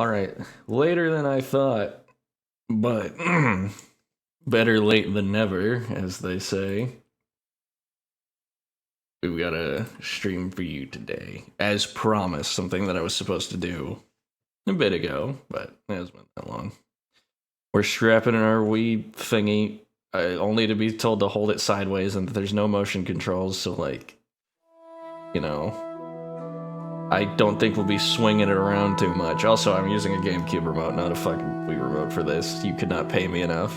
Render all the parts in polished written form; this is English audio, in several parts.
Alright, later than I thought, but better late than never, as they say. We've got a stream for you today. As promised, something that I was supposed to do a bit ago, but it hasn't been that long. We're strapping in our Wii thingy, only to be told to hold it sideways and that there's no motion controls, so like, you know, I don't think we'll be swinging it around too much. Also, I'm using a GameCube remote, not a fucking Wii remote for this. You could not pay me enough.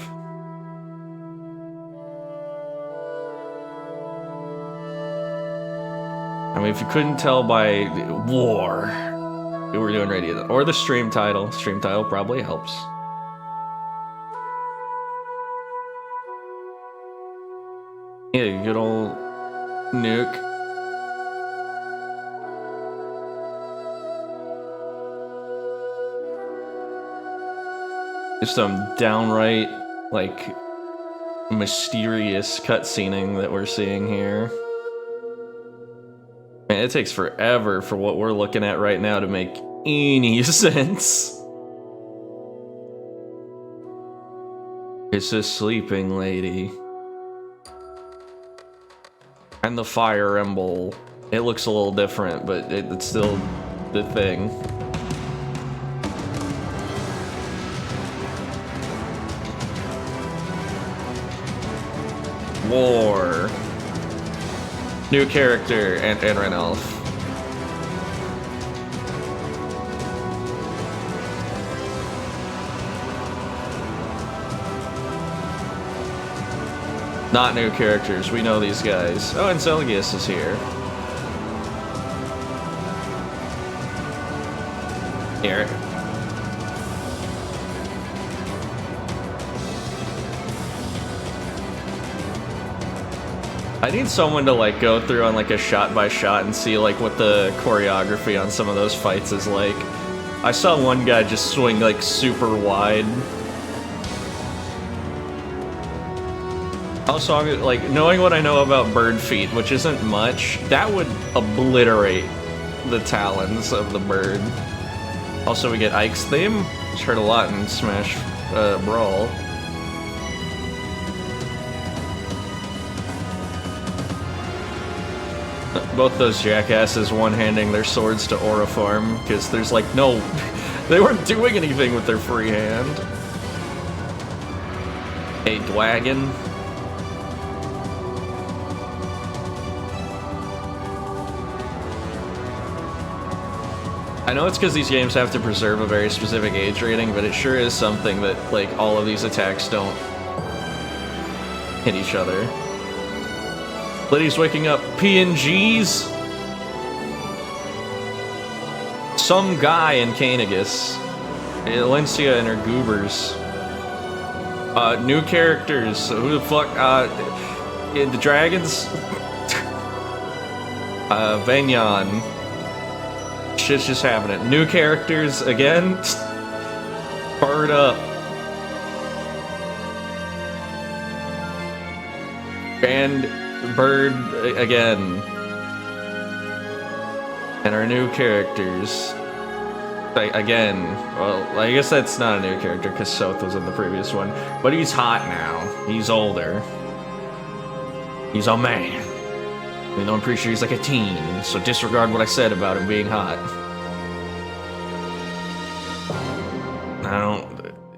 I mean, if you couldn't tell by War, we were doing radio, or the stream title. Stream title probably helps. Yeah, good old Nuke. Just some downright, like, mysterious cutscening that we're seeing here. Man, it takes forever for what we're looking at right now to make any sense. It's a sleeping lady. And the fire emblem. It looks a little different, but it's still the thing. War. New character, and Ranulf. Not new characters, we know these guys. Oh, and Zelgius is here. Here. I need someone to like go through on like a shot by shot and see like what the choreography on some of those fights is like. I saw one guy just swing like super wide. Also, like, knowing what I know about bird feet, which isn't much, that would obliterate the talons of the bird. Also, we get Ike's theme, which heard a lot in Smash Brawl. Both those jackasses one-handing their swords to Auriform, because there's like, no, they weren't doing anything with their free hand. A Dwagon. I know it's because these games have to preserve a very specific age rating, but it sure is something that, like, all of these attacks don't hit each other. Liddy's waking up. PNGs? Some guy in Kanagus. Alencia and her goobers. New characters. Who the fuck? The dragons? Vanyan. Shit's just happening. New characters again. Bird up. And Bird again. And our new characters. Again. Well, I guess that's not a new character because Soth was in the previous one. But he's hot now. He's older. He's a man. Even though I'm pretty sure he's like a teen, so disregard what I said about him being hot.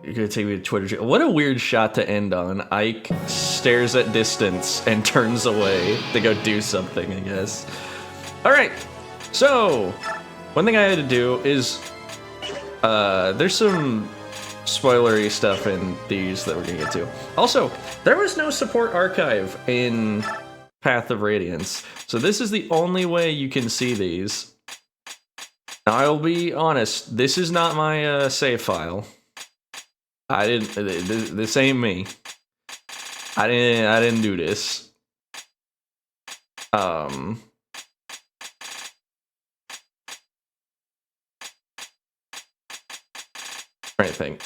You're gonna take me to Twitter. What a weird shot to end on. Ike stares at distance and turns away to go do something, I guess. Alright, so, one thing I had to do is, there's some spoilery stuff in these that we're gonna get to. Also, there was no support archive in Path of Radiance, so this is the only way you can see these. Now, I'll be honest, this is not my save file. I didn't. This ain't me. I didn't do this. Or anything.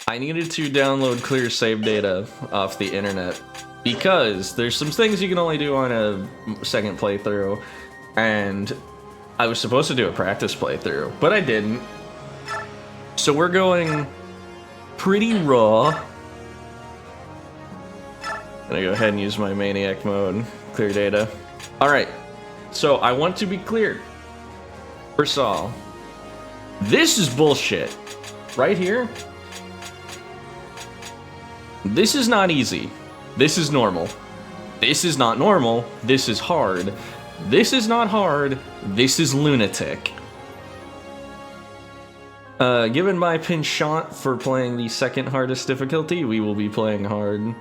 I needed to download clear save data off the internet because there's some things you can only do on a second playthrough, and I was supposed to do a practice playthrough, but I didn't. So we're going pretty raw. Gonna go ahead and use my maniac mode, clear data. All right, so I want to be clear. First of all, this is bullshit. Right here, this is not easy. This is normal. This is not normal. This is hard. This is not hard. This is lunatic. Given my penchant for playing the second hardest difficulty, we will be playing hard.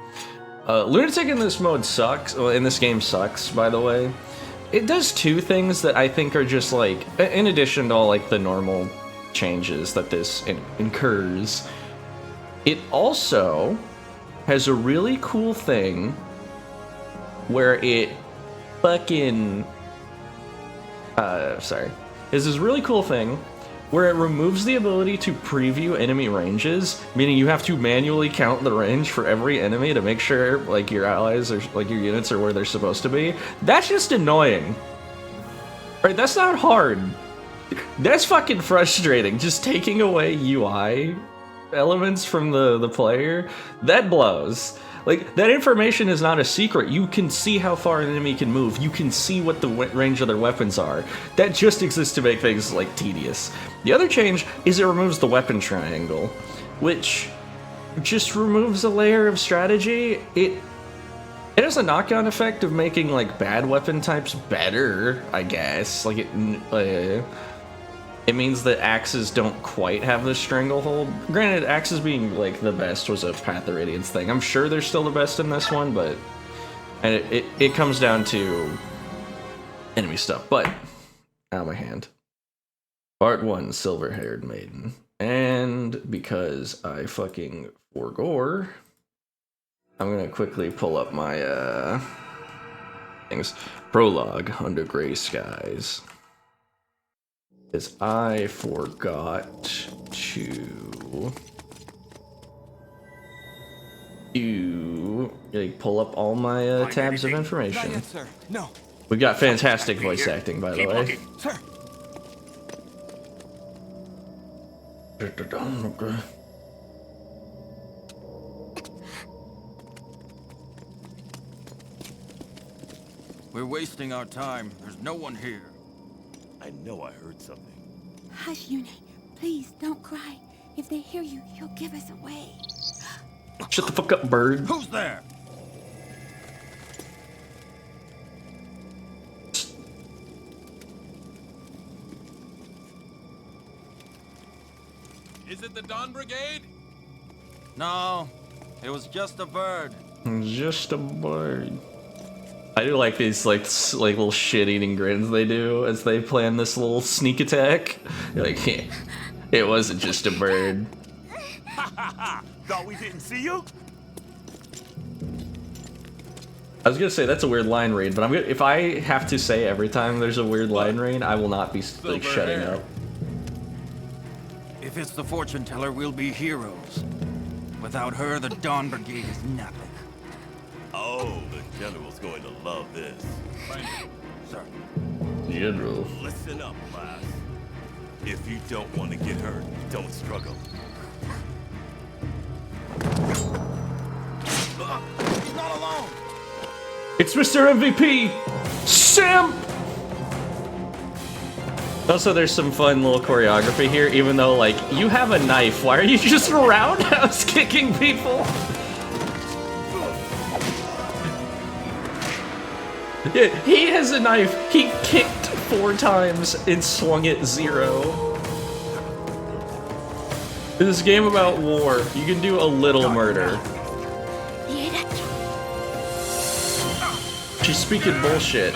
Lunatic in this mode sucks. Well, in this game sucks, by the way. It does two things that I think are just like, in addition to all like the normal changes that this incurs, it also has a really cool thing where it fucking, sorry. Is this really cool thing where it removes the ability to preview enemy ranges, meaning you have to manually count the range for every enemy to make sure like your allies or like your units are where they're supposed to be. That's just annoying. Right, that's not hard. That's fucking frustrating. Just taking away UI elements from the player, that blows. Like, that information is not a secret. You can see how far an enemy can move. You can see what the range of their weapons are. That just exists to make things, like, tedious. The other change is it removes the weapon triangle, which just removes a layer of strategy. It has a knock-on effect of making, like, bad weapon types better, I guess. Like, it means that axes don't quite have the stranglehold. Granted, axes being, like, the best was a Path of Radiance thing. I'm sure they're still the best in this one, but... And it comes down to enemy stuff, but... Out of my hand. Part 1, Silver-Haired Maiden. And because I fucking forgore, I'm gonna quickly pull up my, things. Prologue, Under Gray Skies. Is I forgot to like pull up all my tabs of information. Yet, sir. No. We've got fantastic voice acting, by the way. Looking. Sir. We're wasting our time. There's no one here. I know I heard something. Hush, Yune. Please, don't cry. If they hear you, you'll give us away. Shut the fuck up, bird. Who's there? Is it the Dawn Brigade? No, it was just a bird. Just a bird. I do like these like little shit-eating grins they do as they plan this little sneak attack. You're like, yeah, it wasn't just a bird. Thought we didn't see you? I was gonna say that's a weird line read, but I'm gonna, if I have to say every time there's a weird line read, I will not be like shutting up. If it's the fortune teller, we'll be heroes. Without her, the Dawn Brigade is nothing. Oh, the general's going to love this. Sir. General. Listen up, class. If you don't want to get hurt, don't struggle. He's not alone! It's Mr. MVP, Sam! Also, there's some fun little choreography here, even though, like, you have a knife. Why are you just roundhouse kicking people? Yeah, he has a knife. He kicked 4 times and swung it 0. This is a game about war. You can do a little murder. She's speaking bullshit.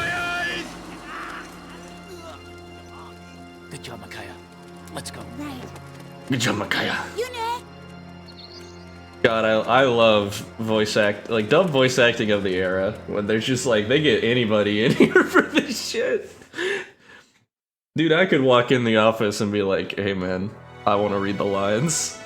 Good job, Micaiah. Let's go. Right. Good job, Micaiah. Yune! God, I love voice like dub voice acting of the era when there's just like they get anybody in here for this shit. Dude, I could walk in the office and be like, "Hey, man, I want to read the lines."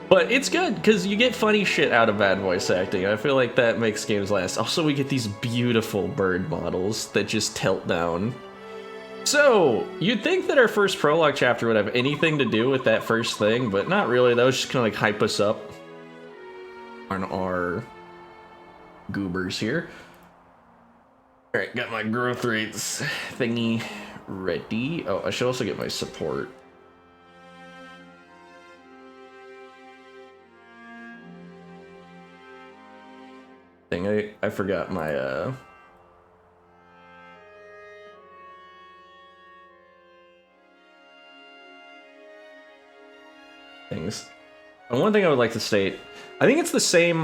But it's good because you get funny shit out of bad voice acting. I feel like that makes games last. Also, we get these beautiful bird models that just tilt down. So, you'd think that our first prologue chapter would have anything to do with that first thing, but not really. That was just kind of like hype us up on our goobers here. Alright, got my growth rates thingy ready. Oh, I should also get my support. Thing, I forgot my, things. And one thing I would like to state, I think it's the same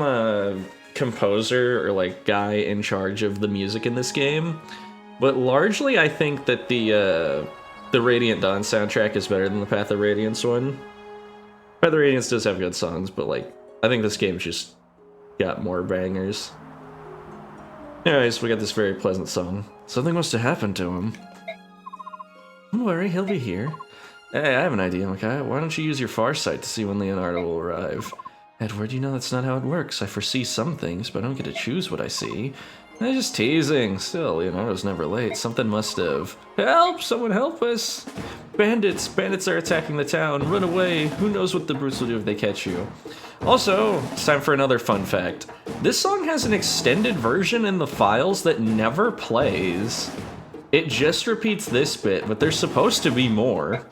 composer or like guy in charge of the music in this game, but largely I think that the Radiant Dawn soundtrack is better than the Path of Radiance one. Path of Radiance does have good songs, but like I think this game's just got more bangers. Anyways, we got this very pleasant song. Something must have happened to him. Don't worry, he'll be here. Hey, I have an idea, Micaiah. Why don't you use your Farsight to see when Leonardo will arrive? Edward, you know that's not how it works. I foresee some things, but I don't get to choose what I see. I'm just teasing. Still, Leonardo's never late. Something must have. Help! Someone help us! Bandits! Bandits are attacking the town. Run away! Who knows what the brutes will do if they catch you? Also, it's time for another fun fact. This song has an extended version in the files that never plays. It just repeats this bit, but there's supposed to be more.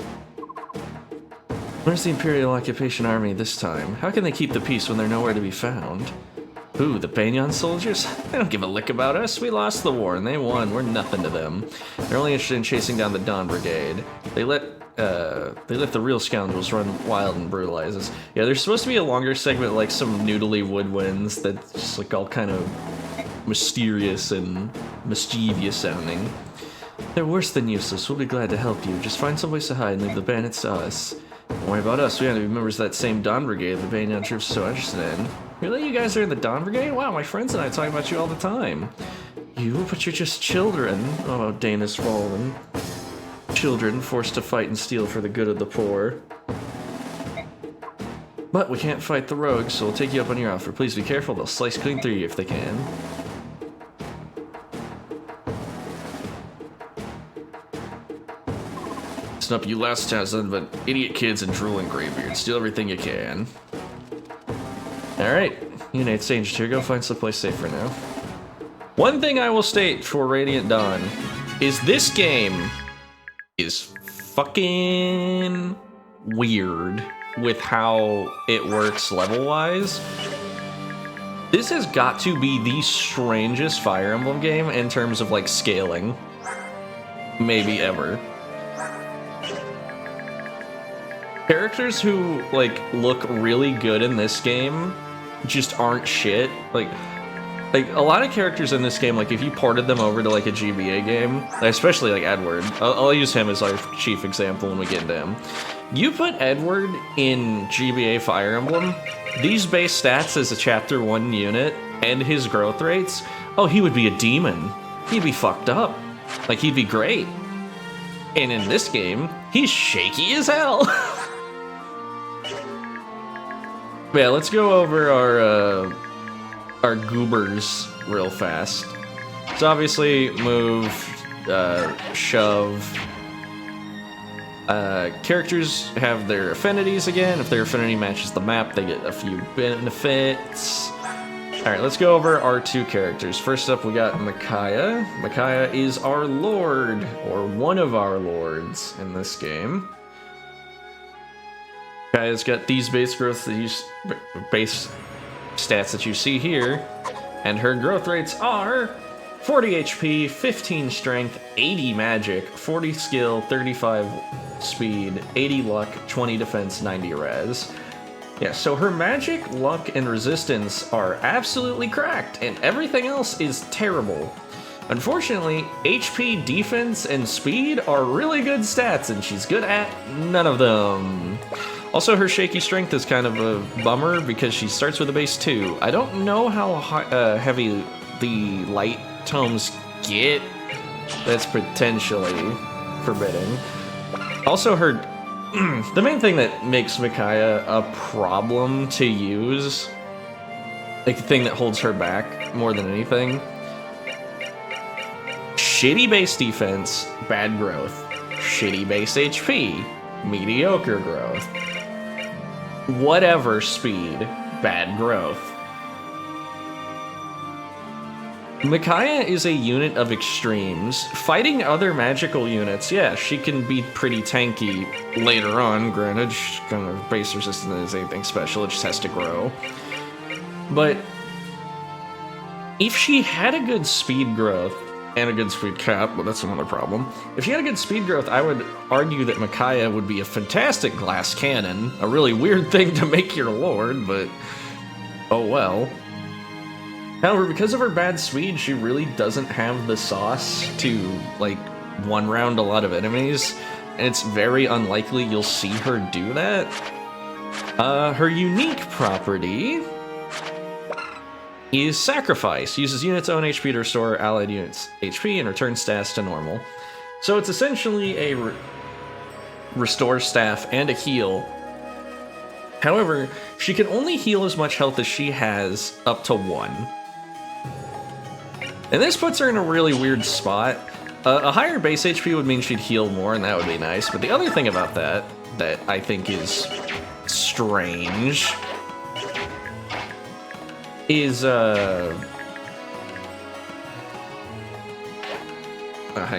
Where's the Imperial Occupation Army this time? How can they keep the peace when they're nowhere to be found? Who, the Banyan soldiers? They don't give a lick about us. We lost the war and they won. We're nothing to them. They're only interested in chasing down the Dawn Brigade. They let the real scoundrels run wild and brutalize us. Yeah, there's supposed to be a longer segment, like some noodly woodwinds that's just like all kind of mysterious and mischievous sounding. They're worse than useless. We'll be glad to help you. Just find some place to hide and leave the bandits to us. Don't worry about us. We have to be members of that same Dawn Brigade the Banyan troops are so interested in. Really? You guys are in the Dawn Brigade? Wow, my friends and I talk about you all the time. You? But you're just children. Oh, Dana's fallen. Children forced to fight and steal for the good of the poor. But we can't fight the rogues, so we'll take you up on your offer. Please be careful. They'll slice clean through you if they can. Up you last thousand, but idiot kids and drooling graybeards. Steal everything you can. Alright, you Nate Sage here. Go find someplace safe for now. One thing I will state for Radiant Dawn is this game is fucking weird with how it works level-wise. This has got to be the strangest Fire Emblem game in terms of like scaling. Maybe ever. Characters who, like, look really good in this game just aren't shit. Like, a lot of characters in this game, like, if you ported them over to, like, a GBA game, especially, like, Edward. I'll use him as our chief example when we get into him. You put Edward in GBA Fire Emblem, these base stats as a Chapter 1 unit, and his growth rates, oh, he would be a demon. He'd be fucked up. Like, he'd be great. And in this game, he's shaky as hell. Yeah, let's go over our goobers real fast. So obviously, move, shove. Characters have their affinities again. If their affinity matches the map, they get a few benefits. Alright, let's go over our two characters. First up, we got Micaiah. Micaiah is our lord, or one of our lords in this game. Micaiah's got these base stats that you see here, and her growth rates are 40 HP, 15 strength, 80 magic, 40 skill, 35 speed, 80 luck, 20 defense, 90 res. Yeah, so her magic, luck, and resistance are absolutely cracked, and everything else is terrible. Unfortunately, HP, defense, and speed are really good stats, and she's good at none of them. Also, her shaky strength is kind of a bummer because she starts with a base 2. I don't know how heavy the light tomes get. That's potentially forbidding. Also, her... the main thing that makes Micaiah a problem to use, like the thing that holds her back more than anything, shitty base defense, bad growth. shitty base HP, mediocre growth, whatever speed, bad growth. Micaiah is a unit of extremes. Fighting other magical units, yeah, she can be pretty tanky later on. Granted, she's kind of base resistant as anything special, it just has to grow. But if she had a good speed growth, and a good speed cap, but that's another problem. If she had a good speed growth, I would argue that Micaiah would be a fantastic glass cannon. A really weird thing to make your lord, but oh well. However, because of her bad speed, she really doesn't have the sauce to, like, one-round a lot of enemies, and it's very unlikely you'll see her do that. Her unique property is Sacrifice. Uses units' own HP to restore allied units' HP and return stats to normal. So it's essentially a restore staff and a heal. However, she can only heal as much health as she has, up to 1. And this puts her in a really weird spot. A higher base HP would mean she'd heal more, and that would be nice. But the other thing about that I think is strange is, hang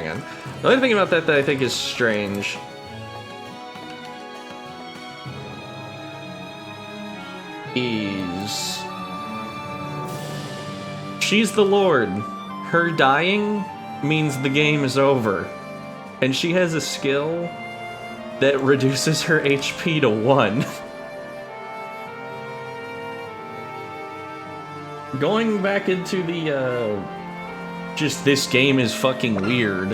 on. The other thing about that I think is strange is she's the Lord. Her dying means the game is over. And she has a skill that reduces her HP to 1. Going back into the, just this game is fucking weird,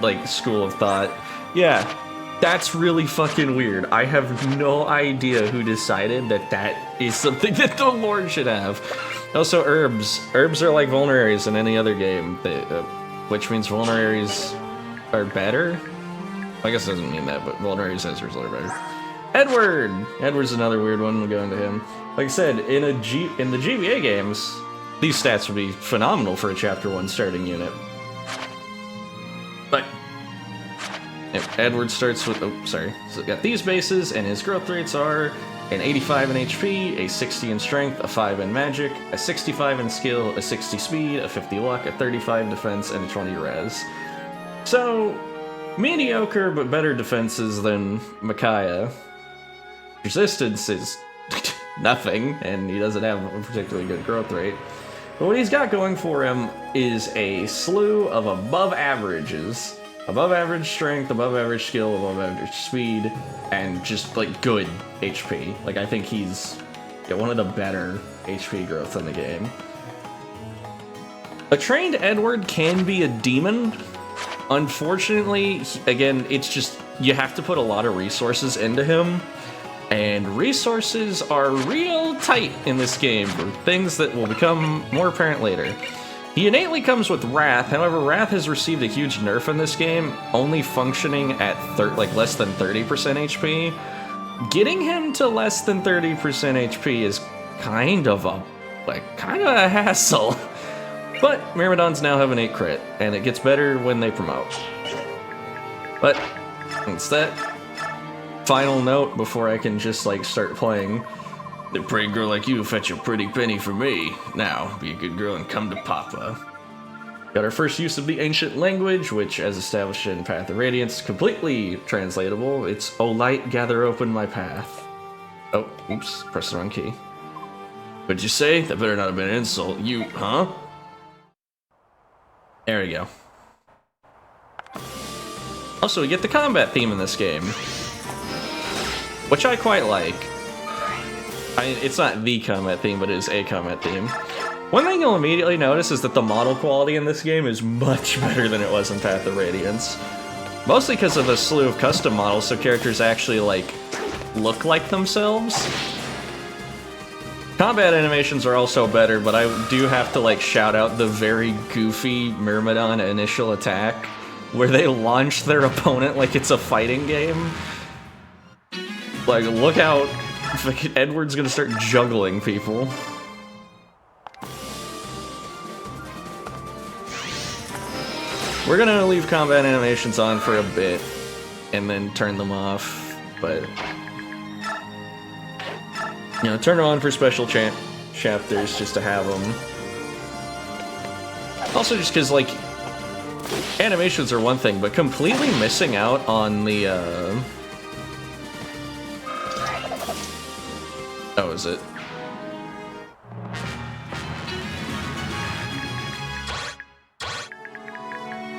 like, school of thought. Yeah, that's really fucking weird. I have no idea who decided that is something that the Lord should have. Also, herbs. Herbs are like vulneraries in any other game, which means vulneraries are better? I guess it doesn't mean that, but vulneraries as a result are better. Edward! Edward's another weird one, we'll go into him. Like I said, in the GBA games, these stats would be phenomenal for a Chapter 1 starting unit. But Edward starts with, so got these bases, and his growth rates are an 85 in HP, a 60 in strength, a 5 in magic, a 65 in skill, a 60 speed, a 50 luck, a 35 defense, and a 20 res. So, mediocre but better defenses than Micaiah. Resistance is nothing, and he doesn't have a particularly good growth rate. But what he's got going for him is a slew of above averages. Above average strength, above average skill, above average speed, and just, like, good HP. Like, I think he's one of the better HP growth in the game. A trained Edward can be a demon. Unfortunately, again, it's just, you have to put a lot of resources into him. And resources are real tight in this game for things that will become more apparent later. He innately comes with Wrath, however, Wrath has received a huge nerf in this game, only functioning at less than 30% HP. Getting him to less than 30% HP is kind of a hassle. But Myrmidons now have an 8 crit, and it gets better when they promote. But it's that final note before I can just, like, start playing. The pretty girl like you fetch a pretty penny for me. Now, be a good girl and come to Papa. Got our first use of the ancient language, which, as established in Path of Radiance, completely translatable. It's, "O light, gather open my path." Oh, oops, pressed the wrong key. What'd you say? That better not have been an insult. You, huh? There we go. Also, we get the combat theme in this game, which I quite like. It's not the combat theme, but it is a combat theme. One thing you'll immediately notice is that the model quality in this game is much better than it was in Path of Radiance. Mostly because of a slew of custom models, so characters actually, like, look like themselves. Combat animations are also better, but I do have to, like, shout out the very goofy Myrmidon initial attack, where they launch their opponent like it's a fighting game. Like, look out. Edward's gonna start juggling people. We're gonna leave combat animations on for a bit and then turn them off, but you know, turn them on for special chapters just to have them. Also, just because like animations are one thing, but completely missing out on the oh, is it?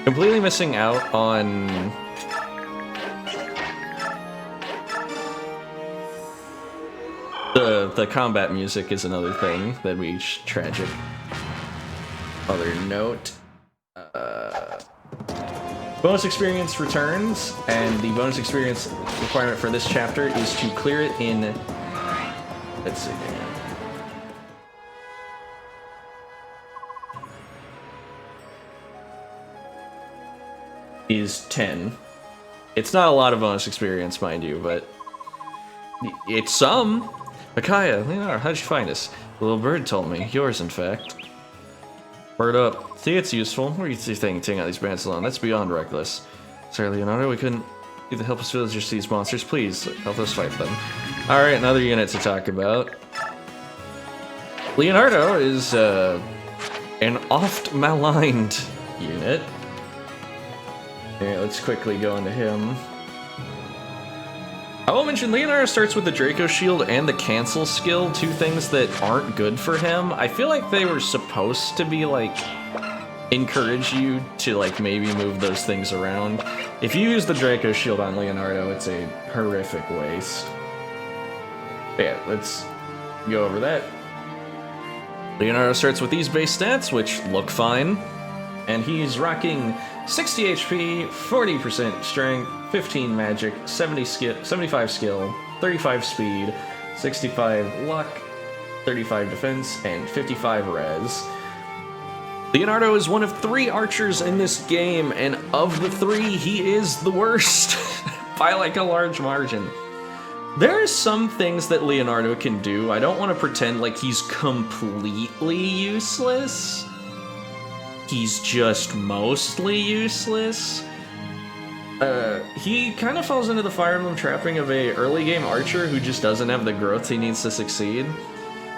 Completely missing out on the combat music is another thing that reached tragic. Other note, bonus experience returns, and the bonus experience requirement for this chapter is to clear it in, let's see here. Is 10. It's not a lot of bonus experience, mind you, but it's some. Micaiah, Leonardo, how'd you find us? The little bird told me. Yours, in fact. Bird up. See, it's useful. What are you thinking, taking out these bands alone? That's beyond reckless. Sorry, Leonardo, we couldn't either help us villagers see these monsters. Please, help us fight them. Alright, another unit to talk about. Leonardo is an oft maligned unit. Yeah, let's quickly go into him. I will mention Leonardo starts with the Draco Shield and the Cancel skill, two things that aren't good for him. I feel like they were supposed to be like encourage you to like maybe move those things around. If you use the Draco Shield on Leonardo, it's a horrific waste. But yeah, let's go over that. Leonardo starts with these base stats, which look fine, and he's rocking 60 HP, 40% strength, 15 magic, 75 skill, 35 speed, 65 luck, 35 defense, and 55 res. Leonardo is one of 3 archers in this game, and of the 3, he is the worst by like a large margin. There are some things that Leonardo can do. I don't want to pretend like he's completely useless. He's just mostly useless. He kind of falls into the Fire Emblem trapping of a early game archer who just doesn't have the growth he needs to succeed.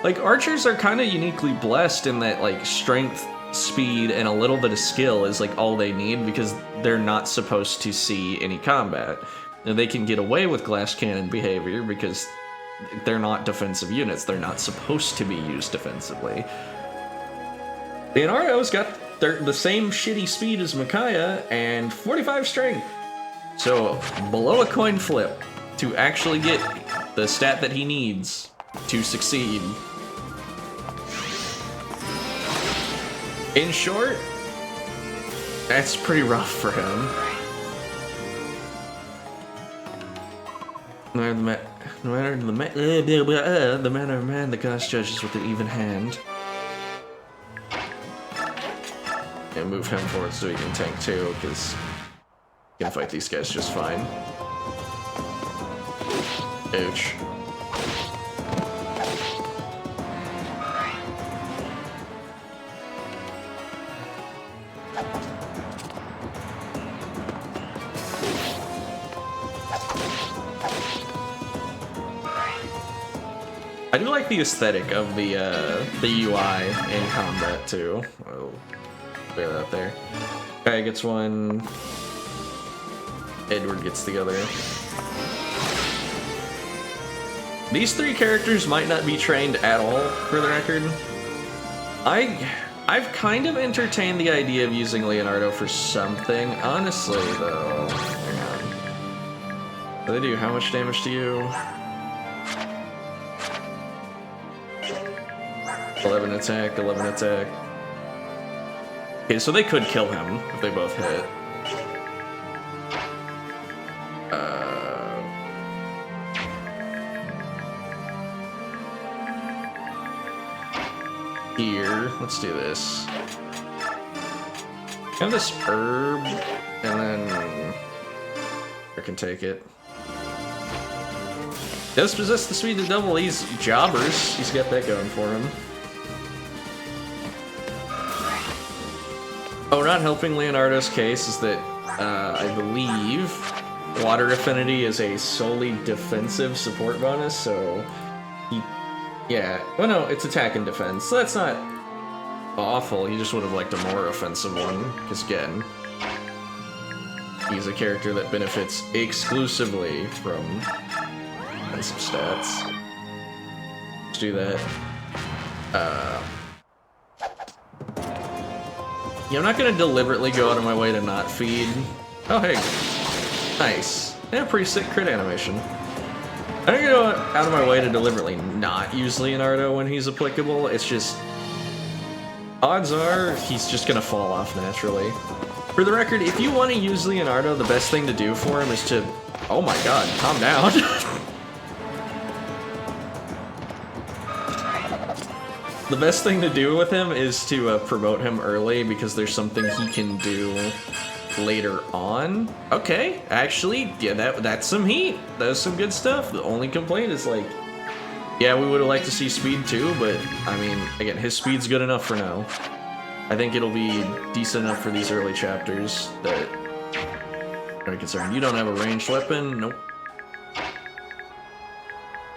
Like, archers are kind of uniquely blessed in that, like, strength, speed, and a little bit of skill is, like, all they need because they're not supposed to see any combat. And they can get away with glass cannon behavior because they're not defensive units. They're not supposed to be used defensively. Leonardo's got the same shitty speed as Micaiah and 45 strength. So, below a coin flip to actually get the stat that he needs to succeed. In short, that's pretty rough for him. No matter the manner of man, the gods judges with an even hand. And move him forward so he can tank too, because he can fight these guys just fine. Ouch. I do like the aesthetic of the UI in combat too. I'll clear that there. Guy gets one. Edward gets the other. These 3 characters might not be trained at all, for the record. I've kind of entertained the idea of using Leonardo for something. Honestly, though, hang on. What do they do? How much damage to you? 11 attack, 11 attack. Okay, so they could kill him if they both hit. Here, let's do this. Have this herb, and then I can take it. Does possess the speed to double these jobbers. He's got that going for him. Oh, not helping Leonardo's case is that I believe Water Affinity is a solely defensive support bonus, so yeah. Well, no, it's attack and defense, so that's not awful. He just would have liked a more offensive one, because again, he's a character that benefits exclusively from offensive stats. Let's do that. Yeah, I'm not gonna deliberately go out of my way to not feed. Oh, hey. Nice. Yeah, pretty sick crit animation. I'm not gonna go out of my way to deliberately not use Leonardo when he's applicable. It's just... odds are he's just gonna fall off naturally. For the record, if you want to use Leonardo, the best thing to do for him is to... oh my god, calm down. The best thing to do with him is to promote him early, because there's something he can do later on. Okay, actually, yeah, that's some heat. That's some good stuff. The only complaint is like, yeah, we would have liked to see speed too, but I mean, again, his speed's good enough for now. I think it'll be decent enough for these early chapters that I'm concerned. You don't have a ranged weapon? Nope.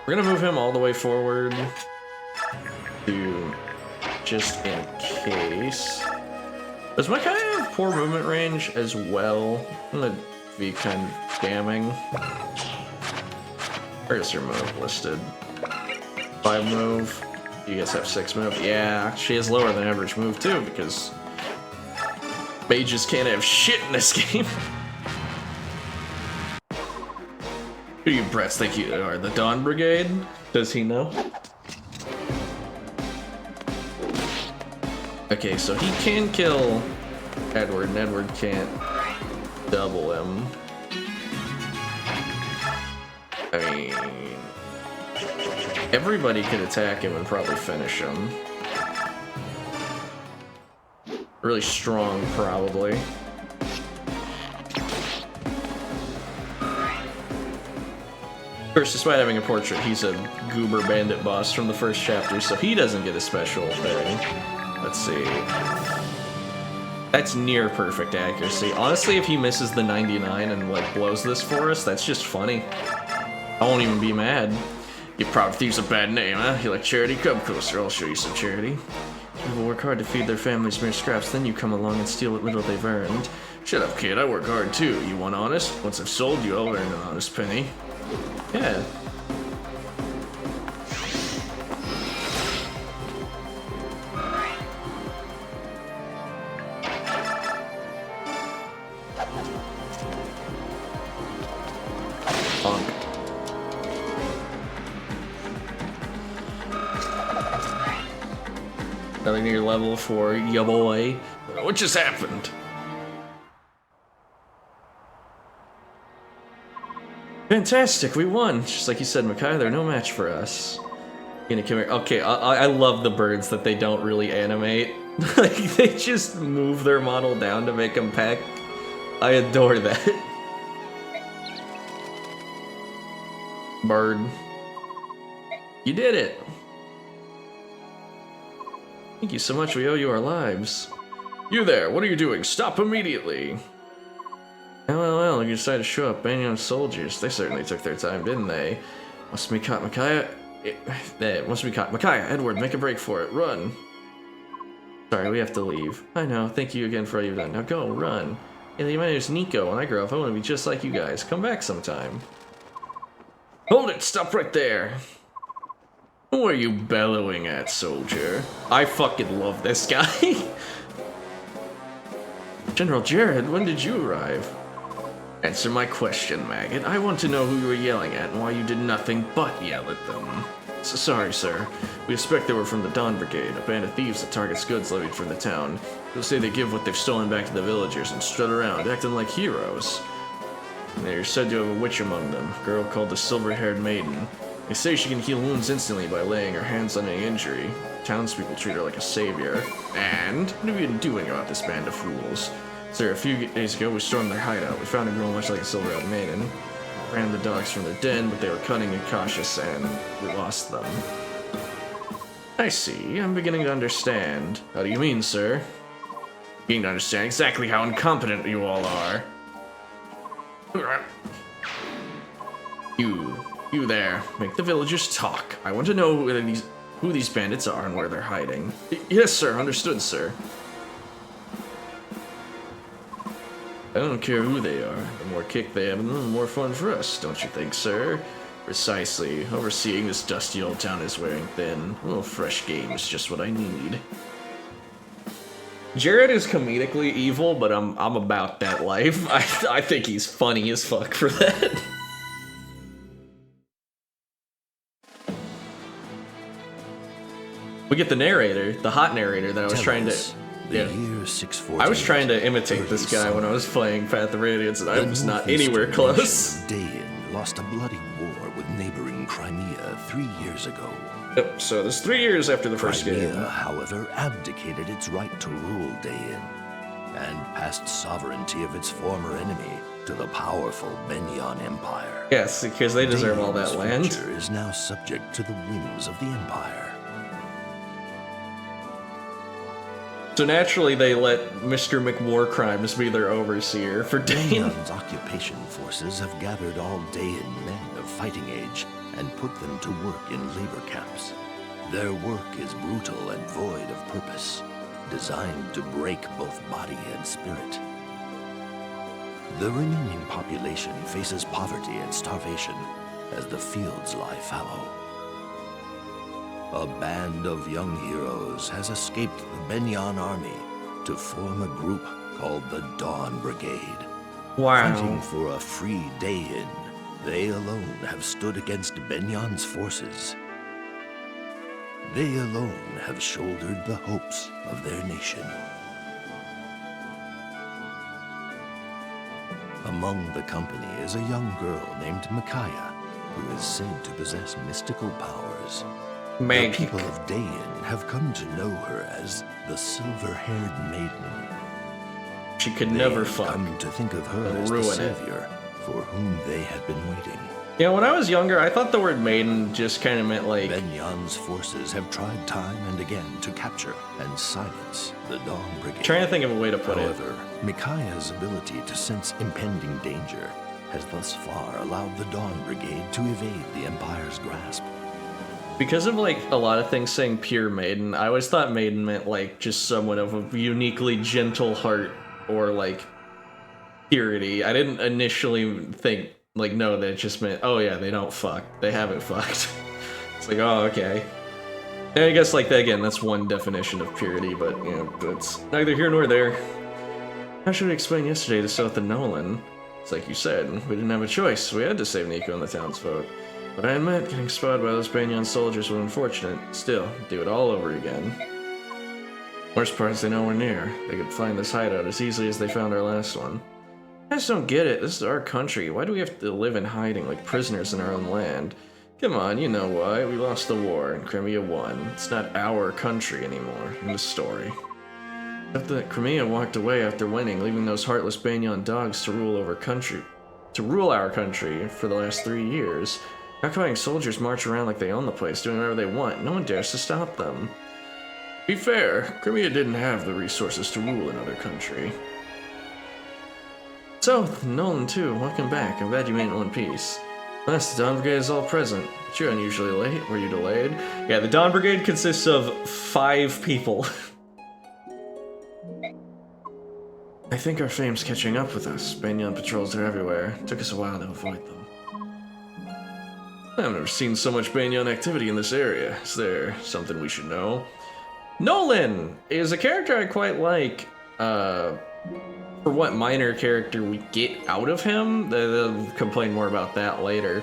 We're gonna move him all the way forward to just in case. Does my guy have poor movement range as well? I'm gonna be kind of damning. Where's your move listed? 5 move. You guys have 6 move. Yeah, she has lower than average move too, because mages can't have shit in this game. Who do you brats think you are? The Dawn Brigade? Does he know? Okay, so he can kill Edward, and Edward can't double him. I mean, everybody could attack him and probably finish him. Really strong, probably. Of course, despite having a portrait, he's a goober bandit boss from the first chapter, so he doesn't get a special thing. Let's see. That's near perfect accuracy. Honestly, if he misses the 99 and like blows this for us, that's just funny. I won't even be mad. You Prop Thieves a bad name, huh? You like charity? Come closer, I'll show you some charity. People work hard to feed their families mere scraps, then you come along and steal what little they've earned. Shut up, kid, I work hard too. You want honest? Once I've sold you, I'll earn an honest penny. Yeah. Another near level for ya boy. What just happened? Fantastic, we won. Just like you said, Makai, they're no match for us. Gonna come here. Okay, I love the birds that they don't really animate. Like, they just move their model down to make them peck. I adore that. Bird. You did it. Thank you so much, we owe you our lives. You there, what are you doing? Stop immediately! LOL, you decided to show up banging on soldiers. They certainly took their time, didn't they? Must be caught, Micaiah. Must be caught. Micaiah, Edward, make a break for it. Run. Sorry, we have to leave. I know, thank you again for all you've done. Now go, run. Hey, my name's Nico. When I grow up, I want to be just like you guys. Come back sometime. Hold it, stop right there. Who are you bellowing at, soldier? I fucking love this guy. General Jared, when did you arrive? Answer my question, maggot. I want to know who you were yelling at and why you did nothing but yell at them. So sorry, sir. We suspect they were from the Dawn Brigade, a band of thieves that targets goods levied from the town. They'll say they give what they've stolen back to the villagers and strut around, acting like heroes. They're said to have a witch among them, a girl called the Silver-Haired Maiden. They say she can heal wounds instantly by laying her hands on any injury. Townspeople treat her like a savior. And what have you been doing about this band of fools? Sir, a few days ago we stormed their hideout. We found a girl much like a Silver-Haired Maiden. We ran the dogs from their den, but they were cunning and cautious, and we lost them. I see. I'm beginning to understand. How do you mean, sir? Beginning to understand exactly how incompetent you all are. You there. Make the villagers talk. I want to know who these bandits are and where they're hiding. Yes, sir. Understood, sir. I don't care who they are. The more kick they have, the more fun for us, don't you think, sir? Precisely. Overseeing this dusty old town is wearing thin. A little fresh game is just what I need. Jared is comedically evil, but I'm about that life. I think he's funny as fuck for that. We get the narrator, the hot narrator that I was trying to. The year 640. I was trying to imitate this guy when I was playing Path of Radiance, and I was not anywhere close. Dain lost a bloody war with neighboring Crimea 3 years ago. Yep, so this 3 years after the first Crimea, game. however, abdicated its right to rule Dain and passed sovereignty of its former enemy to the powerful Benyan Empire. Yes, because they deserve all that Dain's land. future is now subject to the whims of the Empire. So naturally, they let Mr. McWarcrimes be their overseer for Dain. Benyan's occupation forces have gathered all Dain men of fighting age and put them to work in labor camps. Their work is brutal and void of purpose, designed to break both body and spirit. The remaining population faces poverty and starvation as the fields lie fallow. A band of young heroes has escaped the Benyan army to form a group called the Dawn Brigade. Fighting for a free Dain, they alone have stood against Benyan's forces. They alone have shouldered the hopes of their nation. Among the company is a young girl named Micaiah, who is said to possess mystical powers. The people of Dain have come to know her as the Silver-Haired Maiden. She could They never have fuck. come to think of her as the Ruin it. savior for whom they had been waiting. Yeah, when I was younger, I thought the word maiden just kind of meant like. Benyan's forces have tried time and again to capture and silence the Dawn Brigade. Trying to think of a way to put it. However, Micaiah's ability to sense impending danger has thus far allowed the Dawn Brigade to evade the Empire's grasp. Because of like a lot of things saying pure maiden, I always thought maiden meant like just someone of a uniquely gentle heart or like purity. I didn't initially think like no, that it just meant oh yeah, they don't fuck. They haven't fucked. It's like oh okay. And I guess like that again, that's one definition of purity, but you know, it's neither here nor there. How should we explain yesterday to Sotha Nolan? It's like you said, we didn't have a choice. We had to save Nico and the townsfolk. But I admit, getting spotted by those Benyan soldiers was unfortunate. Still, do it all over again. Worst part is they know we're near. They could find this hideout as easily as they found our last one. I just don't get it. This is our country. Why do we have to live in hiding like prisoners in our own land? Come on, you know why. We lost the war and Crimea won. It's not our country anymore in the story. Except that Crimea walked away after winning, leaving those heartless Benyan dogs to rule our country for the last 3 years. Occupying soldiers march around like they own the place, doing whatever they want. No one dares to stop them. To be fair, Crimea didn't have the resources to rule another country. So, Nolan too, welcome back. I'm glad you made it in one piece. Yes, the Dawn Brigade is all present. But you're unusually late. Were you delayed? Yeah, the Dawn Brigade consists of 5 people. I think our fame's catching up with us. Benyan patrols are everywhere. It took us a while to avoid them. I've never seen so much Benyan activity in this area. Is there something we should know? Nolan is a character I quite like. For what minor character we get out of him, they'll complain more about that later.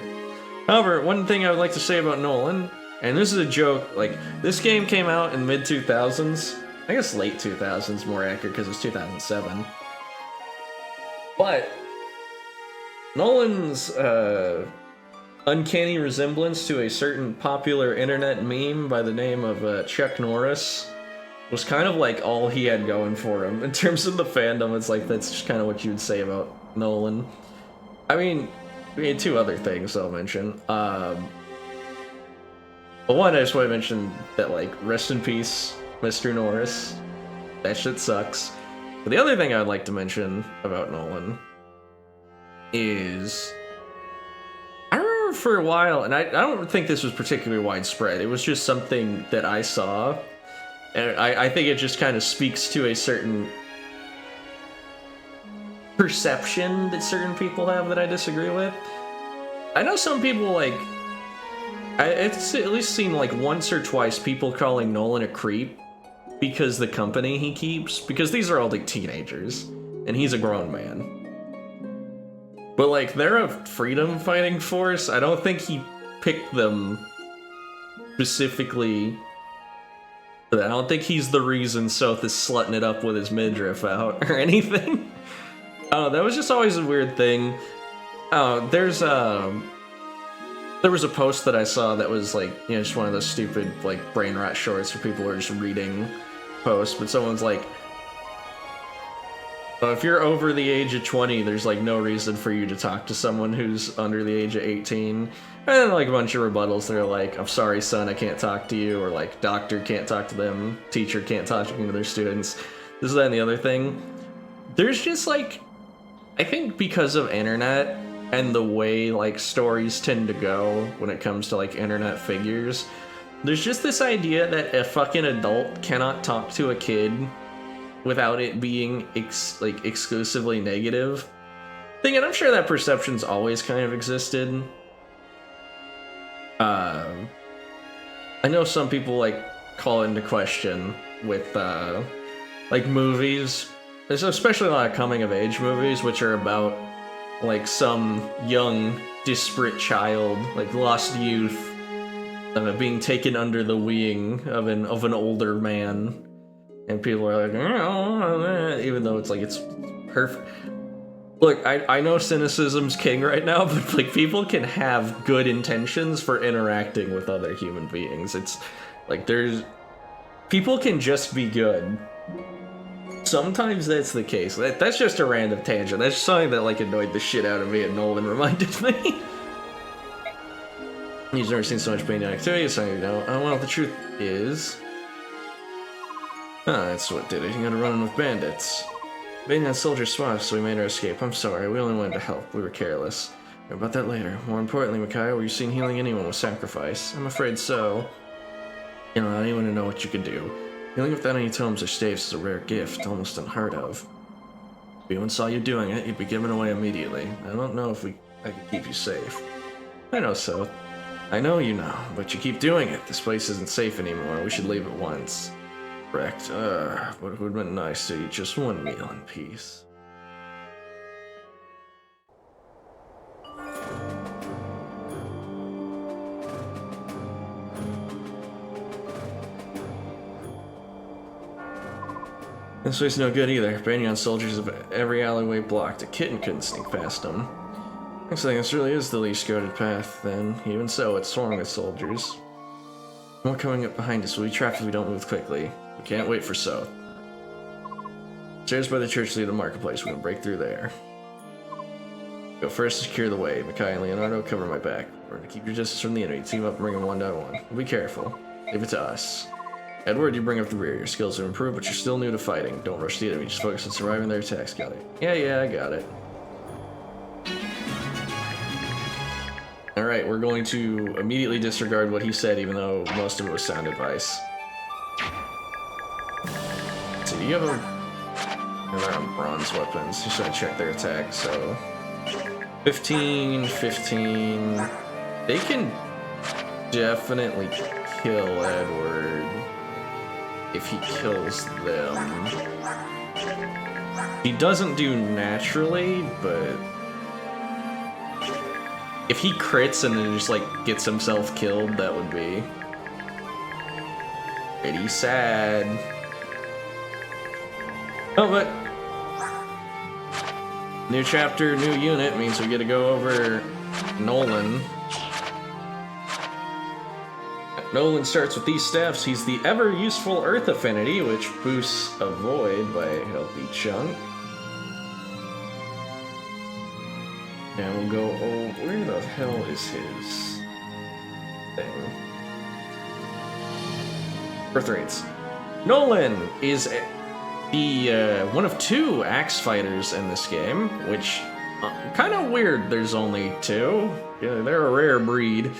However, one thing I would like to say about Nolan, and this is a joke, like, this game came out in mid-2000s. I guess late 2000s, more accurate, because it's 2007. But Nolan's, uncanny resemblance to a certain popular internet meme by the name of Chuck Norris was kind of like all he had going for him. In terms of the fandom, it's like that's just kind of what you would say about Nolan. I mean, we had 2 other things I'll mention. But one, I just want to mention that, like, rest in peace, Mr. Norris. That shit sucks. But the other thing I'd like to mention about Nolan is I remember for a while, and I don't think this was particularly widespread, it was just something that I saw, and I think it just kind of speaks to a certain perception that certain people have that I disagree with. I know some people, like, it's at least seen like once or twice people calling Nolan a creep because the company he keeps, because these are all like teenagers, and he's a grown man. But like, they're a freedom fighting force. I don't think he picked them specifically for that. I don't think he's the reason Soth is slutting it up with his midriff out or anything. Oh, that was just always a weird thing. Oh, there was a post that I saw that was like, you know, just one of those stupid like brain rot shorts where people are just reading posts, but someone's like, if you're over the age of 20, there's like no reason for you to talk to someone who's under the age of 18. And then like a bunch of rebuttals, they're like, I'm sorry son, I can't talk to you, or like doctor can't talk to them, teacher can't talk to their students, this, that, and the other thing. There's just like, I think because of internet and the way like stories tend to go when it comes to like internet figures, there's just this idea that a fucking adult cannot talk to a kid without it being exclusively negative thing, and I'm sure that perception's always kind of existed. I know some people like call into question with like movies. There's especially a lot of coming of age movies which are about like some young disparate child, like lost youth, being taken under the wing of an older man, and people are like, oh, even though it's like it's perfect. Look, I know cynicism's king right now, but like people can have good intentions for interacting with other human beings. It's like people can just be good. Sometimes that's the case. That's just a random tangent. That's something that like annoyed the shit out of me, and Nolan reminded me. He's never seen so much pain and activity, so you know. Well, the truth is, that's what did it. You gotta run in with bandits. Bane had soldiers swapped, so we made our escape. I'm sorry, we only wanted to help. We were careless. More about that later. More importantly, Micaiah, were you seen healing anyone with sacrifice? I'm afraid so. You know, I don't even want to know what you could do. Healing without any tomes or staves is a rare gift, almost unheard of. If anyone saw you doing it, you'd be given away immediately. I don't know if I could keep you safe. I know so. I know you know, but you keep doing it. This place isn't safe anymore. We should leave at once. Correct. But it would have been nice to eat just one meal in peace. This way's no good either. Banyan soldiers have every alleyway blocked. A kitten couldn't sneak past them. Looks like this really is the least guarded path, then. Even so, it's swarming with soldiers. More coming up behind us. We'll be trapped if we don't move quickly. We can't wait for Soth. Stairs by the church lead to the marketplace. We're gonna break through there. Go first to secure the way. Micaiah and Leonardo, cover my back. We're gonna keep your distance from the enemy. Team up and bring them 1-on-1. Be careful. Leave it to us. Edward, you bring up the rear. Your skills have improved, but you're still new to fighting. Don't rush the enemy. Just focus on surviving their attacks. Got it? Yeah, I got it. Alright, we're going to immediately disregard what he said, even though most of it was sound advice. So you have they're on bronze weapons. Just gotta check their attack, so 15. They can definitely kill Edward if he kills them. He doesn't do naturally, but if he crits and then just like gets himself killed, that would be pretty sad. Oh, but new chapter, new unit means we get to go over Nolan. Nolan starts with these staffs. He's the ever-useful Earth Affinity, which boosts a Void by a healthy chunk. And we'll go, oh, where the hell is his thing? Birth rates. Nolan is the one of 2 axe fighters in this game, which kind of weird. There's only 2. Yeah, they're a rare breed.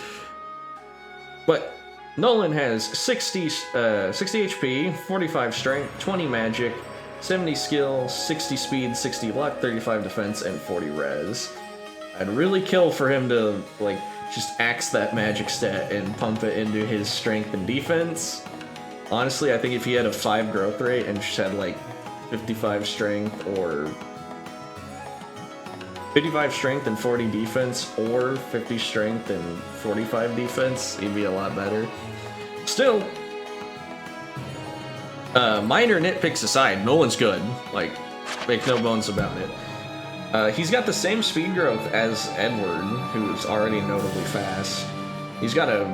But Nolan has 60 HP, 45 strength, 20 magic, 70 skill, 60 speed, 60 luck, 35 defense, and 40 res. I'd really kill for him to, like, just axe that magic stat and pump it into his strength and defense. Honestly, I think if he had a 5 growth rate and just had, like, 55 strength or 55 strength and 40 defense, or 50 strength and 45 defense, he'd be a lot better. Still, minor nitpicks aside, Nolan's good. Like, make no bones about it. He's got the same speed growth as Edward, who's already notably fast. He's got a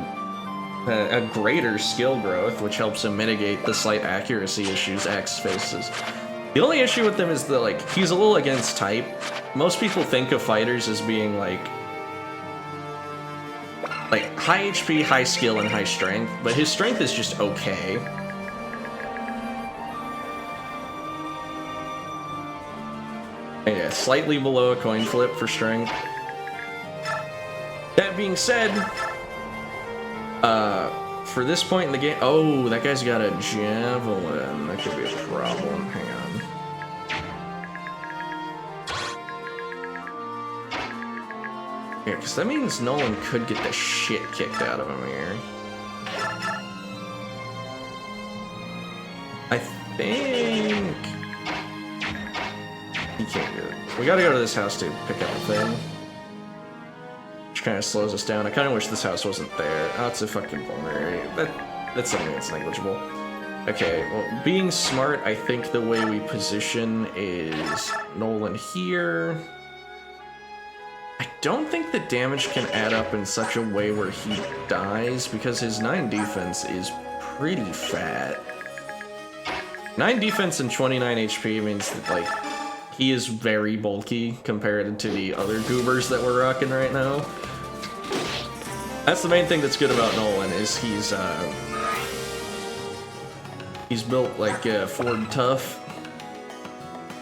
greater skill growth, which helps him mitigate the slight accuracy issues Axe faces. The only issue with him is that, like, he's a little against type. Most people think of fighters as being, like high HP, high skill, and high strength, but his strength is just okay. And yeah, slightly below a coin flip for strength. That being said, for this point in the game, oh, that guy's got a javelin. That could be a problem. Hang on. Yeah, because that means Nolan could get the shit kicked out of him here. I think he can't do it. We gotta go to this house to pick up a thing. Which kind of slows us down. I kind of wish this house wasn't there. Oh, it's a fucking vulnerary. That's something that's negligible. Okay, well, being smart, I think the way we position is Nolan here. I don't think the damage can add up in such a way where he dies, because his 9 defense is pretty fat. 9 defense and 29 HP means that, like, he is very bulky compared to the other goobers that we're rocking right now. That's the main thing that's good about Nolan, is he's built like Ford Tough.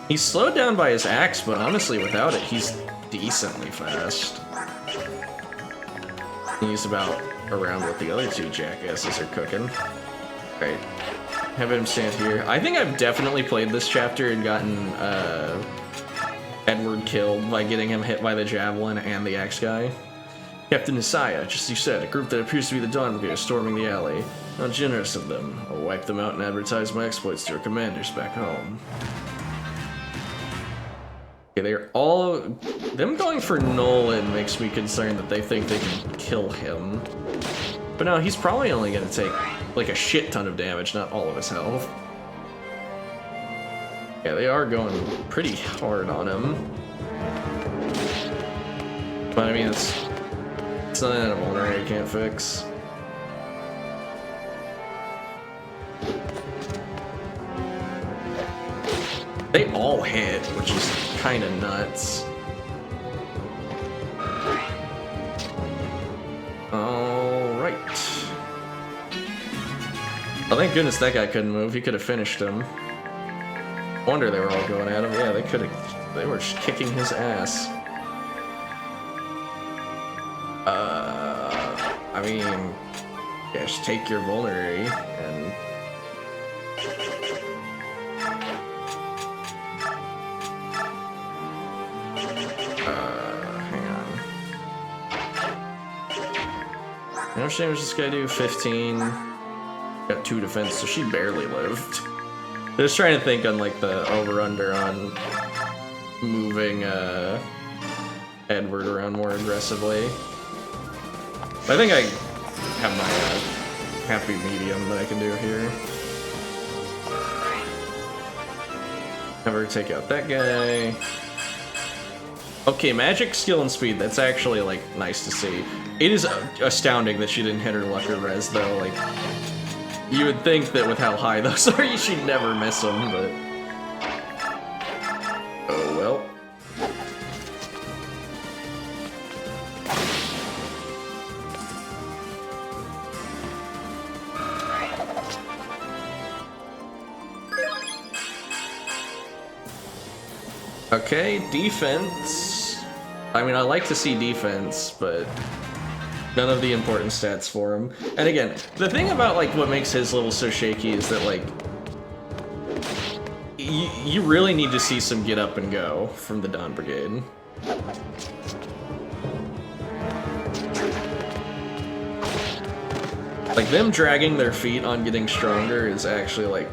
He's slowed down by his axe, but honestly, without it, he's decently fast. He's about around what the other 2 jackasses are cooking. Right. Have him stand here. I think I've definitely played this chapter and gotten Edward killed by getting him hit by the javelin and the axe guy. Captain Isaiah, just as you said, a group that appears to be the Dawn Brigade is storming the alley. How generous of them. I'll wipe them out and advertise my exploits to our commanders back home. Okay, they're all... Them going for Nolan makes me concerned that they think they can kill him. But no, he's probably only gonna take, like, a shit ton of damage, not all of his health. Yeah, they are going pretty hard on him. But I mean, it's something that a vulnerary can't fix. They all hit, which is kind of nuts. Alright. Oh, thank goodness that guy couldn't move. He could have finished him. Wonder they were all going at him. Yeah, they could have. They were just kicking his ass. I mean, yeah, just take your vulnerary and... hang on. How much damage does this guy do? 15. Got 2 defense, so she barely lived. I was trying to think on, like, the over-under on moving Edward around more aggressively. I think I have my happy medium that I can do here. Have her take out that guy. Okay, magic, skill, and speed. That's actually, like, nice to see. It is astounding that she didn't hit her luck or res, though. Like, you would think that with how high those are, she'd never miss them, but... oh well. Okay, defense. I mean, I like to see defense, but none of the important stats for him. And again, the thing about like what makes his level so shaky is that like you really need to see some get up and go from the Dawn Brigade. Like them dragging their feet on getting stronger is actually like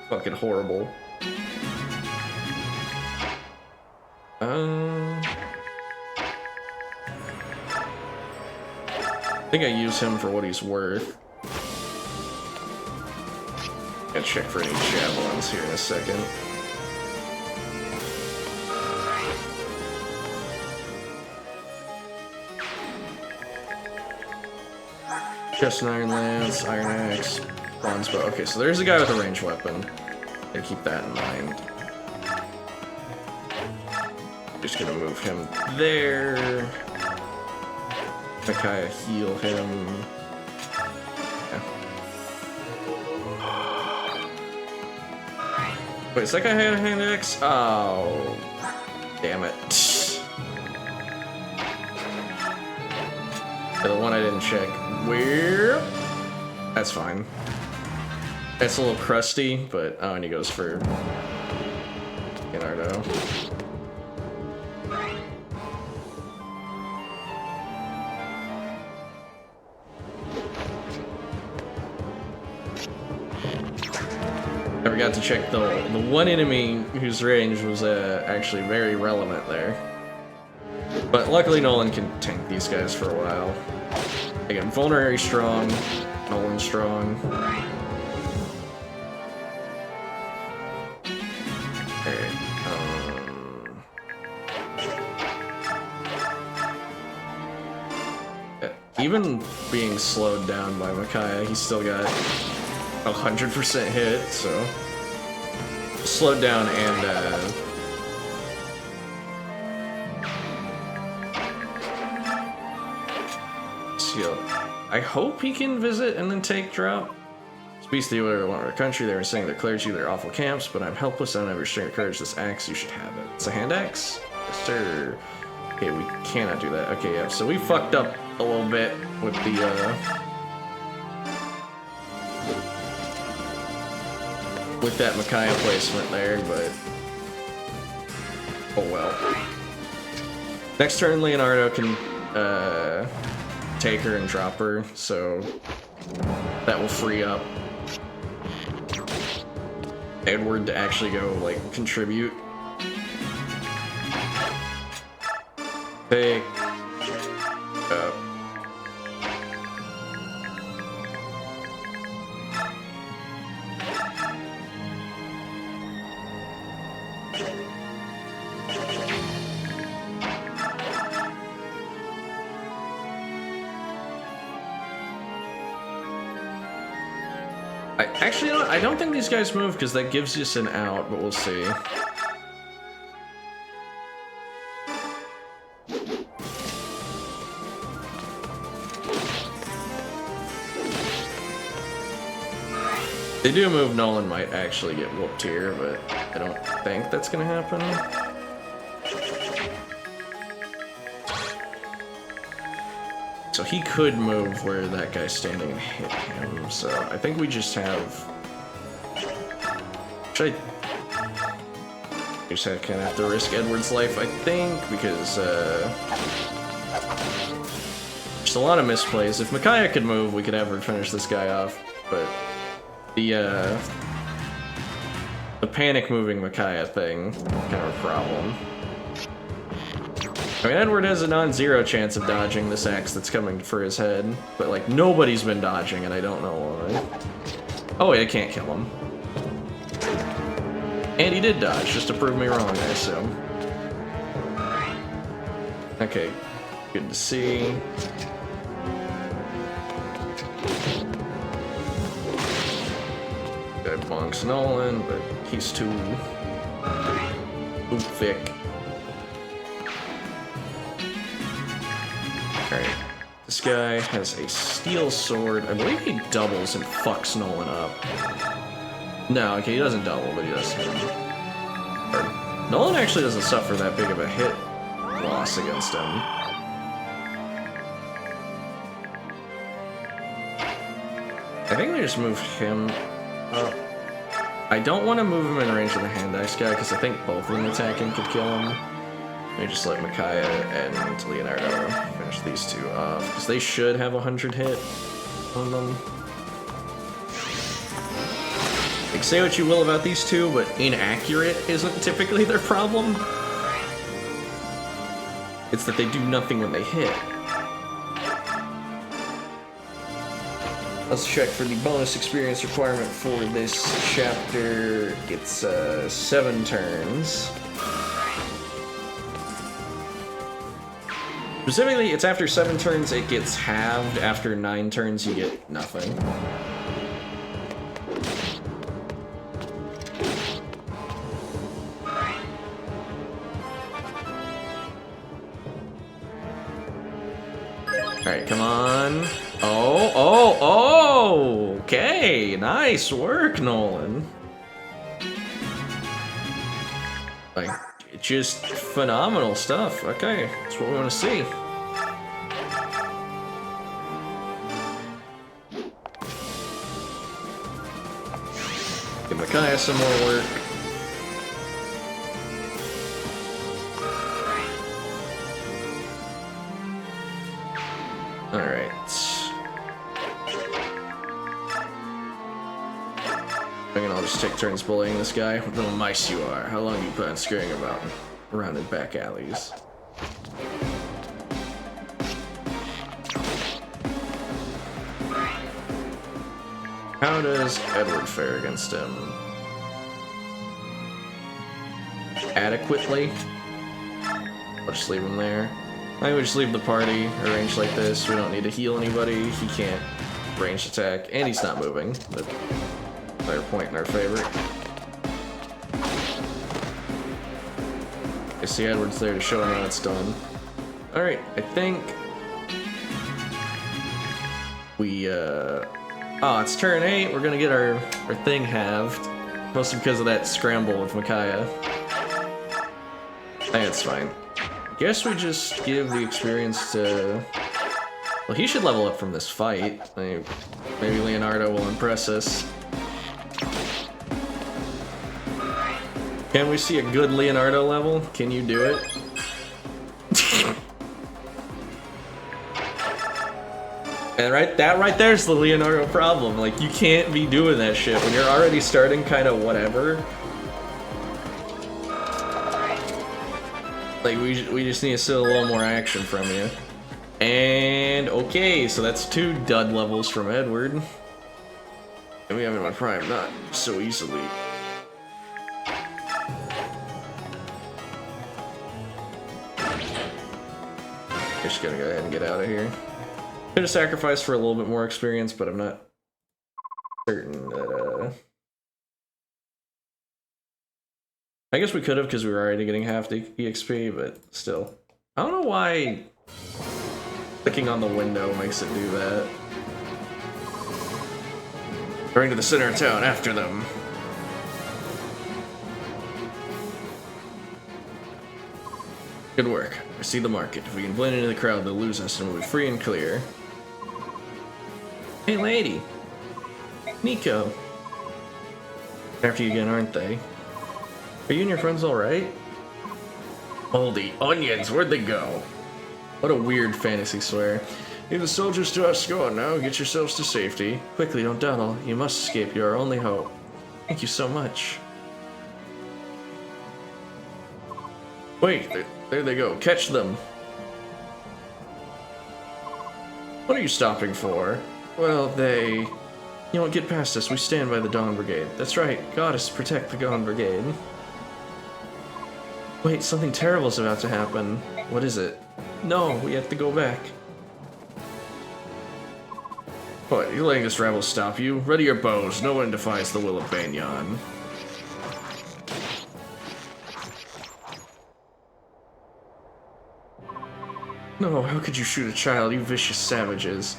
fucking horrible. I think I use him for what he's worth. Gonna check for any javelins here in a second. Just an Iron Lance, Iron Axe, Bronze Bow. Okay, so there's a guy with a ranged weapon. Gotta keep that in mind. Just gonna move him there. Micaiah, heal him. Yeah. Wait, is that guy had a hand axe? Oh, damn it. The one I didn't check. Where? That's fine. It's a little crusty, but oh, and he goes for Leonardo. I forgot to check the one enemy whose range was actually very relevant there. But luckily Nolan can tank these guys for a while. Again, Vulnerary strong, Nolan strong. Alright, even being slowed down by Micaiah, he's still got 100% hit, so slowed down and skill. I hope he can visit and then take drop. Speaks to you whatever want our country. They were saying their clergy, their awful camps, but I'm helpless. I don't have your strength or courage. This axe, you should have it. It's a hand axe? Yes, sir. Okay, we cannot do that. Okay, yeah, so we fucked up a little bit with the with that Micaiah placement there, but oh well. Next turn, Leonardo can take her and drop her, so that will free up Edward to actually go, like, contribute. Take up. Actually, you know what? I don't think these guys move because that gives us an out, but we'll see. They do move, Nolan might actually get whooped here, but I don't think that's gonna happen. So he could move where that guy's standing and hit him, so I think we just have... Should I... Just kind of have to risk Edward's life, I think, because just a lot of misplays. If Micaiah could move, we could have her finish this guy off, but the panic moving Micaiah thing, kind of a problem. I mean, Edward has a non-zero chance of dodging this axe that's coming for his head, but like nobody's been dodging and I don't know why. Oh wait, I can't kill him. And he did dodge, just to prove me wrong, I assume. Okay, good to see. Guy bonks Nolan, but he's too thick. Alright, this guy has a steel sword. I believe he doubles and fucks Nolan up. No, okay, he doesn't double, but he does hit him. Or Nolan actually doesn't suffer that big of a hit loss against him. I think we just move him up. I don't want to move him in range of the hand ice guy because I think both of them attacking could kill him. Let me just let Micaiah and Leonardo finish these two off because they should have 100 hit on them. Like, say what you will about these two, but inaccurate isn't typically their problem. It's that they do nothing when they hit. Let's check for the bonus experience requirement for this chapter. It's 7 turns. Specifically, it's after 7 turns it gets halved. After 9 turns you get nothing. Alright, come on. Oh, okay. Nice work, Nolan. Like, just phenomenal stuff. Okay, that's what we want to see. Give Micaiah some more work. Alright. I can all just take turns bullying this guy. What little mice you are. How long do you plan on scurrying about around in back alleys? How does Edward fare against him? Adequately? I'll just leave him there. I think we just leave the party arranged like this. We don't need to heal anybody. He can't range attack, and he's not moving. But player point in our favor. I see Edward's there to show him how it's done. Alright, I think we, oh, it's turn 8. We're gonna get our thing halved. Mostly because of that scramble with Micaiah. I think it's fine. Guess we just give the experience to... Well, he should level up from this fight. Maybe Leonardo will impress us. Can we see a good Leonardo level? Can you do it? And right there's the Leonardo problem. Like, you can't be doing that shit when you're already starting kind of whatever. Like, we just need to see a little more action from you. And, okay, so that's 2 dud levels from Edward. And we have him on Prime, not so easily. Just gonna go ahead and get out of here. Could have sacrificed for a little bit more experience, but I'm not certain that, I guess we could have because we were already getting half the EXP, but still. I don't know why clicking on the window makes it do that. Going to the center of town, after them. Good work. I see the market. If we can blend into the crowd, they'll lose us and we'll be free and clear. Hey, lady. Nico. After you again, aren't they? Are you and your friends alright? Holy onions, where'd they go? What a weird fantasy swear. Leave the soldiers to us. Go on now, get yourselves to safety. Quickly, don't dawdle. You must escape. You're our only hope. Thank you so much. Wait, there they go. Catch them. What are you stopping for? Well, they... You won't get past us. We stand by the Dawn Brigade. That's right. Goddess, protect the Dawn Brigade. Wait, something terrible's about to happen. What is it? No, we have to go back. What, you're letting this rabble stop you? Ready your bows. No one defies the will of Banyan. No, how could you shoot a child, you vicious savages?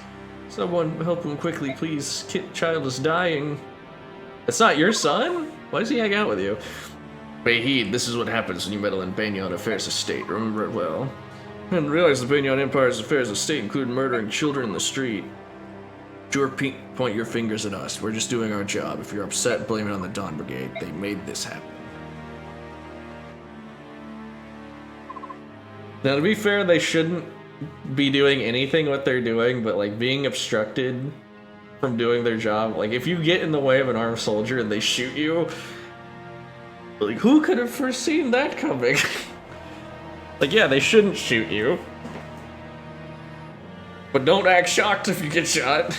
Someone help him quickly, please. Child is dying. It's not your son? Why does he hang out with you? Bahid, this is what happens when you meddle in Banyan affairs of state. Remember it well. I didn't realize the Banyan Empire's affairs of state include murdering children in the street. Sure, point your fingers at us. We're just doing our job. If you're upset, blame it on the Dawn Brigade. They made this happen. Now, to be fair, they shouldn't be doing anything what they're doing, but like being obstructed from doing their job. Like if you get in the way of an armed soldier and they shoot you, like who could have foreseen that coming? Like yeah, they shouldn't shoot you. But don't act shocked if you get shot.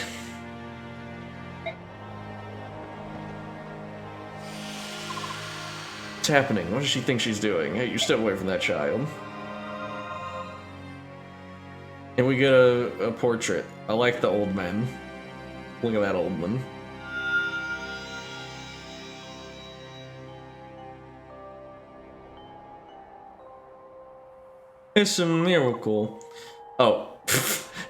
What's happening? What does she think she's doing? Hey, you step away from that child. And we get a portrait. I like the old man. Look at that old one. It's a miracle. Oh,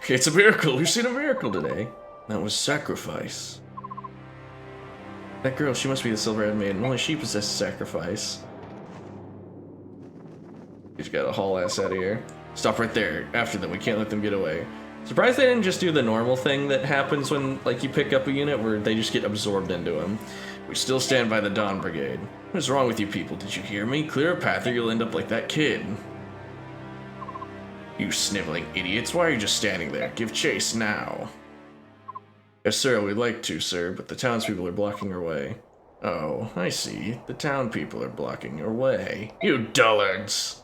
it's a miracle. We've seen a miracle today. That was sacrifice. That girl, she must be the Silver-Haired Maiden. Only she possesses sacrifice. She's got to haul ass out of here. Stop right there. After them, we can't let them get away. Surprised they didn't just do the normal thing that happens when, like, you pick up a unit where they just get absorbed into them. We still stand by the Dawn Brigade. What is wrong with you people? Did you hear me? Clear a path or you'll end up like that kid. You sniveling idiots, why are you just standing there? Give chase now. Yes, sir, we'd like to, sir, but the townspeople are blocking our way. Oh, I see. The town people are blocking your way. You dullards!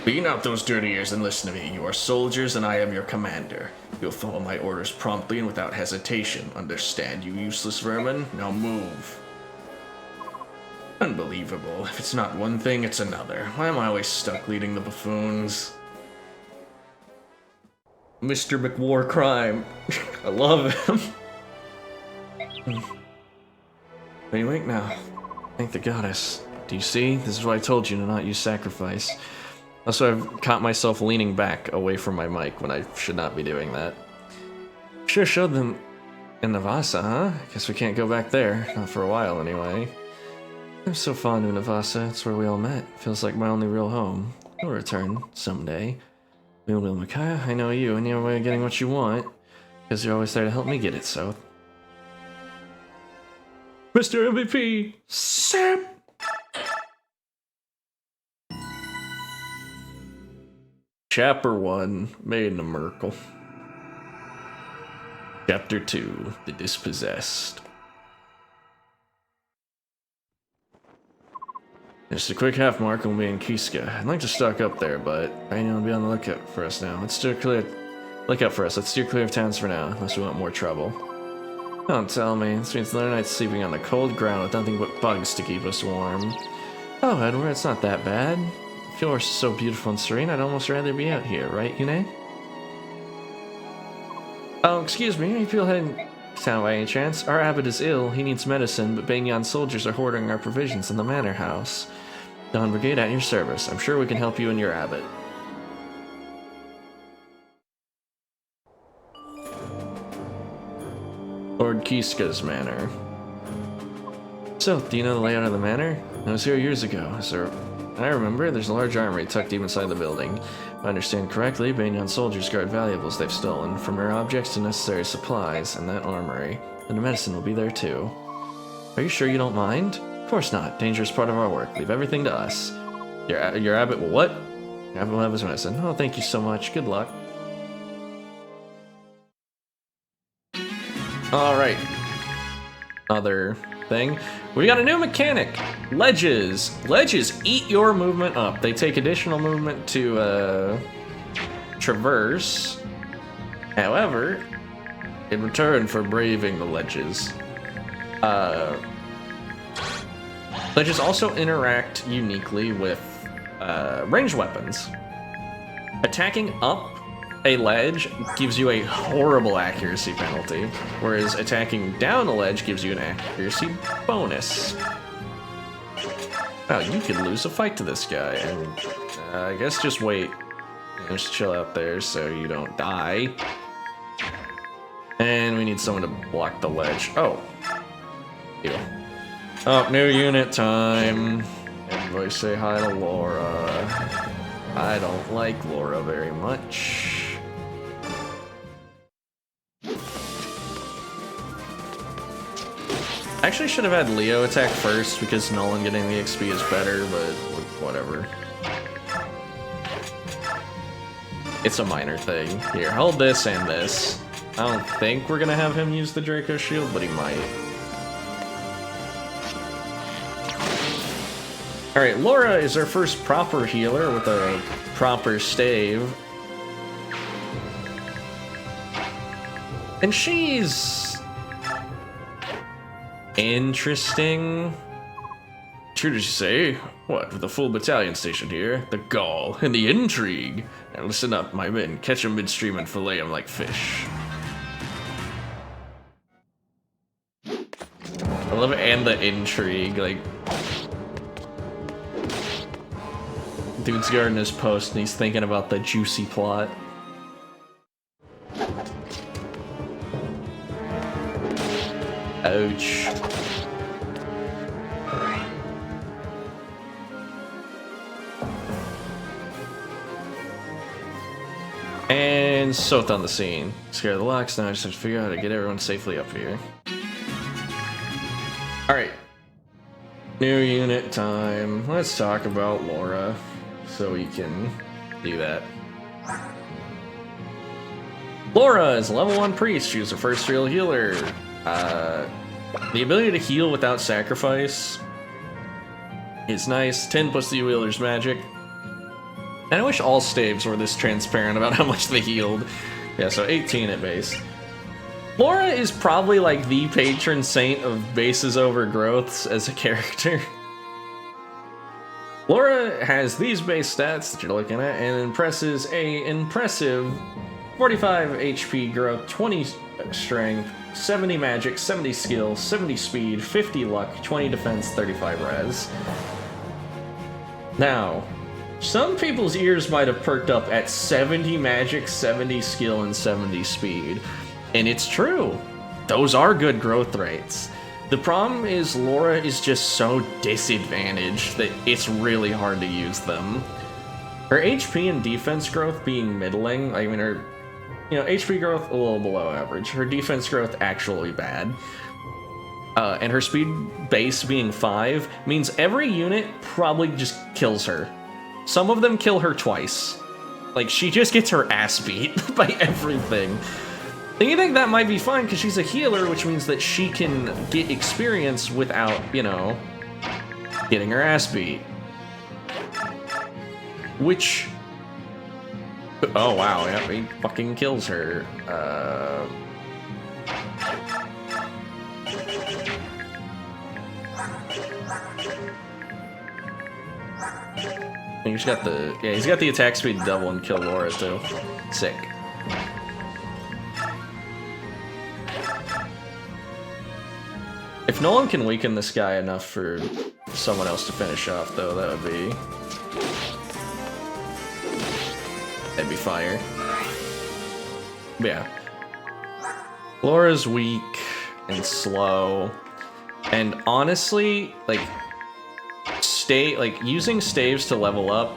Beat out those dirty ears and listen to me. You are soldiers and I am your commander. You'll follow my orders promptly and without hesitation. Understand, you useless vermin? Now move. Unbelievable. If it's not one thing, it's another. Why am I always stuck leading the buffoons? Mr. McWarcrime. I love him. What do you make now? Thank the goddess. Do you see? This is why I told you to not use sacrifice. Also, I've caught myself leaning back away from my mic when I should not be doing that. Sure showed them in Navasa, huh? Guess we can't go back there. Not for a while, anyway. I'm so fond of Navasa. It's where we all met. Feels like my only real home. I'll return someday. Meanwhile, Micaiah, I know you and your way of getting what you want. Because you're always there to help me get it, so... Mr. MVP! Sam! Chapter 1, Maiden of Myrkul. Chapter 2, The Dispossessed. Just a quick half mark and we'll be in Kiska. I'd like to stock up there, but I know be on the lookout for us now. Let's steer clear of towns for now, unless we want more trouble. Don't tell me. This means another night sleeping on the cold ground with nothing but bugs to keep us warm. Oh, Edward, it's not that bad. The fjord's so beautiful and serene, I'd almost rather be out here, right, Yune? Oh, excuse me, you feel heading town by any chance? Our abbot is ill, he needs medicine, but Banyan soldiers are hoarding our provisions in the manor house. Dawn Brigade at your service. I'm sure we can help you and your abbot. Lord Kiska's manor. So, do you know the layout of the manor? I was here years ago, sir. I remember, there's a large armory tucked deep inside the building. If I understand correctly, Banyan soldiers guard valuables they've stolen, from rare objects to necessary supplies, in that armory. And the medicine will be there too. Are you sure you don't mind? Of course not. Dangerous part of our work. Leave everything to us. Your abbot will what? Your abbot will have his medicine. Oh, thank you so much. Good luck. Alright. Other thing. We got a new mechanic. Ledges. Ledges eat your movement up. They take additional movement to traverse. However, in return for braving the ledges, ledges also interact uniquely with ranged weapons. Attacking up a ledge gives you a horrible accuracy penalty, whereas attacking down a ledge gives you an accuracy bonus. Oh, you could lose a fight to this guy, and I guess just wait. Just chill out there so you don't die. And we need someone to block the ledge. Oh. Ew. Oh, new unit time. Everybody say hi to Laura. I don't like Laura very much. Actually should have had Leo attack first because Nolan getting the XP is better, but whatever. It's a minor thing. Here, hold this and this. I don't think we're gonna have him use the Draco Shield, but he might. Alright, Laura is our first proper healer with a proper stave. And she's interesting. True did you say? What, with a full battalion stationed here? The gall and the intrigue. Now listen up, my men. Catch 'em midstream and fillet 'em like fish. I love it, and the intrigue, like... Dude's guarding his post and he's thinking about the juicy plot. Ouch. And Soth on the scene. Scared of the locks, now I just have to figure out how to get everyone safely up here. Alright. New unit time. Let's talk about Laura, so we can do that. Laura is level 1 priest. She was her first real healer. The ability to heal without sacrifice is nice. 10 plus the healer's magic. And I wish all staves were this transparent about how much they healed. Yeah, so 18 at base. Laura is probably like the patron saint of bases over growths as a character. Laura has these base stats that you're looking at and impresses a impressive 45 HP growth, 20 strength, 70 magic, 70 skill, 70 speed, 50 luck, 20 defense, 35 res. Now, some people's ears might have perked up at 70 magic, 70 skill, and 70 speed. And it's true. Those are good growth rates. The problem is Laura is just so disadvantaged that it's really hard to use them. Her HP and defense growth being middling, I mean her, HP growth a little below average. Her defense growth actually bad. And her speed base being 5 means every unit probably just kills her. Some of them kill her twice. Like, she just gets her ass beat by everything. And you think that might be fine because she's a healer, which means that she can get experience without, getting her ass beat. Which... Oh, wow, yeah, he fucking kills her. He's got the attack speed double and kill Laura too. Sick. If Nolan can weaken this guy enough for someone else to finish off, though, that'd be fire. But yeah. Laura's weak and slow, and honestly, using staves to level up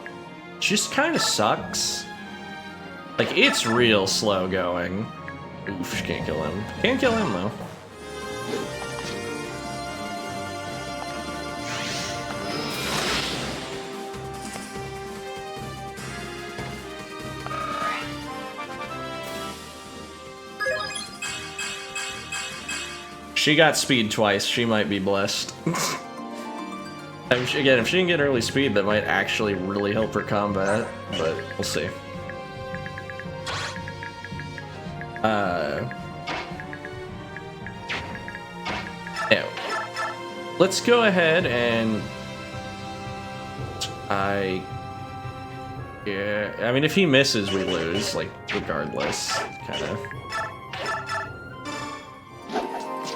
just kind of sucks. Like, it's real slow going. Oof, can't kill him. Can't kill him though. She got speed twice. She might be blessed. Again, if she can get early speed, that might actually really help her combat, but we'll see. Yeah. Let's go ahead and... I mean, if he misses, we lose, regardless, kinda.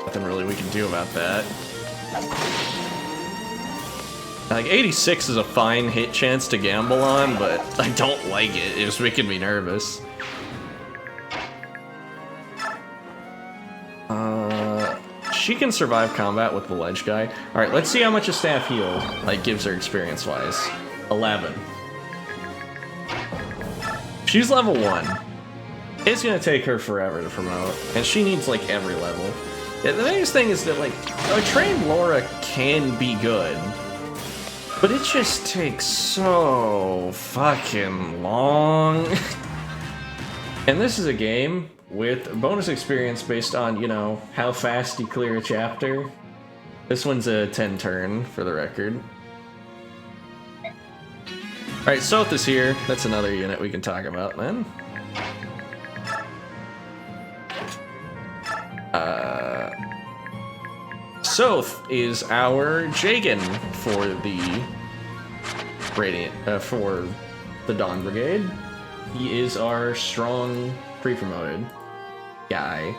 Nothing really we can do about that. 86 is a fine hit chance to gamble on, but I don't like it. It was making me nervous. she can survive combat with the ledge guy. All right, let's see how much a staff heal like gives her experience-wise. 11. She's level 1. It's gonna take her forever to promote, and she needs like every level. Yeah, the biggest thing is that like a trained Laura can be good, but it just takes so fucking long. And this is a game with bonus experience based on, you know, how fast you clear a chapter. This one's a 10 turn, for the record. Alright, Soth is here. That's another unit we can talk about then. Soth is our Jagan for the Radiant, for the Dawn Brigade. He is our strong pre-promoted guy.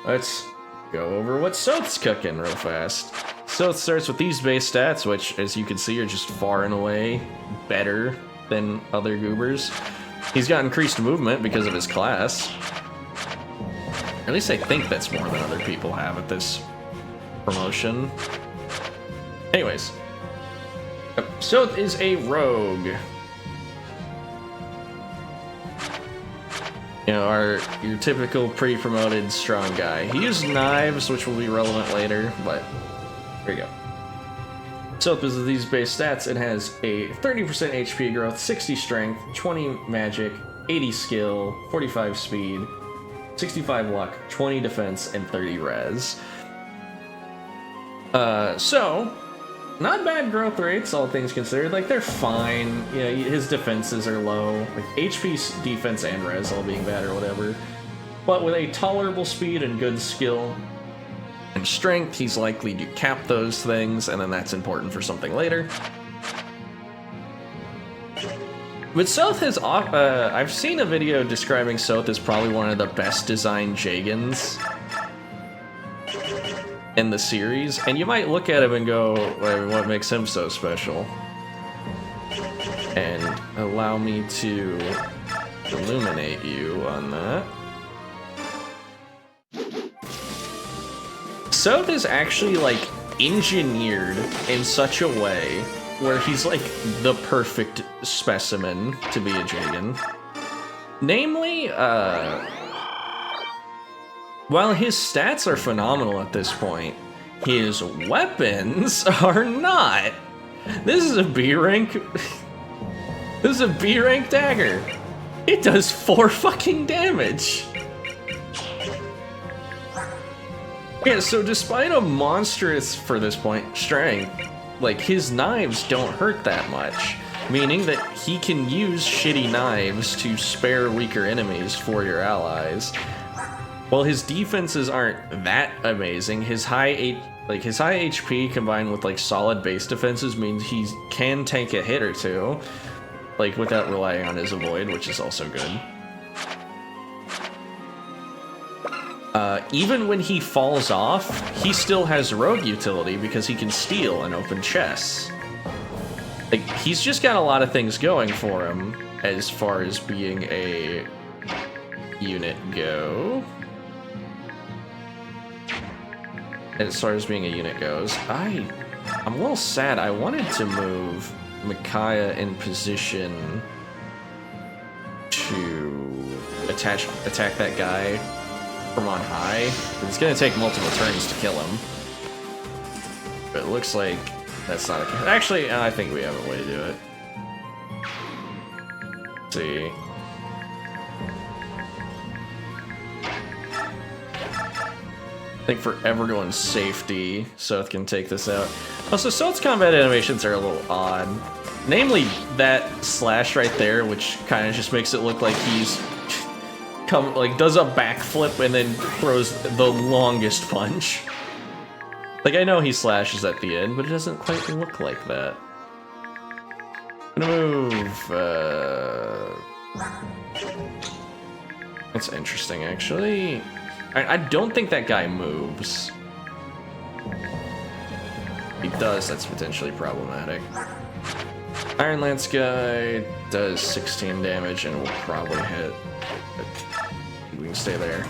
Let's go over what Soth's cooking real fast. Soth starts with these base stats, which, as you can see, are just far and away better than other goobers. He's got increased movement because of his class. At least I think that's more than other people have at this promotion. Anyways, Soth is a rogue. You know, your typical pre-promoted strong guy. He uses knives, which will be relevant later, but here you go. Soth is these base stats. It has a 30% HP growth, 60 strength, 20 magic, 80 skill, 45 speed, 65 luck, 20 defense, and 30 res. So, not bad growth rates, all things considered. Like, they're fine. You know, his defenses are low. Like, HP, defense, and res all being bad or whatever. But with a tolerable speed and good skill and strength, he's likely to cap those things, and then that's important for something later. But Soth has, I've seen a video describing Soth as probably one of the best designed Jagans in the series, and you might look at him and go, well, what makes him so special? And allow me to illuminate you on that. Soth is actually like engineered in such a way where he's like the perfect specimen to be a Jagan. Namely, while his stats are phenomenal at this point, his weapons are not. This is a B rank. This is a B rank dagger. It does 4 fucking damage. Yeah, so despite a monstrous, for this point, strength, like, his knives don't hurt that much, meaning that he can use shitty knives to spare weaker enemies for your allies. While his defenses aren't that amazing, his high HP combined with like solid base defenses means he can tank a hit or two, like without relying on his avoid, which is also good. Even when he falls off, he still has rogue utility because he can steal and open chests. Like, he's just got a lot of things going for him as far as being a unit go. As far as being a unit goes, I'm a little sad. I wanted to move Micaiah in position to attack that guy from on high. It's gonna take multiple turns to kill him. But it looks like that's not a... Actually, I think we have a way to do it. Let's see. I think for everyone's safety, Soth can take this out. Also, Soth's combat animations are a little odd. Namely, that slash right there, which kind of just makes it look like he's does a backflip and then throws the longest punch. Like, I know he slashes at the end, but it doesn't quite look like that. I'm gonna move, That's interesting, actually. I don't think that guy moves. If he does, that's potentially problematic. Iron Lance guy does 16 damage and will probably hit. But we can stay there.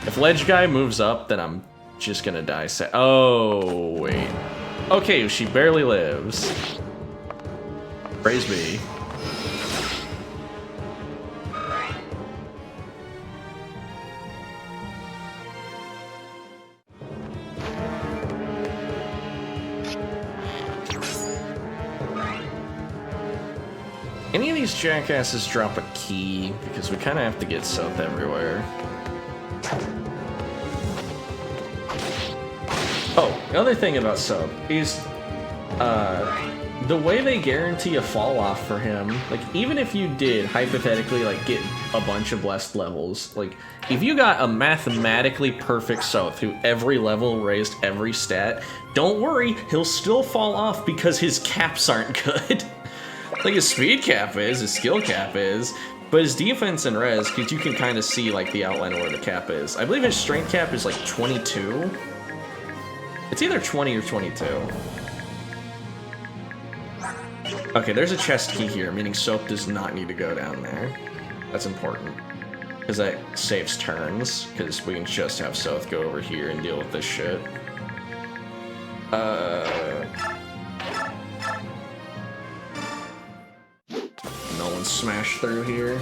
If Ledge guy moves up, then I'm just gonna die. Oh, wait. Okay, she barely lives. Praise be. Any of these jackasses drop a key? Because we kind of have to get South everywhere. Oh, the other thing about South is the way they guarantee a fall off for him. Like, even if you did hypothetically like get a bunch of blessed levels, like if you got a mathematically perfect South who every level raised every stat, don't worry, he'll still fall off because his caps aren't good. Like his speed cap is, his skill cap is, but his defense and res, because you can kind of see like the outline of where the cap is. I believe his strength cap is like 22. It's either 20 or 22. Okay, there's a chest key here, meaning Soap does not need to go down there. That's important, because that saves turns, because we can just have Soap go over here and deal with this shit. No one smashed through here.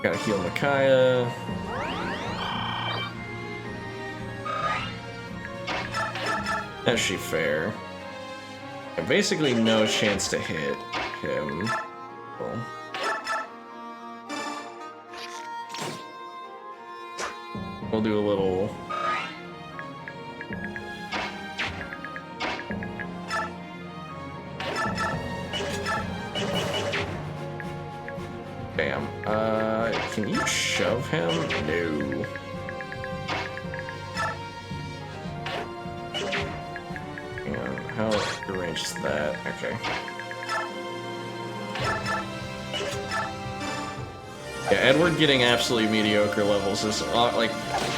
Gotta heal Micaiah. Is she fair? Basically no chance to hit him. Cool. We'll do a little... Bam. Can you shove him? No. And how arrange is that? Okay. Yeah, Edward getting absolutely mediocre levels is like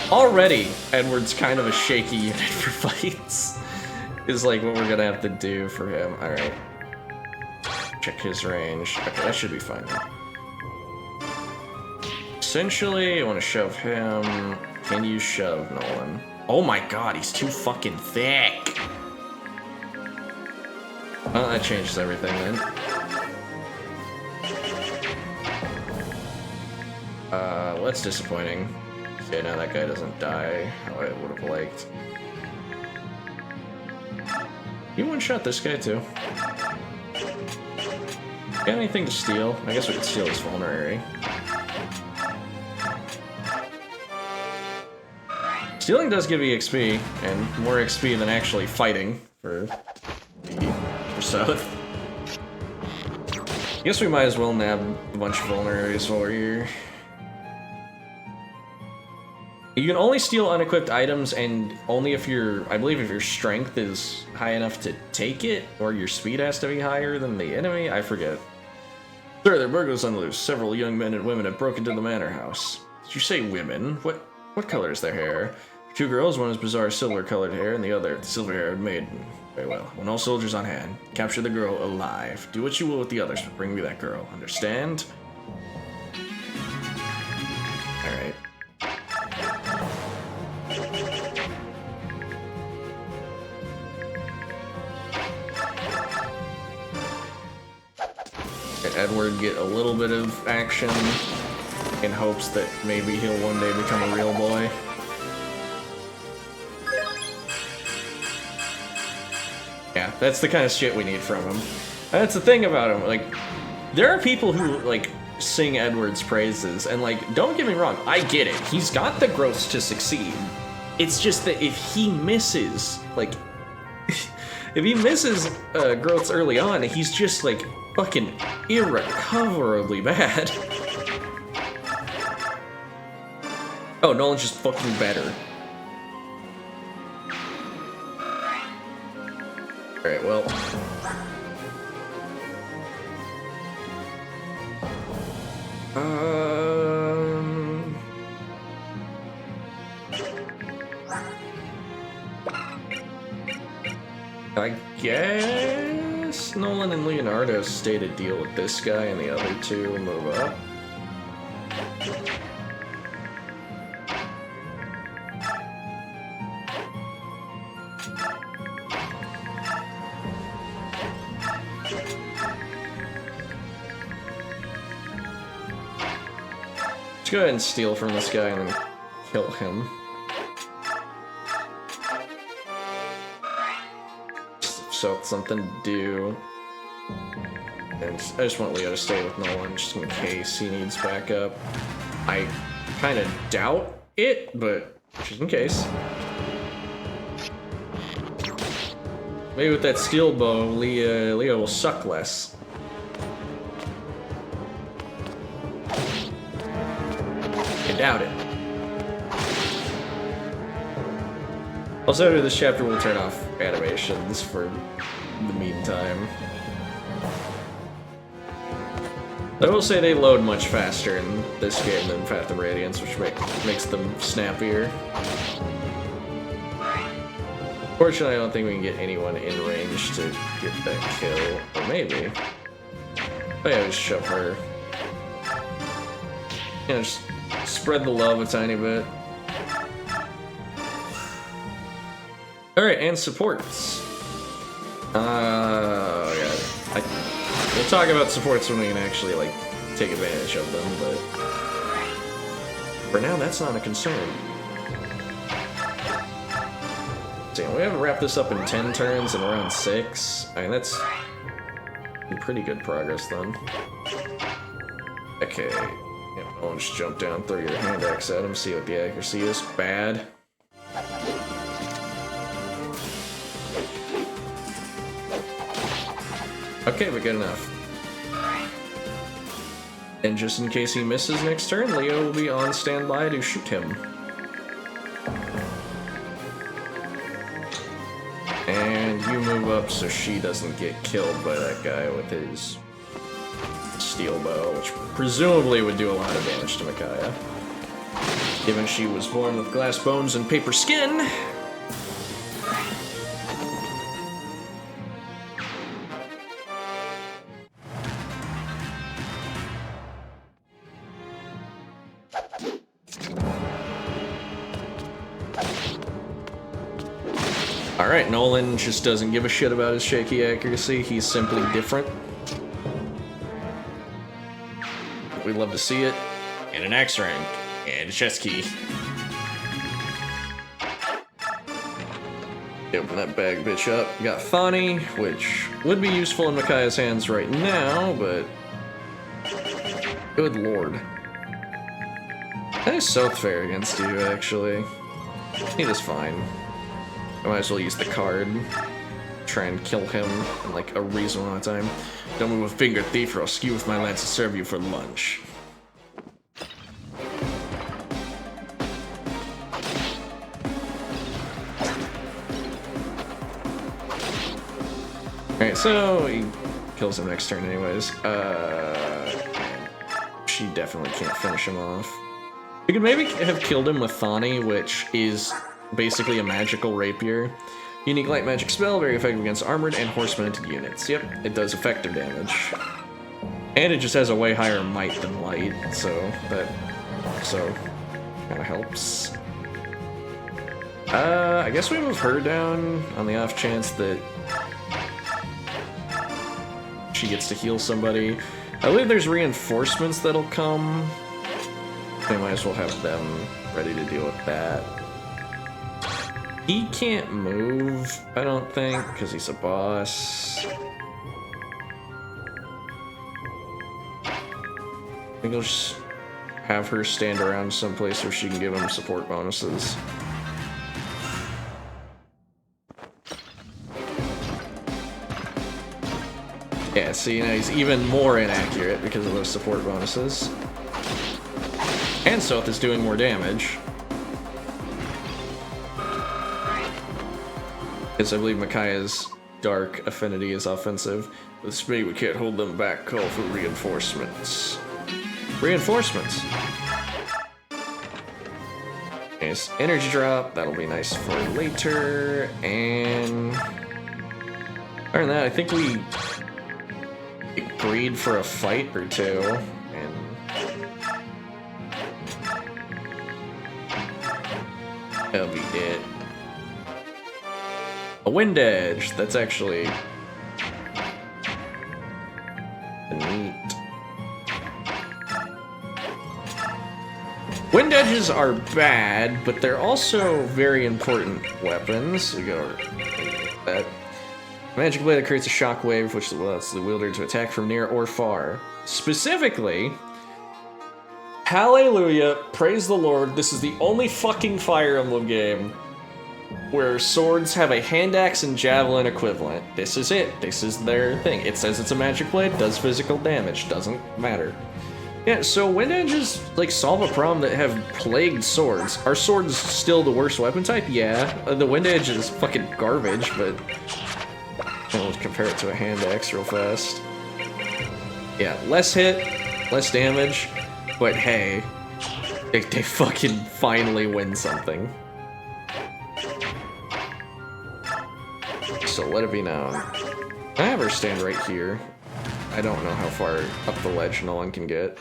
already Edward's kind of a shaky unit for fights. Is like what we're gonna have to do for him. All right. Check his range. Okay, that should be fine. Essentially, I want to shove him. Can you shove Nolan? Oh my god, he's too fucking thick. Well, that changes everything then. Well, that's disappointing. Okay, now that guy doesn't die how I would have liked. You one-shot this guy too. Got anything to steal? I guess we could steal his vulnerary. Stealing does give EXP, and more XP than actually fighting for South. I guess we might as well nab a bunch of vulneraries while we're here. You can only steal unequipped items, and only if I believe if your strength is high enough to take it, or your speed has to be higher than the enemy, I forget. Sir, there are burglars on the loose. Several young men and women have broken into the manor house. Did you say women? What color is their hair? Two girls, one has bizarre silver-colored hair, and the other silver-haired maiden. Very well. When all soldiers on hand, capture the girl alive. Do what you will with the others, but bring me that girl. Understand? Alright. Let Edward get a little bit of action in hopes that maybe he'll one day become a real boy. Yeah, that's the kind of shit we need from him. That's the thing about him, like, there are people who, like, sing Edward's praises, and, like, don't get me wrong, I get it. He's got the growths to succeed. It's just that if he misses, like, if he misses growths early on, he's just, like, fucking irrecoverably bad. Oh, Nolan's just fucking better. Alright, well. I guess guess Nolan and Leonardo stay to deal with this guy and the other two move up. Let's go ahead and steal from this guy and then kill him. So it's something to do. And I just want Leo to stay with Nolan just in case he needs backup. I kind of doubt it, but just in case. Maybe with that steel bow, Leo will suck less. I doubt it. Also, after this chapter, we'll turn off animations for the meantime. I will say they load much faster in this game than Path of Radiance, which makes them snappier. Fortunately, I don't think we can get anyone in range to get that kill. Or maybe. Oh yeah, just shove her. You know, just spread the love a tiny bit. Alright, and supports. Yeah. We'll talk about supports when we can actually, like, take advantage of them, but for now, that's not a concern. Damn, we haven't wrapped this up in 10 turns and we're on 6. I mean, that's pretty good progress, then. Okay. Yeah, I'll just jump down, throw your hand axe at him, see what the accuracy is. Bad. Okay, but good enough. And just in case he misses next turn, Leo will be on standby to shoot him. And you move up so she doesn't get killed by that guy with his steel bow, which presumably would do a lot of damage to Micaiah. Given she was born with glass bones and paper skin. Alright, Nolan just doesn't give a shit about his shaky accuracy, he's simply different. We'd love to see it. And an axe rank. And a chest key. Open that bag bitch up. We got Thani, which would be useful in Micaiah's hands right now, but good lord. That is so fair against you, actually. He is fine. I might as well use the card. Try and kill him in like a reasonable amount of time. Don't move a finger, thief, or I'll skew with my lance to serve you for lunch. Alright, so he kills him next turn anyways. She definitely can't finish him off. We could maybe have killed him with Thani, which is basically a magical rapier. Unique light magic spell, very effective against armored and horse-mounted units. Yep, it does effective damage. And it just has a way higher might than light, so that also kind of helps. I guess we move her down on the off chance that she gets to heal somebody. I believe there's reinforcements that'll come. We might as well have them ready to deal with that. He can't move, I don't think, because he's a boss. I think I'll just have her stand around someplace where she can give him support bonuses. Yeah, see, now he's even more inaccurate because of those support bonuses. And Soth is doing more damage. Because I believe Micaiah's dark affinity is offensive. With speed, we can't hold them back. Call for reinforcements. Reinforcements! Nice energy drop. That'll be nice for later. And... Other than that, I think we agreed for a fight or two, and that'll be it. A wind edge. That's actually neat. Wind edges are bad, but they're also very important weapons. We go that. Magic blade that creates a shockwave, which allows the wielder to attack from near or far. Specifically, hallelujah, praise the Lord, this is the only fucking Fire Emblem game where swords have a hand axe and javelin equivalent. This is it. This is their thing. It says it's a magic blade, does physical damage, doesn't matter. Yeah, so wind edges, like, solve a problem that have plagued swords. Are swords still the worst weapon type? Yeah. The wind edge is fucking garbage, but I'll compare it to a hand axe real fast. Yeah, less hit, less damage, but hey, they fucking finally win something. So let it be known. I have her stand right here. I don't know how far up the ledge no one can get.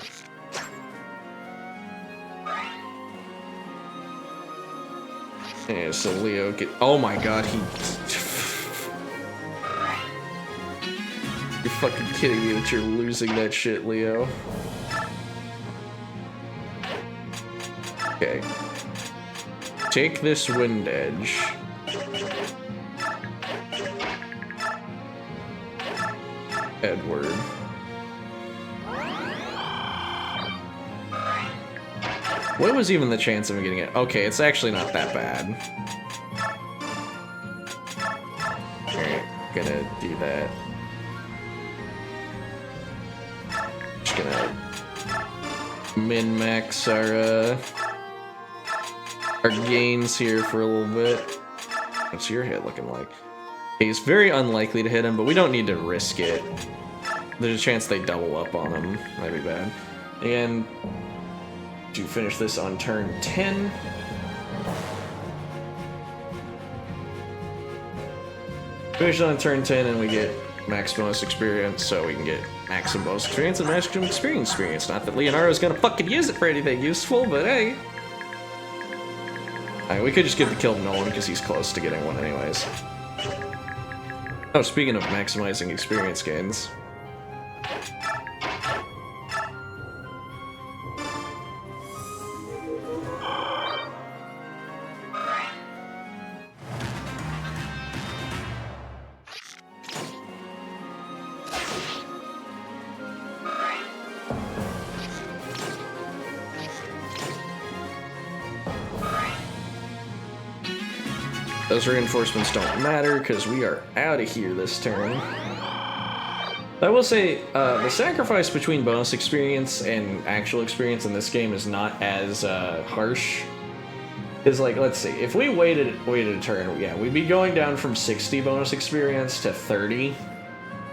Yeah, so Leo get. Oh my god, he. You're fucking kidding me that you're losing that shit, Leo. Okay. Take this wind edge. Edward. What was even the chance of him getting it? Okay, it's actually not that bad. Alright, gonna do that. Just gonna min-max our gains here for a little bit. What's your hit looking like? He's very unlikely to hit him, but we don't need to risk it. There's a chance they double up on him. That'd be bad. And to finish this on turn 10. Finish on turn 10 and we get max bonus experience, so we can get maximum bonus experience and maximum experience. Not that Leonardo's gonna fucking use it for anything useful, but hey. Alright, we could just give the kill to Nolan because he's close to getting one anyways. Oh, speaking of maximizing experience gains. Those reinforcements don't matter because we are out of here this turn. I will say, the sacrifice between bonus experience and actual experience in this game is not as harsh. It's like, let's see, if we waited a turn, yeah, we'd be going down from 60 bonus experience to 30.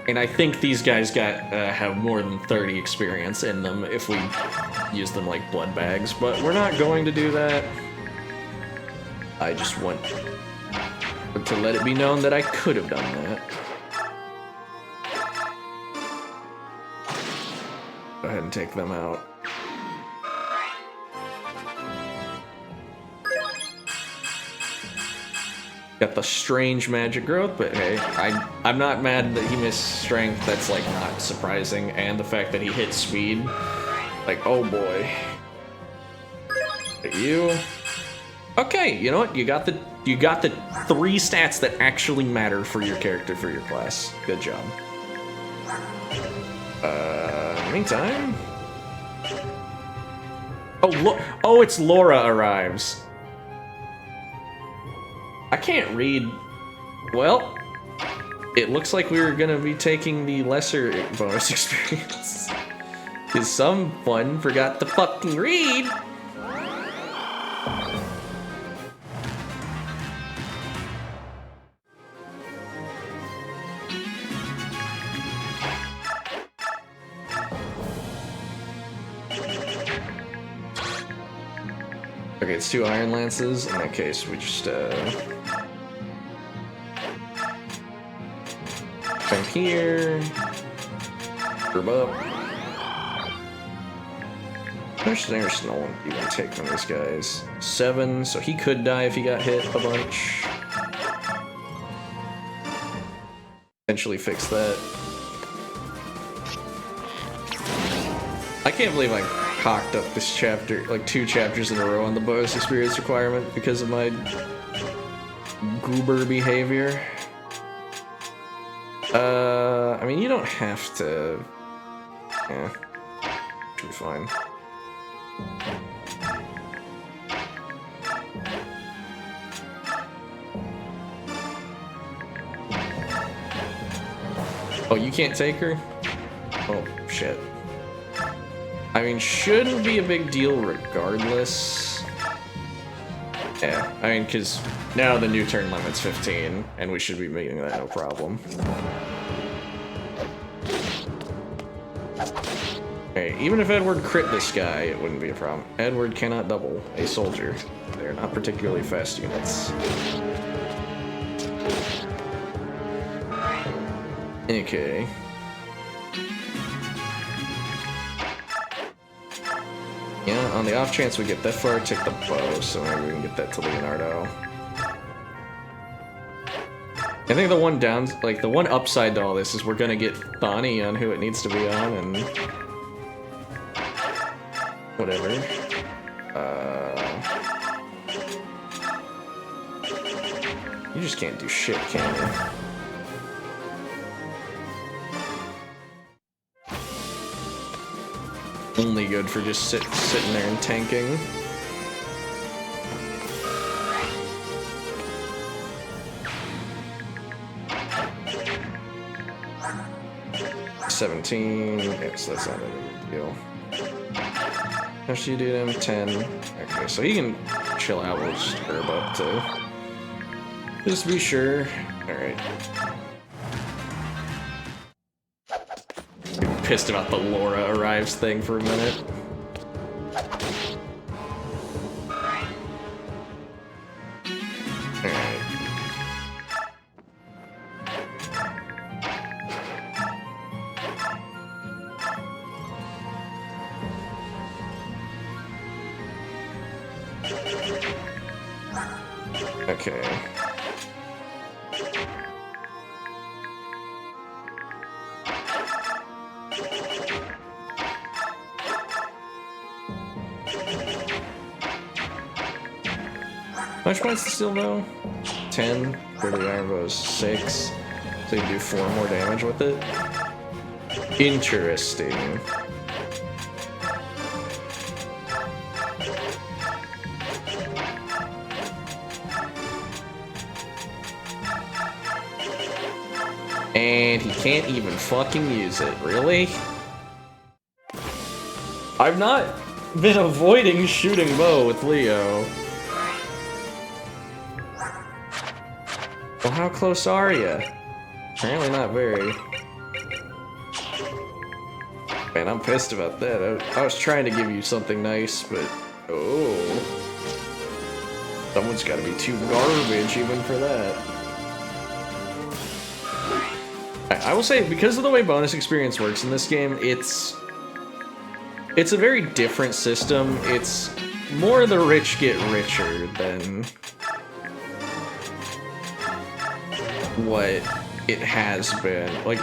And I think these guys have more than 30 experience in them if we use them like blood bags, but we're not going to do that. I just want to let it be known that I could have done that. Go ahead and take them out. Got the strange magic growth, but hey, I'm not mad that he missed strength. That's like not surprising, and the fact that he hit speed, like, oh boy. But you, okay, you know what? You got the 3 stats that actually matter for your character, for your class. Good job. Meantime. Oh, it's Laura arrives. I can't read. Well, it looks like we were gonna be taking the lesser bonus experience. Because someone forgot to fucking read. Okay, it's 2 Iron Lances. In that case, we just From here. Herb up. There's no one even take from these guys. 7, so he could die if he got hit a bunch. Eventually fix that. I can't believe I cocked up this chapter, like 2 chapters in a row on the bonus experience requirement because of my goober behavior. I mean, you don't have to. Yeah, should be fine. Oh, you can't take her? Oh, shit. I mean, shouldn't be a big deal regardless. Yeah, I mean, because now the new turn limit's 15, and we should be making that no problem. Okay, even if Edward crit this guy, it wouldn't be a problem. Edward cannot double a soldier. They're not particularly fast units. Okay. Yeah, on the off chance we get that far, take the bow, so maybe we can get that to Leonardo. I think the one the one upside to all this is we're gonna get Bonnie on who it needs to be on, and whatever. You just can't do shit, can you? Only good for just sitting there and tanking. $17. So that's not a big deal. How much do you do to him? 10. Okay, so he can chill out. We'll just herb up to just be sure. Alright. Pissed about the Laura arrives thing for a minute. Alright. Okay. How much points to steal though? 10 for the iron bow is 6. So you can do 4 more damage with it. Interesting. And he can't even fucking use it, really? I've not been avoiding shooting bow with Leo. Well, how close are you? Apparently not very. Man, I'm pissed about that. I was trying to give you something nice, but... Oh. Someone's gotta be too garbage even for that. I will say, because of the way bonus experience works in this game, it's a very different system. It's more the rich get richer than what it has been. Like,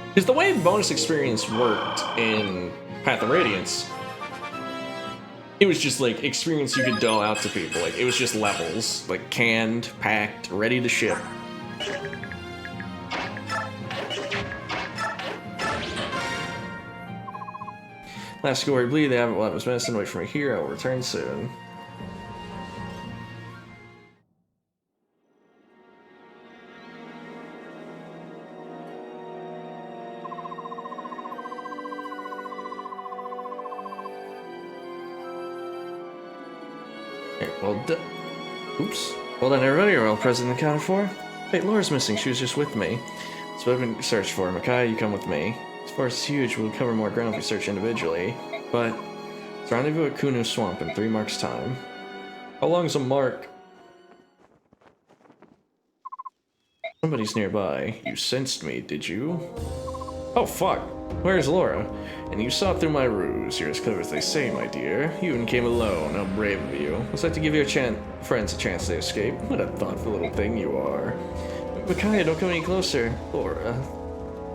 because the way bonus experience worked in Path of Radiance, it was just like experience you could dole out to people. Like, it was just levels, like canned, packed, ready to ship. Last score, I believe they haven't left us medicine. Wait for me here. I will return soon. Okay, well done. Oops. Well done, everybody. You're all present and accounted for. Wait, Laura's missing. She was just with me. So I've been searched for. Makai, you come with me. This forest is huge. We'll cover more ground if we search individually. But let's rendezvous at Kunu Swamp in 3 marks' time. How long's a mark? Somebody's nearby. You sensed me, did you? Oh, fuck. Where's Laura? And you saw through my ruse. You're as clever as they say, my dear. You even came alone. How brave of you. Was that to give your friends a chance to escape? What a thoughtful little thing you are. Micaiah, don't come any closer. Laura.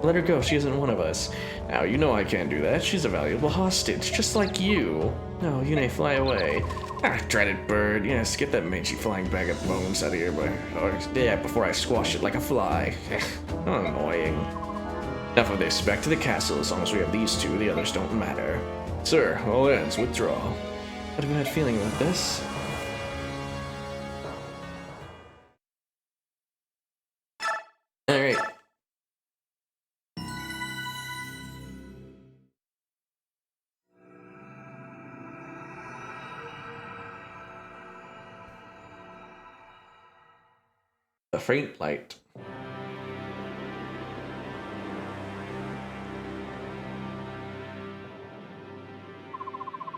Let her go. She isn't one of us. Now, you know I can't do that. She's a valuable hostage, just like you. No, Yune, fly away. Ah, dreaded bird. Yes, get that mangy flying bag of bones out of here, before I squash it like a fly. How annoying. Enough of this. Back to the castle. As long as we have these two, the others don't matter. Sir, all ends. Withdraw. What a bad feeling about this. Alright. A faint light.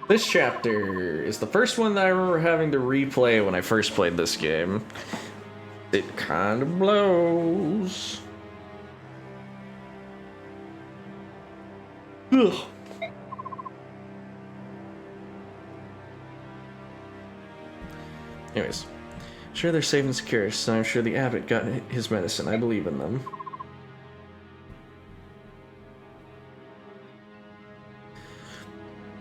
This chapter is the first one that I remember having to replay when I first played this game. It kind of blows. Ugh. Anyways. Sure they're safe and secure, so I'm sure the abbot got his medicine. I believe in them.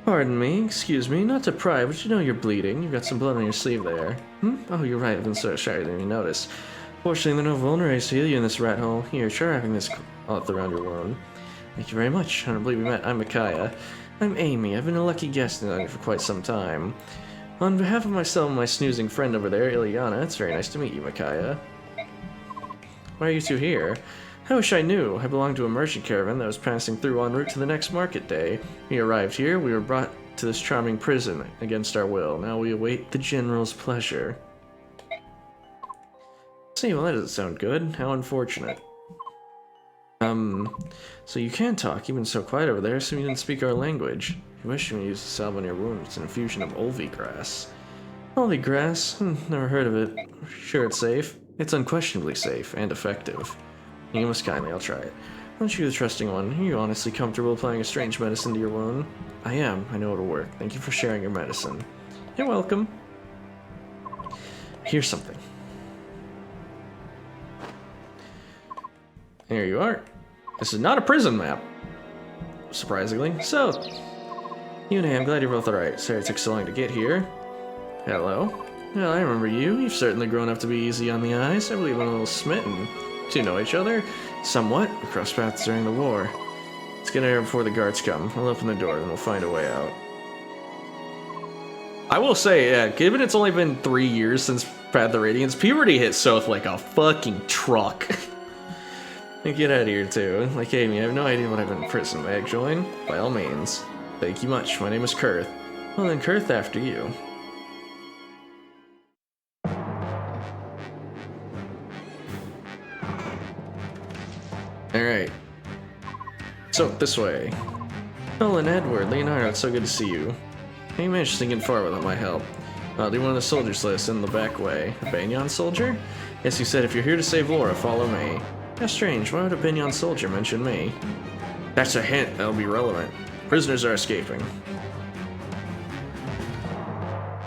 Pardon me, excuse me, not to pry, but you know you're bleeding. You've got some blood on your sleeve there. Oh, you're right, I've been so sorry I didn't even notice. Fortunately, there are no vulneraries to heal you in this rat hole. Here, try wrapping this cloth around your wound. Thank you very much. I don't believe we met. I'm Micaiah. I'm Amy. I've been a lucky guest in for quite some time. On behalf of myself and my snoozing friend over there, Ileana, it's very nice to meet you, Micaiah. Why are you two here? I wish I knew. I belong to a merchant caravan that was passing through en route to the next market day. We arrived here, we were brought to this charming prison against our will. Now we await the general's pleasure. See, well that doesn't sound good. How unfortunate. So you can talk. You've been so quiet over there, so you didn't speak our language. You wish you use the salve on your wound. It's an infusion of olvi grass. Olvi grass? Never heard of it. Sure it's safe? It's unquestionably safe and effective. You must kindly, I'll try it. Aren't you the trusting one? Are you honestly comfortable applying a strange medicine to your wound? I am. I know it'll work. Thank you for sharing your medicine. You're welcome. Here's something. There you are. This is not a prison map. Surprisingly. So, Yune, I'm glad you're both alright. Sorry it took so long to get here. Hello. Well, I remember you. You've certainly grown up to be easy on the eyes. I believe I'm a little smitten. Do you know each other? Somewhat. We crossed paths during the war. Let's get out here before the guards come. I'll open the door and we'll find a way out. I will say, yeah, given it's only been 3 years since Path of Radiance, puberty hit Soth like a fucking truck. Get out of here too. Like Amy, I have no idea what I've been in prison. May I join? By all means. Thank you much. My name is Kurth. Well then, Kurth, after you. Alright. So, this way. Nolan, Edward, Leonardo, it's so good to see you. How you managed to get far without my help? I'll do one of the soldiers list in the back way. A Banyan soldier? Yes, you said if you're here to save Laura, follow me. How strange, why would a Banyan soldier mention me? That's a hint, that'll be relevant. Prisoners are escaping.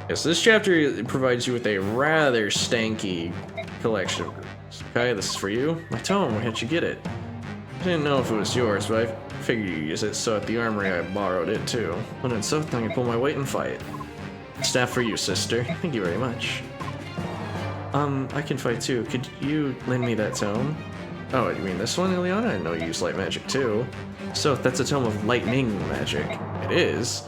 Yes, this chapter provides you with a rather stanky collection. Okay, this is for you. My tome, where did you get it? I didn't know if it was yours, but I figured you use it, so at the armory I borrowed it too. When it's so, I can pull my weight and fight. Staff for you, sister. Thank you very much. I can fight too. Could you lend me that tome? Oh, you mean this one, Ileana? I know you use light magic too. So, that's a tome of lightning magic. It is.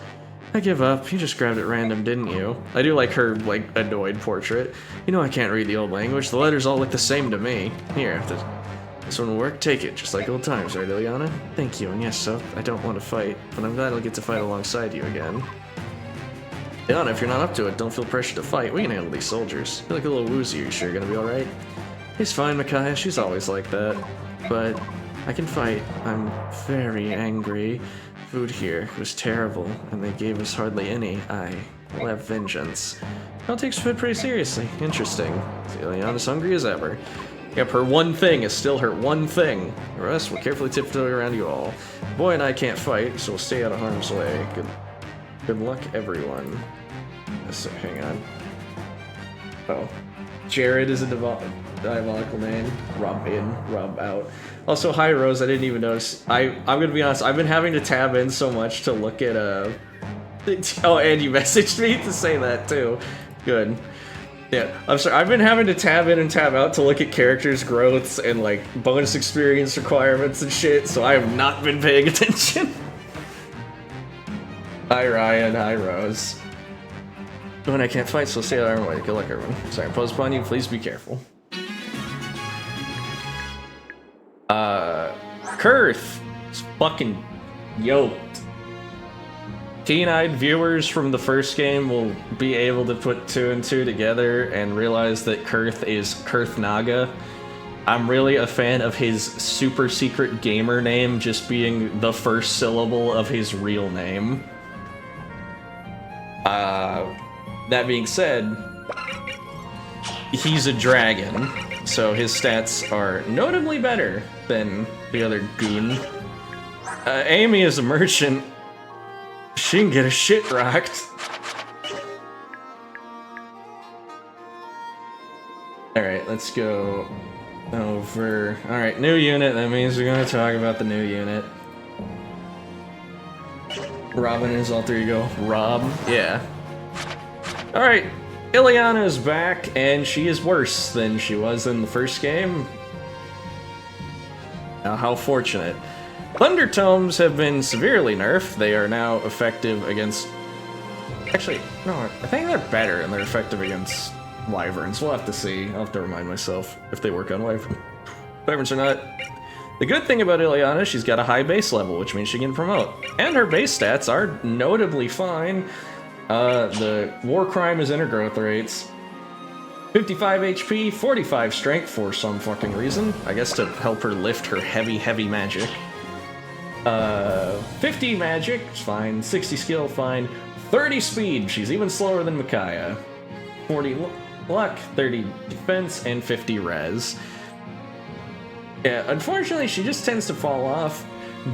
I give up. You just grabbed it random, didn't you? I do like her, like, annoyed portrait. You know I can't read the old language. The letters all look the same to me. Here, if this one will work, take it. Just like old times, right, Ileana? Thank you, and yes, so I don't want to fight, but I'm glad I'll get to fight alongside you again. Ileana, if you're not up to it, don't feel pressure to fight. We can handle these soldiers. You look a little woozy. You sure you're gonna be alright? He's fine, Micaiah. She's always like that. But I can fight. I'm very angry. Food here was terrible, and they gave us hardly any. I will have vengeance. I'll take food pretty seriously. Interesting. Ileana's hungry as ever. Yep, her one thing is still her one thing. The rest will carefully tiptoe around you all. Boy and I can't fight, so we'll stay out of harm's way. Good luck, everyone. So, hang on. Oh. Jared is a diabolical name. Rob in, Rob out. Also, hi Rose, I didn't even notice. I'm gonna be honest, I've been having to tab in so much to look at, oh, and you messaged me to say that too. Good. Yeah, I'm sorry, I've been having to tab in and tab out to look at characters' growths and, like, bonus experience requirements and shit, so I have not been paying attention. Hi Ryan, hi Rose. When I can't fight, so stay out of our way. Good luck, everyone. Sorry, impose upon you. Please be careful. Kurth is fucking yoked. Keen-eyed viewers from the first game will be able to put 2 and 2 together and realize that Kurth is Kurth Naga. I'm really a fan of his super secret gamer name just being the first syllable of his real name. That being said, he's a dragon, so his stats are notably better than the other goon. Amy is a merchant. She can get a shit rocked. Alright, let's go over. Alright, new unit. That means we're going to talk about the new unit. Robin is alter ego. Rob. Yeah. Alright, Ileana is back, and she is worse than she was in the first game. Now, how fortunate. Thunder Tomes have been severely nerfed. They are now effective against... Actually, no, I think they're better, and they're effective against Wyverns. We'll have to see. I'll have to remind myself if they work on Wyverns or not. The good thing about Ileana, she's got a high base level, which means she can promote. And her base stats are notably fine. The war crime is in her growth rates. 55 HP, 45 strength for some fucking reason. I guess to help her lift her heavy, heavy magic. 50 magic, fine. 60 skill, fine. 30 speed, she's even slower than Micaiah. 40 luck, 30 defense, and 50 res. Yeah, unfortunately, she just tends to fall off.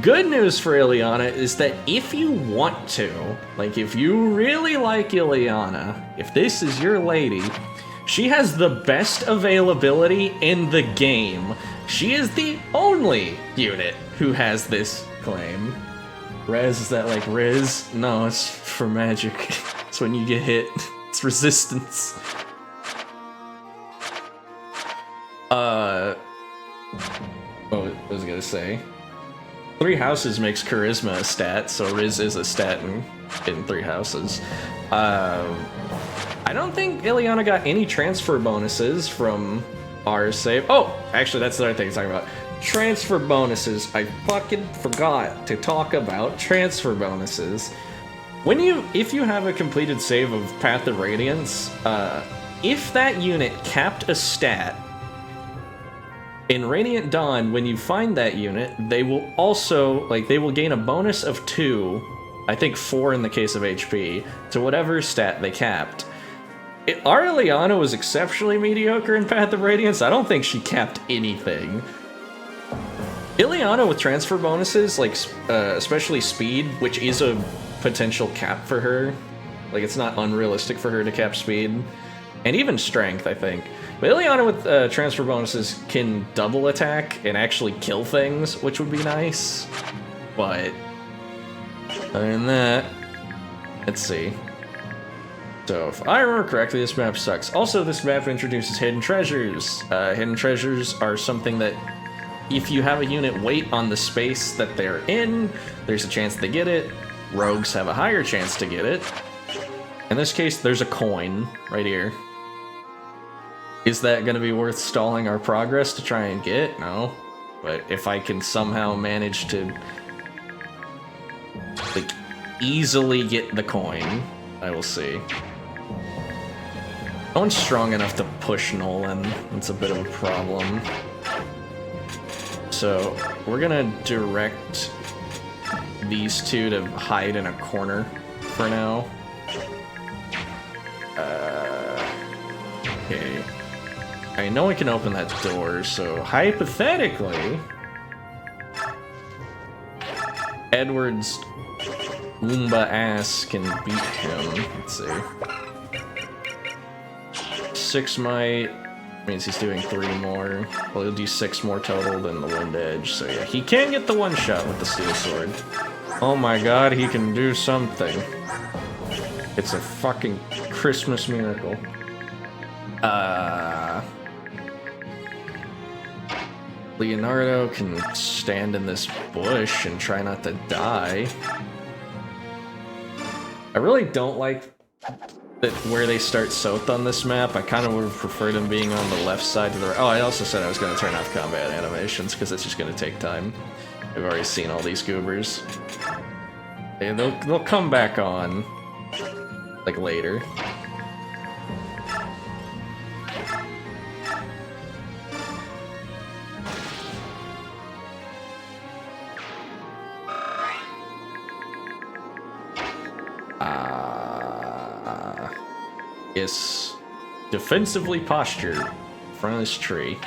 Good news for Ileana is that if you want to, like if you really like Ileana, if this is your lady, she has the best availability in the game. She is the only unit who has this claim. Res, is that like Riz? No, it's for magic. It's when you get hit. It's resistance. What was I gonna say? 3 houses makes charisma a stat, so Riz is a stat in 3 houses. I don't think Ileana got any transfer bonuses from our save. Oh, actually, that's the other thing to talk about. Transfer bonuses. I fucking forgot to talk about transfer bonuses. If you have a completed save of Path of Radiance, if that unit capped a stat, in Radiant Dawn, when you find that unit, they will also, they will gain a bonus of 2, I think 4 in the case of HP, to whatever stat they capped. Our Ileana was exceptionally mediocre in Path of Radiance. I don't think she capped anything. Ileana with transfer bonuses, especially speed, which is a potential cap for her. It's not unrealistic for her to cap speed. And even strength, I think. But Ileana with transfer bonuses can double attack and actually kill things, which would be nice. But other than that, let's see. So if I remember correctly, this map sucks. Also, this map introduces hidden treasures. Hidden treasures are something that if you have a unit wait on the space that they're in, there's a chance they get it. Rogues have a higher chance to get it. In this case, there's a coin right here. Is that going to be worth stalling our progress to try and get? No. But if I can somehow manage to easily get the coin, I will see. No one's strong enough to push Nolan. It's a bit of a problem. So we're going to direct these two to hide in a corner for now. Okay. I know we can open that door, so hypothetically, Edward's Loomba ass can beat him. Let's see. 6 might means he's doing 3 more. Well, he'll do 6 more total than the Wind Edge. So yeah, he can get the one shot with the Steel Sword. Oh my god, he can do something. It's a fucking Christmas miracle. Leonardo can stand in this bush and try not to die. I really don't like that where they start Soth on this map. I kind of would have preferred him being on the left side to the right. Oh, I also said I was going to turn off combat animations because it's just going to take time. I've already seen all these goobers. And they'll come back on, like, later. Is defensively postured in front of this tree.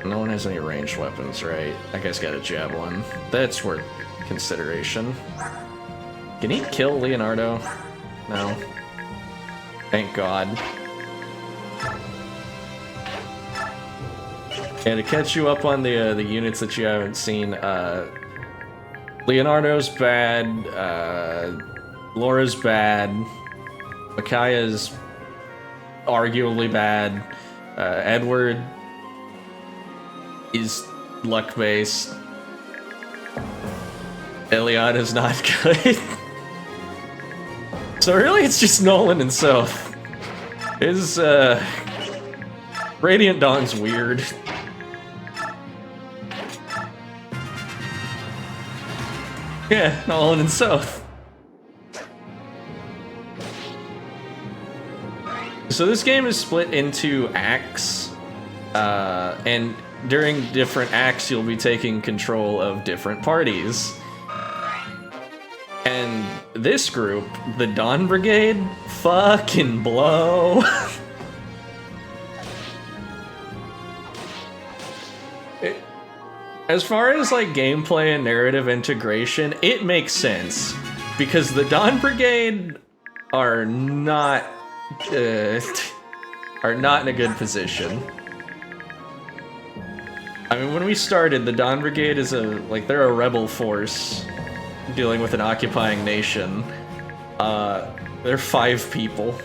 No one has any ranged weapons, right? That guy's got a javelin. That's worth consideration. Can he kill Leonardo? No. Thank God. And to catch you up on the units that you haven't seen, Leonardo's bad, Laura's bad, Micaiah's arguably bad, Edward is luck-based, Eliana's not good. So really it's just Nolan and Soth. His, Radiant Dawn's weird. Yeah, Nolan and Soth. So this game is split into acts, and during different acts you'll be taking control of different parties. And this group, the Dawn Brigade, fucking blow. As far as like gameplay and narrative integration, it makes sense because the Dawn Brigade are not in a good position. I mean, when we started, the Dawn Brigade is they're a rebel force dealing with an occupying nation. They're 5 people.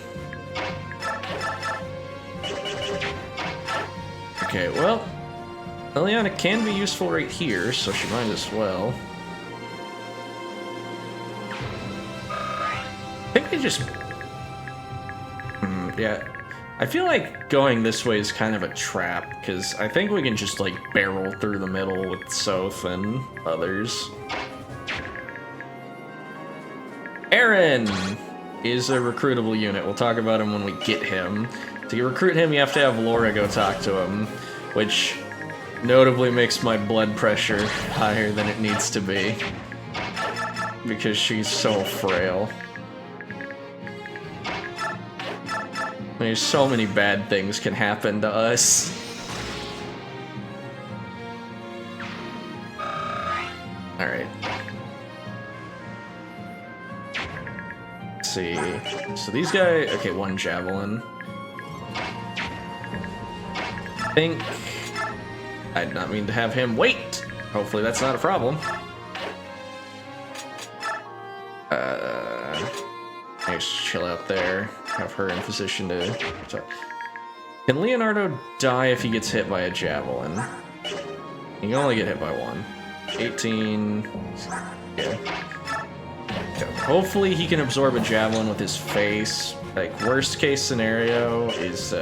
Okay, well. Eliana can be useful right here, so she might as well. I think they just... yeah. I feel like going this way is kind of a trap, because I think we can just, like, barrel through the middle with Soth and others. Aaron is a recruitable unit. We'll talk about him when we get him. To recruit him, you have to have Laura go talk to him, which... notably makes my blood pressure higher than it needs to be. Because she's so frail. There's so many bad things can happen to us. Alright. Let's see. So these guys... okay, 1 javelin. I think... I did not mean to have him wait. Hopefully that's not a problem. Just chill out there. Have her in position to talk. Can Leonardo die if he gets hit by a javelin? He can only get hit by 1. 18. Yeah. Hopefully he can absorb a javelin with his face. Like, worst case scenario is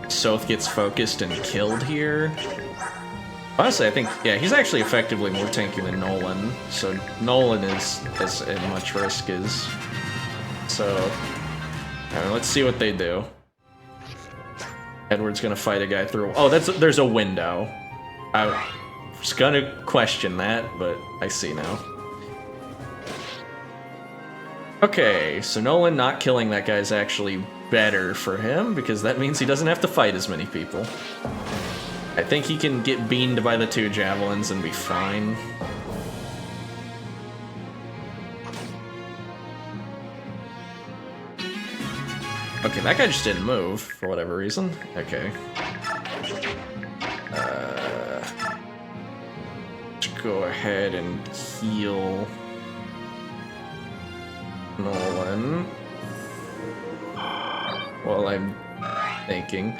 Soth gets focused and killed here. Honestly, I think, yeah, he's actually effectively more tanky than Nolan, so Nolan is as much risk as... so, let's see what they do. Edward's gonna fight a guy through. Oh, there's a window. I was gonna question that, but I see now. Okay, so Nolan not killing that guy is actually better for him because that means he doesn't have to fight as many people. I think he can get beamed by the 2 javelins and be fine. Okay, that guy just didn't move for whatever reason. Okay. Let's go ahead and heal Nolan. Well, I'm thinking.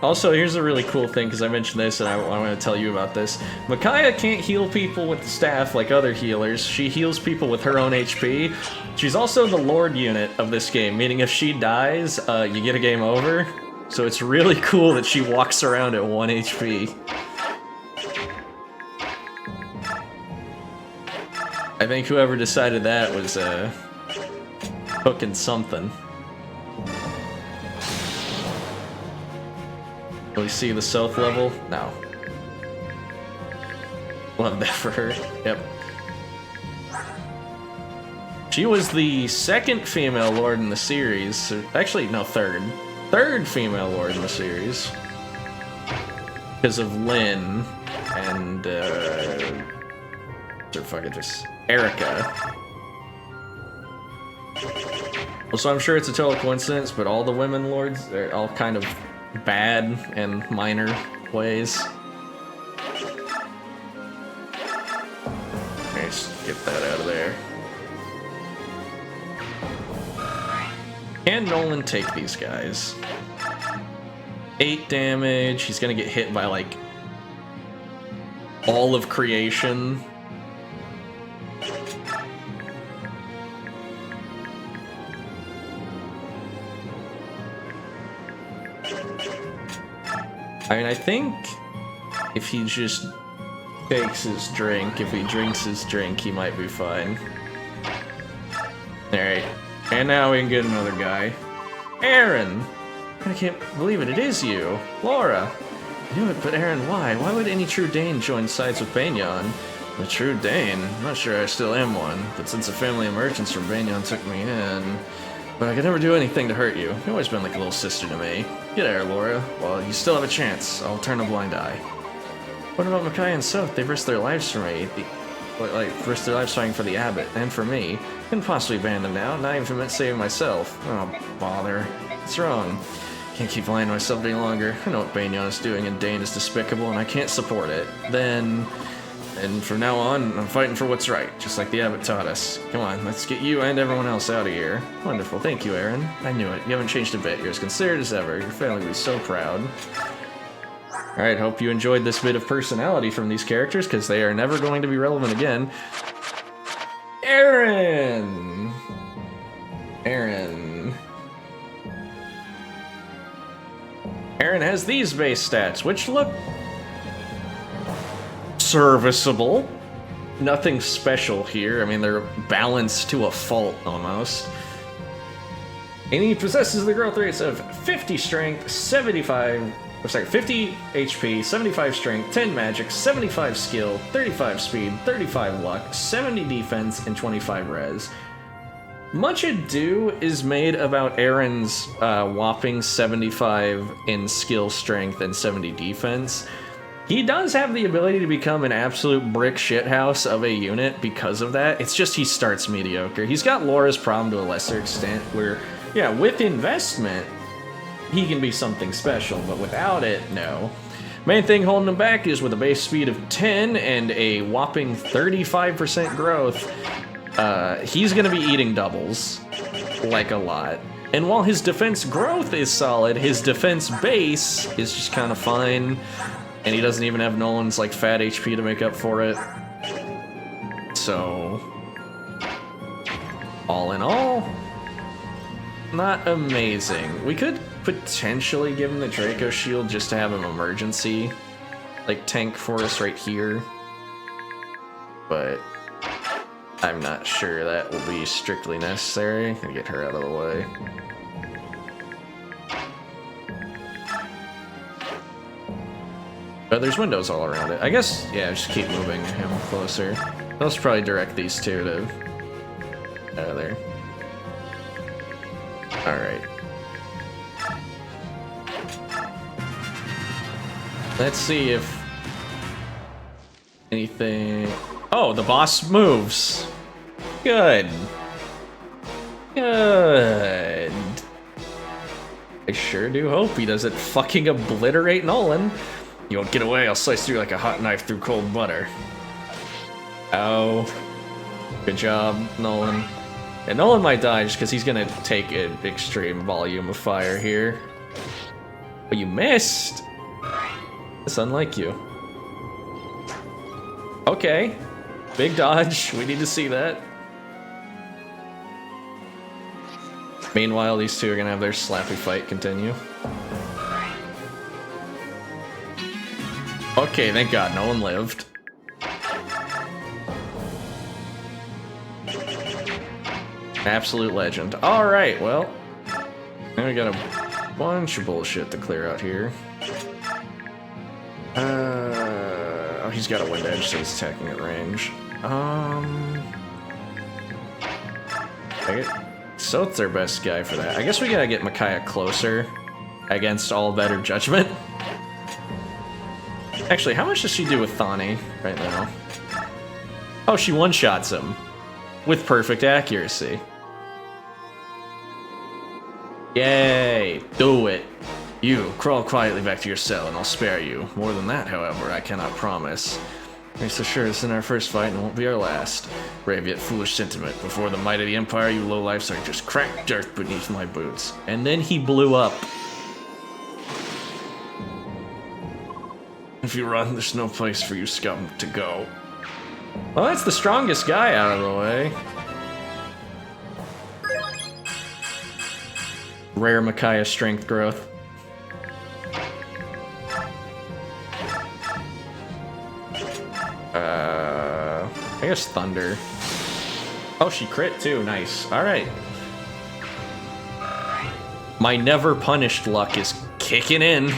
Also, here's a really cool thing, because I mentioned this and I want to tell you about this. Micaiah can't heal people with the staff like other healers. She heals people with her own HP. She's also the Lord unit of this game, meaning if she dies, you get a game over. So it's really cool that she walks around at 1 HP. I think whoever decided that was hooking something. Will we see the south level? No. Love that for her. Yep. She was the 2nd female lord in the series. Actually, no, 3rd. 3rd female lord in the series. Because of Lynn and, Erica. Well, so I'm sure it's a total coincidence, but all the women lords, they're all kind of bad and minor ways. Let's get that out of there. Can Nolan take these guys? 8 damage. He's gonna get hit by like all of creation. I mean, I think if he just takes his drink, if he drinks his drink, he might be fine. Alright, and now we can get another guy. Aaron! I can't believe it, it is you! Laura! I knew it, but Aaron, why? Why would any true Dane join sides with Banyan? A true Dane? I'm not sure I still am one, but since a family of merchants from Banyan took me in... But I could never do anything to hurt you. You've always been like a little sister to me. Get there, Laura. Well, you still have a chance. I'll turn a blind eye. What about Micaiah and Soph? They've risked their lives for me. Risked their lives fighting for the abbot, and for me. Couldn't possibly ban them now, not even meant saving myself. Oh, bother. What's wrong? Can't keep lying to myself any longer. I know what Banyan is doing, and Dane is despicable, and I can't support it. And from now on, I'm fighting for what's right, just like the abbot taught us. Come on, let's get you and everyone else out of here. Wonderful, thank you, Aaron. I knew it. You haven't changed a bit. You're as considerate as ever. Your family will be so proud. Alright, hope you enjoyed this bit of personality from these characters, because they are never going to be relevant again. Aaron! Aaron has these base stats, which look... serviceable. Nothing special here. I mean, they're balanced to a fault almost. And he possesses the growth rates of 50 strength, 50 HP, 75 strength, 10 magic, 75 skill, 35 speed, 35 luck, 70 defense, and 25 res. Much ado is made about Aaron's whopping 75 in skill strength and 70 defense. He does have the ability to become an absolute brick shithouse of a unit because of that. It's just he starts mediocre. He's got Laura's problem to a lesser extent where, yeah, with investment, he can be something special, but without it, no. Main thing holding him back is with a base speed of 10 and a whopping 35% growth, he's gonna be eating doubles, like a lot. And while his defense growth is solid, his defense base is just kind of fine. And he doesn't even have Nolan's like fat HP to make up for it. So, all in all, not amazing. We could potentially give him the Draco Shield just to have him emergency, like tank for us right here. But I'm not sure that will be strictly necessary. Gonna get her out of the way. But there's windows all around it. I guess, yeah, just keep moving him closer. Let's probably direct these two to out of there. Alright. Let's see if anything... Oh, the boss moves. Good. Good. I sure do hope he doesn't fucking obliterate Nolan. You won't get away, I'll slice through like a hot knife through cold butter. Ow. Good job, Nolan. And Nolan might die just because he's gonna take an extreme volume of fire here. But you missed! That's unlike you. Okay. Big dodge, we need to see that. Meanwhile, these two are gonna have their slappy fight continue. Okay, thank God, no one lived. Absolute legend. Alright, well. Now we got a bunch of bullshit to clear out here. Oh, he's got a wind edge, so he's attacking at range. Soth's our best guy for that. I guess we gotta get Micaiah closer against all better judgment. Actually, how much does she do with Thani right now? Oh, she one-shots him with perfect accuracy. Yay! Do it! You, crawl quietly back to your cell and I'll spare you. More than that, however, I cannot promise. Rest assured, this isn't our first fight and won't be our last. Brave yet foolish sentiment. Before the might of the Empire, you lowlifes are just cracked dirt beneath my boots. And then he blew up. If you run, there's no place for you scum to go. Well, that's the strongest guy out of the way. Rare Micaiah strength growth. I guess Thunder. Oh, she crit too. Nice. Alright. My never punished luck is kicking in.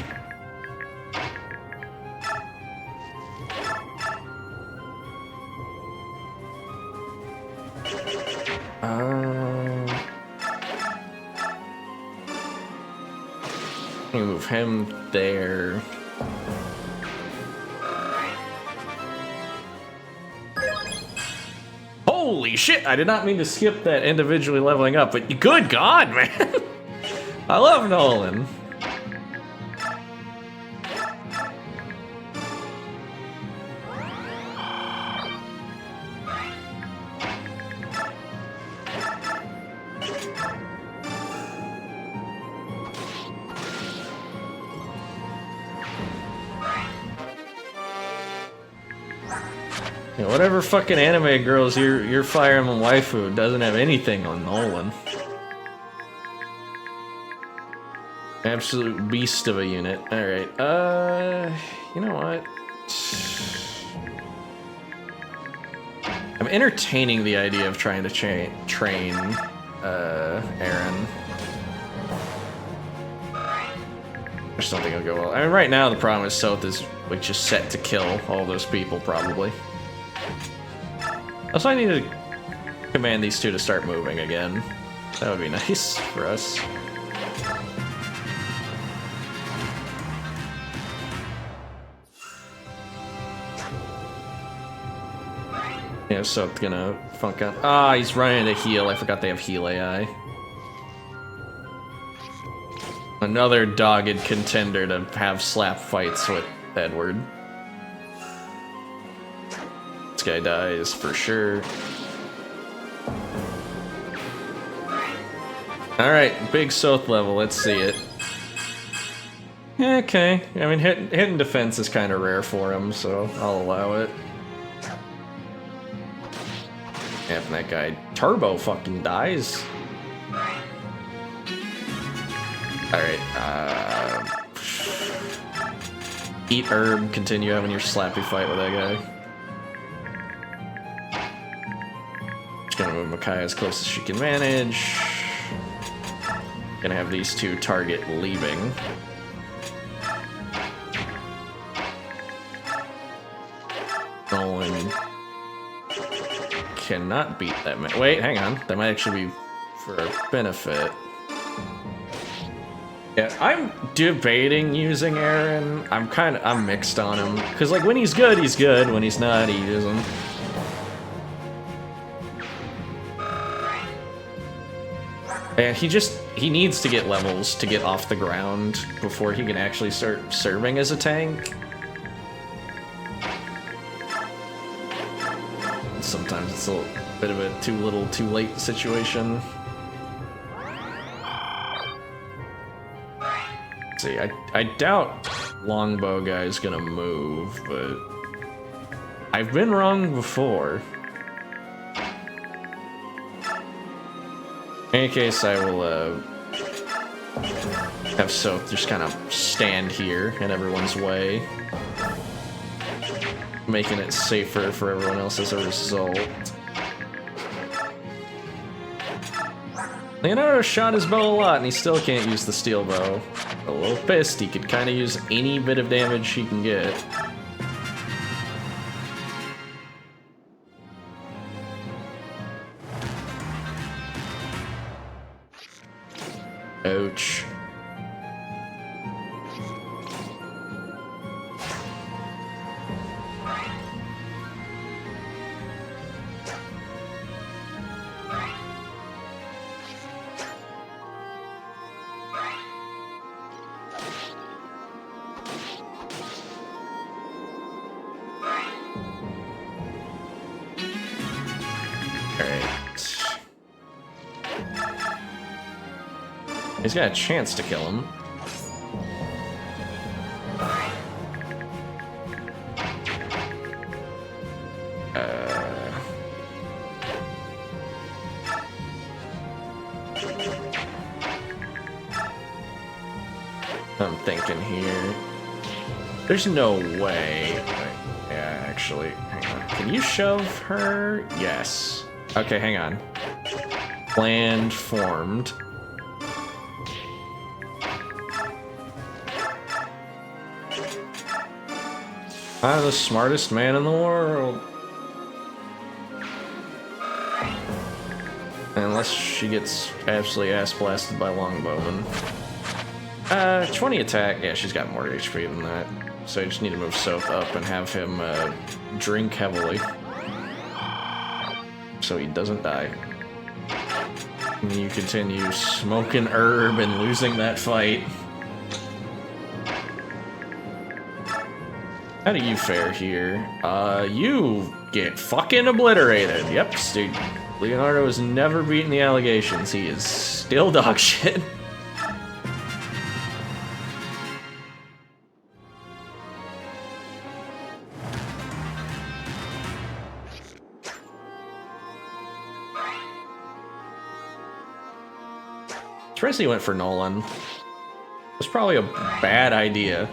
Move him there. Holy shit, I did not mean to skip that individually leveling up, but good God, man. I love Nolan. Yeah, whatever fucking anime girls your Fire Emblem waifu doesn't have anything on Nolan. Absolute beast of a unit. Alright, you know what? I'm entertaining the idea of trying to train Aaron. I just don't think it'll go well. I mean, right now the problem is Soth is like just set to kill all those people, probably. Also, I need to command these two to start moving again. That would be nice for us. Yeah, so it's gonna funk out. Ah, he's running into heal. I forgot they have heal AI. Another dogged contender to have slap fights with Edward. This guy dies for sure. Alright, big Soth level, let's see it. Okay, I mean, hitting defense is kind of rare for him, so I'll allow it. Yeah, if that guy Turbo fucking dies. Alright, eat herb, continue having your slappy fight with that guy. Just gonna move Micaiah as close as she can manage. Gonna have these two target leaving. cannot beat that man. Wait, hang on. That might actually be for our benefit. Yeah, I'm debating using Aaron. I'm mixed on him. Because, like, when he's good, he's good. When he's not, he isn't. And he needs to get levels to get off the ground before he can actually start serving as a tank. Sometimes it's a bit of a too little, too late situation. Let's see, I doubt Longbow Guy's gonna move, but I've been wrong before. In any case, I will have Soap just kind of stand here in everyone's way, making it safer for everyone else as a result. Leonardo shot his bow a lot, and he still can't use the steel bow. A little pissed. He could kind of use any bit of damage he can get. Ouch. He's got a chance to kill him. I'm thinking here. There's no way. Yeah, actually, hang on. Can you shove her? Yes. Okay, hang on. Plan formed. I'm the smartest man in the world. Unless she gets absolutely ass blasted by Longbowman. 20 attack. Yeah, she's got more HP than that. So I just need to move Soap up and have him drink heavily. So he doesn't die. And you continue smoking herb and losing that fight. How do you fare here? You get fucking obliterated. Yep, dude. Leonardo has never beaten the allegations. He is still dog shit. Tracy went for Nolan. It's probably a bad idea.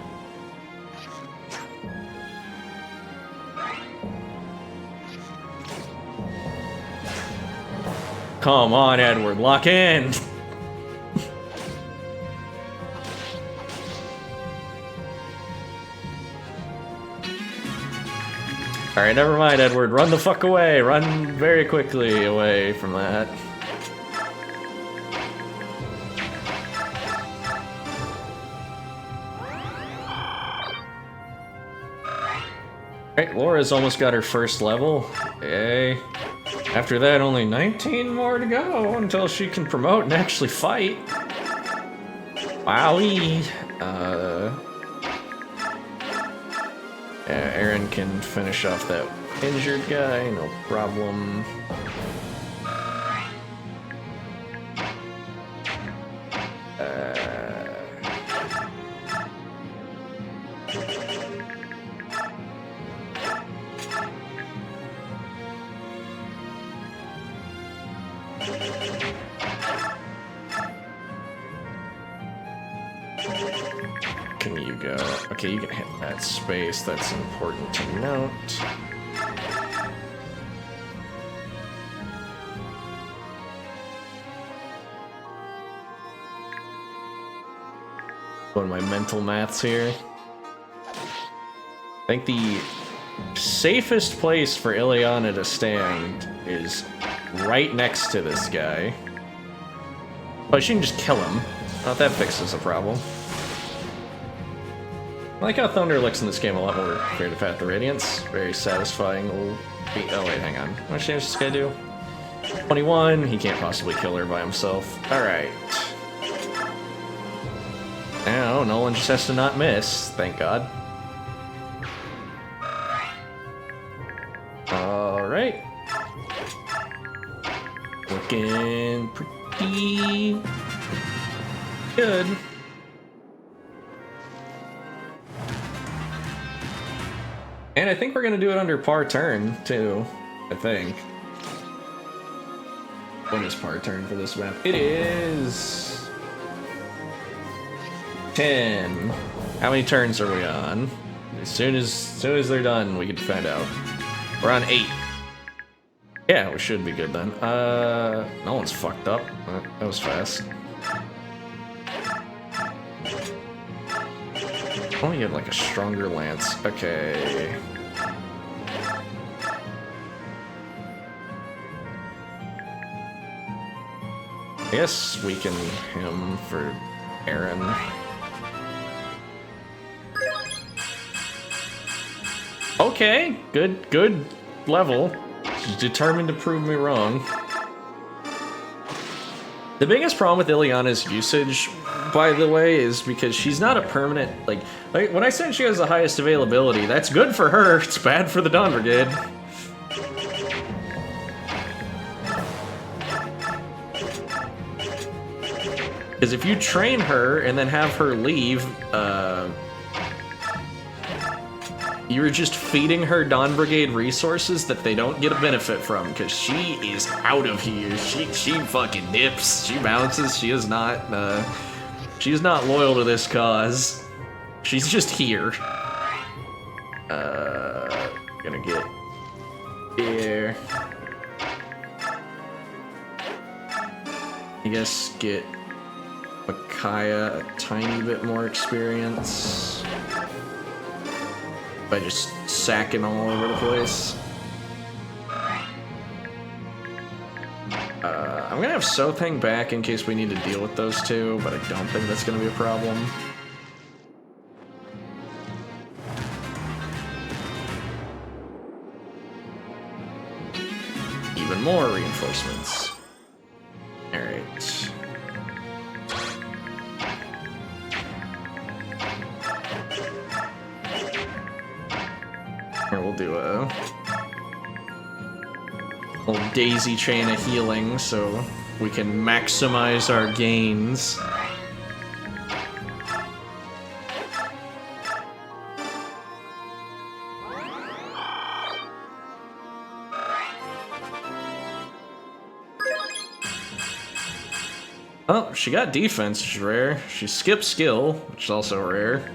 Come on, Edward, lock in! Alright, never mind, Edward. Run the fuck away! Run very quickly away from that. Alright, Laura's almost got her first level. Yay. After that, only 19 more to go until she can promote and actually fight. Wowie. Yeah, Aaron can finish off that injured guy, no problem. Can you go? Okay, you can hit that space. That's important to note. One of my mental maths here. I think the safest place for Ileana to stand is right next to this guy. But she can just kill him. Oh, that fixes the problem. I like how Thunder looks in this game a lot more Creative Path to Radiance. Very satisfying little beat. Oh wait, hang on. How much damage does this guy do? 21. He can't possibly kill her by himself. Alright. Now, Nolan just has to not miss. Thank God. Alright. Looking pretty good. And I think we're gonna do it under par turn, too. I think. When is par turn for this map? It is 10. How many turns are we on? As soon as they're done, we can find out. We're on 8. Yeah, we should be good then. No one's fucked up. That was fast. Oh, you have like a stronger lance. Okay. I guess weaken him for Aaron. Okay, good level. She's determined to prove me wrong. The biggest problem with Ileana's usage, by the way, is because she's not a permanent, like when I said she has the highest availability, that's good for her, it's bad for the Dawn Brigade. Because if you train her and then have her leave, you're just feeding her Dawn Brigade resources that they don't get a benefit from, because she is out of here. She fucking dips. She bounces. She is not loyal to this cause. She's just here. Gonna get here. I guess get Micaiah a tiny bit more experience by just sacking all over the place. I'm gonna have Sothang back in case we need to deal with those two, but I don't think that's gonna be a problem. Even more reinforcements. Alright. Here, we'll do a little daisy chain of healing so we can maximize our gains. Oh, she got defense, which is rare. She skipped skill, which is also rare.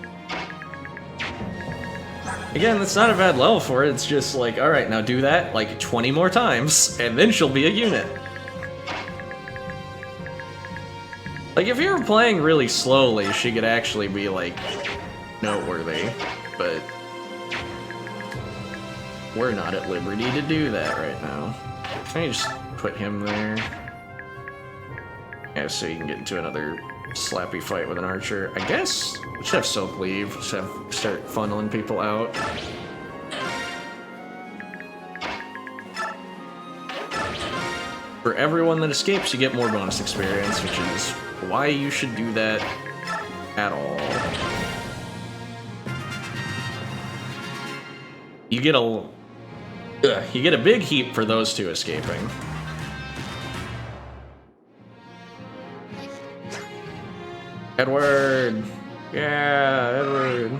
Again, that's not a bad level for it, it's just like, alright, now do that like 20 more times, and then she'll be a unit. Like, if you were playing really slowly, she could actually be, like, noteworthy, but we're not at liberty to do that right now. Let me just put him there. Yeah, so you can get into another slappy fight with an archer. I guess we should have Soap leave, just start funneling people out. For everyone that escapes, you get more bonus experience, which is why you should do that at all. You get a big heap for those two escaping. Edward! Yeah, Edward.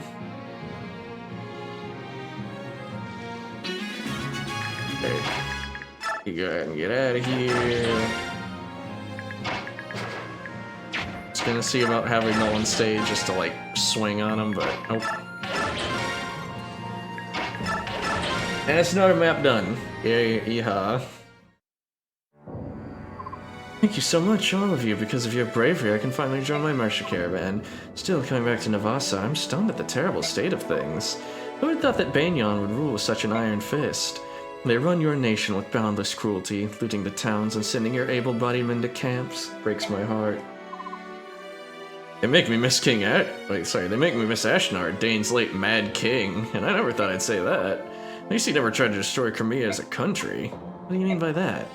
Okay. You go ahead and get out of here. Just gonna see about having Nolan stay just to, like, swing on him, but nope. And it's another map done. Yeah. Thank you so much, all of you. Because of your bravery, I can finally join my Martial Caravan. Still, coming back to Navassa, I'm stunned at the terrible state of things. Who would have thought that Banyan would rule with such an iron fist? They run your nation with boundless cruelty, looting the towns and sending your able-bodied men to camps. Breaks my heart. They make me miss They make me miss Ashnard, Dane's late Mad King, and I never thought I'd say that. At least he never tried to destroy Crimea as a country. What do you mean by that?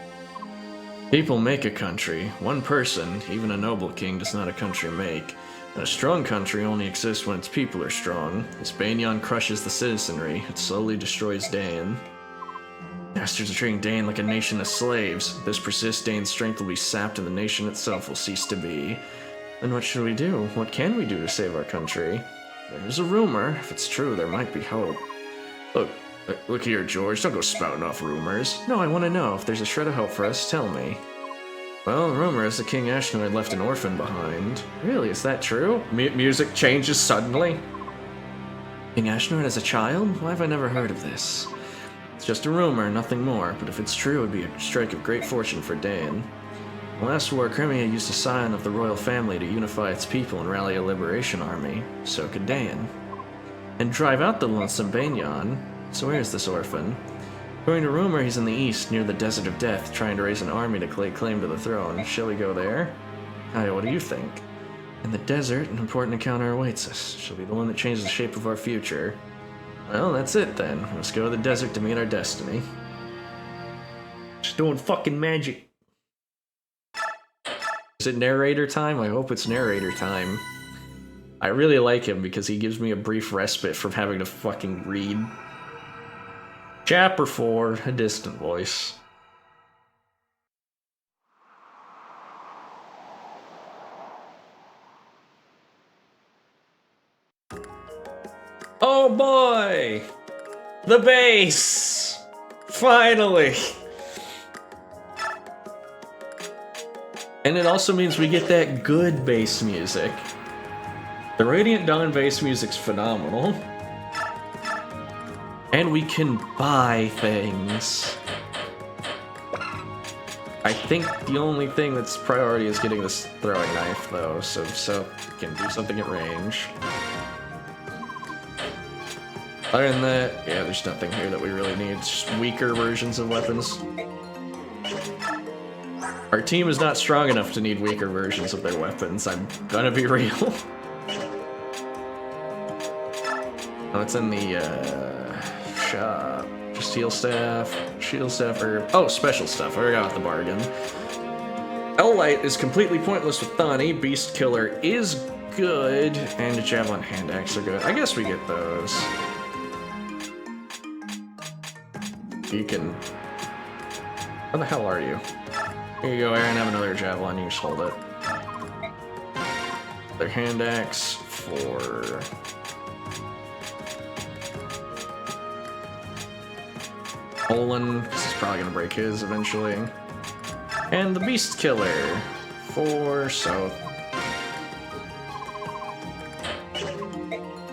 People make a country. One person, even a noble king, does not a country make. And a strong country only exists when its people are strong. As Banyan crushes the citizenry, it slowly destroys Dan. Bastards are treating Dane like a nation of slaves. If this persists, Dane's strength will be sapped and the nation itself will cease to be. Then what should we do? What can we do to save our country? There's a rumor. If it's true, there might be hope. Look here, George. Don't go spouting off rumors. No, I want to know. If there's a shred of hope for us, tell me. Well, the rumor is that King Ashnard left an orphan behind. Really, is that true? Music changes suddenly. King Ashnard as a child? Why have I never heard of this? It's just a rumor, nothing more, but if it's true, it would be a strike of great fortune for Dan. In the last war, Crimea used a scion of the royal family to unify its people and rally a liberation army. So could Dan. And drive out the lonesome Banyan. So where is this orphan? According to rumor, he's in the east, near the Desert of Death, trying to raise an army to lay claim to the throne. Shall we go there? Hi, what do you think? In the desert, an important encounter awaits us. She'll be the one that changes the shape of our future. Well, that's it then. Let's go to the desert to meet our destiny. Just doing fucking magic. Is it narrator time? I hope it's narrator time. I really like him because he gives me a brief respite from having to fucking read. Chapter 4, A Distant Voice. Oh boy! The bass! Finally! And it also means we get that good bass music. The Radiant Dawn bass music's phenomenal. And we can buy things. I think the only thing that's priority is getting this throwing knife, though, so we can do something at range. Other than that, yeah, there's nothing here that we really need. It's just weaker versions of weapons. Our team is not strong enough to need weaker versions of their weapons, I'm gonna be real. Oh, it's in the, shop. Just heal staff, shield staff, or... Oh, special stuff, I forgot about the bargain. L-Light is completely pointless with Thani, Beast Killer is good, and a Javelin Hand Axe are good. I guess we get those. You can... Where the hell are you? Here you go, Aaron, have another Javelin, you just hold it. Their Hand Axe for... Olin, because he's probably going to break his eventually. And the Beast Killer for South.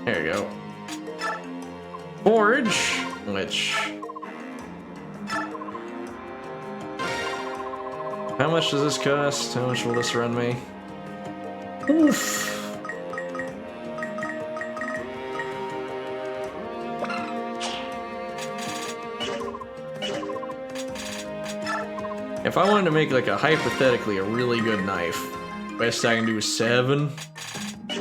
There you go. Forge, which... How much does this cost? How much will this run me? Oof. If I wanted to make, like, hypothetically, a really good knife, best I can do is 7. Wait,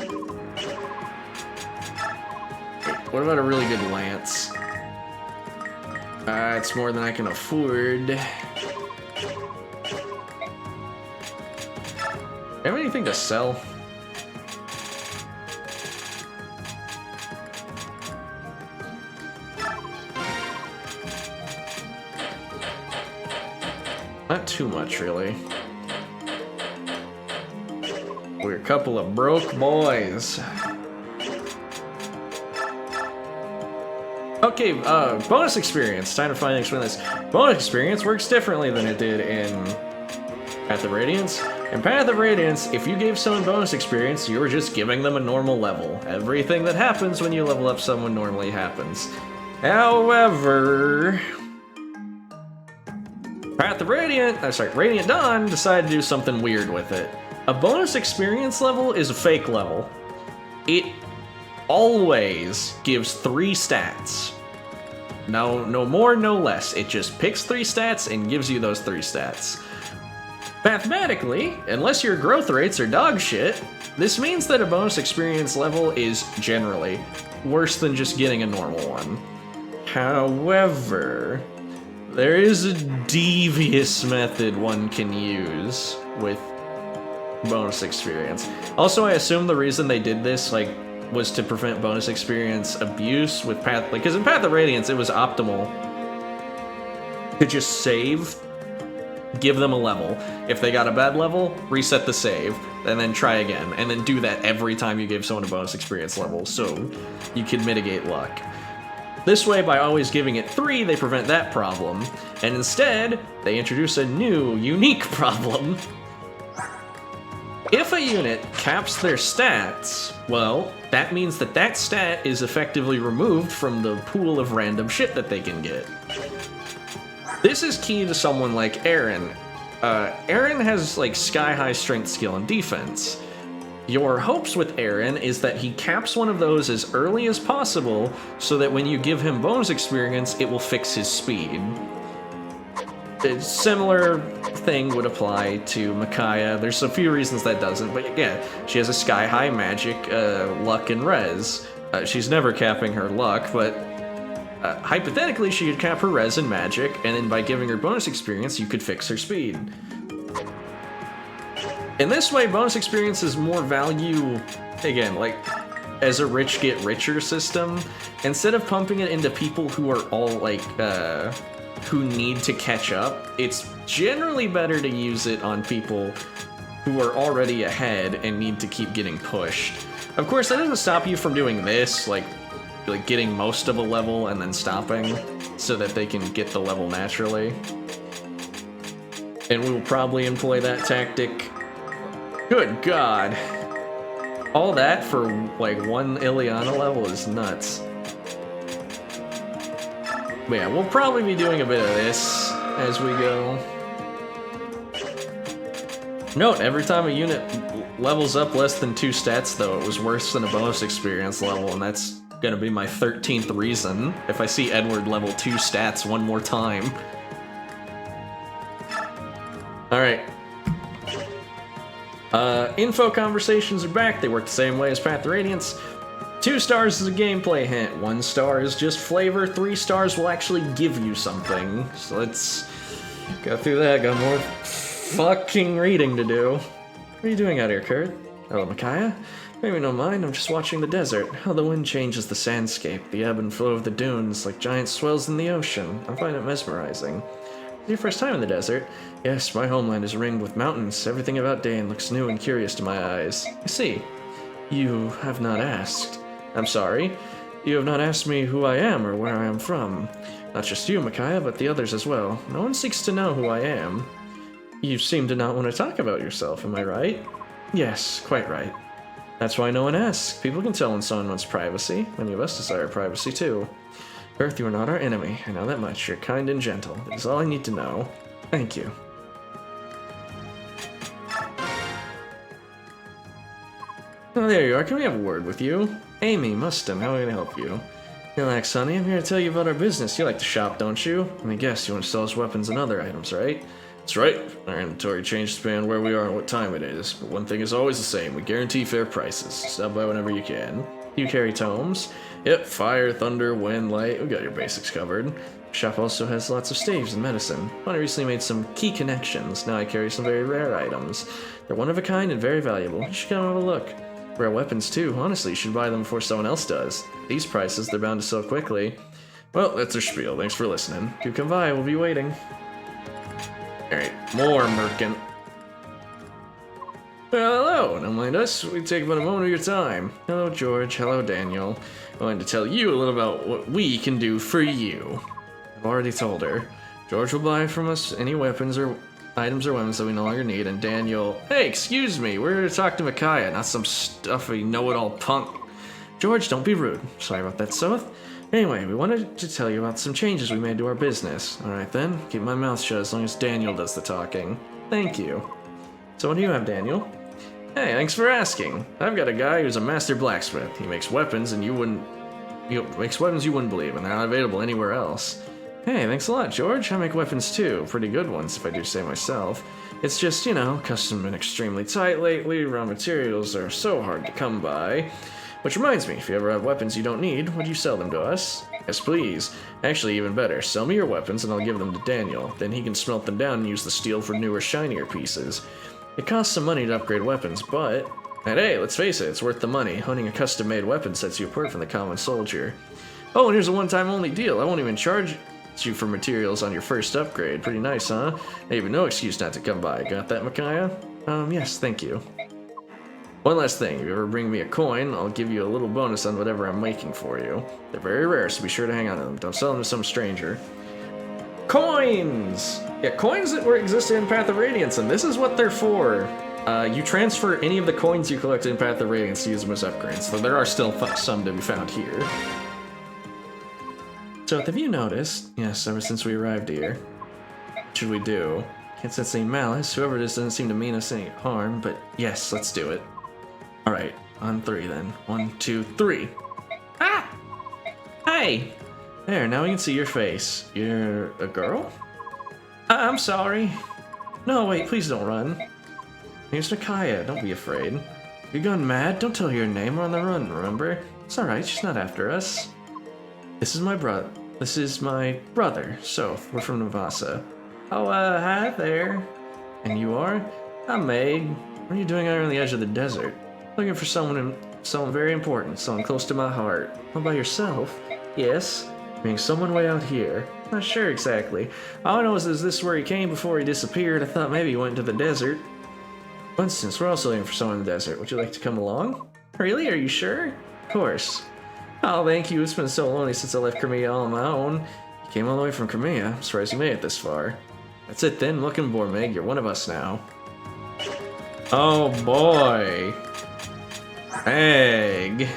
what about a really good lance? It's more than I can afford. Have anything to sell? Not too much, really. We're a couple of broke boys. Okay, bonus experience. Time to finally explain this. Bonus experience works differently than it did in Path of Radiance. In Path of Radiance, if you gave someone bonus experience, you were just giving them a normal level. Everything that happens when you level up someone normally happens. However... Path of Radiant Dawn decided to do something weird with it. A bonus experience level is a fake level. It always gives 3 stats. No more, no less. It just picks 3 stats and gives you those 3 stats. Mathematically, unless your growth rates are dog shit, this means that a bonus experience level is generally worse than just getting a normal one. However, there is a devious method one can use with bonus experience. Also, I assume the reason they did this, like, was to prevent bonus experience abuse with Path, because in Path of Radiance it was optimal to just save, give them a level. If they got a bad level, reset the save, and then try again, and then do that every time you give someone a bonus experience level, so you can mitigate luck. This way, by always giving it 3, they prevent that problem, and instead, they introduce a new, unique problem. If a unit caps their stats, well, that means that that stat is effectively removed from the pool of random shit that they can get. This is key to someone like Aaron. Aaron has, like, sky-high strength, skill, and defense. Your hopes with Aaron is that he caps one of those as early as possible so that when you give him bonus experience, it will fix his speed. A similar thing would apply to Micaiah. There's a few reasons that doesn't, but yeah, she has a sky-high magic, luck, and res. She's never capping her luck, but hypothetically she could cap her res and magic, and then by giving her bonus experience, you could fix her speed. In this way, bonus experience is more value, again, like, as a rich get richer system. Instead of pumping it into people who are all, like, who need to catch up, it's generally better to use it on people who are already ahead and need to keep getting pushed. Of course, that doesn't stop you from doing this, like getting most of a level and then stopping so that they can get the level naturally. And we will probably employ that tactic. Good God. All that for, like, 1 Ileana level is nuts. But yeah, we'll probably be doing a bit of this as we go. Note, every time a unit levels up less than 2 stats, though, it was worse than a bonus experience level, and that's gonna be my 13th reason if I see Edward level 2 stats one more time. Alright. Info conversations are back. They work the same way as Path of Radiance. 2 stars is a gameplay hint, 1 star is just flavor, 3 stars will actually give you something. So let's go through that, got more fucking reading to do. What are you doing out here, Kurt? Hello, Micaiah? Maybe don't mind, I'm just watching the desert. How the wind changes the sandscape, the ebb and flow of the dunes, like giant swells in the ocean. I find it mesmerizing. It's your first time in the desert? Yes, my homeland is ringed with mountains. Everything about Dane looks new and curious to my eyes. I see. You have not asked. I'm sorry. You have not asked me who I am or where I am from. Not just you, Micaiah, but the others as well. No one seeks to know who I am. You seem to not want to talk about yourself, am I right? Yes, quite right. That's why no one asks. People can tell when someone wants privacy. Many of us desire privacy too. Earth, you are not our enemy. I know that much. You're kind and gentle. That is all I need to know. Thank you. Oh, there you are. Can we have a word with you? Amy Mustin, how are we gonna help you? Relax, honey. I'm here to tell you about our business. You like to shop, don't you? Let me guess, you want to sell us weapons and other items, right? That's right. Our inventory changes depending on where we are and what time it is. But one thing is always the same. We guarantee fair prices. Stop by whenever you can. You carry tomes? Yep, fire, thunder, wind, light. We got your basics covered. Shop also has lots of staves and medicine. I recently made some key connections. Now I carry some very rare items. They're one of a kind and very valuable. You should come have a look. Rare weapons too. Honestly, you should buy them before someone else does. These prices, they're bound to sell quickly. Well, that's our spiel. Thanks for listening. Do come by, we'll be waiting. Alright, more merchant. Well, hello, don't mind us. We take about a moment of your time. Hello, George. Hello, Daniel. I wanted to tell you a little about what we can do for you. I've already told her. George will buy from us any weapons or items or weapons that we no longer need, and Daniel... Hey, excuse me, we're here to talk to Micaiah, not some stuffy know-it-all punk. George, don't be rude. Sorry about that, Soth. Anyway, we wanted to tell you about some changes we made to our business. Alright then, keep my mouth shut as long as Daniel does the talking. Thank you. So what do you have, Daniel? Hey, thanks for asking. I've got a guy who's a master blacksmith. He makes weapons and you wouldn't believe, and they're not available anywhere else. Hey, thanks a lot, George. I make weapons too. Pretty good ones, if I do say myself. It's just, you know, custom and extremely tight lately. Raw materials are so hard to come by. Which reminds me, if you ever have weapons you don't need, would you sell them to us? Yes, please. Actually, even better. Sell me your weapons and I'll give them to Daniel. Then he can smelt them down and use the steel for newer, shinier pieces. It costs some money to upgrade weapons, but... And hey, let's face it, it's worth the money. Owning a custom-made weapon sets you apart from the common soldier. Oh, and here's a one-time only deal. I won't even charge you for materials on your first upgrade. Pretty nice, huh? I have no excuse not to come by. Got that, Micaiah? Yes, thank you. One last thing, if you ever bring me a coin, I'll give you a little bonus on whatever I'm making for you. They're very rare, so be sure to hang on to them. Don't sell them to some stranger. Coins! Yeah, coins that were existed in Path of Radiance, and this is what they're for. You transfer any of the coins you collected in Path of Radiance to use them as upgrades, so there are still some to be found here. So, have you noticed? Yes, ever since we arrived here. What should we do? Can't sense any malice. Whoever it is doesn't seem to mean us any harm, but yes, let's do it. Alright, on 3 then. 1, 2, 3. Ah! Hey! There, now we can see your face. You're a girl? I'm sorry. No, wait, please don't run. Name's Micaiah, don't be afraid. You're going mad? Don't tell her your name, we're on the run, remember? It's alright, she's not after us. This is my brother, Soph. We're from Navasa. Oh, hi there. And you are? I'm Meg. What are you doing out on the edge of the desert? Looking for someone very important, someone close to my heart. All by yourself? Yes. Being someone way out here. Not sure exactly. All I know is this is where he came before he disappeared. I thought maybe he went into the desert. For instance, we're also looking for someone in the desert. Would you like to come along? Really? Are you sure? Of course. Oh, thank you. It's been so lonely since I left Crimea all on my own. You came all the way from Crimea. I'm surprised you made it this far. That's it then. Looking for Meg. You're one of us now. Oh boy. Meg.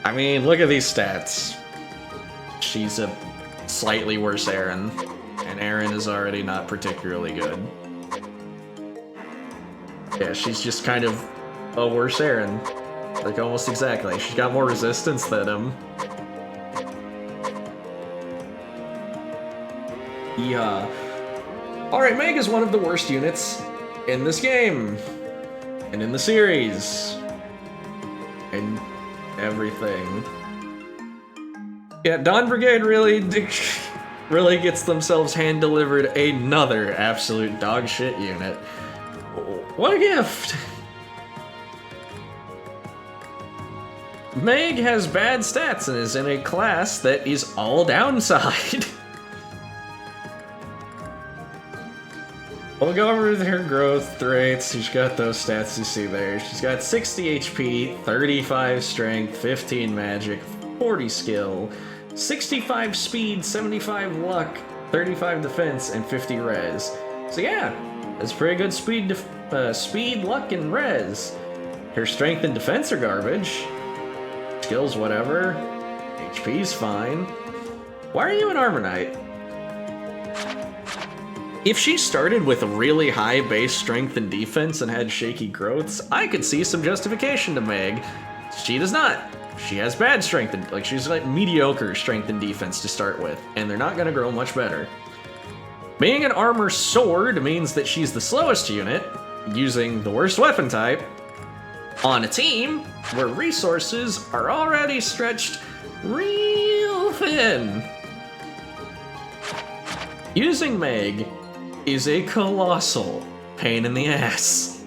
I mean, look at these stats. She's a slightly worse Aaron, and Aaron is already not particularly good. Yeah, she's just kind of a worse Aaron. Like, almost exactly. She's got more resistance than him. Yeah. Alright, Meg is one of the worst units in this game. And in the series. And everything. Yeah, Dawn Brigade really gets themselves hand-delivered another absolute dog shit unit. What a gift! Meg has bad stats and is in a class that is all downside. We'll go over her growth rates. She's got those stats you see there. She's got 60 HP, 35 strength, 15 magic, 40 skill, 65 speed, 75 luck, 35 defense, and 50 res. So yeah, that's pretty good speed, luck, and res. Her strength and defense are garbage. Skills, whatever. HP's fine. Why are you an Armor Knight? If she started with really high base strength and defense and had shaky growths, I could see some justification to Meg. She does not. She has bad strength and she's like mediocre strength and defense to start with, and they're not gonna grow much better. Being an armor sword means that she's the slowest unit, using the worst weapon type, on a team where resources are already stretched real thin. Using Meg is a colossal pain in the ass.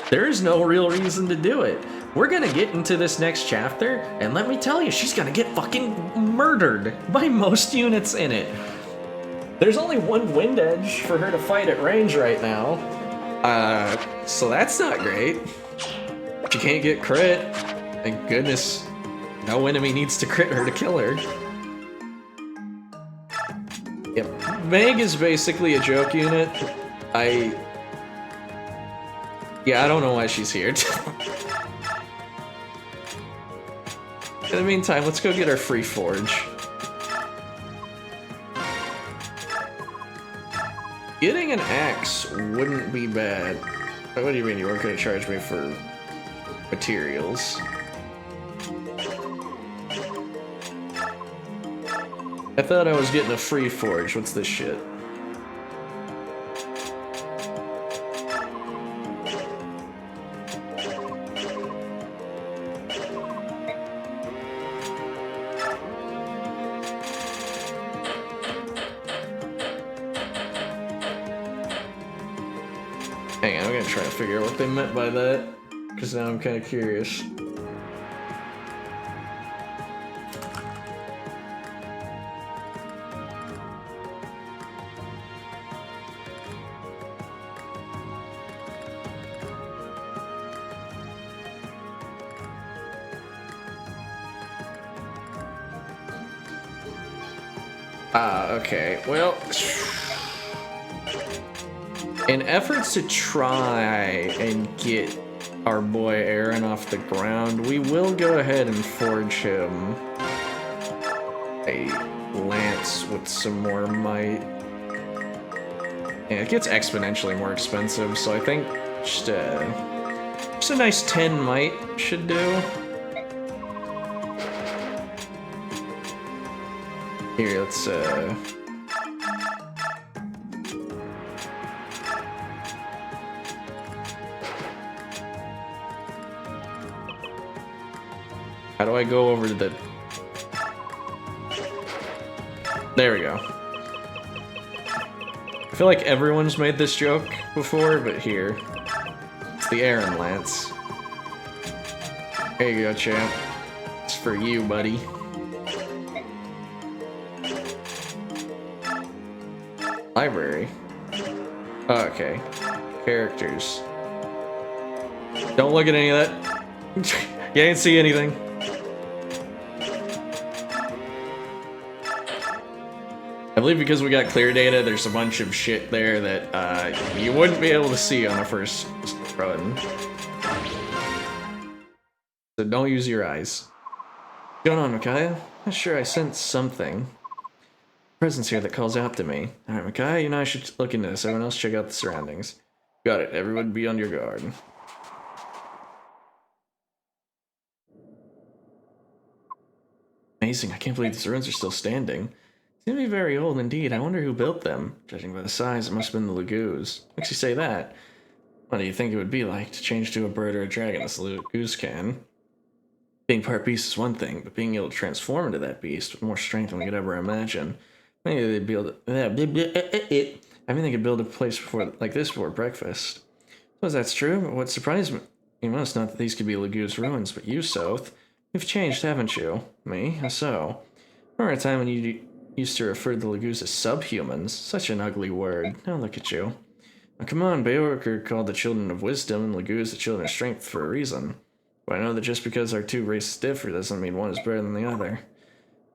There's no real reason to do it. We're gonna get into this next chapter, and let me tell you, she's gonna get fucking murdered by most units in it. There's only one wind edge for her to fight at range right now. So that's not great. She can't get crit. Thank goodness no enemy needs to crit her to kill her. Yep, Meg is basically a joke unit. I don't know why she's here. In the meantime, let's go get our free forge. Getting an axe wouldn't be bad. What do you mean you weren't going to charge me for materials? I thought I was getting a free forge. What's this shit? Hang on, I'm gonna try to figure out what they meant by that, because now I'm kind of curious. Ah, okay. Well, in efforts to try and get our boy Aaron off the ground, we will go ahead and forge him a lance with some more might. Yeah, it gets exponentially more expensive, so I think just a nice 10 might should do. Here, let's how do I go over to the... There we go. I feel like everyone's made this joke before, but here. It's the Aaron Lance. There you go, champ. It's for you, buddy. Library. Oh, okay. Characters. Don't look at any of that. You can't see anything. I believe because we got clear data, there's a bunch of shit there that you wouldn't be able to see on a first run. So don't use your eyes. What's going on, Micaiah? I'm sure I sense something. Presence here that calls out to me. Alright, Micaiah, you and I should look into this. Everyone else check out the surroundings. Got it. Everyone be on your guard. Amazing. I can't believe these ruins are still standing. Seem to be very old indeed. I wonder who built them. Judging by the size, it must have been the Laguz. Makes you say that. What do you think it would be like to change to a bird or a dragon as the Laguz can? Being part beast is one thing, but being able to transform into that beast with more strength than we could ever imagine. Maybe they'd build I mean, they could build a place like this before breakfast. Suppose that's true, but what surprised me most, not that these could be Laguz ruins, but you, Soth. You've changed, haven't you? Me? How so? Remember a time when you used to refer to the Laguz as subhumans? Such an ugly word. Now look at you. Now come on, Beork are called the children of wisdom, and Laguz the children of strength for a reason. But I know that just because our two races differ doesn't mean one is better than the other.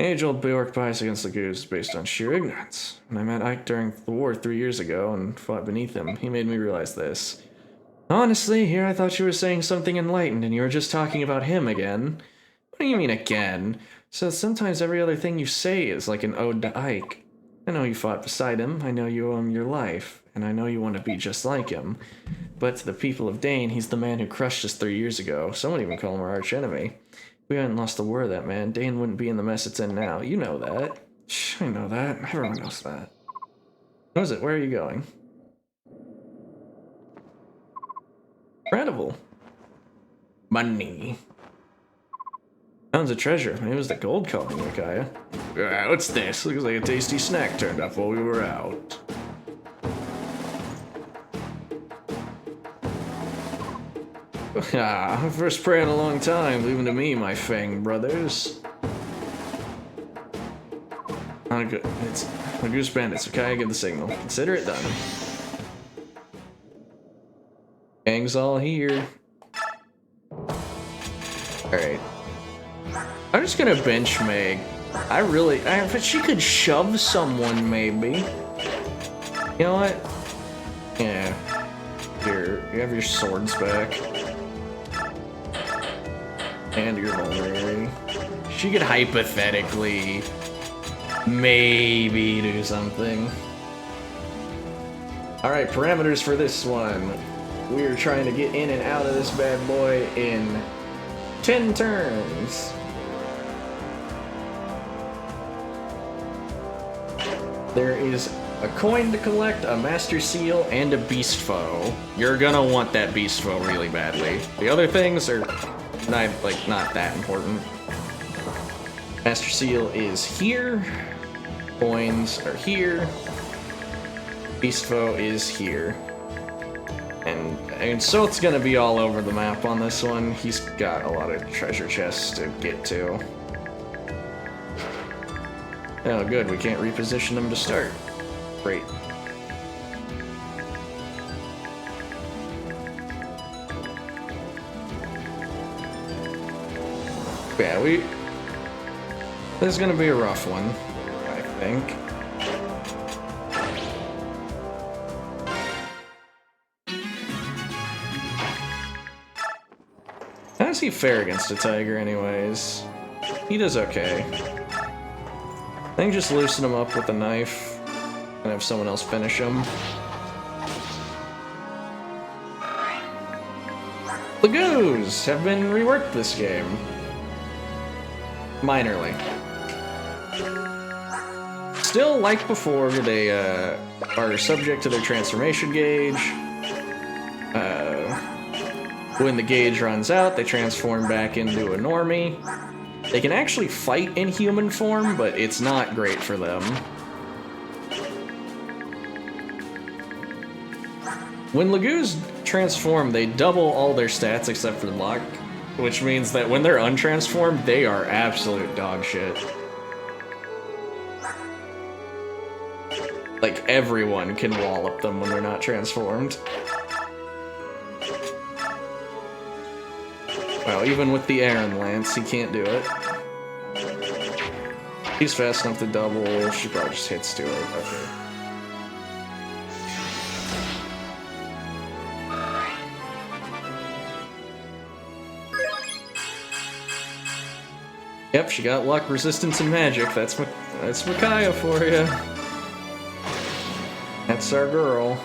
Age-old Beork bias against Laguz is based on sheer ignorance. When I met Ike during the war 3 years ago and fought beneath him, he made me realize this. Honestly, here I thought you were saying something enlightened and you were just talking about him again. What do you mean again? So sometimes every other thing you say is like an ode to Ike. I know you fought beside him, I know you owe him your life, and I know you want to be just like him. But to the people of Dane, he's the man who crushed us 3 years ago. Some would even call him our archenemy. If we hadn't lost the war of that man, Dane wouldn't be in the mess it's in now. You know that. Shh, I know that. Everyone knows that. What is it? Where are you going? Incredible. Money. Found a treasure. Maybe it was the gold calling, Micaiah. What's this? Looks like a tasty snack turned up while we were out. Ah, first prey in a long time. Leave him to me, my Fang brothers. Good. It's Laguz Bandits. Micaiah, give the signal. Consider it done. Gang's all here. Alright. I'm just gonna bench Meg. But she could shove someone, maybe. You know what? Yeah. Here, you have your swords back. And your vulnerability. She could hypothetically maybe do something. Alright, parameters for this one. We're trying to get in and out of this bad boy in 10 turns. There is a coin to collect, a master seal, and a beast foe. You're gonna want that beast foe really badly. The other things are not that important. Master seal is here. Coins are here. Beast foe is here. And so it's gonna be all over the map on this one. He's got a lot of treasure chests to get to. Oh good, we can't reposition them to start. Great. Yeah, this is gonna be a rough one, I think. How does he fare against a tiger anyways? He does okay. I think just loosen him up with a knife and have someone else finish him. Lagoos have been reworked this game. Minorly. Still, like before, they are subject to their transformation gauge. When the gauge runs out, they transform back into a normie. They can actually fight in human form, but it's not great for them. When Lagoos transform, they double all their stats except for luck, which means that when they're untransformed, they are absolute dog shit. Like, everyone can wallop them when they're not transformed. Well, even with the Aaron Lance, he can't do it. He's fast enough to double. She probably just hits to it. Okay. Yep, she got luck, resistance, and magic. That's Micaiah for you. That's our girl.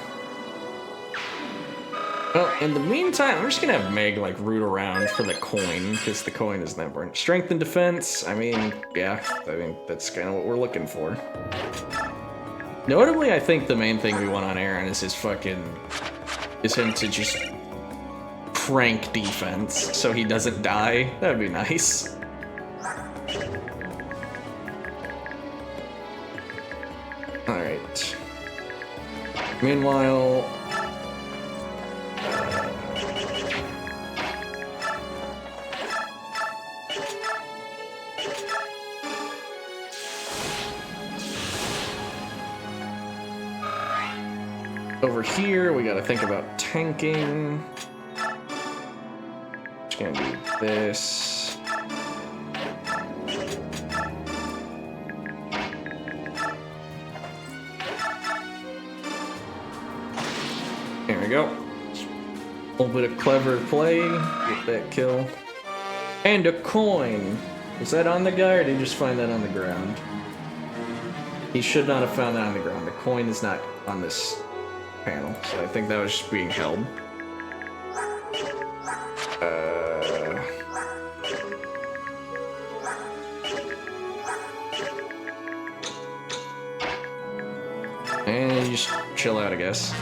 Well, in the meantime, I'm just gonna have Meg, like, root around for the coin, because the coin is that important. Strength and defense, I mean, yeah, that's kind of what we're looking for. Notably, I think the main thing we want on Aaron is him to just crank defense, so he doesn't die. That'd be nice. Alright. Meanwhile... over here, we gotta think about tanking. Just gonna do this. There we go. A little bit of clever play, get that kill. And a coin. Was that on the guy, or did he just find that on the ground? He should not have found that on the ground. The coin is not on this panel, so I think that was just being held. And you just chill out, I guess.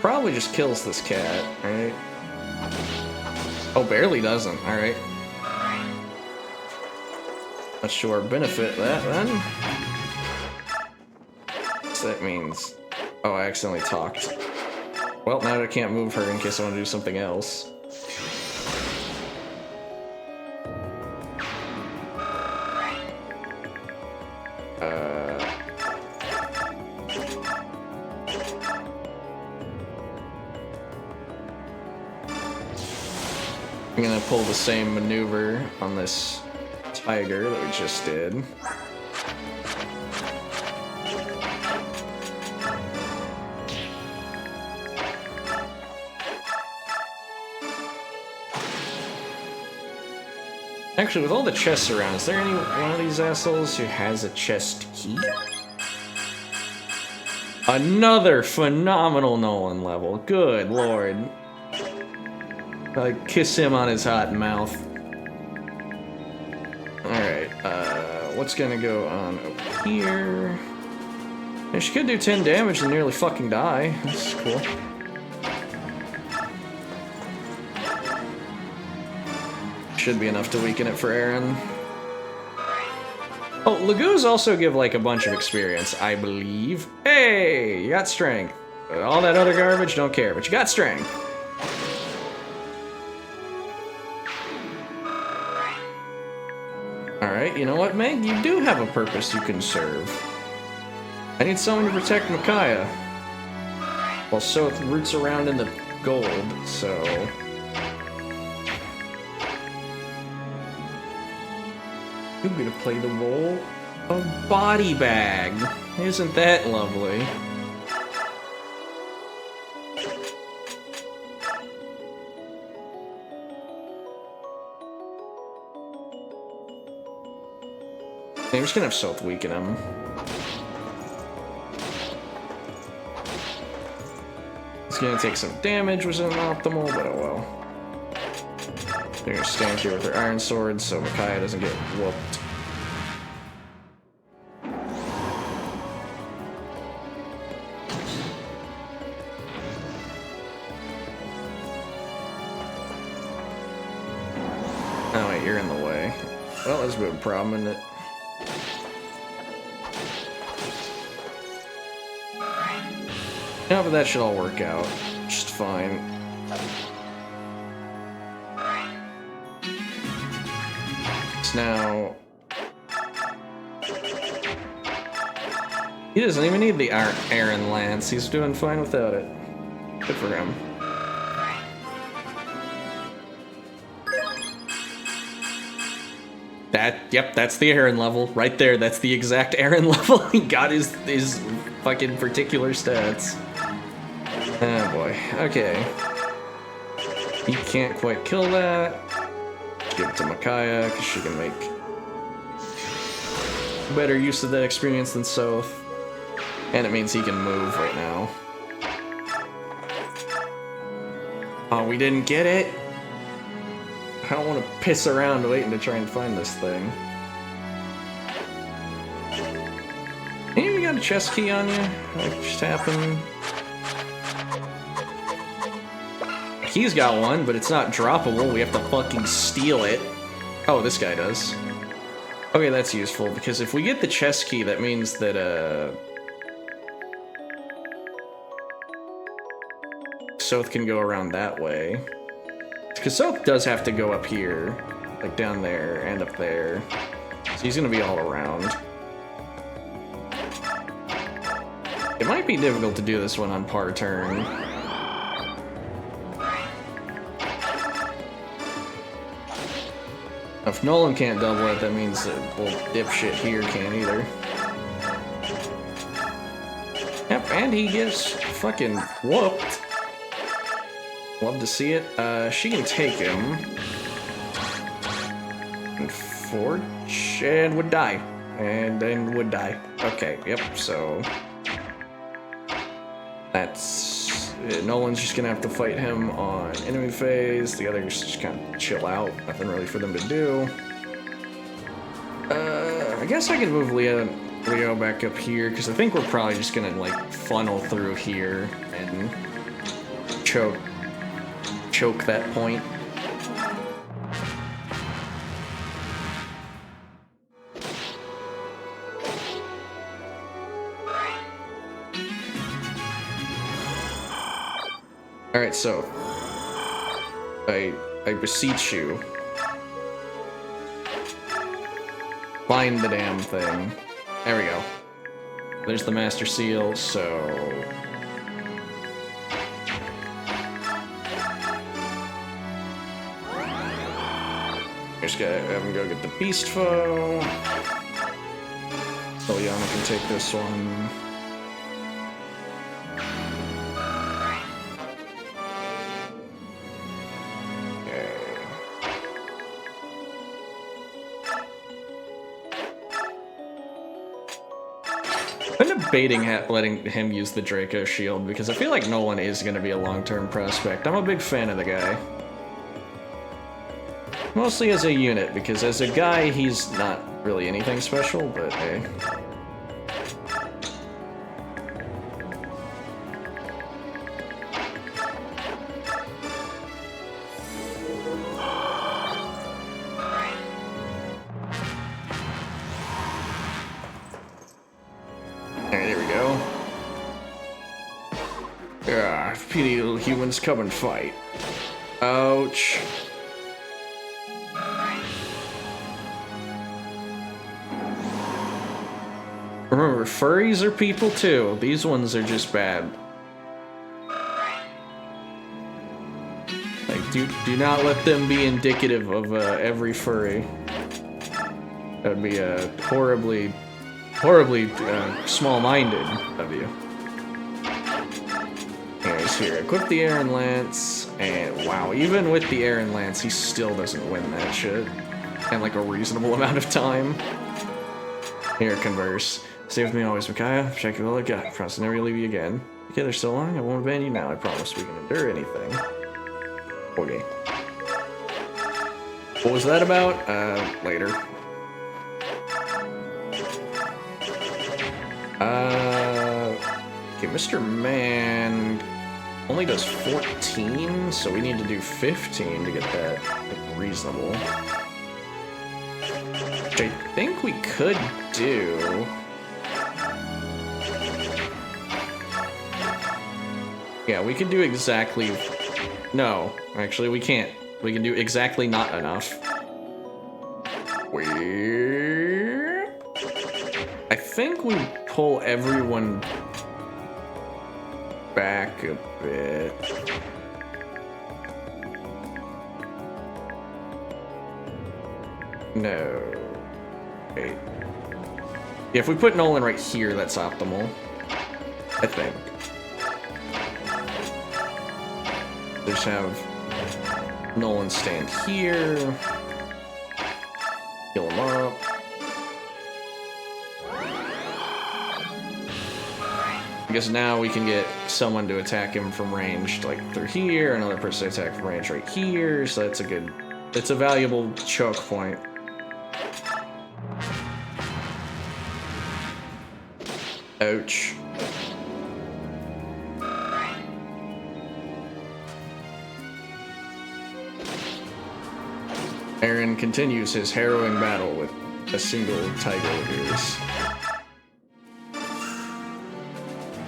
Probably just kills this cat, right? Oh, barely doesn't, alright. Not sure benefit that then. So that means... oh, I accidentally talked. Well, now I can't move her in case I want to do something else. I'm gonna pull the same maneuver on this tiger that we just did. Actually, with all the chests around, is there any one of these assholes who has a chest key? Another phenomenal Nolan level. Good lord. I kiss him on his hot mouth. Alright, what's gonna go on over here? Yeah, she could do 10 damage and nearly fucking die. That's cool. Should be enough to weaken it for Aaron. Oh, Lagoos also give like a bunch of experience, I believe. Hey, you got strength. All that other garbage, don't care, but you got strength. Alright, you know what, Meg? You do have a purpose you can serve. I need someone to protect Micaiah. While Soth roots around in the gold, so... You're gonna play the role of body bag. Isn't that lovely? I'm just gonna have Soth weaken him. It's gonna take some damage, which isn't optimal, but oh well. They're gonna stand here with their iron swords so Micaiah doesn't get whooped. Oh wait, you're in the way. Well, that's a bit of a problem, isn't it? Yeah, but that should all work out just fine. Now, he doesn't even need the Aaron Lance. He's doing fine without it. Good for him. Yep, that's the Aaron level right there. That's the exact Aaron level. He got his fucking particular stats. Oh boy. Okay. He can't quite kill that. Give it to Micaiah, because she can make better use of that experience than Soth. And it means he can move right now. Oh, we didn't get it? I don't want to piss around waiting to try and find this thing. Hey, you got a chest key on you? What just happened? He's got one, but it's not droppable. We have to fucking steal it. Oh, this guy does. Okay, that's useful, because if we get the chest key, that means that, Soth can go around that way. Because Soth does have to go up here, like down there and up there. So he's gonna be all around. It might be difficult to do this one on par turn. If Nolan can't double it, that means that old dipshit here can't either. Yep, and he gets fucking whooped. Love to see it. She can take him. And Forge, and would die. And then would die. Okay, yep, so... That's... Nolan's just gonna have to fight him on enemy phase. The others just kind of chill out. Nothing really for them to do. I guess I can move Leo back up here, because I think we're probably just gonna, like, funnel through here and choke that point. Alright, so I beseech you, find the damn thing. There we go. There's the Master Seal, so... Just gotta have him go get the Beast Foe. Ilyana can take this one. I'm debating letting him use the Draco shield because I feel like Nolan is going to be a long-term prospect. I'm a big fan of the guy. Mostly as a unit, because as a guy, he's not really anything special, but hey. There we go. Ah, pity little humans, come and fight. Ouch. Remember, furries are people too. These ones are just bad. Like, do not let them be indicative of every furry. That would be horribly small-minded of you. Anyways, here, equip the Aaron Lance, and wow, even with the Aaron Lance, he still doesn't win that shit. In like a reasonable amount of time. Here, converse. Stay with me always, Micaiah. Check you all I got. Promise to never leave you again. Together so long, I won't abandon you now. I promise we can endure anything. Okay. What was that about? Later. Okay, Mr. Man only does 14, so we need to do 15 to get that reasonable. Which I think we could do. Yeah, we can do exactly... No, actually we can't. We can do exactly not enough. I think we pull everyone back a bit. No. Wait. Yeah, if we put Nolan right here, that's optimal. I think. Just have Nolan stand here. Heal him up. I guess now we can get someone to attack him from range, like through here, another person to attack from range right here, so that's a good, it's a valuable choke point. Ouch. Aaron continues his harrowing battle with a single tiger of his.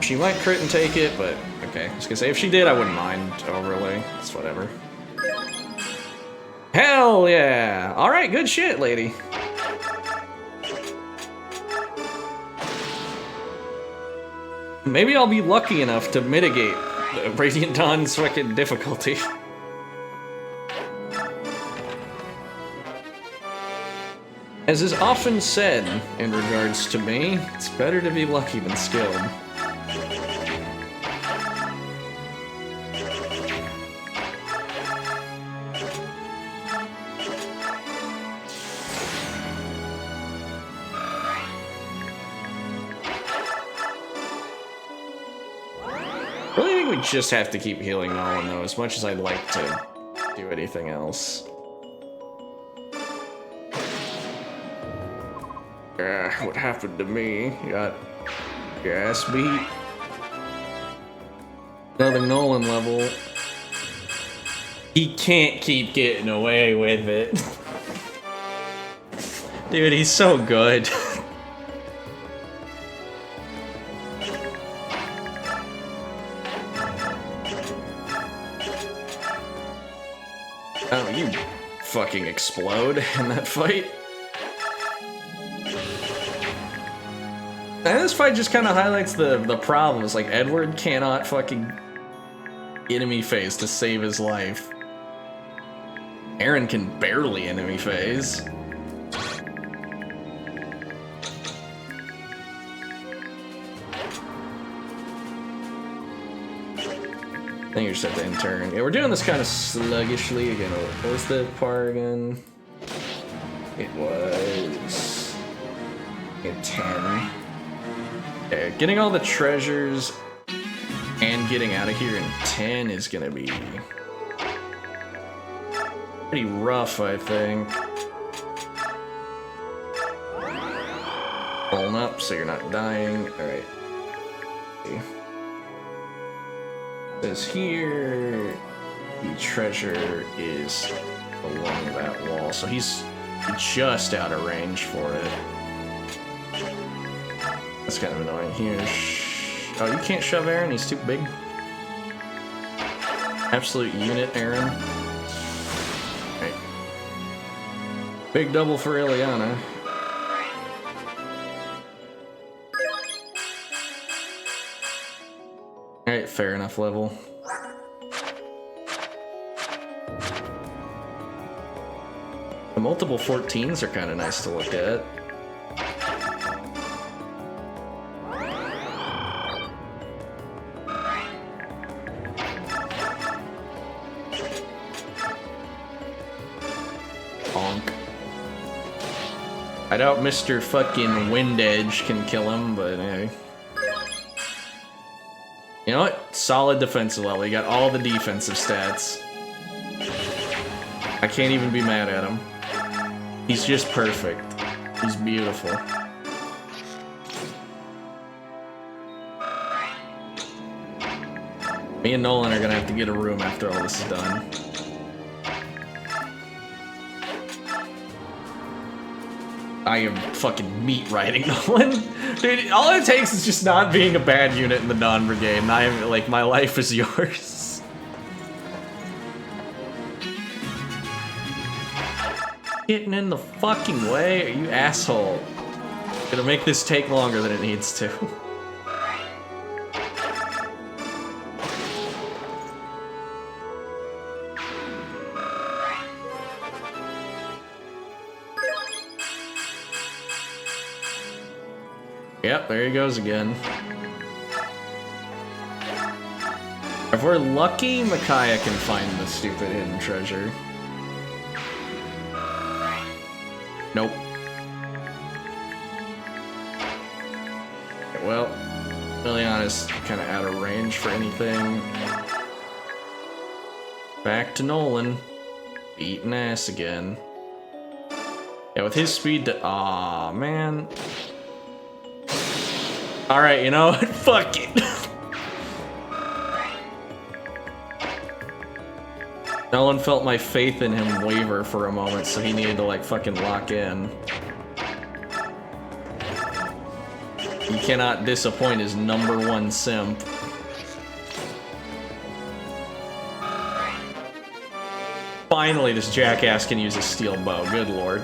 She might crit and take it, but okay. I was gonna say, if she did, I wouldn't mind overlay. It's whatever. Hell yeah! Alright, good shit, lady. Maybe I'll be lucky enough to mitigate Radiant Dawn's fucking difficulty. As is often said in regards to me, it's better to be lucky than skilled. Really think we just have to keep healing Nolan though, as much as I'd like to do anything else. What happened to me? Got your ass beat. Another Nolan level. He can't keep getting away with it. Dude, he's so good. Oh, you fucking explode in that fight. And this fight just kind of highlights the problems. Like, Edward cannot fucking enemy phase to save his life. Aaron can barely enemy phase. I think you just have to intern. Yeah, we're doing this kind of sluggishly again. What was the par again? It was a 10. Okay, getting all the treasures and getting out of here in 10 is gonna be pretty rough, I think. Pulling up so you're not dying. Alright. Says here the treasure is along that wall, so he's just out of range for it. That's kind of annoying. Here, oh, you can't shove Aaron. He's too big. Absolute unit, Aaron. Right. Big double for Ileana. Alright, fair enough level. The multiple 14s are kind of nice to look at. Bonk. I doubt Mr. fucking Wind Edge can kill him, but hey. You know what? Solid defensive level. You got all the defensive stats. I can't even be mad at him. He's just perfect. He's beautiful. Me and Nolan are gonna have to get a room after all this is done. I am fucking meat riding Nolan. Dude, all it takes is just not being a bad unit in the Dawn Brigade, and I'm like, my life is yours. Getting in the fucking way, you asshole. Gonna make this take longer than it needs to. Yep, there he goes again. If we're lucky, Micaiah can find the stupid hidden treasure. Nope. Well, Ileana's kind of out of range for anything. Back to Nolan. Beating ass again. Yeah, with his speed to... Aw, man. Alright, you know what? Fuck it. Nolan felt my faith in him waver for a moment, so he needed to like fucking lock in. He cannot disappoint his #1 simp. Finally, this jackass can use a steel bow. Good lord.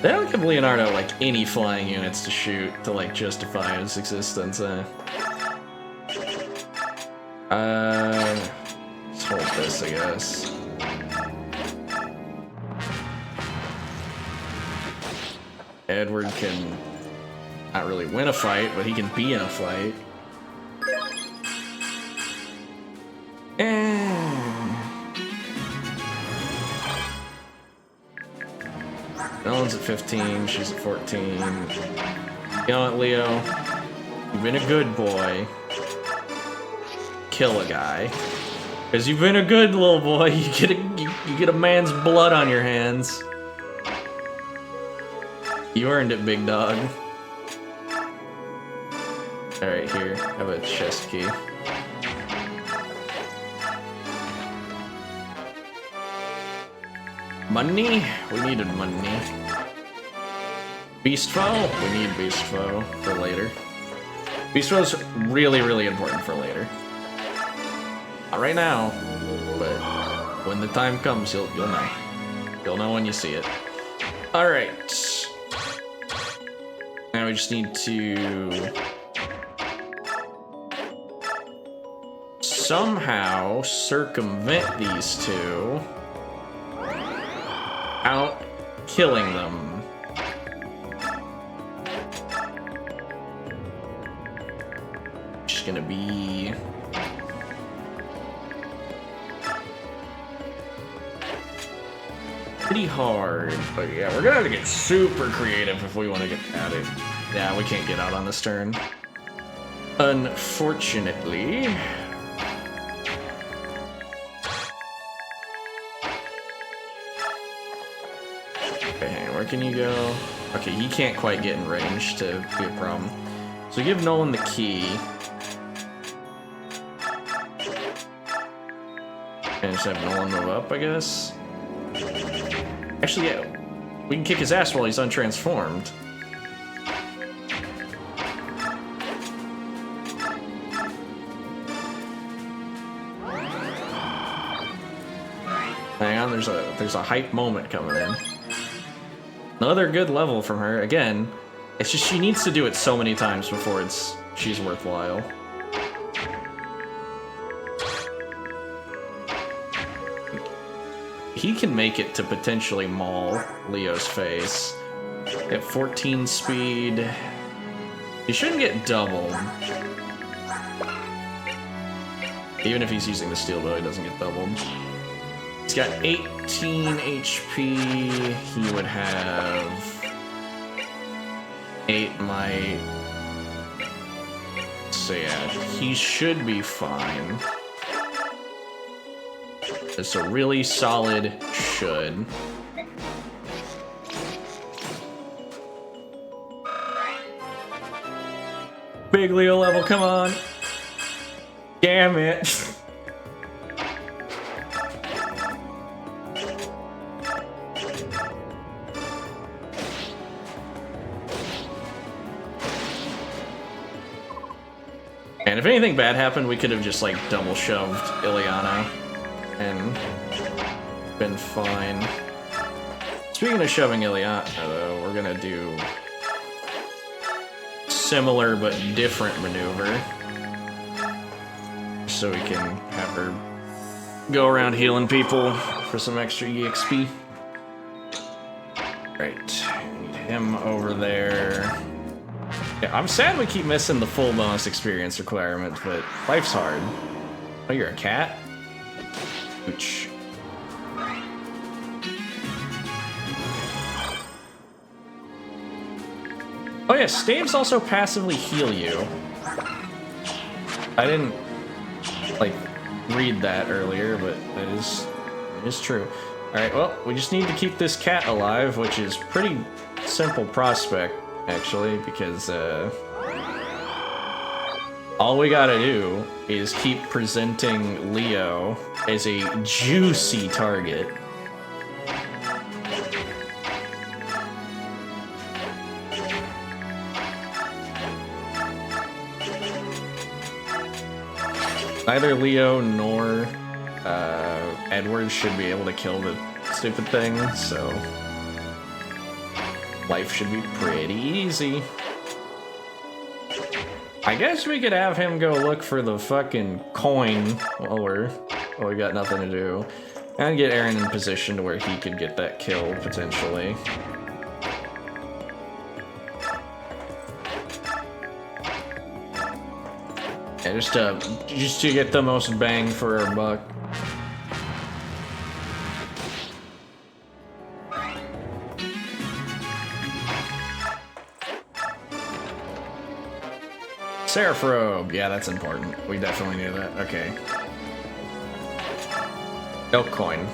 They don't give Leonardo like any flying units to shoot to like justify his existence. Let's hold this, I guess. Edward can not really win a fight, but he can be in a fight. Nolan's at 15, she's at 14. You know what, Leo? You've been a good boy. Kill a guy. Because you've been a good little boy, you get a man's blood on your hands. You earned it, big dog. Alright, here, have a chest key. Money? We needed money. Beast Foe? We need Beast Foe for later. Beast Foe's really, really important for later. Not right now, but when the time comes, you'll know. You'll know when you see it. Alright. Now we just need to somehow circumvent these two out killing them. Just gonna be pretty hard. But yeah, we're gonna have to get super creative if we want to get at it. Yeah, we can't get out on this turn. Unfortunately. Okay, hang on, where can you go? Okay, he can't quite get in range to be a problem. So give Nolan the key. And just have Nolan move up, I guess. Actually, yeah, we can kick his ass while he's untransformed. Hang on, there's a hype moment coming in. Another good level from her. Again, it's just she needs to do it so many times before she's worthwhile. He can make it to potentially maul Leo's face. At 14 speed, he shouldn't get doubled. Even if he's using the steel bow, he doesn't get doubled. He's got 18 HP. He would have 8 might. So yeah, he should be fine. It's a really solid should. Big Leo level, come on. Damn it. And if anything bad happened, we could have just like double shoved Ileana and been fine. Speaking of shoving Ileana, though, we're gonna do similar but different maneuver so we can have her go around healing people for some extra EXP. Right, need him over there. Yeah, I'm sad we keep missing the full bonus experience requirements, but life's hard. Oh, you're a cat? Ouch. Oh yeah, staves also passively heal you. I didn't, like, read that earlier, but it is true. Alright, well, we just need to keep this cat alive, which is pretty simple prospect, actually, because, all we gotta do is keep presenting Leo as a juicy target. Neither Leo nor Edward should be able to kill the stupid thing, so life should be pretty easy. I guess we could have him go look for the fucking coin while we got nothing to do. And get Aaron in position to where he could get that kill, potentially. Yeah, just to get the most bang for our buck. Seraph Robe, yeah, that's important. We definitely knew that. Okay. Elk coin.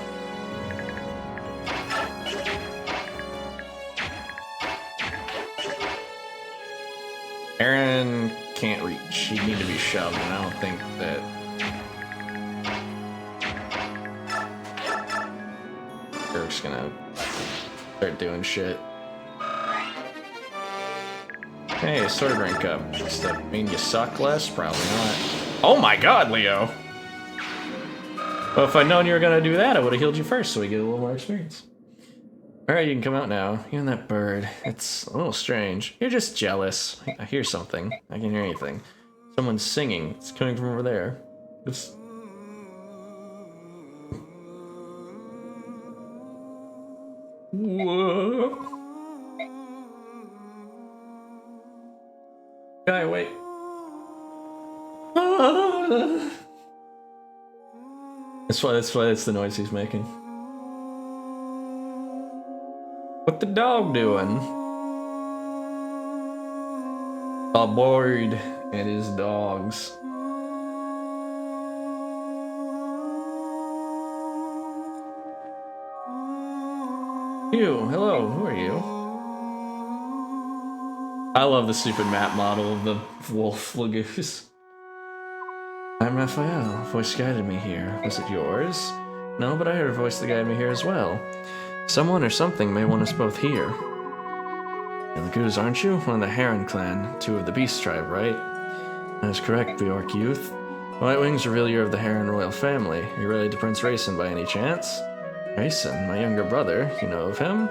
Aaron can't reach. He'd need to be shoved, and I don't think that. Eric's gonna start doing shit. Hey, sword rank up. Does that mean you suck less? Probably not. Oh my god, Leo! Well, if I'd known you were gonna do that, I would have healed you first so we get a little more experience. Alright, you can come out now. You and that bird. It's a little strange. You're just jealous. I hear something. I can hear anything. Someone's singing. It's coming from over there. It's... Whoa. Guy, wait. That's the noise he's making. What the dog doing? A board and his dogs. You, hello, who are you? I love the stupid map model of the wolf Lagoose. I'm Raphael. Voice guided me here. Was it yours? No, but I heard a voice that guided me here as well. Someone or something may want us both here. The Lagoose, aren't you? One of the Heron clan, 2 of the Beast tribe, right? That is correct, Bjork youth. White Wings reveal you're of the Heron royal family. You're related to Prince Rayson by any chance? Rayson, my younger brother. You know of him?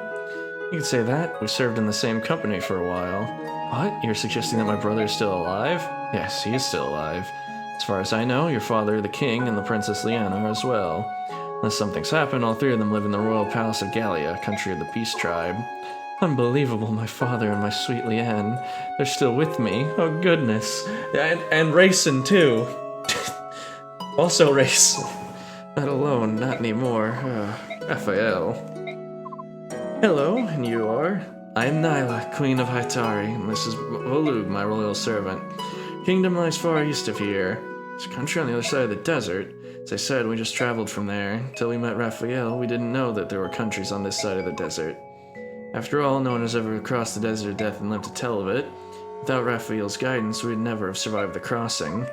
You could say that. We served in the same company for a while. What? You're suggesting that my brother is still alive? Yes, he is still alive. As far as I know, your father, the king, and the Princess Lyanna are as well. Unless something's happened, all 3 of them live in the royal palace of Gallia, country of the Beast tribe. Unbelievable, my father and my sweet Lyanne. They're still with me. Oh, goodness. And Rayson, too. Also Rayson. Not alone, not anymore. Raphael. Hello, and you are? I am Nyla, Queen of Haitari, and this is Volug, my royal servant. Kingdom lies far east of here. It's a country on the other side of the desert. As I said, we just traveled from there. Until we met Raphael, we didn't know that there were countries on this side of the desert. After all, no one has ever crossed the desert of death and lived to tell of it. Without Raphael's guidance, we'd never have survived the crossing.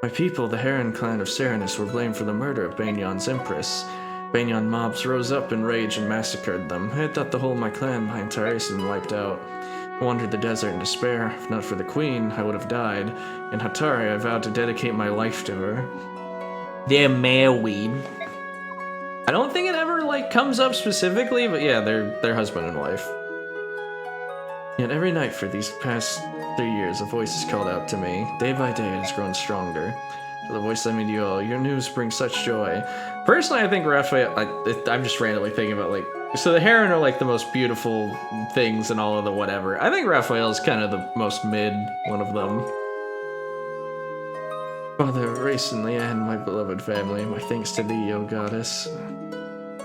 My people, the Heron clan of Serenus, were blamed for the murder of Banyan's empress. Banyan mobs rose up in rage and massacred them. I had thought the whole of my clan behind Tyrese had been wiped out. I wandered the desert in despair. If not for the queen, I would have died. In Hatari, I vowed to dedicate my life to her. They're married. I don't think it ever, comes up specifically, but yeah, they're husband and wife. Yet every night for these past 3 years, a voice has called out to me. Day by day, it has grown stronger. So the voice led me to you all. Your news brings such joy. Personally, I think Raphael... I'm just randomly thinking about, so the Heron are, the most beautiful things and all of the whatever. I think Raphael is kind of the most mid one of them. Father, Rayson, Lyanne, my beloved family, my thanks to thee, O goddess.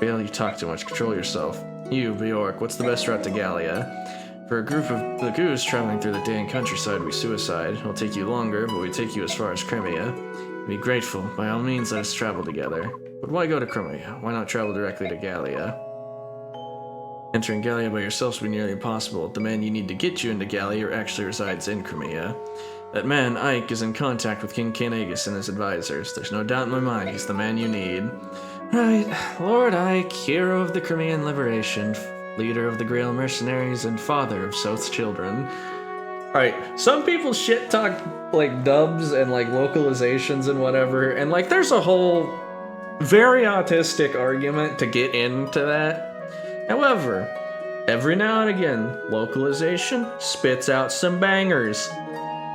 Bale, you talk too much. Control yourself. You, Bjork, what's the best route to Gallia? For a group of Lagoos traveling through the Dain countryside, we suicide. It'll take you longer, but we take you as far as Crimea. Be grateful. By all means, let us travel together. But why go to Crimea? Why not travel directly to Gallia? Entering Gallia by yourselves will be nearly impossible. The man you need to get you into Gallia actually resides in Crimea. That man, Ike, is in contact with King Kanagus and his advisors. There's no doubt in my mind he's the man you need. Right, Lord Ike, hero of the Crimean liberation, leader of the Grail mercenaries, and father of Soth's children. Alright, some people shit talk, dubs and, localizations and whatever, and, there's a whole very autistic argument to get into that. However, every now and again, localization spits out some bangers.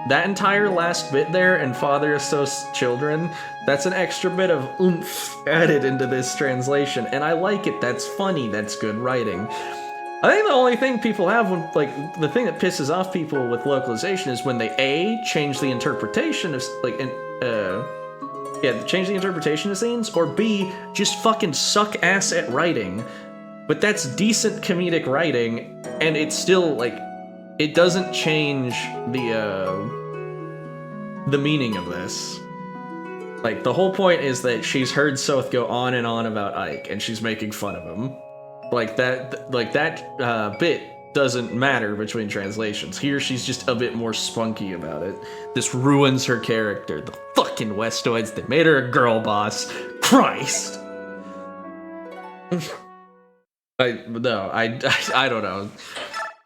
That entire last bit there, and father of Soth's children, that's an extra bit of oomph added into this translation, and I like it. That's funny. That's good writing. I think the only thing people have when, the thing that pisses off people with localization is when they A, change the interpretation of, change the interpretation of scenes, or B, just fucking suck ass at writing. But that's decent comedic writing, and it's still, it doesn't change the meaning of this. The whole point is that she's heard Soth go on and on about Ike, and she's making fun of him. That bit doesn't matter between translations. Here, she's just a bit more spunky about it. This ruins her character. The fucking Westoids, they made her a girl boss. Christ! I don't know.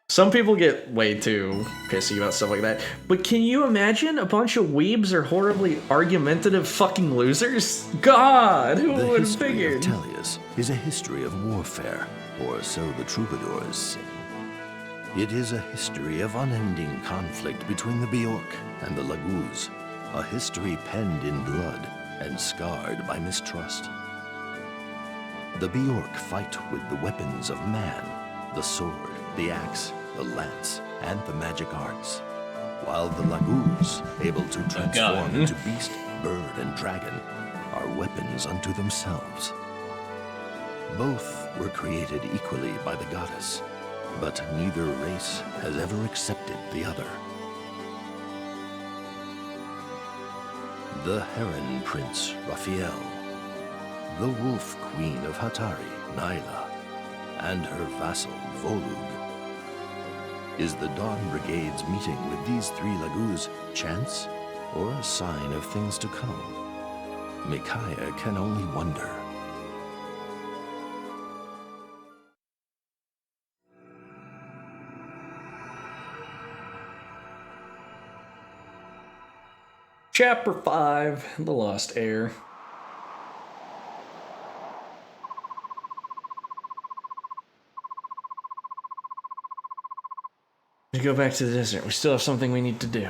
Some people get way too pissy about stuff like that. But can you imagine a bunch of weebs are horribly argumentative fucking losers? God, who would have figured? The history of Tellius is a history of warfare, or so the troubadours sing. It is a history of unending conflict between the Bjork and the Lagoos, a history penned in blood and scarred by mistrust. The Bjork fight with the weapons of man, the sword, the axe, the lance, and the magic arts, while the Lagoos, able to transform into beast, bird, and dragon, are weapons unto themselves. Both were created equally by the goddess, but neither race has ever accepted the other. The Heron Prince, Raphael, the Wolf Queen of Hatari, Nyla, and her vassal, Volug. Is the Dawn Brigade's meeting with these three Lagus chance, or a sign of things to come? Micaiah can only wonder. Chapter 5, The Lost Heir. To go back to the desert, we still have something we need to do.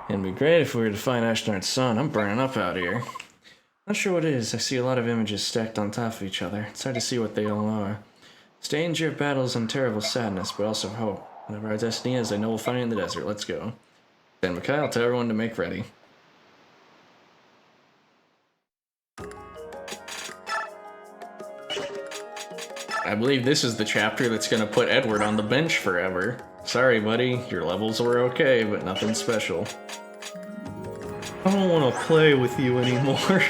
It'd be great if we were to find Ashnard's son. I'm burning up out here. Not sure what it is. I see a lot of images stacked on top of each other. It's hard to see what they all are. It's danger of battles and terrible sadness, but also hope. Whatever our destiny is, I know we'll find it in the desert. Let's go. Then Micaiah will tell everyone to make ready. I believe this is the chapter that's gonna put Edward on the bench forever. Sorry, buddy, your levels were okay, but nothing special. I don't want to play with you anymore.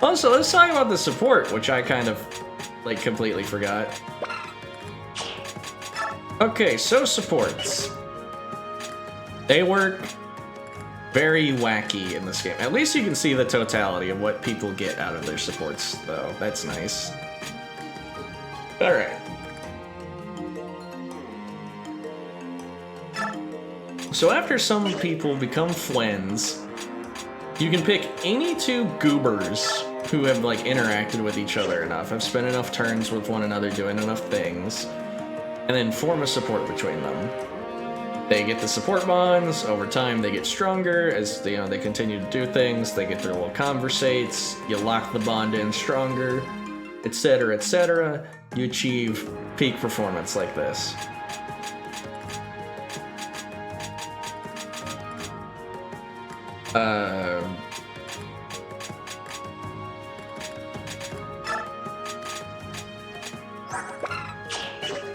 Also, let's talk about the support, which I kind of, like, completely forgot. Okay, so supports. They work very wacky in this game. At least you can see the totality of what people get out of their supports, though. That's nice. Alright. So after some people become friends, you can pick any two goobers who have, like, interacted with each other enough, have spent enough turns with one another doing enough things, and then form a support between them. They get the support bonds. Over time they get stronger as they, they continue to do things. They get their little conversates. You lock the bond in stronger, etc., etc. You achieve peak performance like this.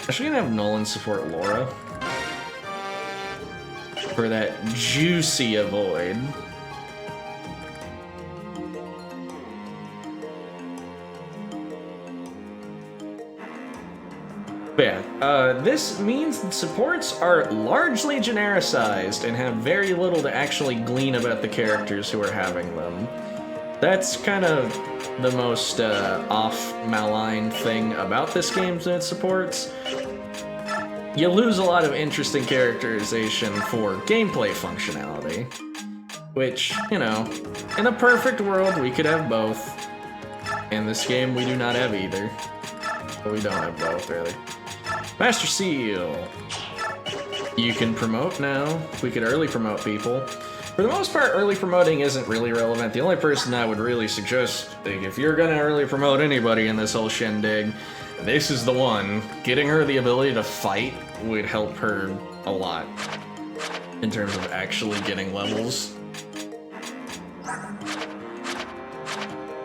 I should have Nolan support Laura for that juicy avoid. But yeah, this means that supports are largely genericized and have very little to actually glean about the characters who are having them. That's kind of the most off-maligned thing about this game's and its supports. You lose a lot of interesting characterization for gameplay functionality, which, you know, in a perfect world we could have both. In this game we do not have either. But we don't have both, really. Master Seal. You can promote now. We could early promote people. For the most part, early promoting isn't really relevant. The only person I would really suggest, like, if you're gonna early promote anybody in this whole shindig, this is the one. Getting her the ability to fight would help her a lot in terms of actually getting levels.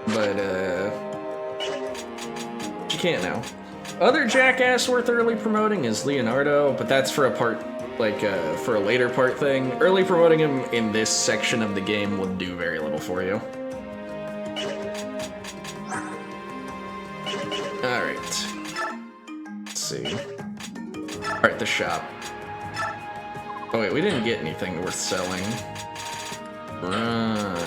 But, she can't now. Other jackass worth early promoting is Leonardo, but that's for a part, like, for a later part thing. Early promoting him in this section of the game would do very little for you. Alright. Let's see. Alright, the shop. Oh wait, we didn't get anything worth selling. Right.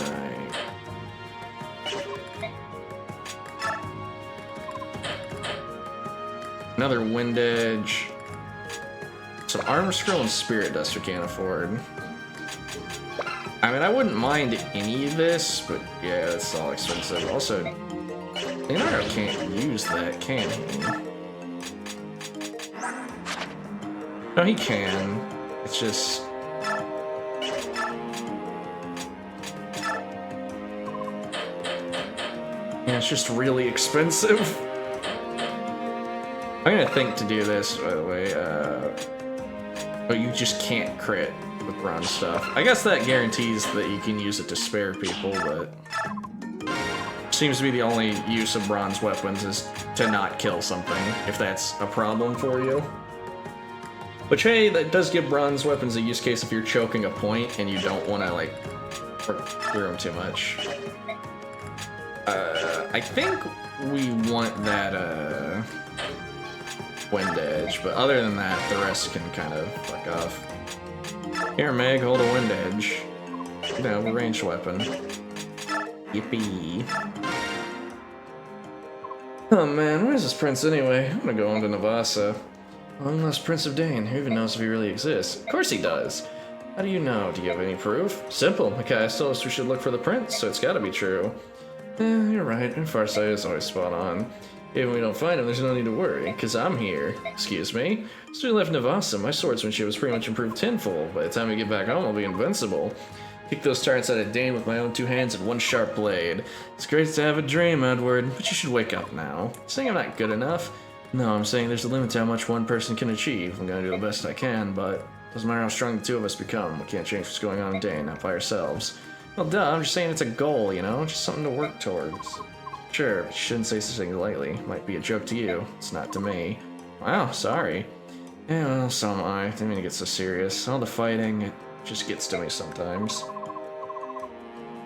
Another Wind Edge. Some Armor Scroll and Spirit Dust we can't afford. I mean, I wouldn't mind any of this, but yeah, it's all expensive. Also, Leonardo can't use that, can he? No, he can. It's just... yeah, it's just really expensive. I'm gonna think to do this, by the way, but you just can't crit with bronze stuff. I guess that guarantees that you can use it to spare people, but for seems to be the only use of bronze weapons is to not kill something, if that's a problem for you. Which, hey, that does give bronze weapons a use case if you're choking a point and you don't want to, like, work through them too much. I think we want that, wind edge, but other than that, the rest can kind of fuck off. Here, Meg, hold a wind edge. You know, a ranged weapon. Yippee. Oh man, where's this prince anyway? I'm gonna go on to Navasa. Long lost Prince of Dane. Who even knows if he really exists? Of course he does. How do you know? Do you have any proof? Simple. Micaiah told us we should look for the prince, so it's gotta be true. You're right. Farsight is always spot on. Even if we don't find him, there's no need to worry, because I'm here. Excuse me? Since we left Navasa, my swordsmanship was pretty much improved tenfold. By the time we get back home, I'll be invincible. Kick those tyrants out of Dane with my own 2 hands and 1 sharp blade. It's great to have a dream, Edward, but you should wake up now. Saying I'm not good enough? No, I'm saying there's a limit to how much one person can achieve. I'm gonna do the best I can, but doesn't matter how strong the 2 of us become. We can't change what's going on in Dane, not by ourselves. Well, duh, I'm just saying it's a goal, you know? Just something to work towards. Sure, but you shouldn't say such things lightly. It might be a joke to you. It's not to me. Wow, sorry. Yeah, well, so am I. Didn't mean to get so serious. All the fighting, it just gets to me sometimes.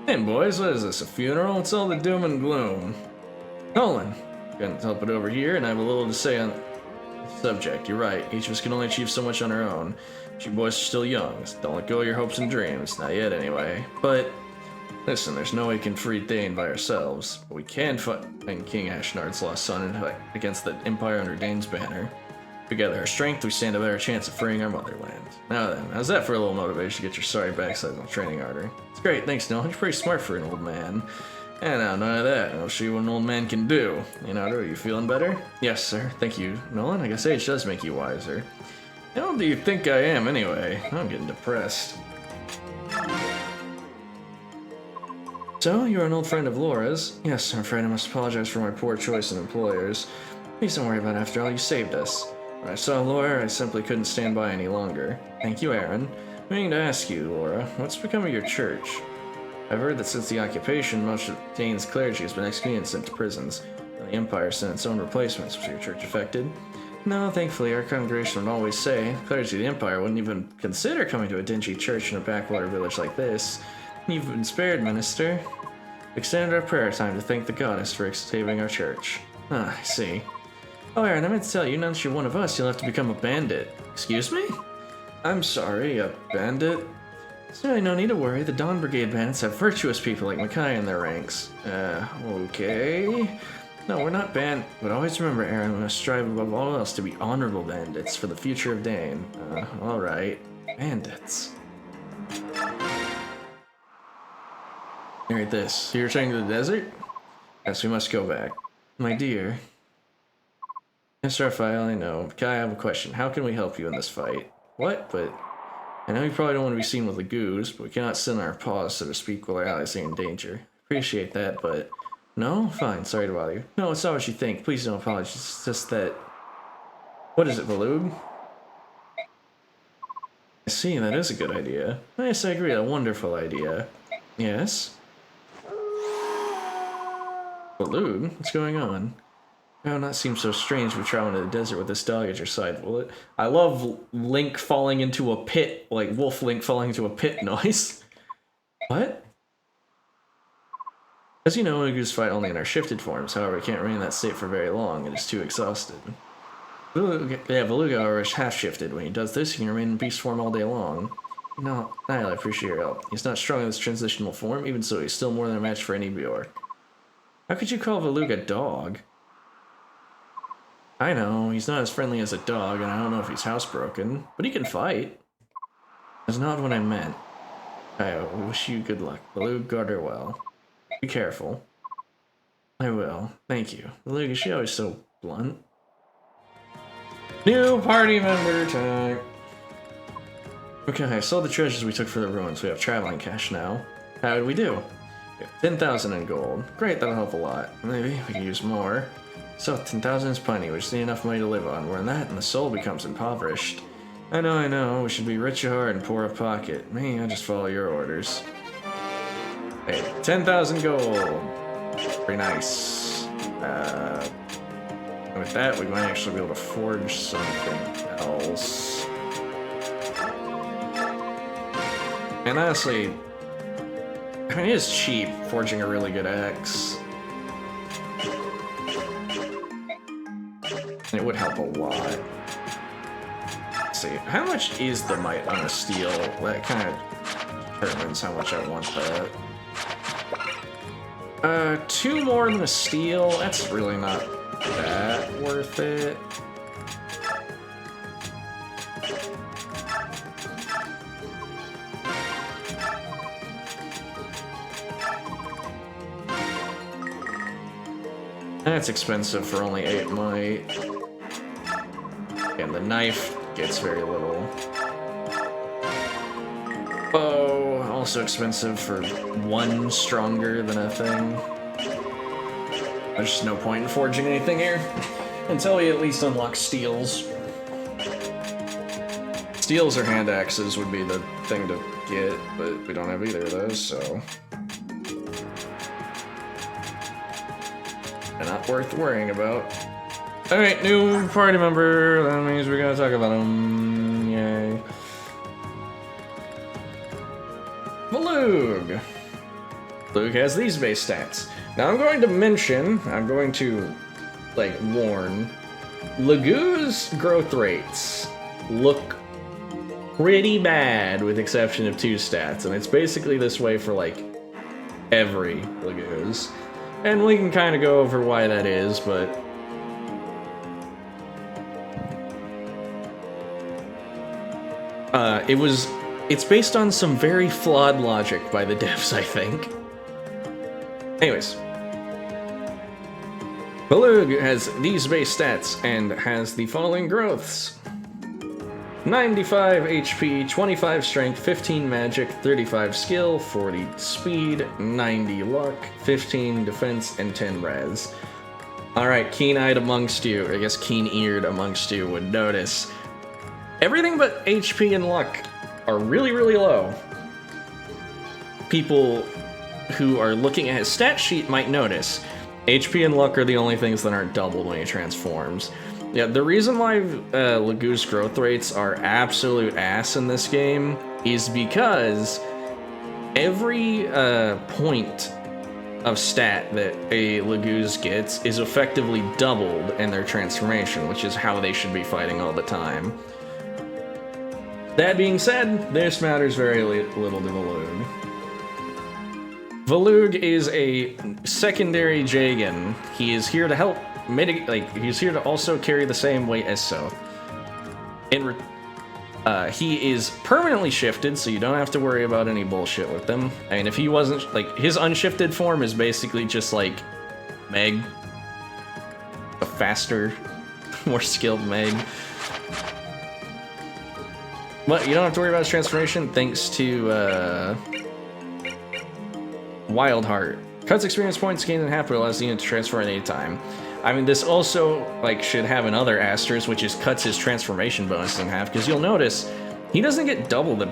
Hey, boys, what is this, a funeral? It's all the doom and gloom. Nolan, couldn't help it over here, and I have a little to say on the subject. You're right, each of us can only achieve so much on our own. But you boys are still young, so don't let go of your hopes and dreams. Not yet, anyway. But listen, there's no way we can free Dane by ourselves, but we can fight King Ashnard's lost son and fight against the Empire under Dane's banner. Together our strength, we stand a better chance of freeing our motherland. Now then, how's that for a little motivation to get your sorry backside on training harder? It's great, thanks, Nolan. You're pretty smart for an old man. And now, none of that. I'll show you what an old man can do. Are you feeling better? Yes, sir. Thank you, Nolan. I guess age does make you wiser. How old do you think I am, anyway? I'm getting depressed. So, you're an old friend of Laura's? Yes, I'm afraid I must apologize for my poor choice in employers. Please don't worry about it, after all, you saved us. When I saw Laura, I simply couldn't stand by any longer. Thank you, Aaron. I'm meaning to ask you, Laura, what's become of your church? I've heard that since the occupation, most of Dane's clergy has been executed and sent to prisons, and the Empire sent its own replacements. Was your church affected? No, thankfully, our congregation would always say, clergy of the Empire wouldn't even consider coming to a dingy church in a backwater village like this. You've been spared, Minister. We extended our prayer time to thank the goddess for saving our church. Ah, I see. Oh, Aaron, I meant to tell you, now that you're one of us, you'll have to become a bandit. Excuse me? I'm sorry, a bandit? There's really no need to worry. The Dawn Brigade bandits have virtuous people like Micaiah in their ranks. Okay. No, we're not but always remember, Aaron, we must strive above all else to be honorable bandits for the future of Dane. Alright. Bandits. Read this. So you're returning to the desert? Yes, we must go back. My dear. Yes, Raphael, I know. Kai, I have a question. How can we help you in this fight? What? But I know you probably don't want to be seen with the goose, but we cannot sit on our paws, so to speak, while our allies are in danger. Appreciate that, but no? Fine, sorry to bother you. No, it's not what you think. Please don't apologize. It's just that... What is it, Valug? I see, that is a good idea. Yes, I agree, a wonderful idea. Yes? Valug? What's going on? Oh, not seem so strange we travel into the desert with this dog at your side, will it? I love Link falling into a pit, like Wolf Link falling into a pit noise. What? As you know, Ugus fight only in our shifted forms, however, we can't remain in that state for very long, it is too exhausted. Valuga, however, is half-shifted. When he does this, he can remain in beast form all day long. No, I appreciate your help. He's not strong in this transitional form, even so he's still more than a match for any Bjork. How could you call Valuga a dog? I know, he's not as friendly as a dog, and I don't know if he's housebroken, but he can fight. That's not what I meant. I wish you good luck. Valug, guard her well. Be careful. I will. Thank you. Valug, is she always so blunt? New party member time! Okay, I sold the treasures we took for the ruins. We have traveling cash now. How did we do? We have 10,000 in gold. Great, that'll help a lot. Maybe we can use more. So, 10,000 is plenty, we just need enough money to live on. More than that, and the soul becomes impoverished. I know, we should be rich at heart and poor of pocket. Me, I'll just follow your orders. Hey, 10,000 gold! Very nice. With that, we might actually be able to forge something else. And honestly, I mean, it is cheap, forging a really good axe. And it would help a lot. Let's see, how much is the might on a steel? That kind of determines how much I want that. 2 more than a steel, that's really not that worth it. That's expensive for only 8 might. And the knife gets very little. Bow, also expensive for 1 stronger than a thing. There's just no point in forging anything here until we at least unlock steels. Steels or hand axes would be the thing to get, but we don't have either of those, so. They're not worth worrying about. Alright, new party member. That means we're gonna talk about him. Yay. Valug. Valug has these base stats. Now I'm going to warn, Lagoo's growth rates look pretty bad with exception of 2 stats, and it's basically this way for like every Lagoo's. And we can kind of go over why that is, but it's based on some very flawed logic by the devs, I think. Anyways, Valug has these base stats and has the following growths: 95 HP, 25 strength, 15 magic, 35 skill, 40 speed, 90 luck, 15 defense, and 10 res. Alright, keen-eyed amongst you, I guess keen-eared amongst you would notice everything but HP and luck are really, really low. People who are looking at his stat sheet might notice HP and luck are the only things that aren't doubled when he transforms. Yeah, the reason why Lagoo's growth rates are absolute ass in this game is because every point of stat that a Lagoo's gets is effectively doubled in their transformation, which is how they should be fighting all the time. That being said, this matters very little to Valug. Valug is a secondary Jagan. He is here to help mitigate, he's here to also carry the same weight as So. He is permanently shifted, so you don't have to worry about any bullshit with him. I mean, if he wasn't, his unshifted form is basically just like Meg. A faster, more skilled Meg. But you don't have to worry about his transformation thanks to Wildheart. Cuts experience points gained in half, but allows the unit to transfer at any time. I mean, this also should have another asterisk, which is cuts his transformation bonus in half, because you'll notice he doesn't get double the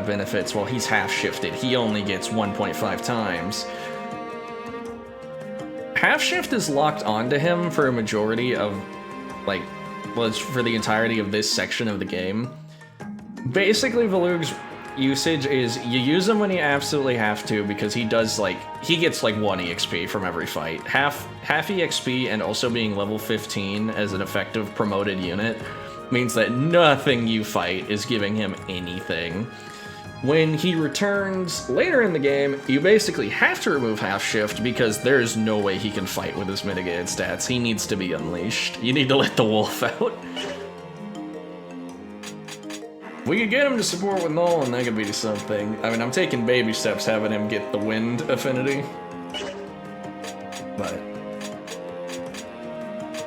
benefits while he's half shifted. He only gets 1.5 times. Half shift is locked onto him for a majority of, for the entirety of this section of the game. Basically, Valug's usage is you use him when you absolutely have to, because he does he gets 1 EXP from every fight. Half EXP and also being level 15 as an effective promoted unit means that nothing you fight is giving him anything. When he returns later in the game, you basically have to remove half shift because there's no way he can fight with his mitigated stats. He needs to be unleashed. You need to let the wolf out. We could get him to support with Null, and that could be something. I mean, I'm taking baby steps having him get the wind affinity. But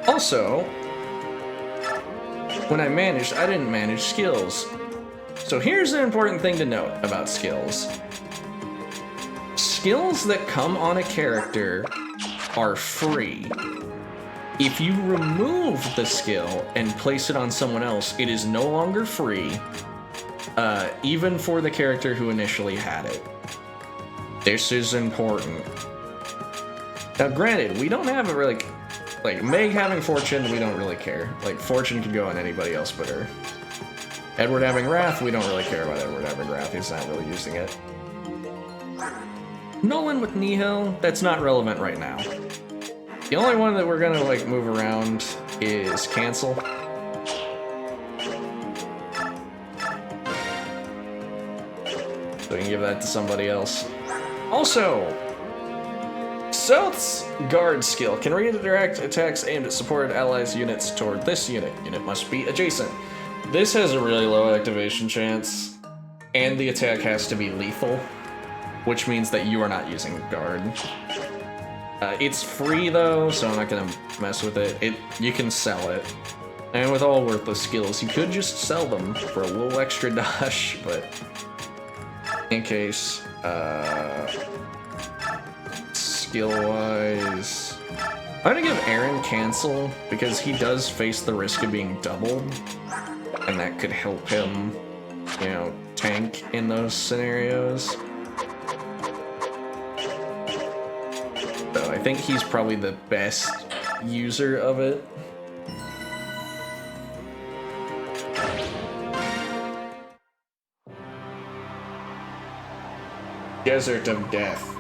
also, when I didn't manage skills. So here's an important thing to note about skills. Skills that come on a character are free. If you remove the skill and place it on someone else, it is no longer free, even for the character who initially had it. This is important. Now, granted, we don't have a really... Like, Meg having Fortune, we don't really care. Like, Fortune could go on anybody else but her. Edward having Wrath, we don't really care about Edward having Wrath. He's not really using it. Nolan with Nihil, that's not relevant right now. The only one that we're gonna, like, move around is Cancel. So we can give that to somebody else. Also, Soth's guard skill can redirect attacks aimed at supported allies units toward this unit. Unit must be adjacent. This has a really low activation chance, and the attack has to be lethal, which means that you are not using guard. It's free though, so I'm not gonna mess with it. You can sell it. And with all worthless skills, you could just sell them for a little extra dash, but in case, skill-wise, I'm gonna give Aaron Cancel because he does face the risk of being doubled, and that could help him, you know, tank in those scenarios. So I think he's probably the best user of it. Desert of Death.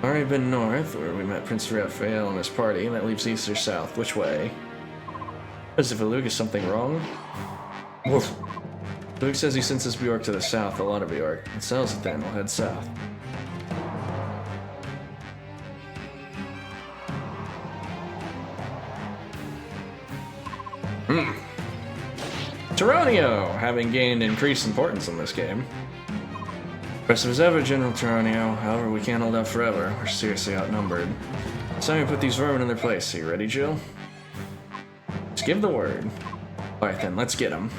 Already been north, where we met Prince Raphael and his party, and that leaves east or south. Which way? As if Luke is something wrong? Woof. Luke says he senses Bjork to the south, a lot of Bjork. It sells it then, we'll head south. Turonio, having gained increased importance in this game. Impressive as ever, General Turonio. However, we can't hold out forever. We're seriously outnumbered. It's time to put these vermin in their place. Are you ready, Jill? Just give the word. Alright then, let's get them.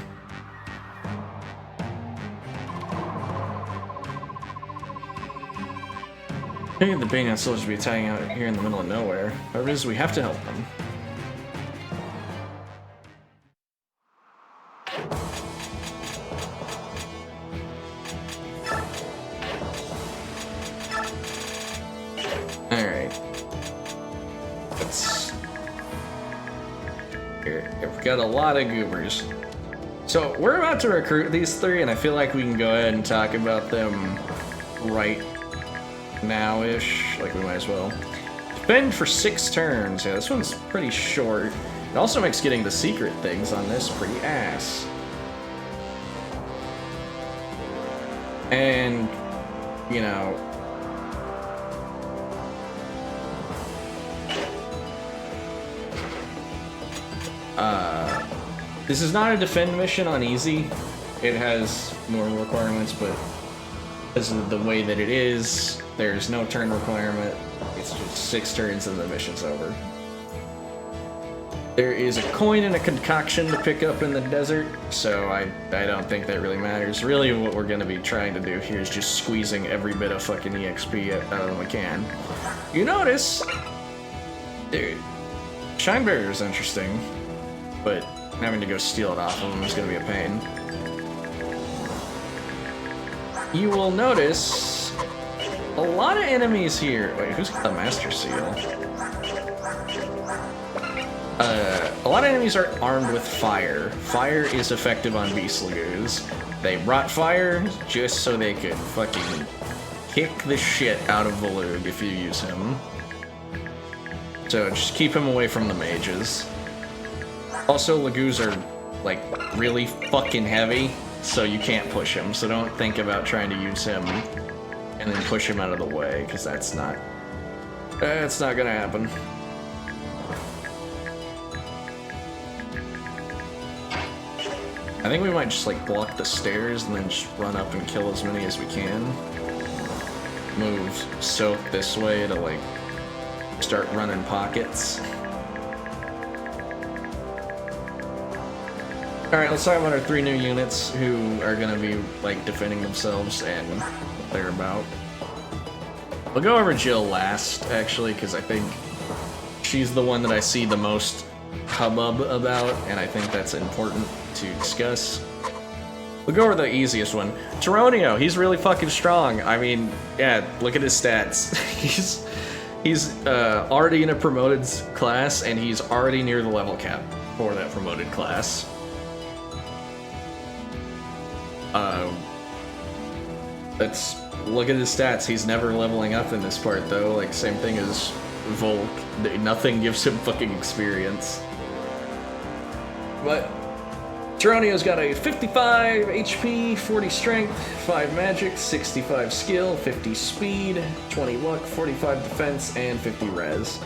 I think the Bayonet soldiers be attacking out here in the middle of nowhere. However it is, we have to help them. Got a lot of goobers. So we're about to recruit these three, and I feel like we can go ahead and talk about them right now-ish. Like, we might as well. Defend for 6 turns. Yeah, this one's pretty short. It also makes getting the secret things on this pretty ass. And, you know, this is not a defend mission on easy. It has normal requirements, but because of the way that it is, there's no turn requirement. It's just 6 turns and the mission's over. There is a coin and a concoction to pick up in the desert, so I don't think that really matters. Really, what we're gonna be trying to do here is just squeezing every bit of fucking EXP out of we can. You notice, dude, Shinebearer is interesting, but having to go steal it off of them is going to be a pain. You will notice a lot of enemies here. Wait, who's got the Master Seal? A lot of enemies are armed with fire. Fire is effective on Beast Lagoos. They brought fire just so they could fucking kick the shit out of Volug if you use him. So just keep him away from the mages. Also, Lagoos are, like, really fucking heavy, so you can't push him. So don't think about trying to use him and then push him out of the way, because that's not gonna happen. I think we might just, like, block the stairs and then just run up and kill as many as we can. Move Soth this way to, like, start running pockets. Alright, let's talk about our 3 new units who are gonna be, like, defending themselves and what they're about. We'll go over Jill last, actually, because I think she's the one that I see the most hubbub about, and I think that's important to discuss. We'll go over the easiest one. Turonio, he's really fucking strong. I mean, yeah, look at his stats. He's already in a promoted class, and he's already near the level cap for that promoted class. Look at his stats. He's never leveling up in this part, though. Like, same thing as Volk. Nothing gives him fucking experience. But Geronio's got a 55 HP, 40 strength, 5 magic, 65 skill, 50 speed, 20 luck, 45 defense, and 50 res.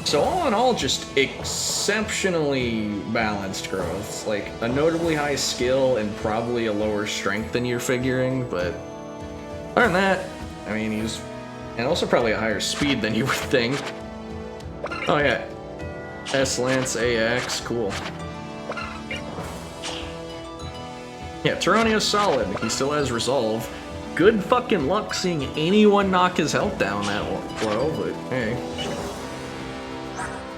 So all in all, just exceptionally balanced growths. Like, a notably high skill and probably a lower strength than you're figuring, but other than that, I mean, he's... And also probably a higher speed than you would think. Oh yeah. S-Lance AX, cool. Yeah, Tyranio's solid. He still has resolve. Good fucking luck seeing anyone knock his health down that low, but hey.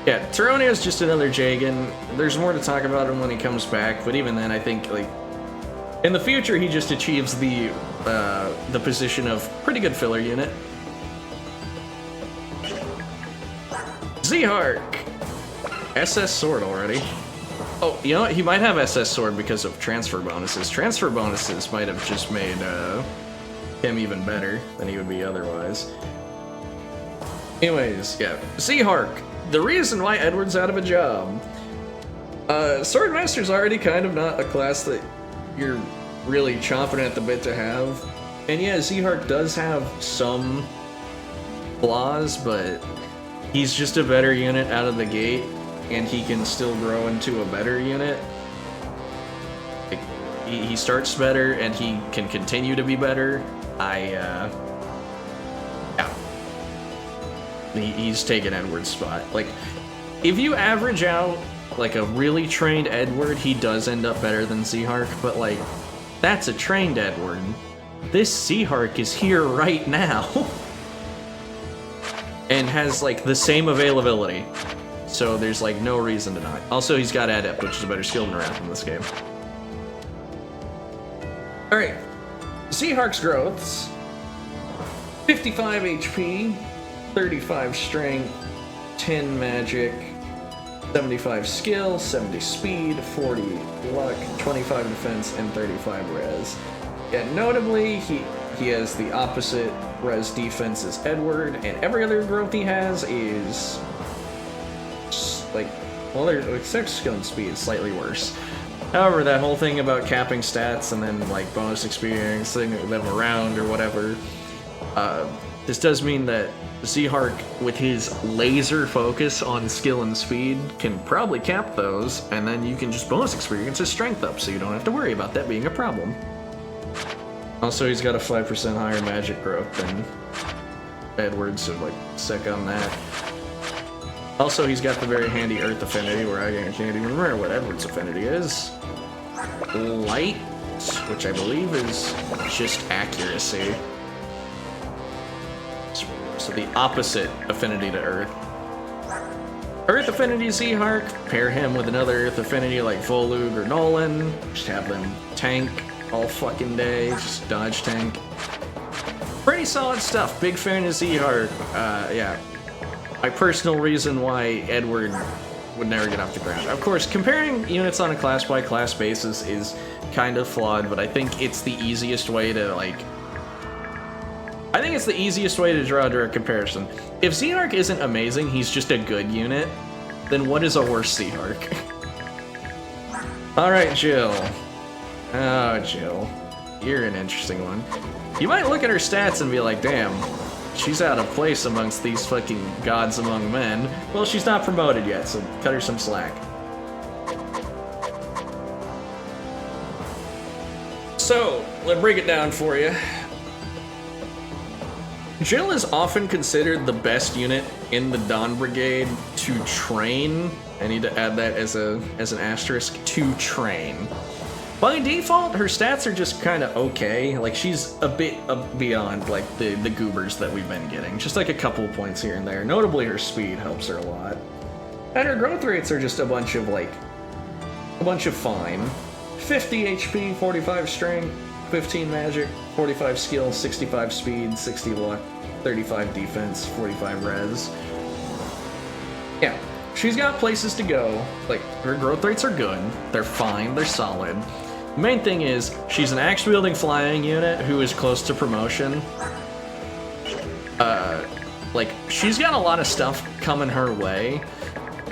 Yeah, Tyranio's just another Jagan. There's more to talk about him when he comes back, but even then, I think, like, in the future, he just achieves the position of pretty good filler unit. Zehark! SS Sword already. Oh, you know what? He might have SS Sword because of transfer bonuses. Transfer bonuses might have just made him even better than he would be otherwise. Anyways, yeah. Zehark! The reason why Edward's out of a job. Swordmaster's already kind of not a class that you're really chomping at the bit to have. And yeah, Zehark does have some flaws, but he's just a better unit out of the gate, and he can still grow into a better unit. Like, he starts better, and he can continue to be better. Yeah. He's taken Edward's spot. Like, if you average out, like, a really trained Edward, he does end up better than Zehark, but, like, that's a trained Edward. This Zehark is here right now. And has, like, the same availability. So there's, like, no reason to not. Also, he's got Adept, which is a better skill than Wrath in this game. Alright. Zehark's growths. 55 HP, 35 strength, 10 magic, 75 skill, 70 speed, 40 luck, 25 defense, and 35 res. Yeah, notably, he has the opposite res defense as Edward, and every other growth he has is like, well, there's except skill and speed, slightly worse. However, that whole thing about capping stats and then like bonus experience, them around or whatever, this does mean that Zehark, with his laser focus on skill and speed, can probably cap those, and then you can just bonus experience his strength up, so you don't have to worry about that being a problem. Also, he's got a 5% higher magic growth than Edward, so like, sick on that. Also, he's got the very handy Earth Affinity, where I can't even remember what Edward's Affinity is. Light, which I believe is just accuracy. So the opposite affinity to Earth. Earth Affinity Zehark, pair him with another Earth Affinity like Volug or Nolan, just have them tank all fucking day, just dodge tank. Pretty solid stuff, big fan of Zehark. Yeah, my personal reason why Edward would never get off the ground. Of course, comparing units on a class-by-class basis is kind of flawed, but I think it's the easiest way to, like, I think it's the easiest way to draw a direct comparison. If Zehark isn't amazing, he's just a good unit, then what is a worse Zehark? Alright, Jill. Oh, Jill. You're an interesting one. You might look at her stats and be like, damn, she's out of place amongst these fucking gods among men. Well, she's not promoted yet, so cut her some slack. So, let's break it down for you. Jill is often considered the best unit in the Dawn Brigade to train. I need to add that as an asterisk, to train. By default, her stats are just kind of okay. Like, she's a bit beyond, like, the goobers that we've been getting. Just like a couple of points here and there. Notably, her speed helps her a lot. And her growth rates are just a bunch of fine. 50 HP, 45 strength, 15 magic, 45 skill, 65 speed, 60 luck, 35 defense, 45 res. Yeah, she's got places to go. Like, her growth rates are good. They're fine, they're solid. The main thing is, she's an axe-wielding flying unit who is close to promotion. Like, she's got a lot of stuff coming her way.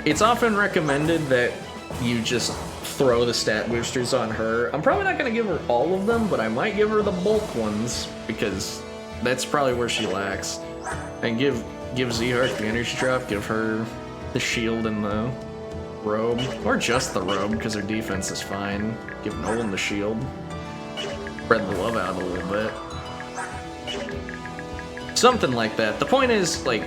It's often recommended that you just throw the stat boosters on her. I'm probably not going to give her all of them, but I might give her the bulk ones, because that's probably where she lacks. And give Zehart the energy drop, give her the shield and the robe, or just the robe, because her defense is fine. Give Nolan the shield. Spread the love out a little bit. Something like that. The point is, like,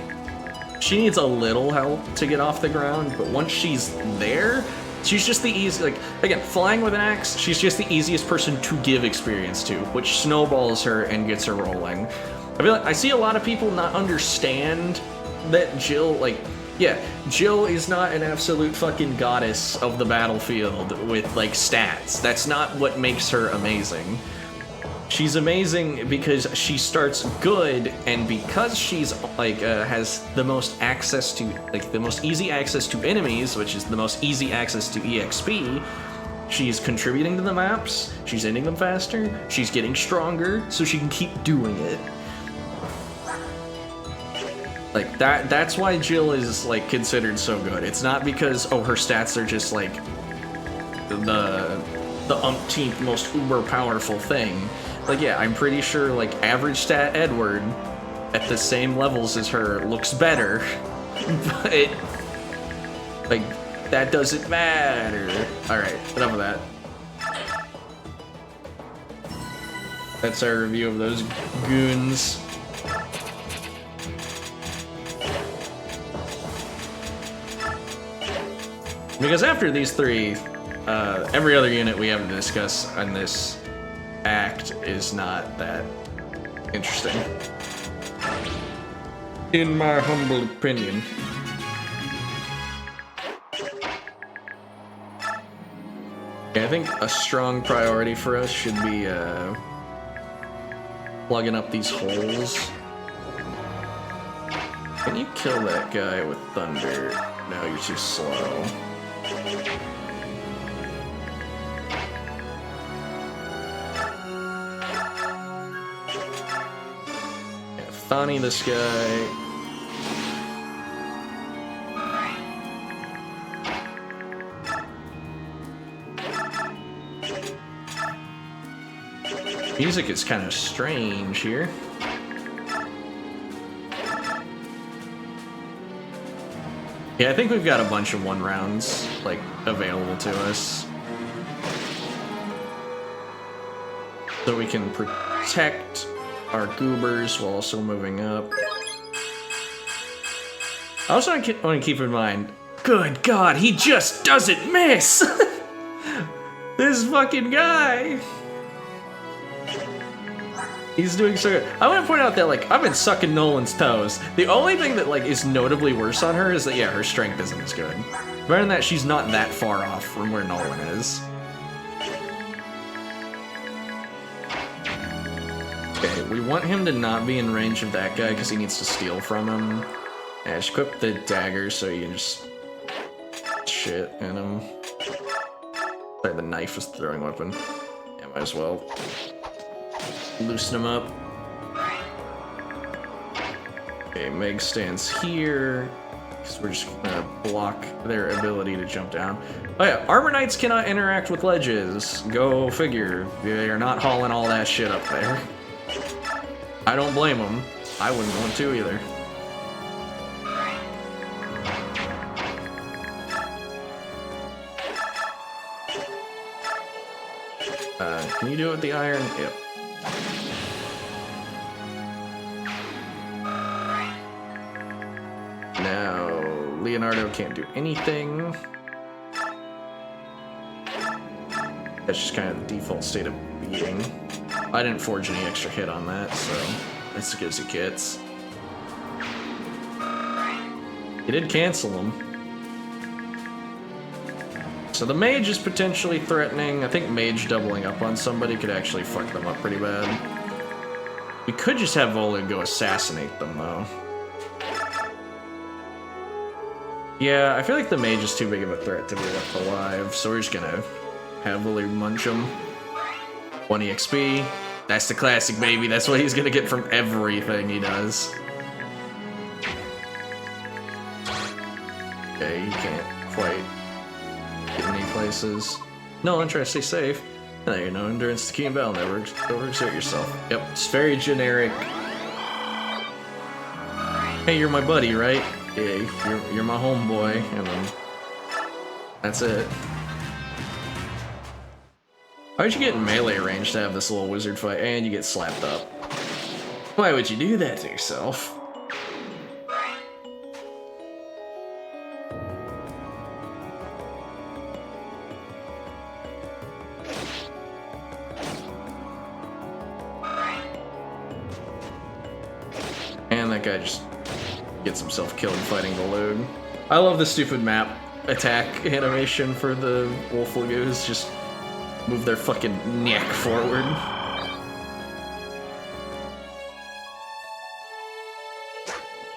she needs a little help to get off the ground, but once she's there, she's just the easy, like, again, flying with an axe, she's just the easiest person to give experience to, which snowballs her and gets her rolling. I feel like I see a lot of people not understand that Jill, like, yeah, Jill is not an absolute fucking goddess of the battlefield with, like, stats. That's not what makes her amazing. She's amazing because she starts good, and because she's like has the most access to, like, the most easy access to enemies, which is the most easy access to EXP. She's contributing to the maps. She's ending them faster. She's getting stronger, so she can keep doing it. Like that's why Jill is, like, considered so good. It's not because, oh, her stats are just like the umpteenth most uber powerful thing. Like, yeah, I'm pretty sure, like, average stat Edward at the same levels as her looks better, but, like, that doesn't matter. Alright, enough of that. That's our review of those goons. Because after these three, every other unit we have to discuss on this act is not that interesting, in my humble opinion. Yeah, I think a strong priority for us should be plugging up these holes. Can you kill that guy with thunder? No, you're too slow. Thani this guy. Music is kind of strange here. Yeah, I think we've got a bunch of 1-rounds, like, available to us. So we can protect our goobers while also moving up. I also want to keep in mind, good God, he just doesn't miss! This fucking guy! He's doing so good. I want to point out that, like, I've been sucking Nolan's toes. The only thing that, like, is notably worse on her is that, yeah, her strength isn't as good. Better than that, she's not that far off from where Nolan is. Okay, we want him to not be in range of that guy because he needs to steal from him. Yeah, just equip the dagger so you can just shit in him. Sorry, the knife is the throwing weapon. Yeah, might as well loosen him up. Okay, Meg stands here because we're just gonna block their ability to jump down. Oh yeah, Armor Knights cannot interact with ledges. Go figure. They are not hauling all that shit up there. I don't blame them. I wouldn't want to either. Can you do it with the iron? Yep. Now, Leonardo can't do anything. That's just kind of the default state of being. I didn't forge any extra hit on that, so that's as good as it gets. He did cancel him. So the mage is potentially threatening. I think mage doubling up on somebody could actually fuck them up pretty bad. We could just have Volug go assassinate them, though. Yeah, I feel like the mage is too big of a threat to be left alive, so we're just gonna have Volug munch him. 1 EXP. That's the classic, baby. That's what he's gonna get from everything he does. Okay, you can't quite get any places. No, I'm trying to stay safe. You know, endurance to key and battle, never overexert yourself. Yep, it's very generic. Hey, you're my buddy, right? Yeah, you're my homeboy, and then that's it. Why'd you get in melee range to have this little wizard fight, and you get slapped up? Why would you do that to yourself? And that guy just gets himself killed fighting Volug. I love the stupid map attack animation for the Wolf Lagoos. Just move their fucking neck forward.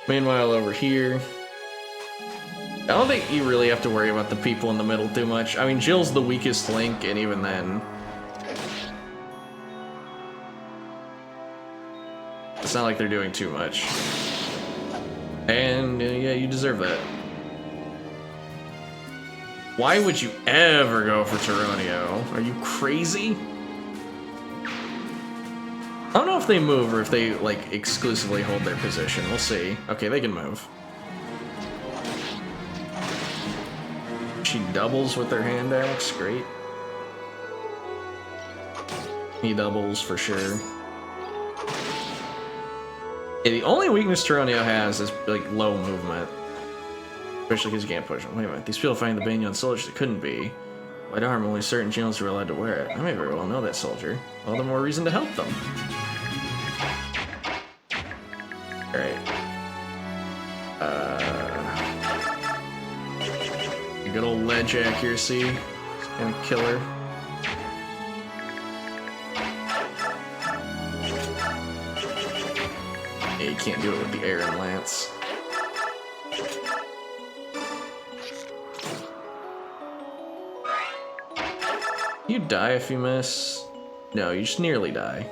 Meanwhile, over here, I don't think you really have to worry about the people in the middle too much. I mean, Jill's the weakest link, and even then, it's not like they're doing too much. And yeah, you deserve that. Why would you ever go for Tyronio? Are you crazy? I don't know if they move or if they, like, exclusively hold their position. We'll see. Okay, they can move. She doubles with their hand axe. Great. He doubles for sure. Yeah, the only weakness Tyronio has is, like, low movement. Especially because you can't push them. Wait a minute, these people find the Banyan soldiers that couldn't be. White armor, only certain Geonosians were allowed to wear it. I may very well know that soldier. All the more reason to help them. Alright. Good old ledge accuracy. It's kind of killer. Yeah, you can't do it with the Aaron Lance. You die if you miss. No, you just nearly die.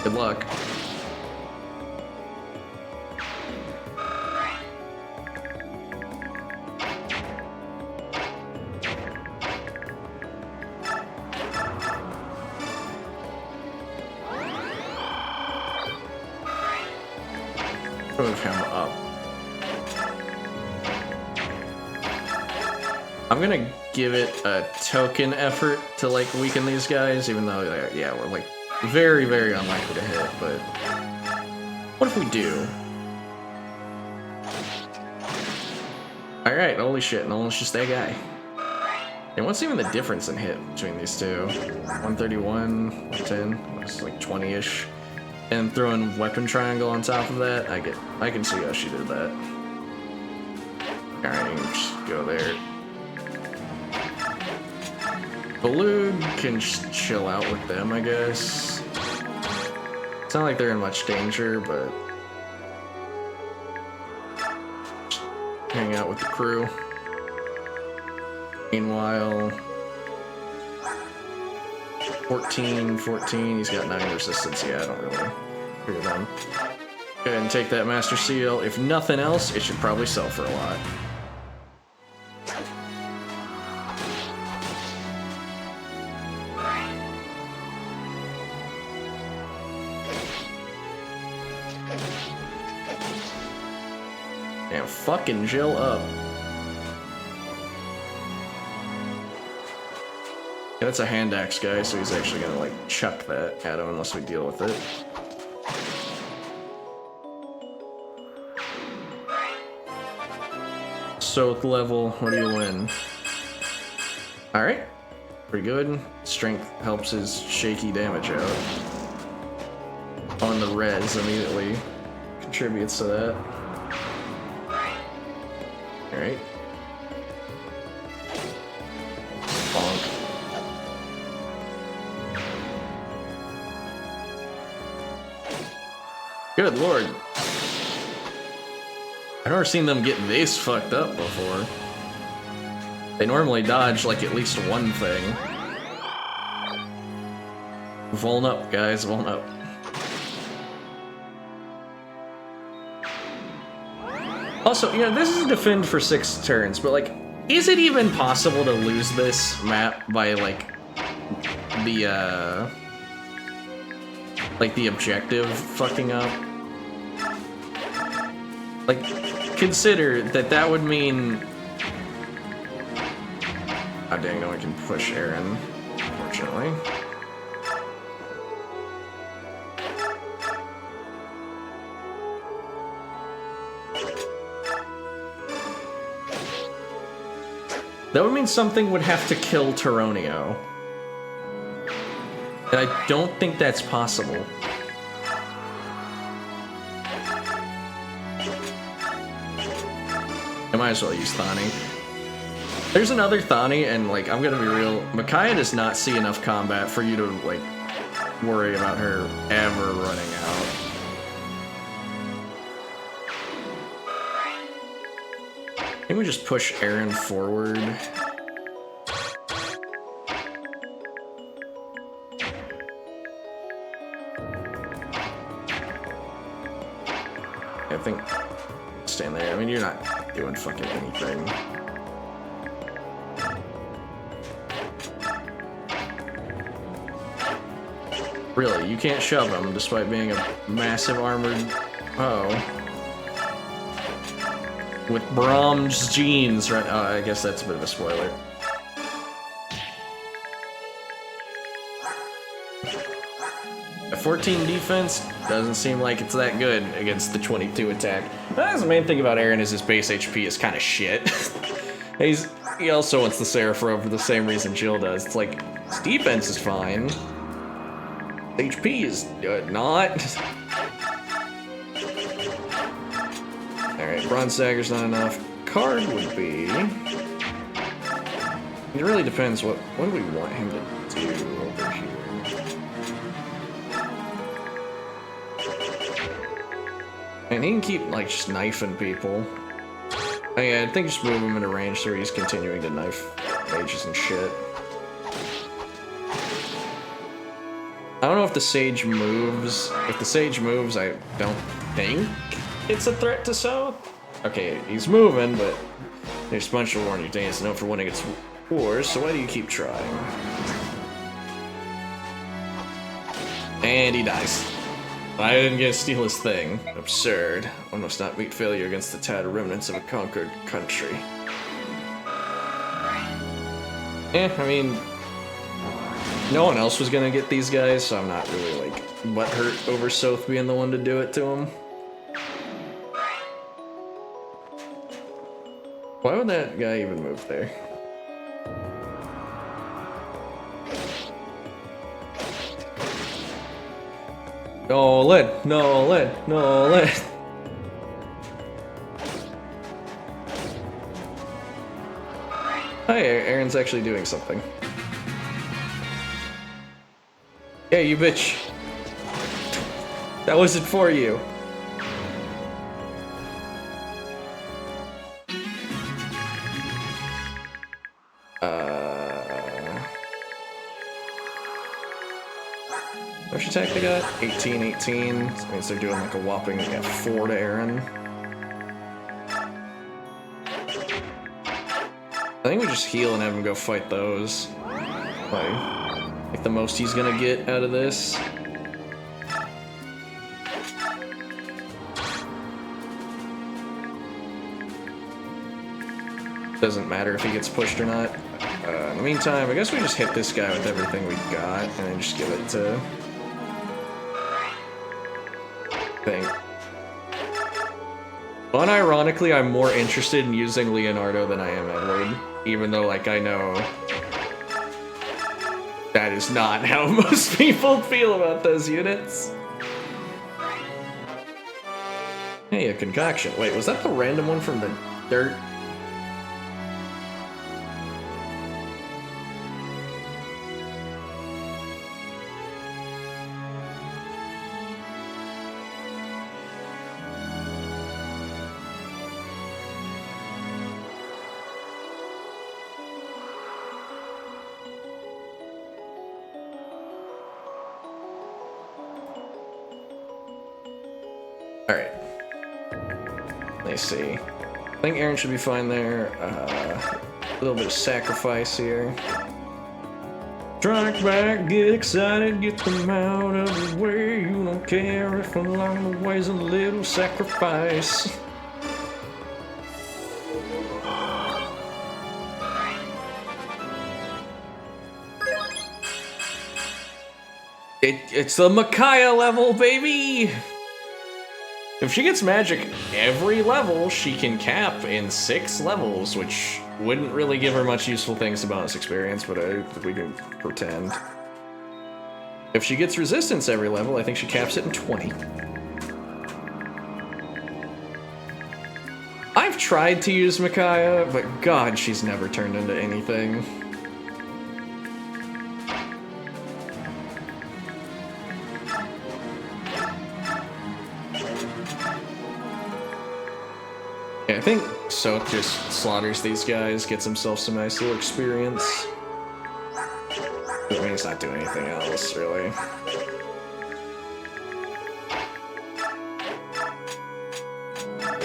Good luck. Move him up. I'm gonna give it a token effort to, like, weaken these guys, even though, yeah, we're, like, very, very unlikely to hit, but what if we do? Alright, holy shit, Nolan's just that guy. And what's even the difference in hit between these two? 131, 110, it's like 20-ish. And throwing weapon triangle on top of that, I can see how she did that. Alright, just go there. Volug can just chill out with them, I guess. It's not like they're in much danger, but just hang out with the crew. Meanwhile, 14, he's got 9 resistance. Yeah, I don't really figure them. Go ahead and take that Master Seal. If nothing else, it should probably sell for a lot. Damn, fucking Jill up. Yeah, that's a hand axe guy, so he's actually gonna, like, chuck that at him unless we deal with it. Soth level, what do you win? Alright, pretty good. Strength helps his shaky damage out. On the res immediately contributes to that. Alright. Bonk. Good lord. I've never seen them get this fucked up before. They normally dodge like at least one thing. Vuln up, guys, vuln up. Also, you know, this is a defend for 6 turns, but like, is it even possible to lose this map by like the objective fucking up? Like, consider that that would mean... Oh dang, no one can push Aaron, unfortunately. That would mean something would have to kill Taronio. And I don't think that's possible. I might as well use Thani. There's another Thani, and like, I'm gonna be real, Micaiah does not see enough combat for you to like worry about her ever running out. Can we just push Aaron forward? I think stand there. I mean, you're not doing fucking anything. Really, you can't shove him despite being a massive armored foe. With Brahms jeans, right? Oh, I guess that's a bit of a spoiler. A 14 defense doesn't seem like it's that good against the 22 attack. That's the main thing about Aaron is his base HP is kind of shit. He also wants the Seraphim for the same reason Jill does. It's like, his defense is fine. HP is not. Alright, Bronze Dagger's not enough. Card would be... It really depends what do we want him to do over here. And he can keep like just knifing people. I think just move him into range so he's continuing to knife mages and shit. I don't know if the Sage moves. If the Sage moves, I don't think it's a threat to South. Okay, he's moving, but there's a bunch of warning things to know for winning its wars, so why do you keep trying? And he dies. I didn't get to steal his thing. Absurd. One must not meet failure against the tattered remnants of a conquered country. I mean, no one else was gonna get these guys, so I'm not really like butthurt over Soth being the one to do it to him. Why would that guy even move there? No lead, no lead, no lead. Hi, Aaron's actually doing something. Yeah, you bitch. That wasn't for you. Which attack they got? 18, 18. That means they're doing like a whopping 4 to Aaron. I think we just heal and have him go fight those. Like the most he's gonna get out of this. Doesn't matter if he gets pushed or not. In the meantime, I guess we just hit this guy with everything we got and then just give it to... thing. Unironically, I'm more interested in using Leonardo than I am Edward, even though, like, I know that is not how most people feel about those units. Hey, a concoction. Wait, was that the random one from the dirt? Alright. Let's see. I think Aaron should be fine there. A little bit of sacrifice here. Strike back, get excited, get them out of the way. You don't care if along the way's a little sacrifice. It's the Micaiah level, baby! If she gets magic every level, she can cap in 6 levels, which wouldn't really give her much useful things to bonus experience, but we can pretend. If she gets resistance every level, I think she caps it in 20. I've tried to use Micaiah, but god, she's never turned into anything. I think Soth just slaughters these guys, gets himself some nice little experience. I mean, he's not doing anything else, really.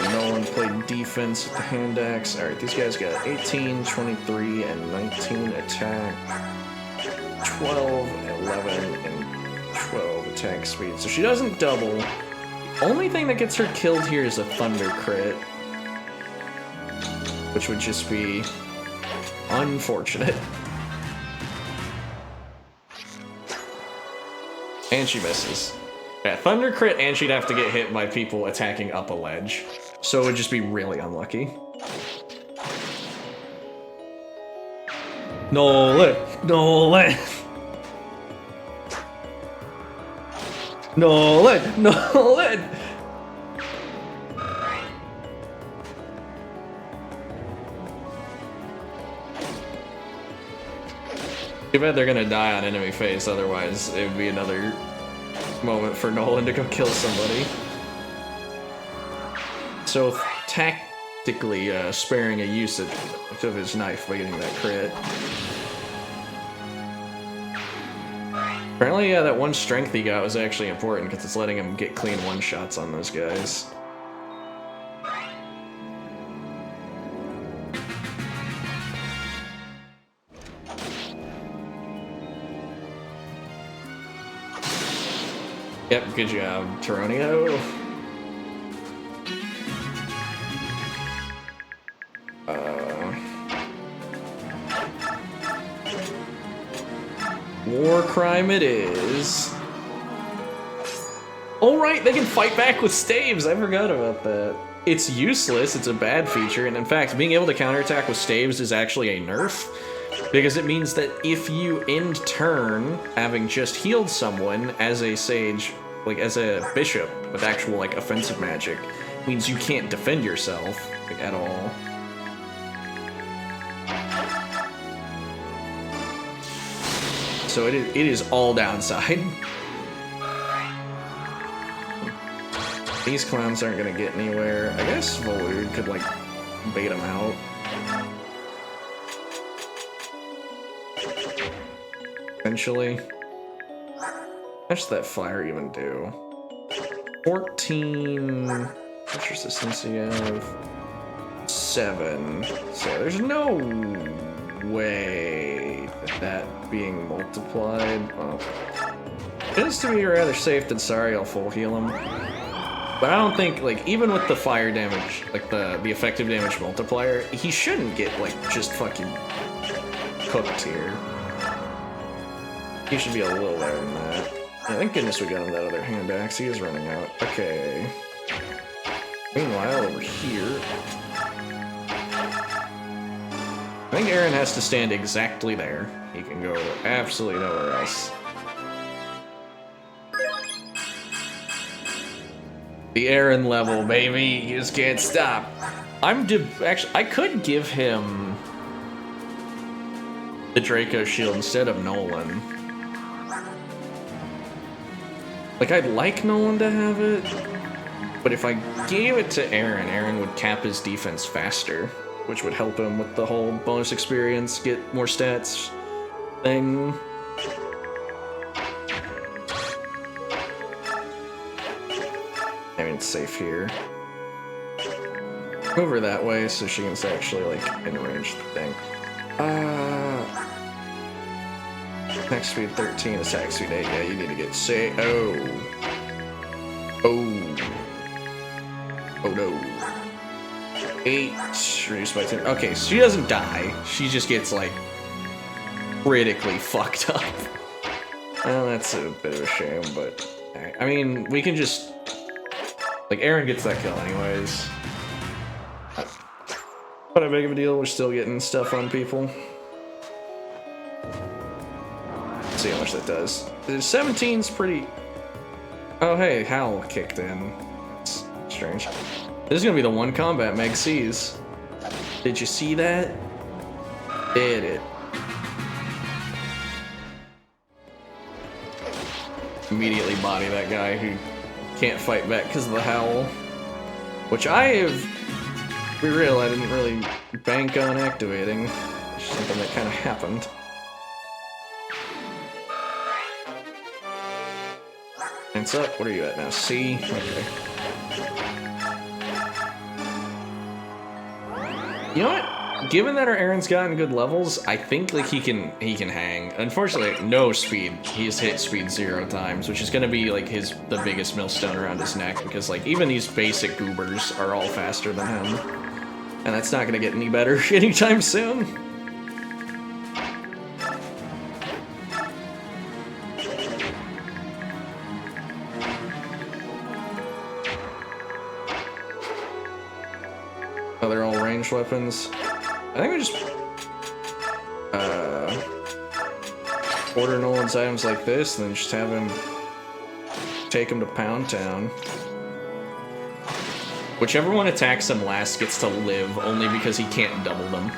No one played defense with the hand axe. Alright, these guys got 18, 23, and 19 attack. 12, 11, and 12 attack speed. So she doesn't double. The only thing that gets her killed here is a thunder crit, which would just be unfortunate. And she misses. Yeah, thunder crit, and she'd have to get hit by people attacking up a ledge. So it would just be really unlucky. Nolan! Nolan! Nolan! Nolan! Too bad they're gonna die on enemy face, otherwise it would be another moment for Nolan to go kill somebody. So tactically sparing a usage of his knife by getting that crit. Apparently, yeah, that one strength he got was actually important because it's letting him get clean one-shots on those guys. Yep, good job, Taronio. War crime it is. Oh right, they can fight back with staves. I forgot about that. It's useless, it's a bad feature, and in fact, being able to counterattack with staves is actually a nerf, because it means that if you end turn having just healed someone as a sage, like as a bishop with actual like offensive magic, means you can't defend yourself like, at all. So it is all downside. These clowns aren't gonna get anywhere. I guess Volud could like bait them out. Eventually. How much does that fire even do? 14. How much resistance do you have? 7. So there's no way that being multiplied. Well, it is to be rather safe than sorry. I'll full heal him. But I don't think, like, even with the fire damage, like the effective damage multiplier, he shouldn't get like just fucking cooked here. He should be a little better than that. Yeah, thank goodness we got him that other hand axe. He is running out. Okay. Meanwhile, over here, I think Aaron has to stand exactly there. He can go absolutely nowhere else. The Aaron level, baby. You just can't stop. Actually, I could give him the Draco shield instead of Nolan. Like, I'd like Nolan to have it, but if I gave it to Aaron, Aaron would cap his defense faster, which would help him with the whole bonus experience, get more stats thing. I mean, it's safe here. Move her that way so she can actually, like, in range the thing. Next speed 13, attack speed 8. Yeah, you need to get safe. Oh. Oh no. 8, reduced by 10. Okay, so she doesn't die. She just gets, like, critically fucked up. Well, that's a bit of a shame, but... Right. I mean, we can just... Like, Aaron gets that kill anyways. Not a big of a deal, we're still getting stuff on people. Let's see how much that does. 17's pretty... Oh hey, Howl kicked in. That's strange. This is gonna be the one combat Meg sees. Did you see that? Did it? Immediately body that guy who can't fight back because of the Howl. Which I have... Be real, I didn't really bank on activating. It's just something that kind of happened. Hands up, what are you at now? C? Okay. You know what? Given that our Aaron's gotten good levels, I think like he can hang. Unfortunately, no speed. He's hit speed 0 times, which is gonna be like the biggest millstone around his neck because like even these basic goobers are all faster than him. And that's not gonna get any better anytime soon. Oh, they're all ranged weapons. I think we just order Nolan's items like this, and then just have him take him to Pound Town. Whichever one attacks him last gets to live, only because he can't double them.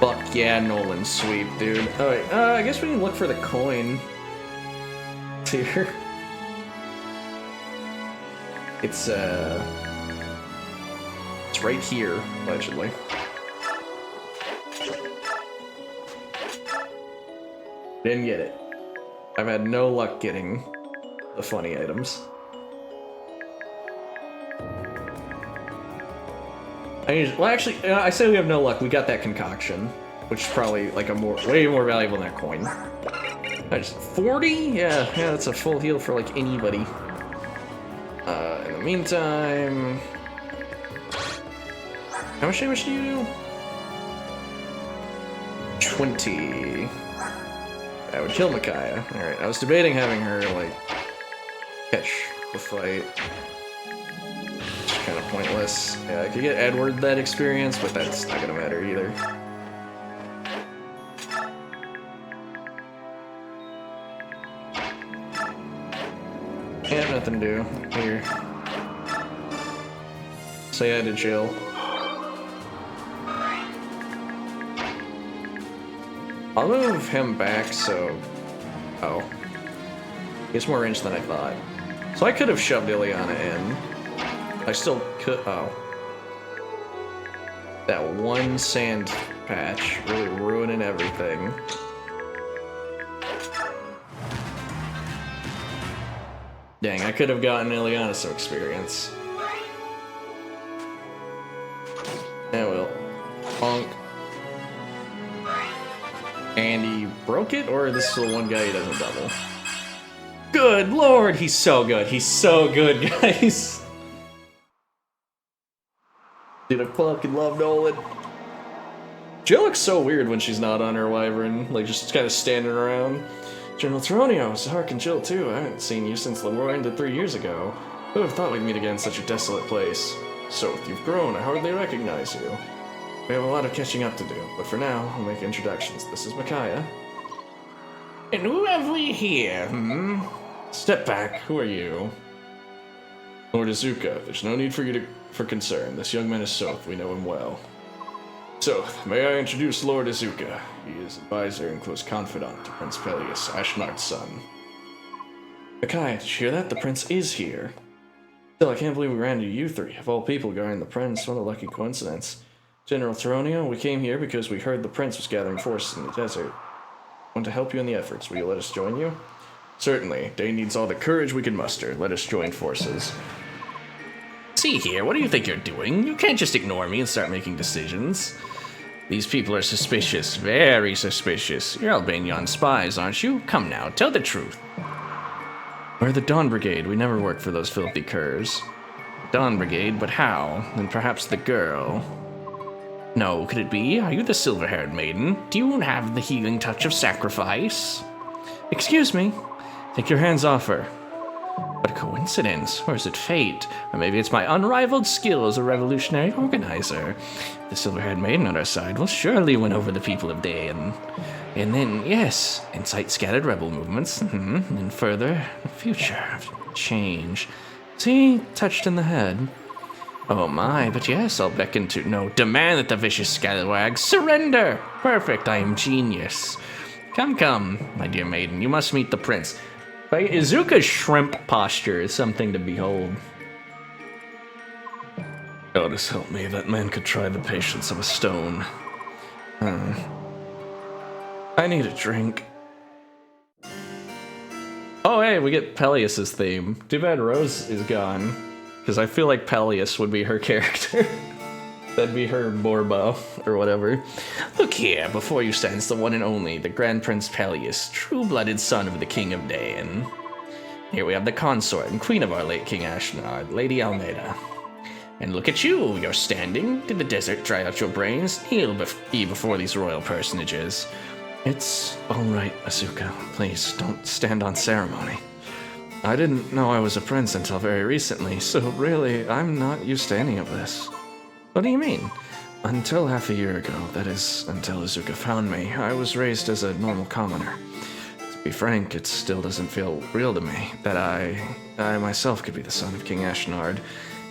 Fuck yeah, Nolan, sweet, dude. Alright, I guess we can look for the coin. Here. It's right here, allegedly. Didn't get it. I've had no luck getting the funny items. Well, actually, I say we have no luck. We got that concoction, which is probably like way more valuable than that coin. I just 40? Yeah, that's a full heal for like anybody. In the meantime, how much damage do you do? 20. That would kill Micaiah. Alright, I was debating having her, like, catch the fight. It's kind of pointless. Yeah, I could get Edward that experience, but that's not gonna matter either. Yeah, nothing to do. Here. Say hi to Jill. I'll move him back so... Oh. He has more range than I thought. So I could have shoved Ileana in. I still could... Oh. That one sand patch really ruining everything. Dang, I could have gotten Ileana some experience. Yeah, well. Bonk. And he broke it, or this is the one guy he doesn't double? Good lord, he's so good. He's so good, guys. Dude, I fucking love Nolan. Jill looks so weird when she's not on her wyvern, like just kind of standing around. General Teronio, Sahar and Jill too. I haven't seen you since the war ended 3 years ago. Who would have thought we'd meet again in such a desolate place? Soth, you've grown. I hardly recognize you. We have a lot of catching up to do, but for now, we'll make introductions. This is Micaiah. And who have we here, Step back. Who are you? Lord Izuka, there's no need for concern. This young man is Soth. We know him well. Soth, may I introduce Lord Izuka. He is advisor and close confidant to Prince Peleus, Ashnard's son. Micaiah, did you hear that? The prince is here. Still, I can't believe we ran into you three. Of all people, guarding the prince, what a lucky coincidence. General Teronio, we came here because we heard the prince was gathering forces in the desert. I want to help you in the efforts. Will you let us join you? Certainly. Dane needs all the courage we can muster. Let us join forces. See here, what do you think you're doing? You can't just ignore me and start making decisions. These people are suspicious, very suspicious. You're Albanian spies, aren't you? Come now, tell the truth. We're the Dawn Brigade. We never work for those filthy curs. Dawn Brigade, but how? Then perhaps the girl. No, could it be? Are you the silver-haired maiden? Do you have the healing touch of sacrifice? Excuse me. Take your hands off her. What a coincidence. Or is it fate? Or maybe it's my unrivaled skill as a revolutionary organizer. The silver-haired maiden on our side will surely win over the people of Dane. And then, yes, incite scattered rebel movements. And further, future change. See, touched in the head. Oh my, but yes, I'll beckon to, no, demand that the vicious scalawags surrender! Perfect, I am genius. Come, my dear maiden, you must meet the prince. Izuka's shrimp posture is something to behold. Goddess help me, that man could try the patience of a stone. I need a drink. Oh hey, we get Peleus's theme. Too bad Rose is gone. Because I feel like Peleus would be her character. That'd be her Borbo, or whatever. Look here, before you stands the one and only, the Grand Prince Peleus, true-blooded son of the King of Dane. Here we have the consort and queen of our late King Ashnard, Lady Almeida. And look at you, you're standing. Did the desert dry out your brains? Kneel before these royal personages. It's all right, Asuka. Please, don't stand on ceremony. I didn't know I was a prince until very recently, so really, I'm not used to any of this. What do you mean? Until half a year ago, that is, until Izuka found me, I was raised as a normal commoner. To be frank, it still doesn't feel real to me that I myself could be the son of King Ashnard.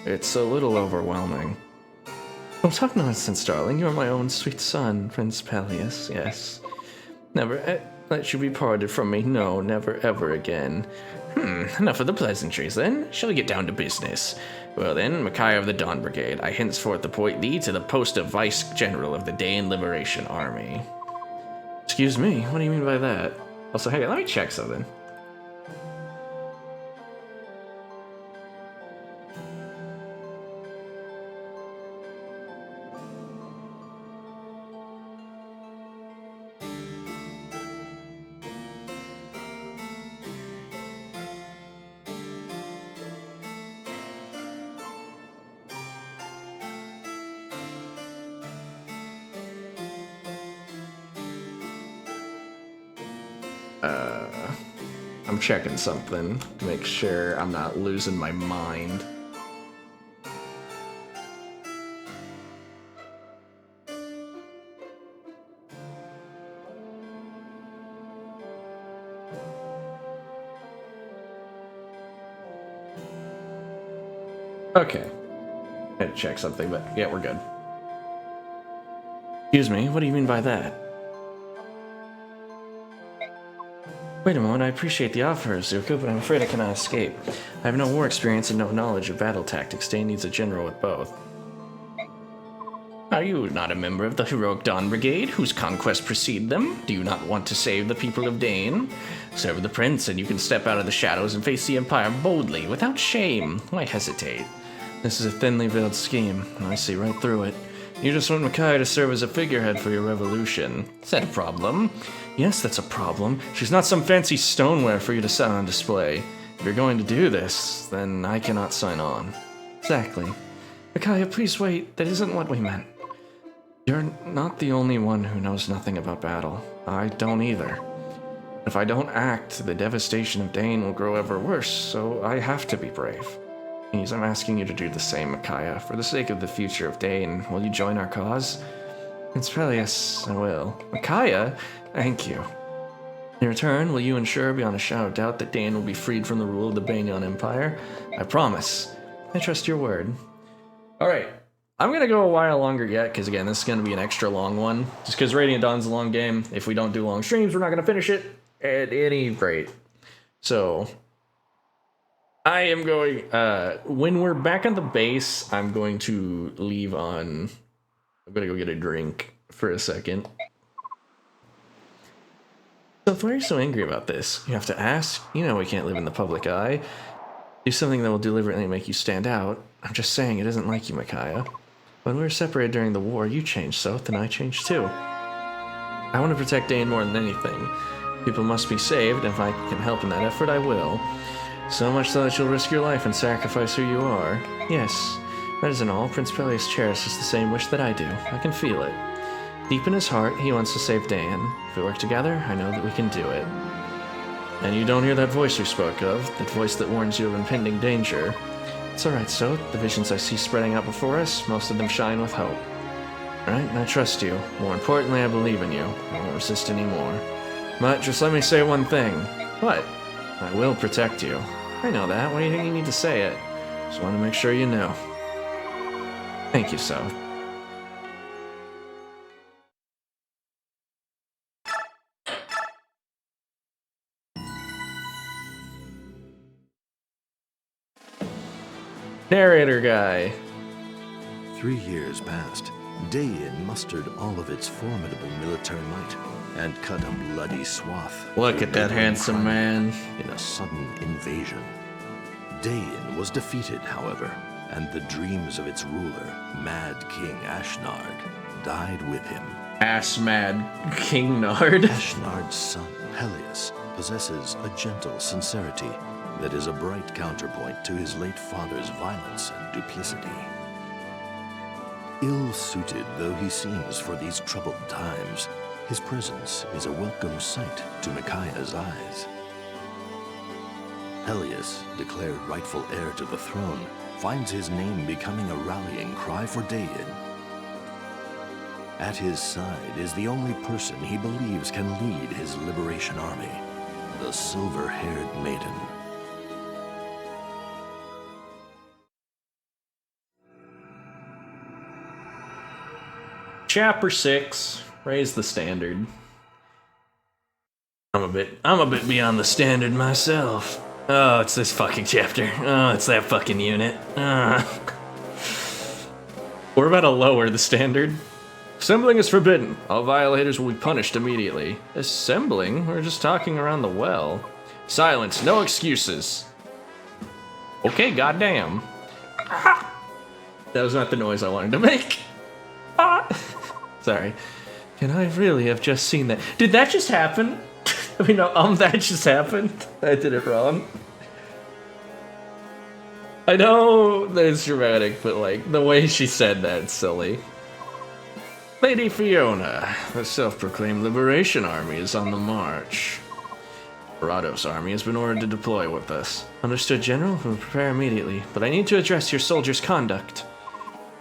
It's a little overwhelming. Don't talk nonsense, darling. You're my own sweet son, Prince Peleus, yes. Never let you be parted from me. No, never ever again. Enough of the pleasantries, then. Shall we get down to business? Well then, Micaiah of the Dawn Brigade, I henceforth appoint thee to the post of Vice General of the Dane Liberation Army. Excuse me, what do you mean by that? Also, hey, let me check something. I'm checking something to make sure I'm not losing my mind. Okay. I had to check something, but yeah, we're good. Excuse me, what do you mean by that? Wait a moment, I appreciate the offer, Izuka, but I'm afraid I cannot escape. I have no war experience and no knowledge of battle tactics. Dane needs a general with both. Are you not a member of the heroic Dawn Brigade, whose conquest preceded them? Do you not want to save the people of Dane? Serve the prince, and you can step out of the shadows and face the Empire boldly, without shame. Why hesitate? This is a thinly veiled scheme, and I see right through it. You just want Micaiah to serve as a figurehead for your revolution. Is that a problem? Yes, that's a problem. She's not some fancy stoneware for you to set on display. If you're going to do this, then I cannot sign on. Exactly. Micaiah, please wait. That isn't what we meant. You're not the only one who knows nothing about battle. I don't either. If I don't act, the devastation of Dane will grow ever worse, so I have to be brave. Please, I'm asking you to do the same, Micaiah. For the sake of the future of Dane, will you join our cause? Prince Peleus, I will. Micaiah? Thank you. In return, will you ensure beyond a shadow of doubt that Dane will be freed from the rule of the Banyan Empire? I promise. I trust your word. Alright. I'm gonna go a while longer yet, because again, this is gonna be an extra long one. Just because Radiant Dawn's a long game. If we don't do long streams, we're not gonna finish it at any rate. So I am going, when we're back on the base, I'm going to leave on, I'm gonna go get a drink for a second. So why are you so angry about this? You have to ask. You know we can't live in the public eye. Do something that will deliberately make you stand out. I'm just saying it isn't like you, Micaiah. When we were separated during the war, you changed, Soth, and I changed too. I want to protect Dane more than anything. People must be saved, and if I can help in that effort, I will. So much so that you'll risk your life and sacrifice who you are. Yes, that isn't all. Prince Peleus cherishes the same wish that I do. I can feel it. Deep in his heart, he wants to save Dan. If we work together, I know that we can do it. And you don't hear that voice you spoke of, that voice that warns you of impending danger. It's alright, Soth. The visions I see spreading out before us, most of them shine with hope. Alright, I trust you. More importantly, I believe in you. I won't resist anymore. But just let me say one thing. What? I will protect you. I know that. Why do you think you need to say it? Just want to make sure you know. Thank you, Soth. Narrator guy. 3 years passed. Dayin mustered all of its formidable military might and cut a bloody swath. Look at that handsome man. In a sudden invasion. Dayin was defeated, however, and the dreams of its ruler, Mad King Ashnard, died with him. Ass-mad King Nard. Ashnard's son, Peleus, possesses a gentle sincerity that is a bright counterpoint to his late father's violence and duplicity. Ill-suited though he seems for these troubled times, his presence is a welcome sight to Micaiah's eyes. Peleus, declared rightful heir to the throne, finds his name becoming a rallying cry for Dayin. At his side is the only person he believes can lead his liberation army, the silver-haired maiden. Chapter 6. Raise the standard. I'm a bit beyond the standard myself. Oh, it's this fucking chapter. Oh, it's that fucking unit. We're about to lower the standard. Assembling is forbidden. All violators will be punished immediately. Assembling? We're just talking around the well. Silence, no excuses. Okay, goddamn. That was not the noise I wanted to make. Sorry. Can I really have just seen that? Did that just happen? I mean, no, that just happened. I did it wrong. I know that it's dramatic, but like, the way she said that's silly. Lady Fiona, the self-proclaimed Liberation Army is on the march. Rados' army has been ordered to deploy with us. Understood, General. We'll prepare immediately, but I need to address your soldiers' conduct.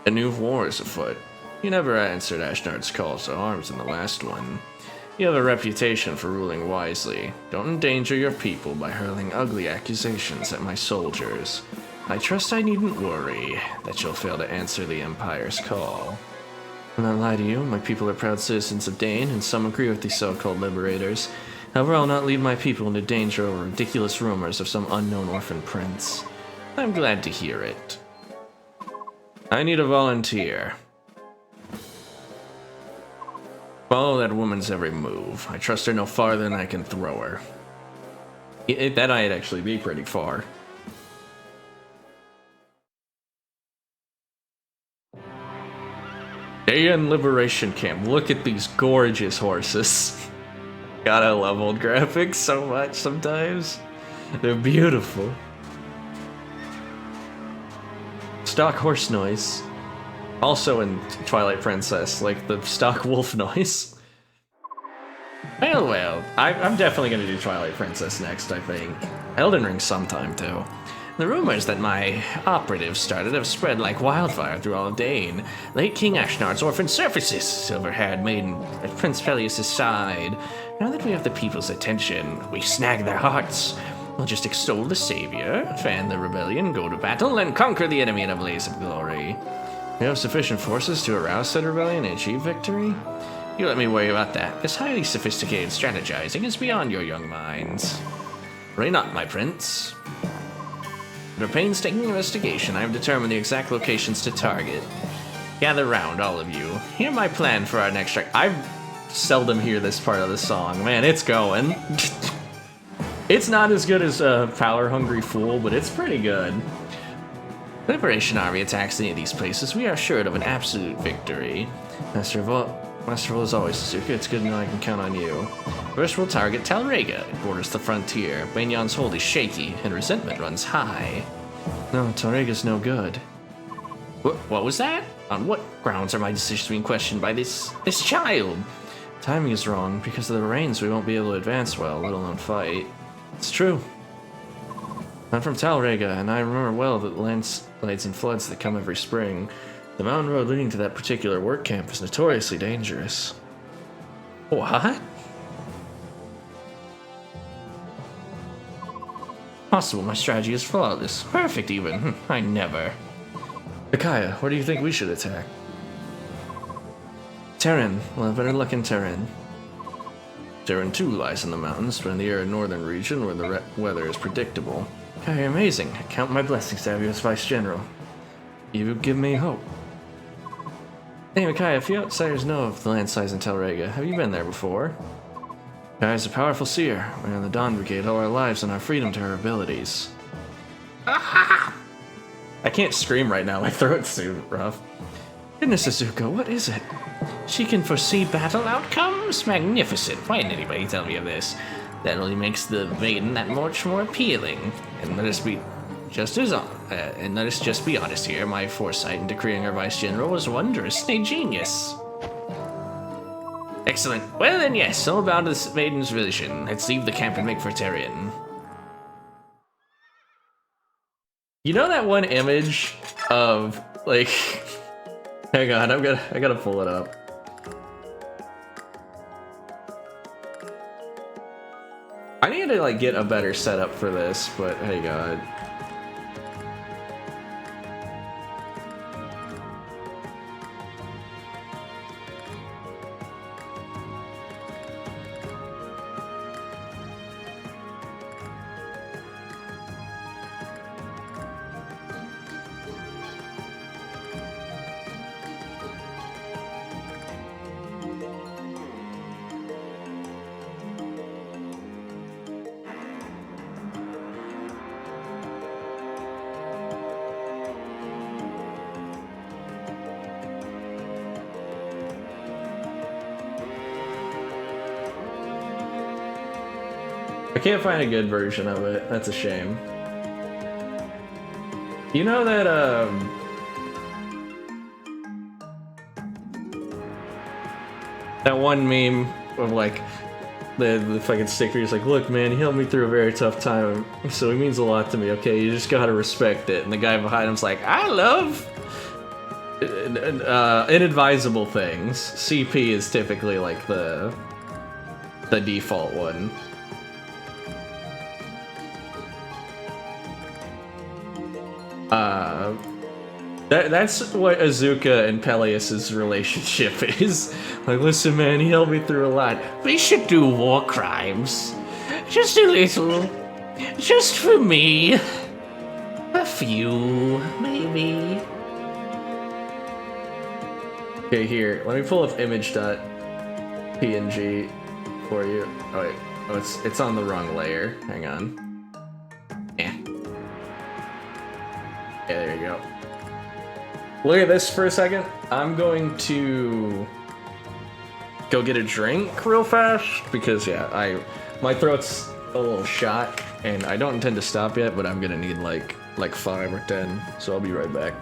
A new war is afoot. You never answered Ashnard's calls to arms in the last one. You have a reputation for ruling wisely. Don't endanger your people by hurling ugly accusations at my soldiers. I trust I needn't worry that you'll fail to answer the Empire's call. I'll not lie to you, my people are proud citizens of Dane, and some agree with these so-called liberators. However, I'll not lead my people into danger over ridiculous rumors of some unknown orphan prince. I'm glad to hear it. I need a volunteer. Follow that woman's every move. I trust her no farther than I can throw her. That might actually be pretty far. Dayin Liberation Camp. Look at these gorgeous horses. God, I love old graphics so much sometimes. They're beautiful. Stock horse noise. Also in Twilight Princess, like the stock wolf noise. Well, I'm definitely gonna do Twilight Princess next, I think. Elden Ring sometime, too. The rumors that my operatives started have spread like wildfire through all of Dane. Late King Ashnard's orphan surfaces, silver-haired maiden at Prince Peleus' side. Now that we have the people's attention, we snag their hearts. We'll just extol the savior, fan the rebellion, go to battle, and conquer the enemy in a blaze of glory. We have sufficient forces to arouse said rebellion and achieve victory? You let me worry about that. This highly sophisticated strategizing is beyond your young minds. Worry not, my prince. After painstaking investigation, I have determined the exact locations to target. Gather round, all of you. Hear my plan for our next strike. seldom hear this part of the song. Man, it's going. It's not as good as Power Hungry Fool, but it's pretty good. The Liberation Army attacks any of these places, we are assured of an absolute victory. Master of as always, Asuka, it's good to know I can count on you. First we'll target Talrega. It borders the frontier. Bainyan's hold is shaky, and resentment runs high. No, Talrega's no good. What was that? On what grounds are my decisions being questioned by this child? Timing is wrong. Because of the rains, we won't be able to advance well, let alone fight. It's true. I'm from Talrega, and I remember well the landslides and floods that come every spring. The mountain road leading to that particular work camp is notoriously dangerous. What? Possible my strategy is flawless. Perfect even. I never. Micaiah, where do you think we should attack? Terran. We'll have better luck in Terran. Terran 2 lies in the mountains, but in the arid northern region where the weather is predictable. Micaiah, you're amazing. I count my blessings to have you as Vice General. You give me hope. Hey, Micaiah, a few outsiders know of the landslides in Talrega. Have you been there before? Micaiah's a powerful seer. We're in the Dawn Brigade all our lives and our freedom to her abilities. I can't scream right now, my throat's too rough. Goodness, Asuka, what is it? She can foresee battle outcomes? Magnificent. Why didn't anybody tell me of this? That only makes the maiden that much more appealing. And let us just be honest here. My foresight in decreeing her Vice General was wondrous, a genius. Excellent. Well then, yes, all about this maiden's vision. Let's leave the camp and make for Terran. You know that one image of like, hang on, I gotta pull it up. I need to like get a better setup for this, but hey god. I can't find a good version of it. That's a shame. You know that, that one meme of like, the fucking sticker is like, look man, he helped me through a very tough time, so he means a lot to me, okay? You just gotta respect it. And the guy behind him's like, I love inadvisable things. CP is typically like the default one. That's what Azuka and Peleus's relationship is. Like, listen man, he helped me through a lot. We should do war crimes. Just a little. Just for me. A few, maybe. Okay, here. Let me pull up image.png for you. Oh wait. Oh, it's on the wrong layer. Hang on. Yeah, there you go. Look at this for a second. I'm going to go get a drink real fast because yeah, my throat's a little shot and I don't intend to stop yet, but I'm gonna need like 5 or 10, so I'll be right back.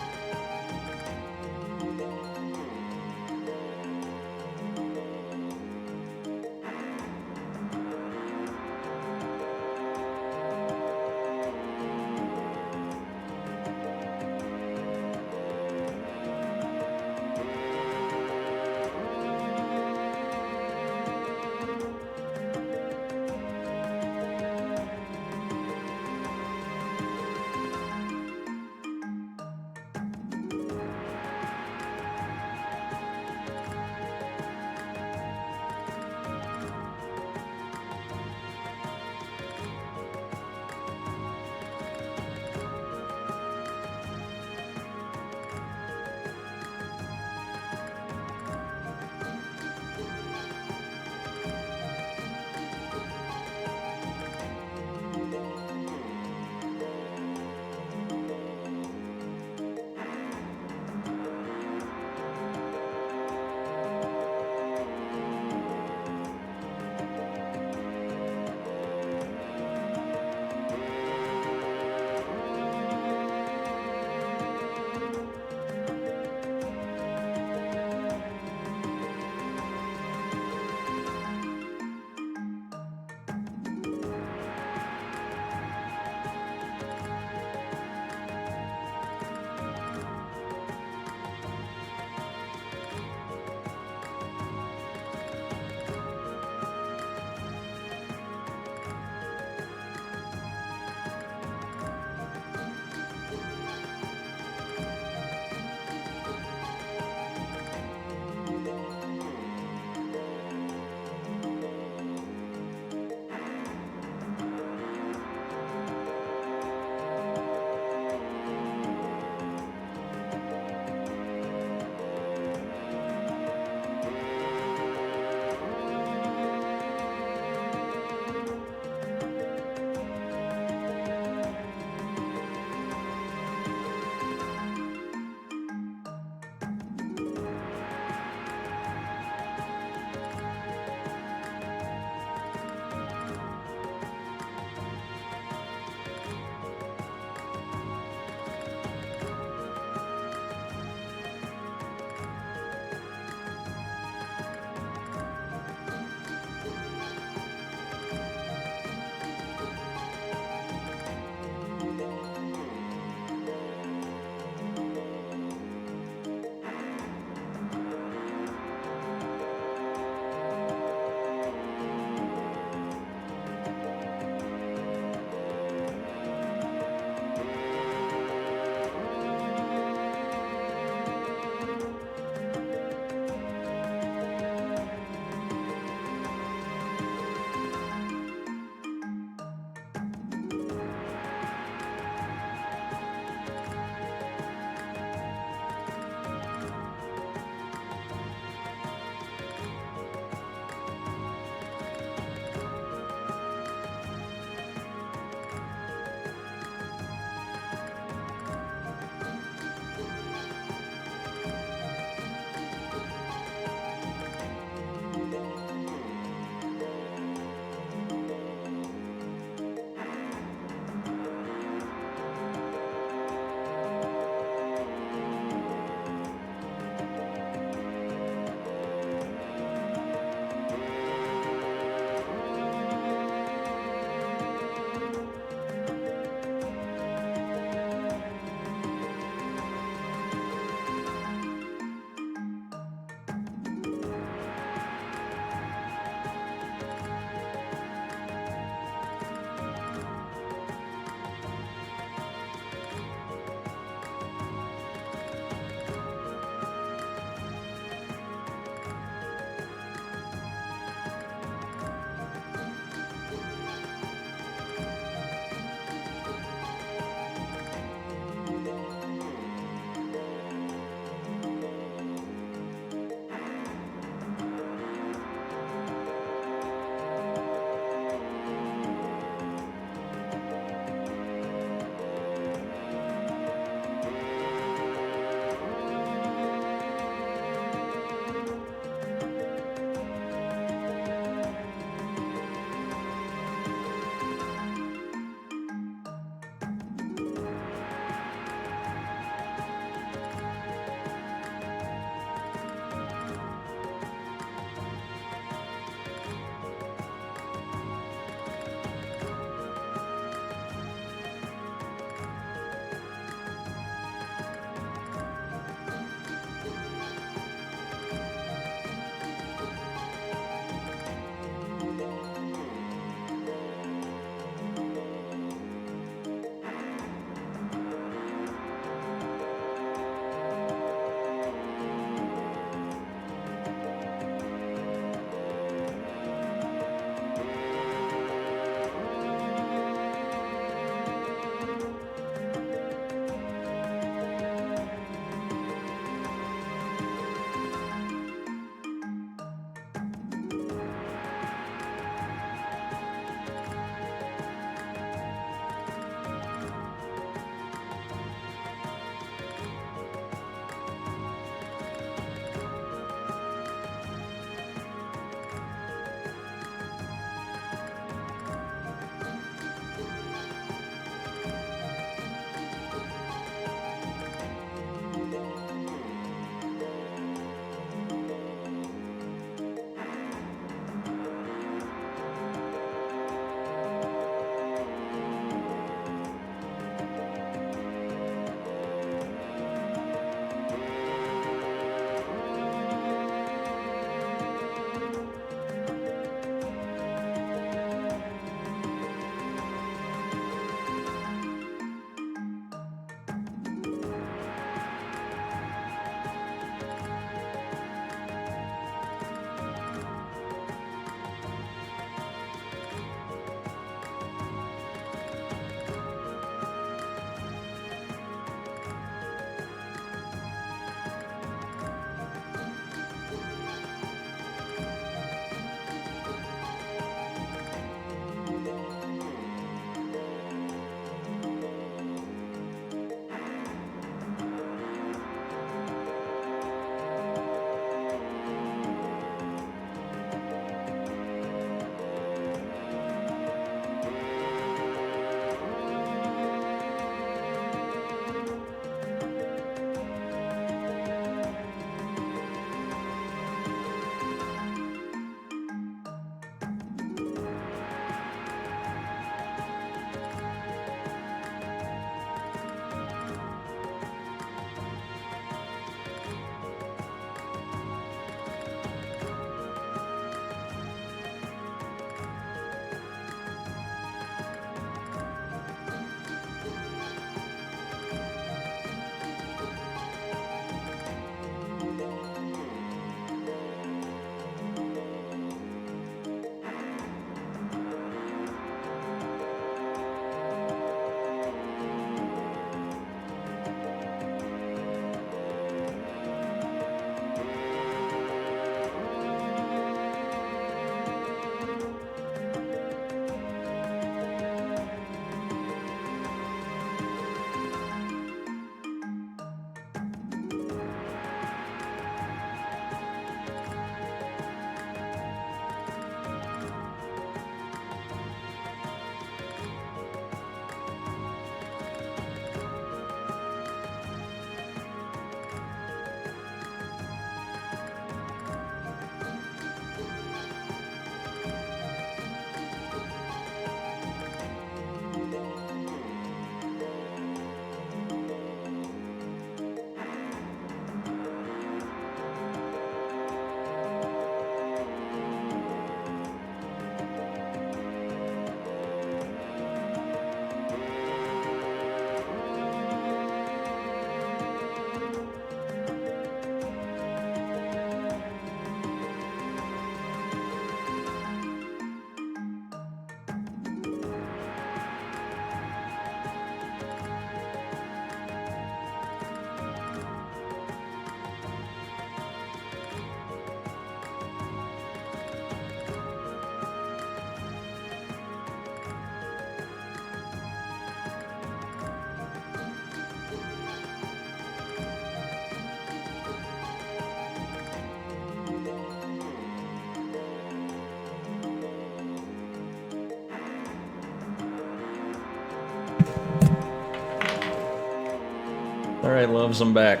Alright, loves, I'm back.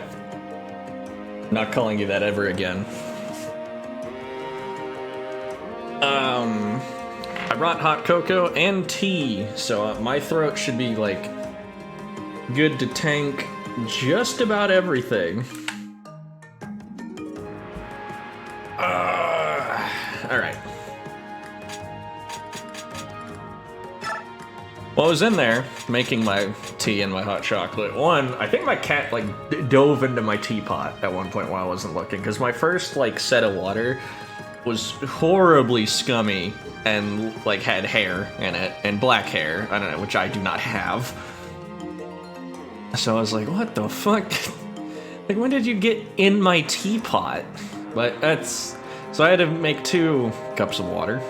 Not calling you that ever again. I brought hot cocoa and tea, so my throat should be, like, good to tank just about everything. Alright. Well, I was in there making my tea and my hot chocolate. One, I think my cat, like, dove into my teapot at one point while I wasn't looking, because my first, like, set of water was horribly scummy and, like, had hair in it, and black hair, I don't know, which I do not have. So I was like, what the fuck? Like, when did you get in my teapot? But that's... So I had to make 2 cups of water.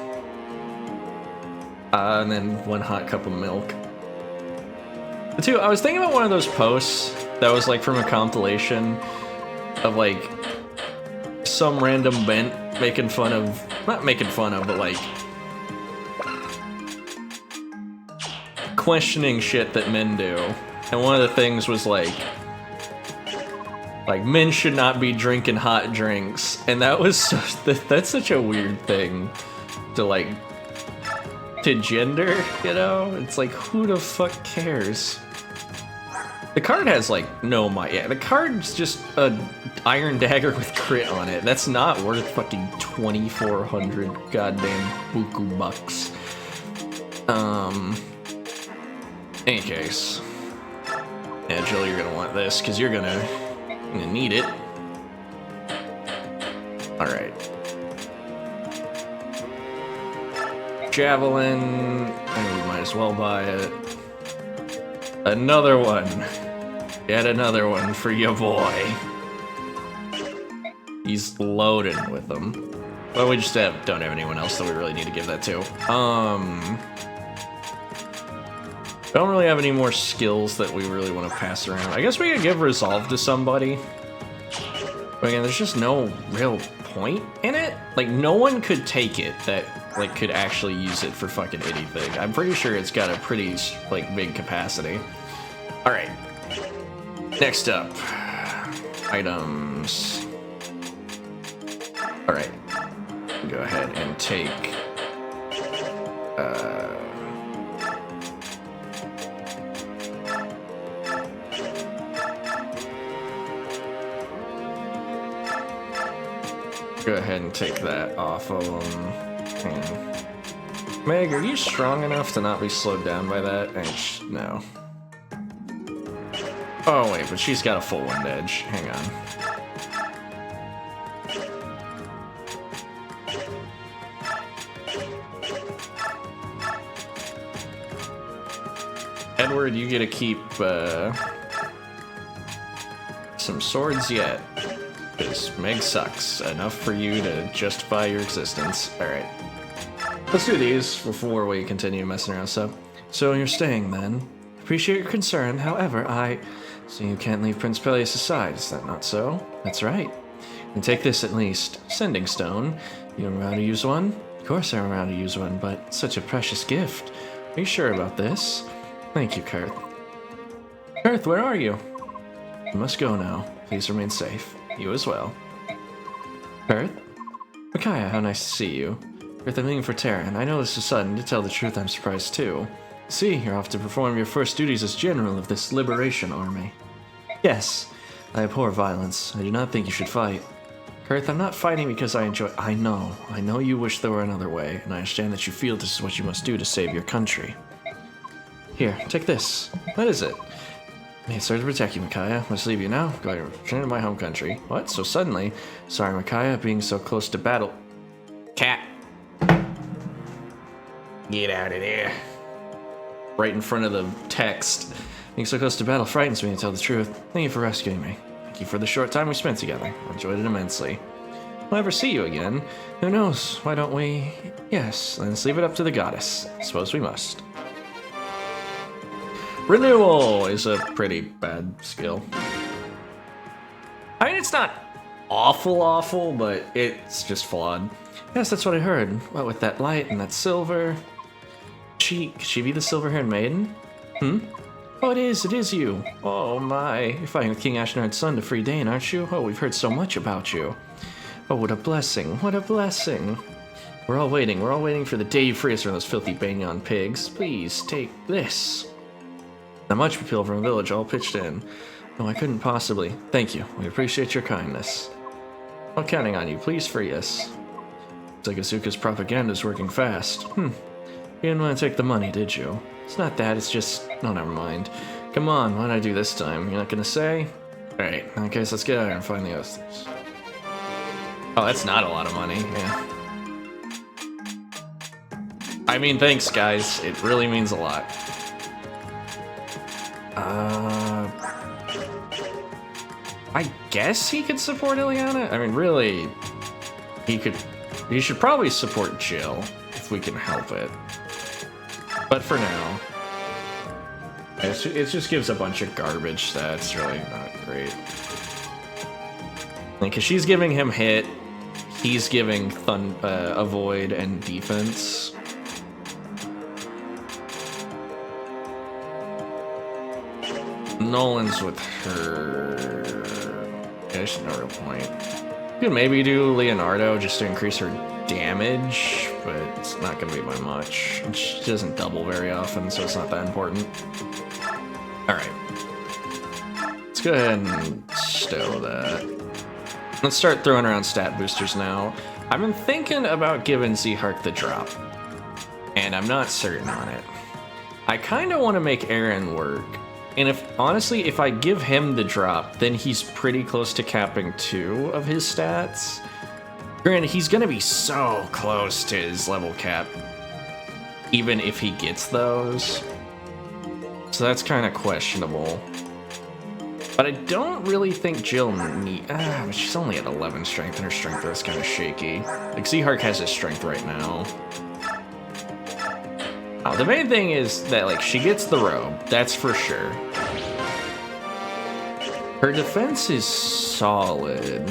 And then 1 hot cup of milk. The 2, I was thinking about one of those posts that was, like, from a compilation of, like, some random bent making fun of... Not making fun of, but, like... questioning shit that men do. And one of the things was, like, men should not be drinking hot drinks. And that was that's such a weird thing to, like, to gender, you know? It's like, who the fuck cares? The card has, like, no might. Yeah, the card's just a iron dagger with crit on it. That's not worth fucking 2,400 goddamn buku bucks. Any case. Yeah, Jill, you're gonna want this, because you're gonna need it. Alright. Javelin, and we might as well buy it. Another one. Yet another one for your boy. He's loaded with them. Well, we just don't have anyone else that we really need to give that to. Don't really have any more skills that we really want to pass around. I guess we could give Resolve to somebody. But again, there's just no real point in it. Like, no one could take it that, like, could actually use it for fucking anything. I'm pretty sure it's got a pretty, like, big capacity. Alright. Next up. Items. Alright. Go ahead and take... Go ahead and take that off of them. Meg, are you strong enough to not be slowed down by that? No. Oh wait, but she's got a full wind edge. Hang on. Edward, you get to keep some swords yet. Because Meg sucks. Enough for you to justify your existence. Alright. Let's do these before we continue messing around stuff. So you're staying then? Appreciate your concern, however, So you can't leave Prince Peleus aside, is that not so? That's right. And take this at least. Sending Stone. You remember how to use one? Of course I remember how to use one, but such a precious gift. Are you sure about this? Thank you, Kurth. Kurth, where are you? You must go now. Please remain safe. You as well. Kurth? Micaiah, how nice to see you. Kurth, I'm leaving for Terran. I know this is sudden. To tell the truth, I'm surprised too. See, you're off to perform your first duties as general of this liberation army. Yes, I abhor violence. I do not think you should fight. Kurth, I'm not fighting because I enjoy... I know you wish there were another way, and I understand that you feel this is what you must do to save your country. Here, take this. What is it? May it serve to protect you, Micaiah. Must leave you now. Going to return to my home country. What? So suddenly? Sorry, Micaiah, being so close to battle. Cat. Get out of there. Right in front of the text. Being so close to battle frightens me, to tell the truth. Thank you for rescuing me. Thank you for the short time we spent together. I enjoyed it immensely. Will I ever see you again? Who knows? Why don't we... Yes, let's leave it up to the goddess. Suppose we must. Renewal is a pretty bad skill. I mean, it's not awful, but it's just flawed. Yes, that's what I heard. What with that light and that silver... Could she be the silver-haired maiden? Oh, it is you. Oh my, you're fighting with King Ashnard's son to free Dane, aren't you? Oh, we've heard so much about you. Oh, what a blessing, what a blessing. We're all waiting for the day you free us from those filthy Banyan pigs. Please, take this. Not much people from the village all pitched in. No, I couldn't possibly. Thank you, we appreciate your kindness. I'm counting on you, please free us. Looks like Asuka's propaganda is working fast. You didn't want to take the money, did you? It's not that, it's just... Oh, never mind. Come on, why'd I do this time? You're not gonna say? Alright, in that case, let's get out here and find the others. Oh, that's not a lot of money, yeah. I mean, thanks, guys. It really means a lot. I guess he could support Ileana? I mean, really, he should probably support Jill, if we can help it. But for now, it just gives a bunch of garbage stats, really not great. Because she's giving him hit, he's giving avoid and defense. Nolan's with her. Yeah, there's no real point. You could maybe do Leonardo just to increase her damage, but it's not going to be by much. She doesn't double very often, so it's not that important. Alright. Let's go ahead and stow that. Let's start throwing around stat boosters now. I've been thinking about giving Zehark the drop, and I'm not certain on it. I kind of want to make Eren work. And honestly, if I give him the drop, then he's pretty close to capping 2 of his stats. Granted, he's gonna be so close to his level cap, even if he gets those. So that's kind of questionable. But I don't really think Jill she's only at 11 strength, and her strength is kind of shaky. Like, Zehark has his strength right now. The main thing is that, like, she gets the robe, that's for sure. Her defense is solid.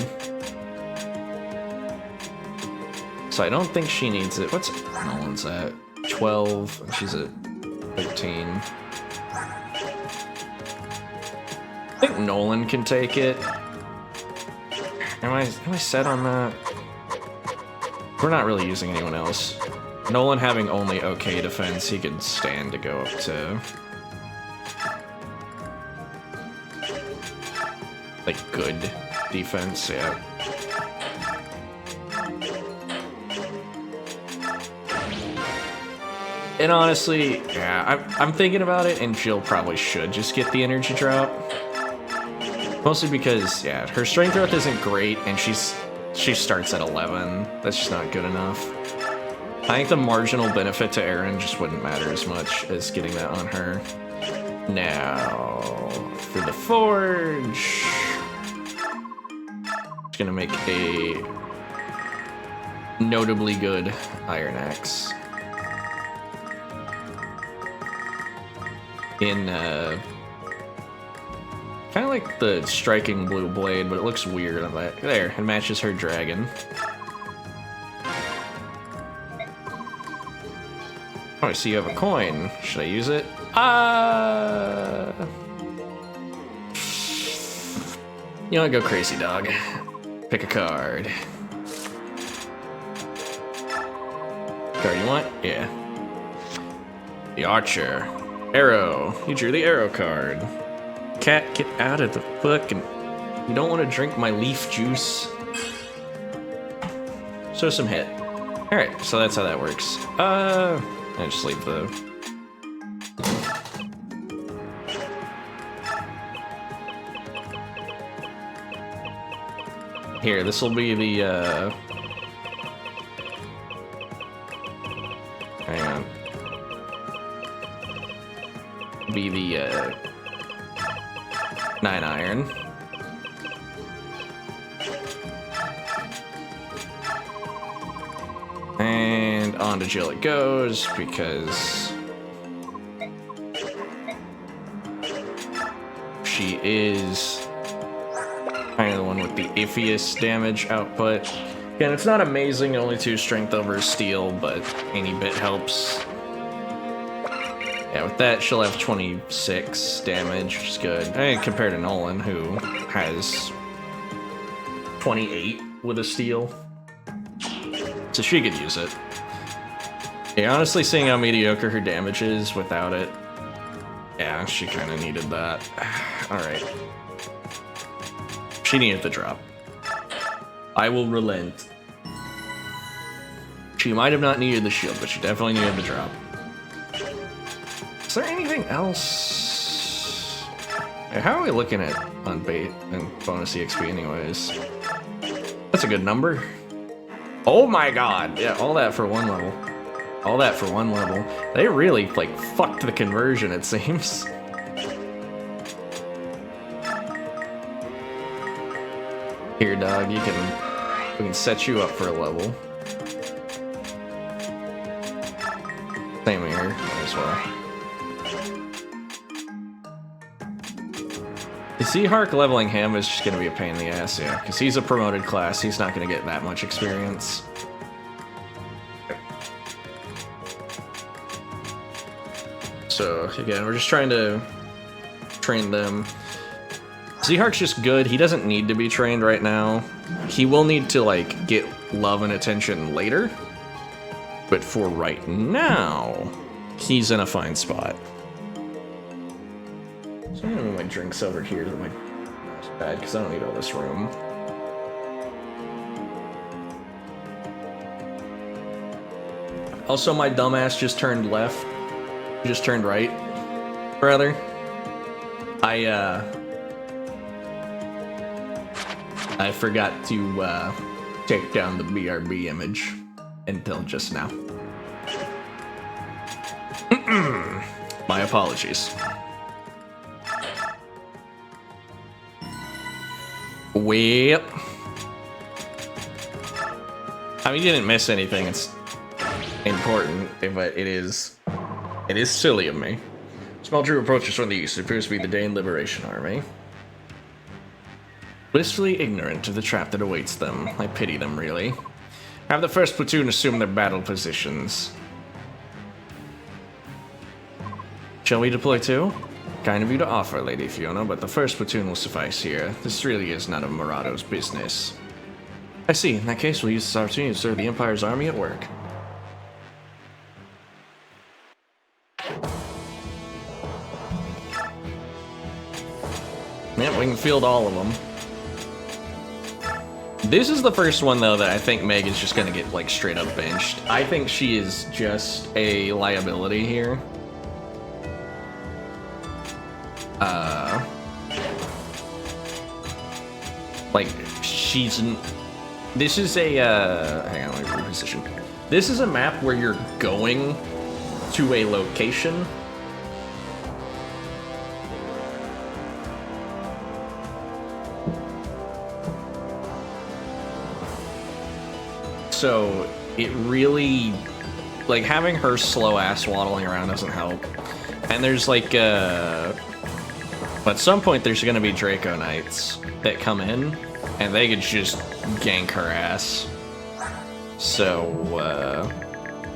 So I don't think she needs it. What's Nolan's at? 12, and she's at 13. I think Nolan can take it. Am I set on that? We're not really using anyone else. Nolan having only okay defense, he could stand to go up to... like, good defense, yeah. And honestly, yeah, I'm thinking about it, and Jill probably should just get the energy drop. Mostly because, yeah, her strength growth isn't great, and she starts at 11. That's just not good enough. I think the marginal benefit to Eren just wouldn't matter as much as getting that on her. Now, for the forge, it's gonna make a notably good iron axe. In kind of like the striking blue blade, but it looks weird on that. There, it matches her dragon. Oh, I see you have a coin. Should I use it? You know what? Go crazy, dog. Pick a card. Card you want? Yeah. The Archer. Arrow. You drew the arrow card. Cat, get out of the book, and you don't want to drink my leaf juice. So some hit. Alright, so that's how that works. I just leave the... Here, this will be the, hang on. Be the, 9 iron. And on to Jill it goes, because she is kind of the one with the iffiest damage output. Again, it's not amazing, only 2 strength over steel, but any bit helps. Yeah, with that, she'll have 26 damage, which is good. And compared to Nolan, who has 28 with a steal. So she could use it. Yeah, honestly, seeing how mediocre her damage is without it, yeah, she kind of needed that. Alright. She needed the drop. I will relent. She might have not needed the shield, but she definitely needed the drop. Is there anything else? How are we looking at on bait and bonus EXP anyways? That's a good number. Oh my god! Yeah, all that for one level. All that for one level. They really, like, fucked the conversion, it seems. Here, dog, we can set you up for a level. Same here, might as well. You see, Hark leveling him is just gonna be a pain in the ass, yeah, because he's a promoted class, he's not gonna get that much experience. So, again, we're just trying to train them. Z-Hark's just good. He doesn't need to be trained right now. He will need to, like, get love and attention later. But for right now, he's in a fine spot. So I'm gonna move my drinks over here to my bed, because I don't need all this room. Also, my dumbass just turned left. Just turned right, rather. I forgot to take down the BRB image until just now. My apologies. Well, I mean, you didn't miss anything. It's important, but it is silly of me. Small troop approaches from the east. It appears to be the Dane Liberation Army. Blissfully ignorant of the trap that awaits them. I pity them, really. Have the first platoon assume their battle positions. Shall we deploy too? Kind of you to offer, Lady Fiona, but the first platoon will suffice here. This really is none of Murado's business. I see. In that case, we'll use this opportunity to serve the Empire's army at work. Yep, we can field all of them. This is the first one, though, that I think Meg is just gonna get, like, straight up benched. I think she is just a liability here. Like, this is a, hang on, let me reposition. This is a map where you're going to a location. So, it really, like, having her slow ass waddling around doesn't help. And there's, like, at some point there's gonna be Draco Knights that come in, and they could just gank her ass. So,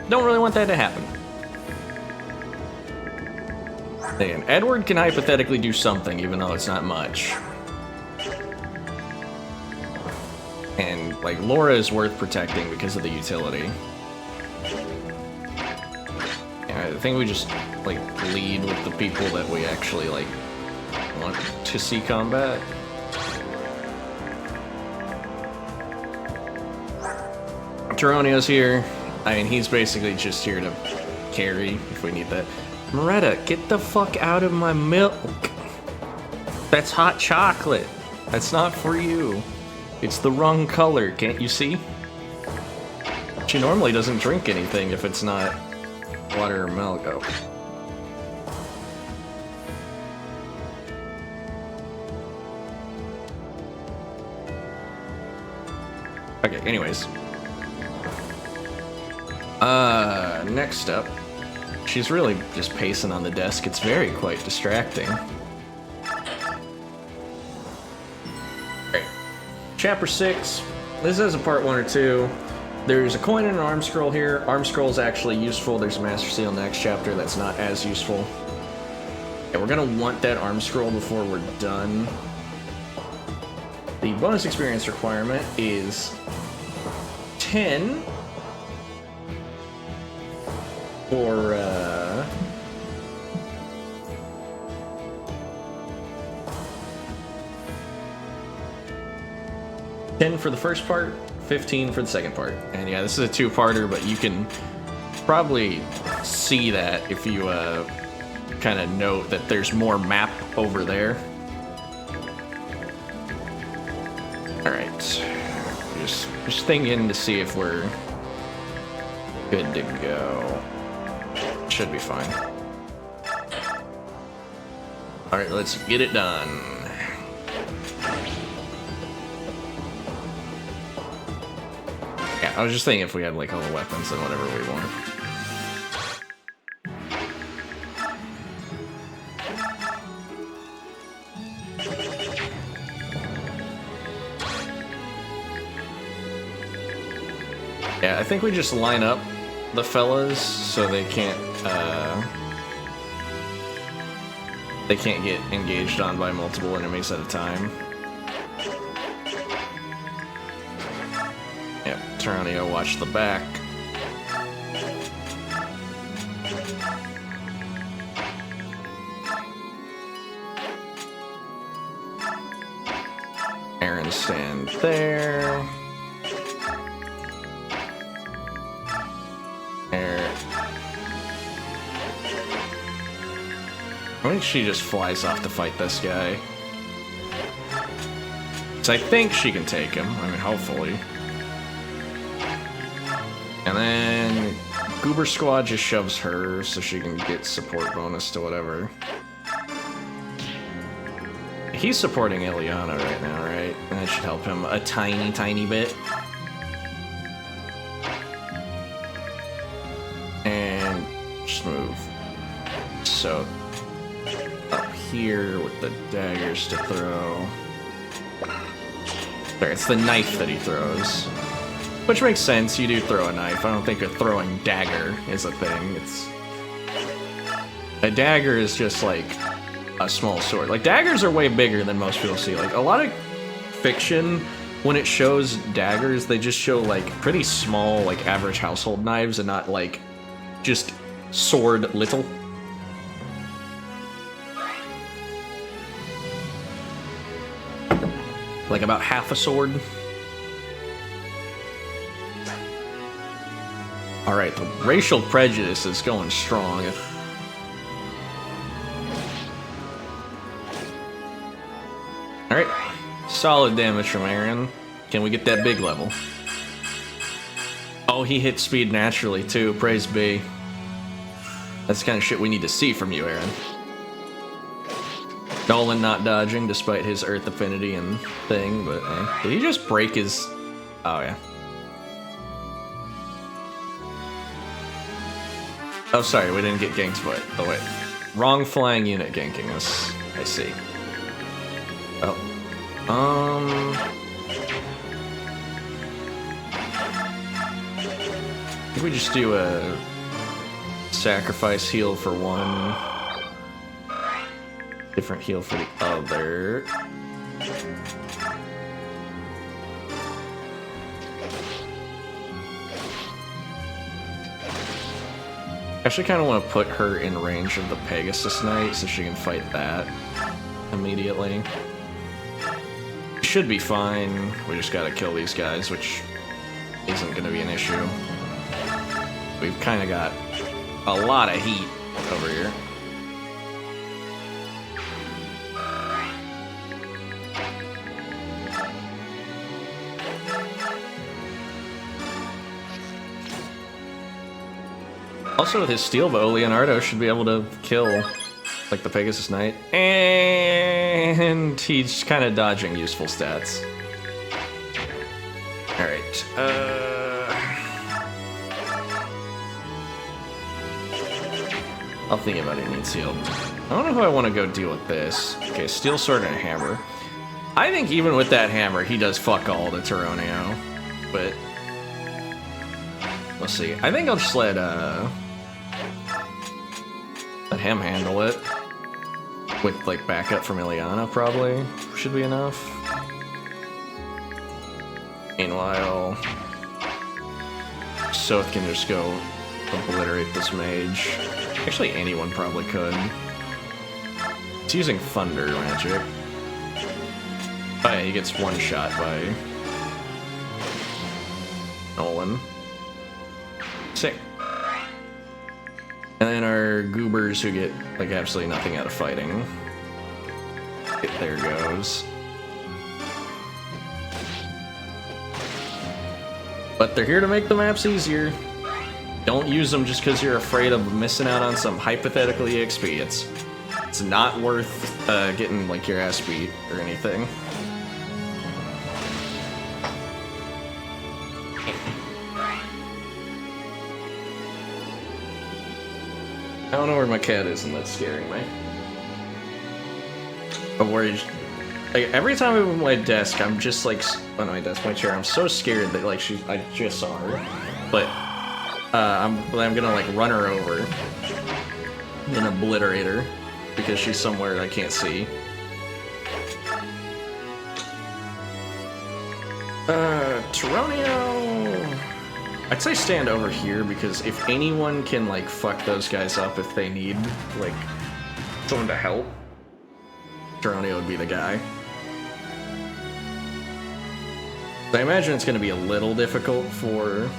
don't really want that to happen. And Edward can hypothetically do something, even though it's not much. And, like, Laura is worth protecting because of the utility. Yeah, I think we just, like, lead with the people that we actually, like, want to see combat. Tyronio's here. I mean, he's basically just here to carry if we need that. Moretta, get the fuck out of my milk. That's hot chocolate. That's not for you. It's the wrong color, can't you see? She normally doesn't drink anything if it's not water or milk. Oh. Okay, anyways. Next up. She's really just pacing on the desk. It's very quite distracting. Chapter 6. This is a part 1 or 2. There's a coin and an arm scroll here. Arm scroll is actually useful. There's a Master Seal in the next chapter that's not as useful. Yeah, we're gonna want that arm scroll before we're done. The bonus experience requirement is 10 for, 10 for the first part, 15 for the second part. And yeah, this is a two-parter, but you can probably see that if you kind of note that there's more map over there. Alright. Just thinking to see if we're good to go. Should be fine. Alright, let's get it done. Yeah, I was just thinking if we had like all the weapons and whatever we want. Yeah, I think we just line up the fellas so they can't get engaged on by multiple enemies at a time. Yep, Tyranio, watch the back. Aaron, stand there. I think she just flies off to fight this guy. So I think she can take him. I mean, hopefully. And then Goober Squad just shoves her so she can get support bonus to whatever. He's supporting Ileana right now, right? And that should help him a tiny, tiny bit. And just move. So up here with the daggers to throw. There, it's the knife that he throws. Which makes sense, you do throw a knife. I don't think a throwing dagger is a thing. A dagger is just like a small sword. Like, daggers are way bigger than most people see. Like, a lot of fiction, when it shows daggers, they just show like pretty small, like average household knives and not like just sword little. Like about half a sword. Alright, the racial prejudice is going strong. Alright, solid damage from Aaron. Can we get that big level? Oh, he hit speed naturally too, praise be. That's the kind of shit we need to see from you, Aaron. Nolan not dodging despite his Earth affinity and thing, but did he just break his... Oh, yeah. Oh, sorry, we didn't get ganked, but... Oh, wait. Wrong flying unit ganking us. I see. Oh. I think we just do a... sacrifice heal for one... different heal for the other. I actually kind of want to put her in range of the Pegasus Knight so she can fight that immediately. Should be fine. We just gotta kill these guys, which isn't gonna be an issue. We've kind of got a lot of heat over here. Also, with his steel bow, Leonardo should be able to kill, like, the Pegasus Knight. And he's kind of dodging useful stats. Alright, I'll think about it, needs healed. I don't know who I want to go deal with this. Okay, steel sword and a hammer. I think even with that hammer, he does fuck all to Tyranio. But Let's see. I think I'll just let him handle it. With, like, backup from Ileana, probably. Should be enough. Meanwhile, Soth can just go obliterate this mage. Actually, anyone probably could. It's using thunder magic. Oh yeah, he gets one shot by Nolan. Sick. And then our goobers who get like absolutely nothing out of fighting. There goes. But they're here to make the maps easier. Don't use them just because you're afraid of missing out on some hypothetical EXP. It's not worth getting like your ass beat or anything. I don't know where my cat is, and that's scaring me. I'm worried. Like, every time I move my desk, I'm just like, oh, no, my desk, my chair. I'm so scared that like I just saw her, but I'm gonna like run her over and obliterate her because she's somewhere I can't see. Tyronio. I'd say stand over here because if anyone can like fuck those guys up if they need like someone to help, Tyronio would be the guy. I imagine it's going to be a little difficult for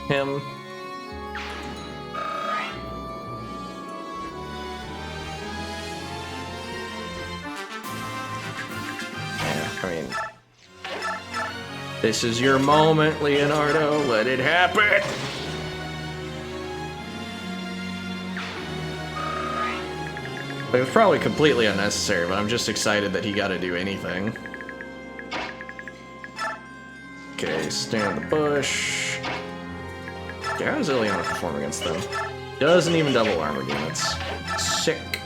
him. I mean, this is your moment, Leonardo. Let it happen. It was probably completely unnecessary, but I'm just excited that he got to do anything. Okay, stand in the bush. Okay, how does Ileana perform against them? Doesn't even double armor units. Sick.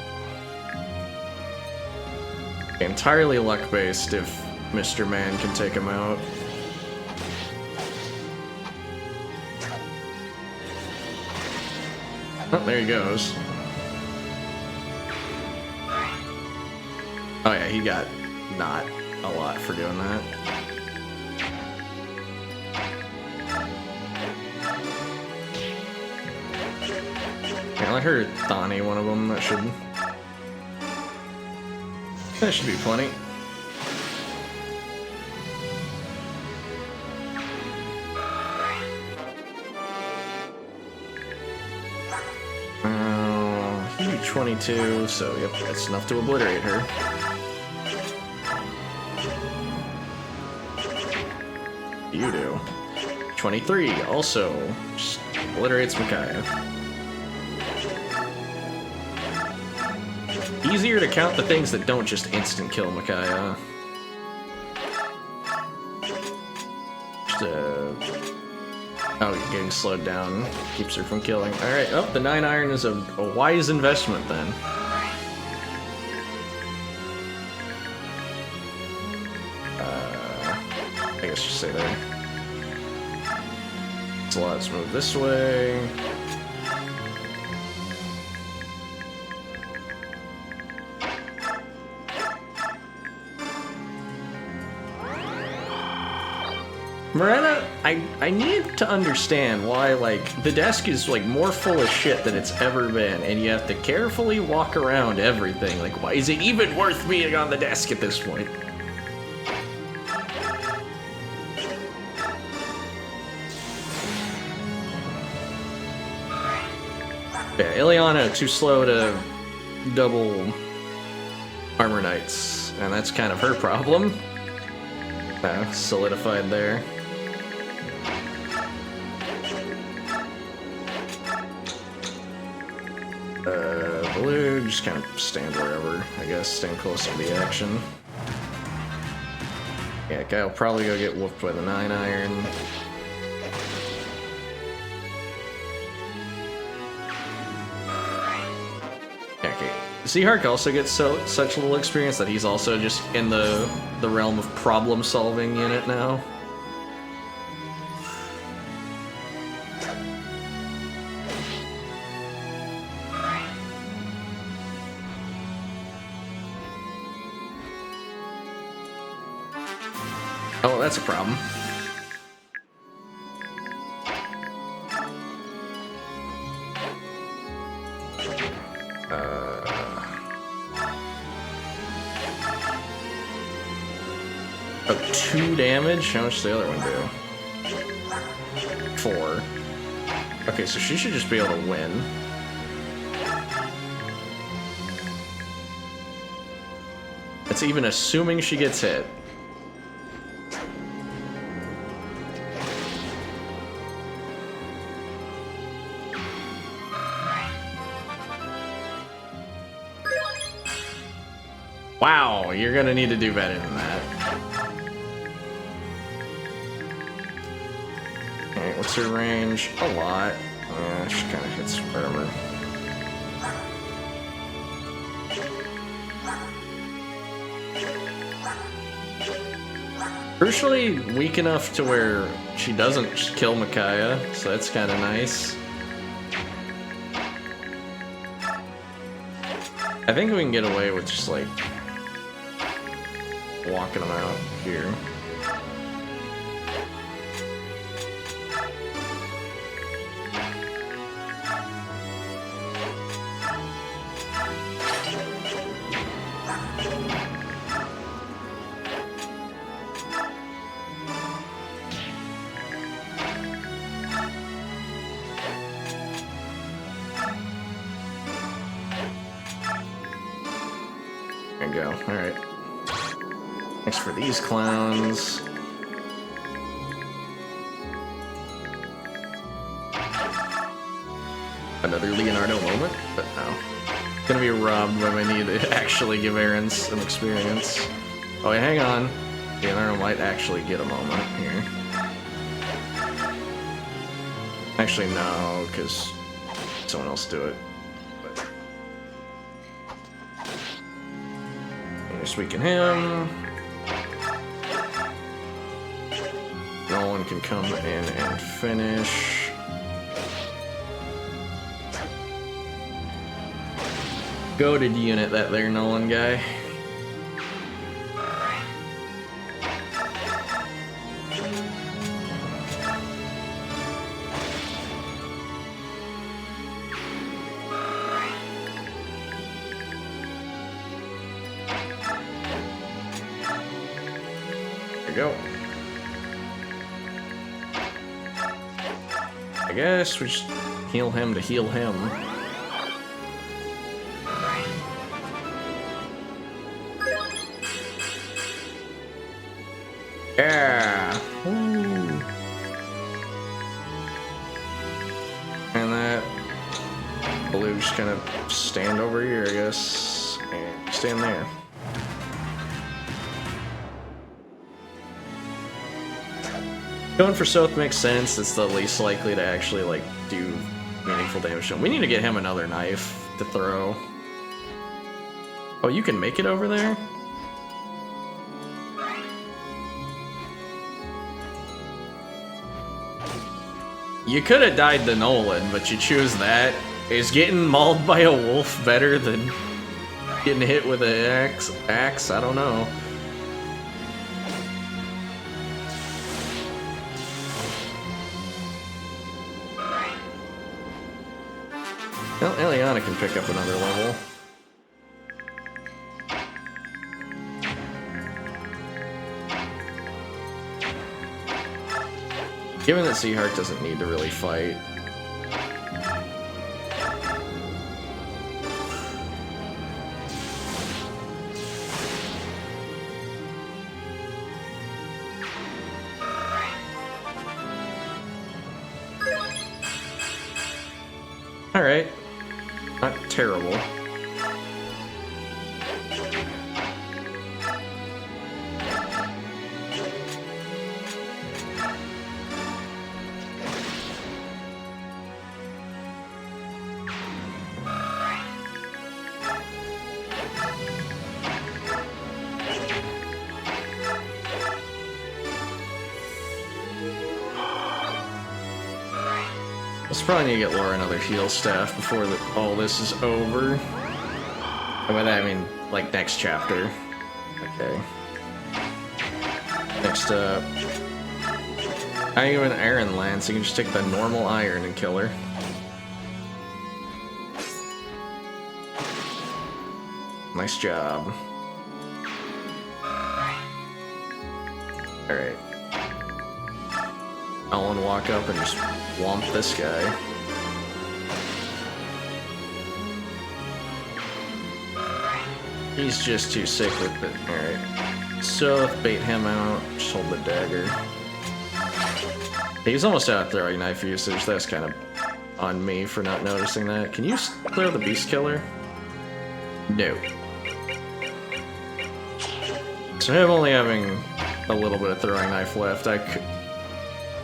Entirely luck-based if Mr. Man can take him out. Oh, there he goes. Oh yeah, he got not a lot for doing that. Yeah, let her Thani one of them. That should be plenty. He 22, so yep, that's enough to obliterate her. You do. 23 also just obliterates Micaiah. Easier to count the things that don't just instant kill Micaiah. Oh, you're getting slowed down. Keeps her from killing. Alright, oh, the 9 iron is a wise investment then. I guess just stay there. So let's move this way. Morena, I need to understand why, like, the desk is, like, more full of shit than it's ever been, and you have to carefully walk around everything. Like, why is it even worth being on the desk at this point? Yeah, Ileana too slow to double armor knights, and that's kind of her problem. Solidified there. Blue, just kind of stand wherever, I guess, stand close to the action. Yeah, guy will probably go get whooped by the 9 iron. Okay, Seahark also gets such little experience that he's also just in the realm of problem-solving unit now. Oh, that's a problem. Oh, 2 damage? How much does the other one do? 4. Okay, so she should just be able to win. That's even assuming she gets hit. Wow, you're gonna need to do better than that. Alright, what's her range? A lot. Yeah, she kind of hits armor. Crucially weak enough to where she doesn't kill Micaiah, so that's kind of nice. I think we can get away with just like walking them out here. There you go. All right. Thanks for these clowns. Another Leonardo moment, but no. Gonna be robbed when I need to actually give Aaron some experience. Oh, wait, hang on. Leonardo might actually get a moment here. Actually, no, because someone else do it. But just weaken him. Nolan can come in and finish. Goated unit, that there Nolan guy. There we go. I guess we just heal him to heal him. Yeah. Woo. And that blue just kind of stand over here, I guess, and stand there. Going for Soth makes sense. It's the least likely to actually like do meaningful damage to him. We need to get him another knife to throw. Oh, you can make it over there? You could have died to Nolan, but you choose that. Is getting mauled by a wolf better than getting hit with an axe? I don't know. Well, Eliana can pick up another level. Given that Seaheart doesn't need to really fight. Alright. Not terrible. Let's probably need to get Laura another heal staff before all this is over. And by that I mean, like, next chapter. Okay. Next up... I give an Iron Lance, you can just take the normal iron and kill her. Nice job. Alright. I'll walk up and just whomp this guy. He's just too sick with it. Alright. So, bait him out. Just hold the dagger. He's almost out of throwing knife usage. That's kind of on me for not noticing that. Can you throw the Beast Killer? No. So him only having a little bit of throwing knife left, I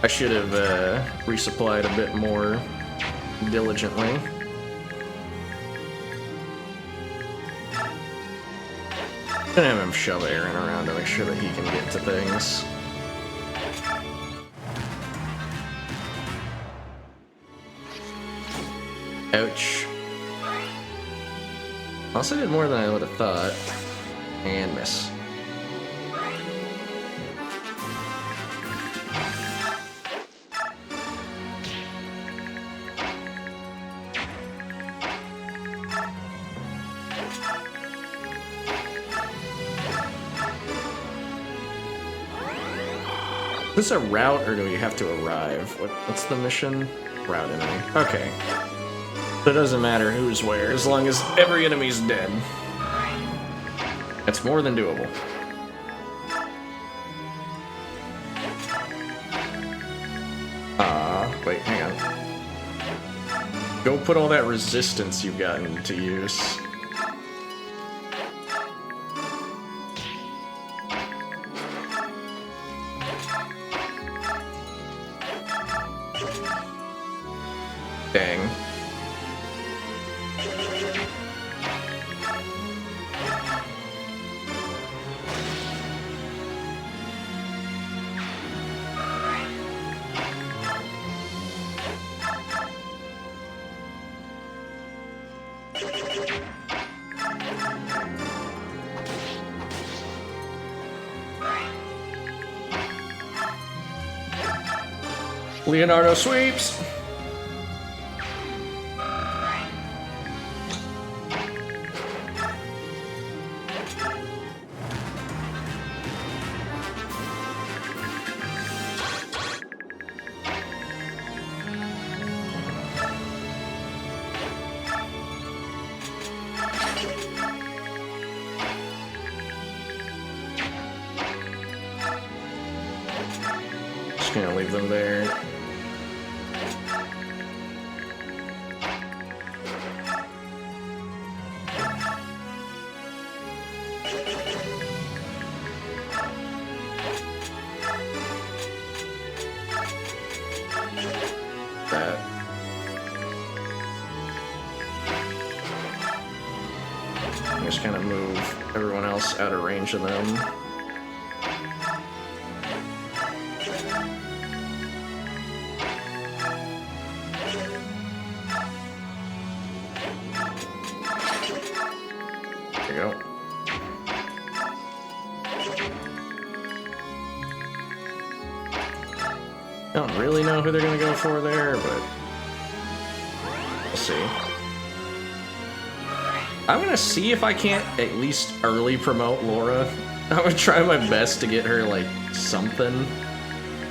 should have resupplied a bit more diligently. Gonna have him shove Aaron around to make sure that he can get to things. Ouch. Also did more than I would have thought. And miss. Is this a route, or do we have to arrive? What's the mission? Route enemy. Okay. It doesn't matter who's where, as long as every enemy's dead. That's more than doable. Wait, hang on. Go put all that resistance you've gotten to use. Dang. Leonardo sweeps! Just gonna leave them there. That. Just kind of move everyone else out of range of them. There you go. I don't really know who they're gonna go for there, but we'll see. I'm gonna see if I can't at least early promote Laura. I'm gonna try my best to get her, like, something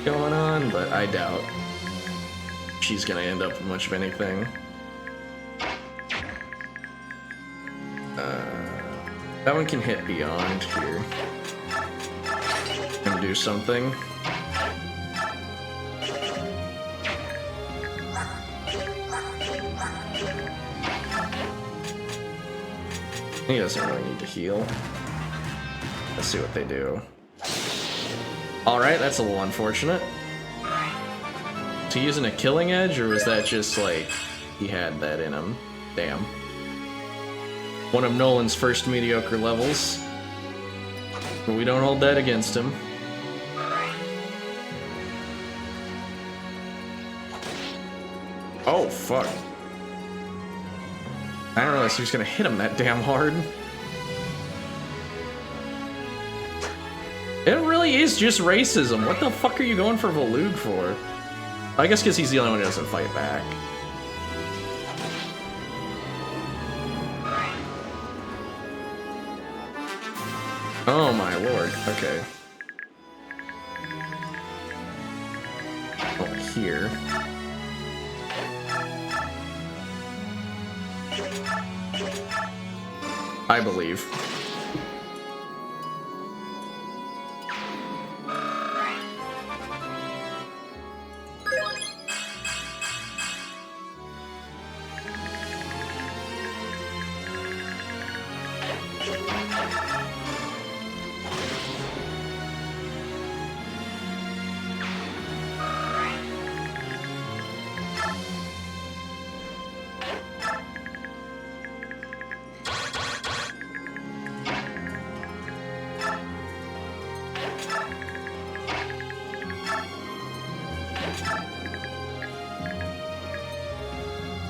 going on, but I doubt she's gonna end up with much of anything. That one can hit beyond here and do something. He doesn't really need to heal. Let's see what they do. Alright, that's a little unfortunate. Was he using a killing edge, or was that just like he had that in him? Damn. One of Nolan's first mediocre levels. But we don't hold that against him. Oh, fuck. I didn't realize he was gonna hit him that damn hard. It really is just racism. What the fuck are you going for Volug for? I guess because he's the only one who doesn't fight back. Oh my lord. Okay. Oh, here. I believe.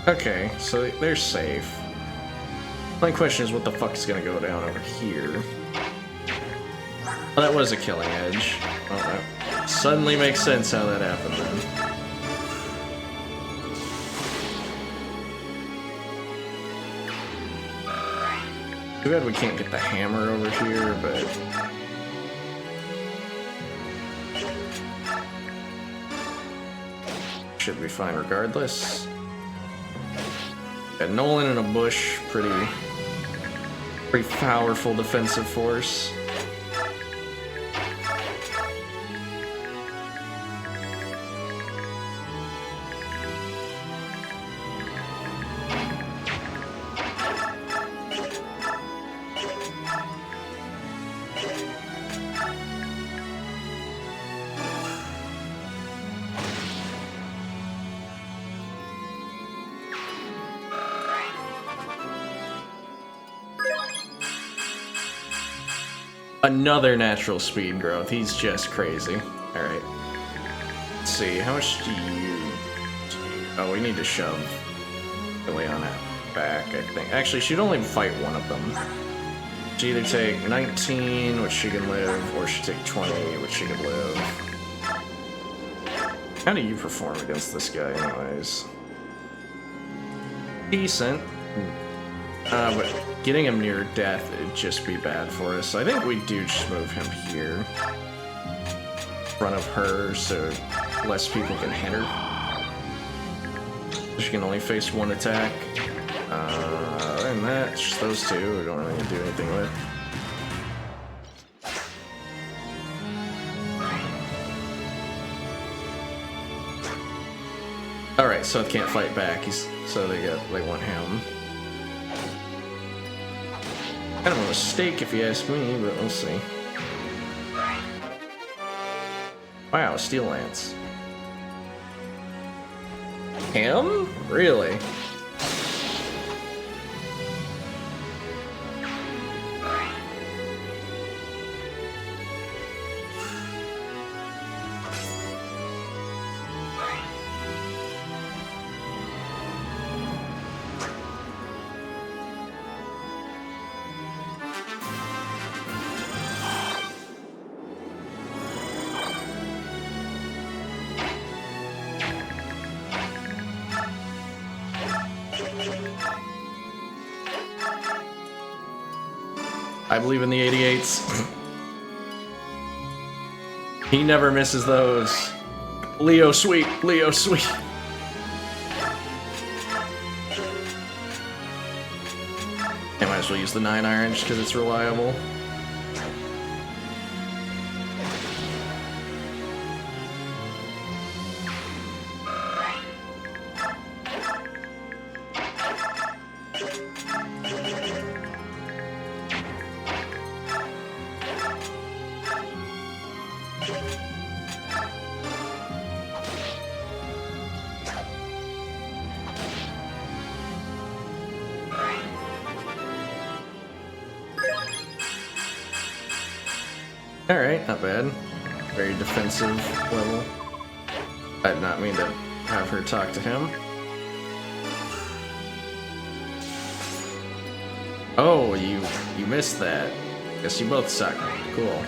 Okay, so they're safe. My question is what the fuck is gonna go down over here? Oh, that was a killing edge. Oh, that suddenly makes sense how that happened then. Too bad we can't get the hammer over here, but... should be fine regardless. Got Nolan in a bush, pretty powerful defensive force. Another natural speed growth. He's just crazy. Alright. Let's see, how much do you... Oh, we need to shove Ileana back, I think. Actually, she'd only fight one of them. She'd either take 19, which she can live, or she'd take 20, which she could live. How do you perform against this guy, anyways? Decent. But getting him near death, it'd just be bad for us. So I think we do just move him here. In front of her, so less people can hit her. She can only face one attack. Other than that, it's just those two we don't really need to do anything with. Alright, Seth can't fight back, so they want him. Kind of a mistake if you ask me, but we'll see. Wow, Steel Lance. Him? Really? I believe in the 88s. He never misses those. Leo sweet, Leo sweet. I might as well use the 9 iron just because it's reliable. Alright, not bad. Very defensive level. I did not mean to have her talk to him. Oh, you missed that. Guess you both suck. Cool.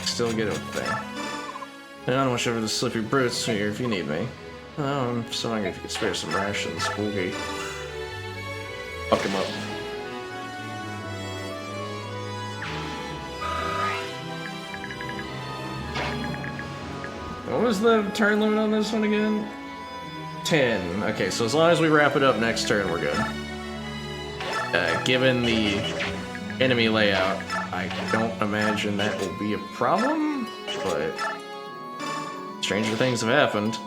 Still get a thing. I don't watch over the Slippy Brutes here if you need me. Oh, I'm so hungry if you could spare some rations. Spooky. Fuck him up. What was the turn limit on this one again? 10. Okay, so as long as we wrap it up next turn, we're good. Given the enemy layout, I don't imagine that will be a problem, but stranger things have happened.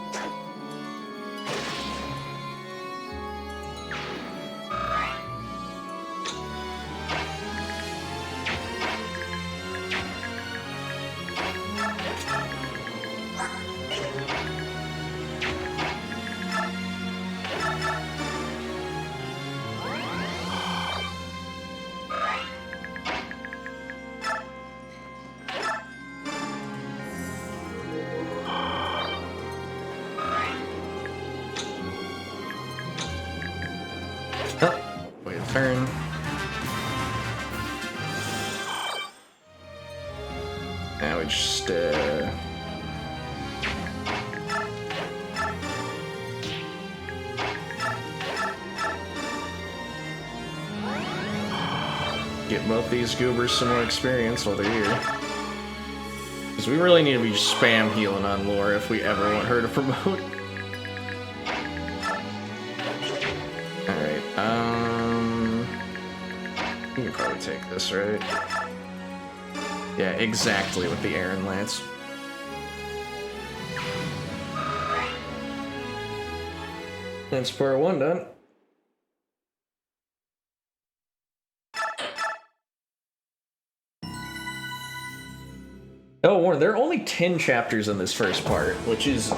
Wait a turn. Now we just get both these goobers some more experience while they're here. Because we really need to be spam healing on Laura if we ever want her to promote. You can probably take this, right? Yeah, exactly with the Aaron Lance. That's part 1 done. Oh, Warren, there are only 10 chapters in this first part, which is...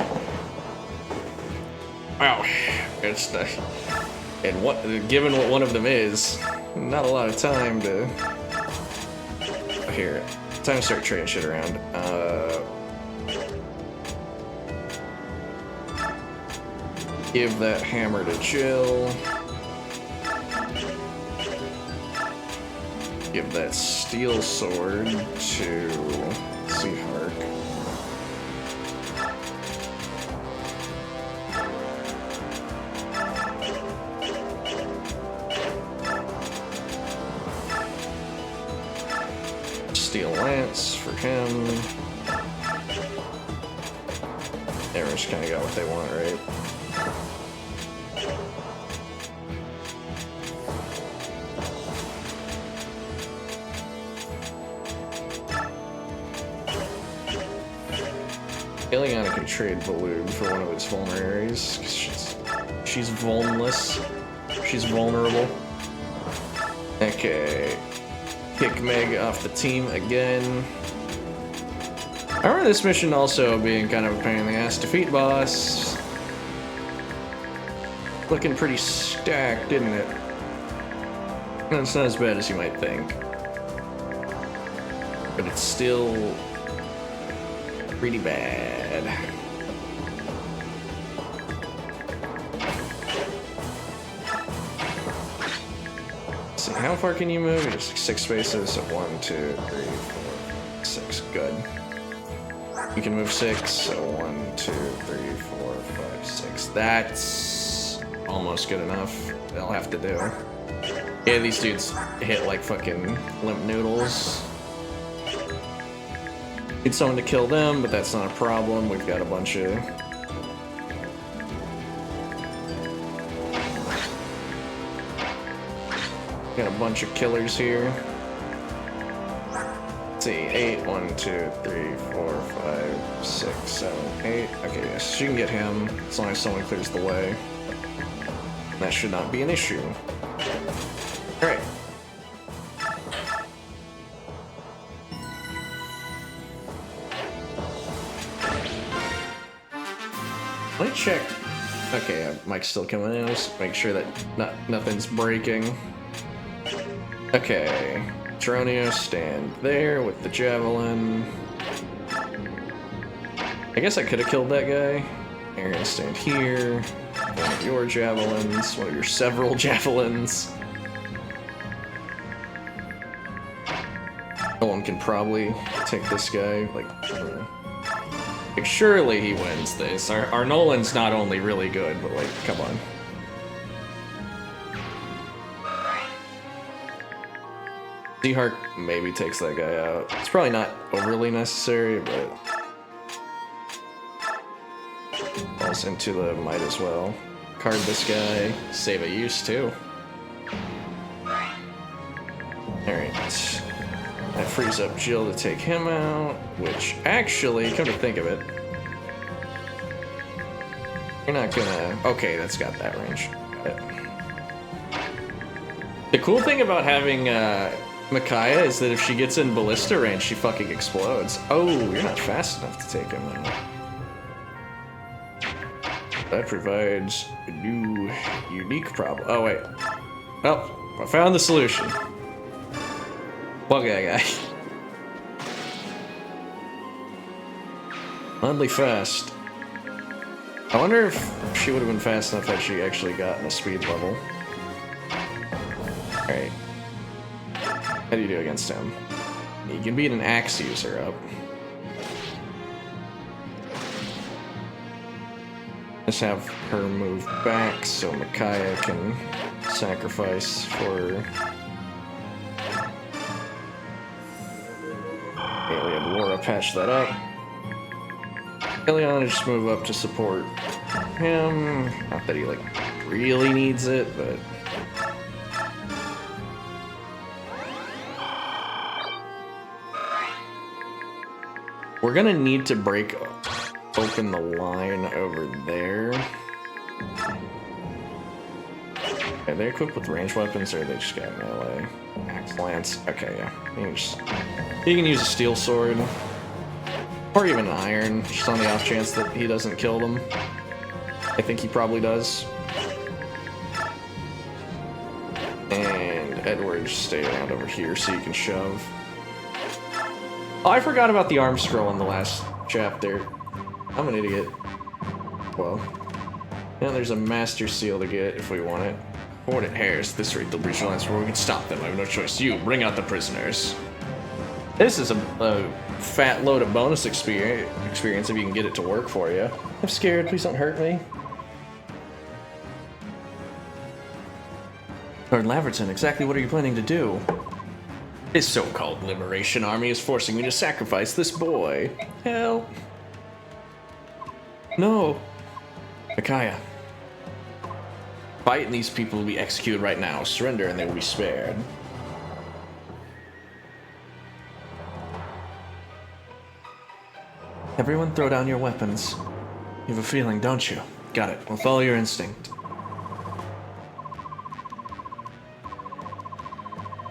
Wow. It's the... And what, given what one of them is, not a lot of time to... Here, time to start trading shit around. Give that hammer to Jill. Give that steel sword to Seahark. Steel lance for him. Everyone's kind of got what they want, right? Ileana can trade Balloon for one of its vulneraries. She's vulnless. She's vulnerable. Okay. Kick Meg off the team again. I remember this mission also being kind of a pain in the ass. Defeat boss. Looking pretty stacked, didn't it? It's not as bad as you might think. But it's still pretty bad. So how far can you move? Just 6 spaces. So 1, 2, 3, 4, 6. Good. You can move 6. So 1, 2, 3, 4, 5, 6. That's almost good enough. They'll have to do. Yeah, these dudes hit like fucking limp noodles. Need someone to kill them, but that's not a problem. We've got a bunch of... Got a bunch of killers here. Let's see, 8, 1, 2, 3, 4, 5, 6, 7, 8. Okay, yes, you can get him, as long as someone clears the way. That should not be an issue. Alright. Let me check. Okay, Mike's still coming in. Just make sure that nothing's breaking. Okay, Geronio, stand there with the javelin. I guess I could have killed that guy. You're gonna stand here. One of your javelins, one of your several javelins. No one can probably take this guy. Like surely he wins this. Our Nolan's not only really good, but like, come on. Seahawk maybe takes that guy out. It's probably not overly necessary, but falls into the might as well. Card this guy, save a use too. Alright. That frees up Jill to take him out, which actually, come to think of it, you're not gonna... Okay, that's got that range. The cool thing about having Micaiah is that if she gets in ballista range, she fucking explodes. Oh, you're not fast enough to take him though. That provides a new, unique problem. Oh, wait. Oh, I found the solution. Bug that guy. Oddly fast. I wonder if she would have been fast enough had she actually gotten a speed level. Alright. How do you do against him? You can beat an axe user up. Just have her move back so Micaiah can sacrifice for Alien. Laura patch that up. Eliana just move up to support him. Not that he like really needs it, but we're gonna need to break open the line over there. Are they equipped with ranged weapons or are they just got melee? Axe lance. Okay, yeah. You can use a steel sword. Or even an iron, just on the off chance that he doesn't kill them. I think he probably does. And Edward, just stay around over here so you can shove. Oh, I forgot about the arm scroll in the last chapter. I'm an idiot. Well, now there's a master seal to get if we want it. Hornet hairs. At this rate, they'll breach the lines where we can stop them. I have no choice. You, bring out the prisoners. This is a fat load of bonus experience if you can get it to work for you. I'm scared. Please don't hurt me. Lord Laverton, exactly what are you planning to do? This so-called Liberation Army is forcing me to sacrifice this boy. Help. No. Micaiah. Fight and these people will be executed right now. Surrender and they will be spared. Everyone throw down your weapons. You have a feeling, don't you? Got it. We'll follow your instinct.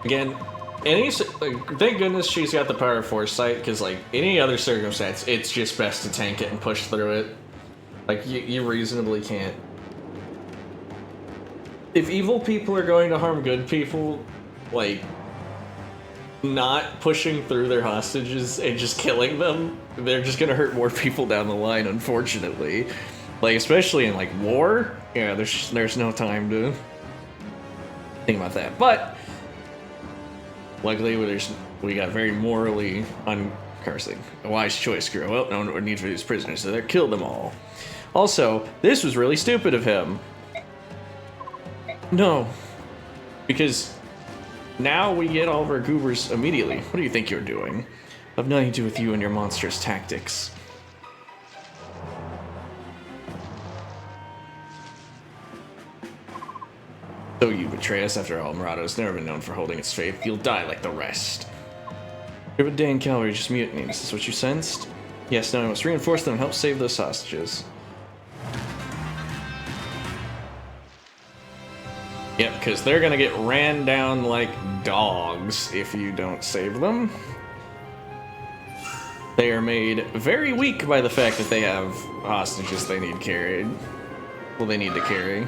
Again, thank goodness she's got the power of foresight, because like any other circumstance, it's just best to tank it and push through it. Like you reasonably can't. If evil people are going to harm good people, like not pushing through their hostages and just killing them, they're just gonna hurt more people down the line, unfortunately. Like especially in like war, yeah, there's no time to think about that. But luckily, we got very morally uncursing. A wise choice, girl. Well, no one need for these prisoners, so they killed them all. Also, this was really stupid of him. No, because now we get all of our goobers immediately. What do you think you're doing? I've nothing to do with you and your monstrous tactics. So you betray us after all. Murato's never been known for holding its faith. You'll die like the rest. But Dane Cavalry just mutinied. Is this what you sensed? Yes, now I must reinforce them and help save those hostages. Yep, because they're gonna get ran down like dogs if you don't save them. They are made very weak by the fact that they have hostages they need carried. Well, they need to carry.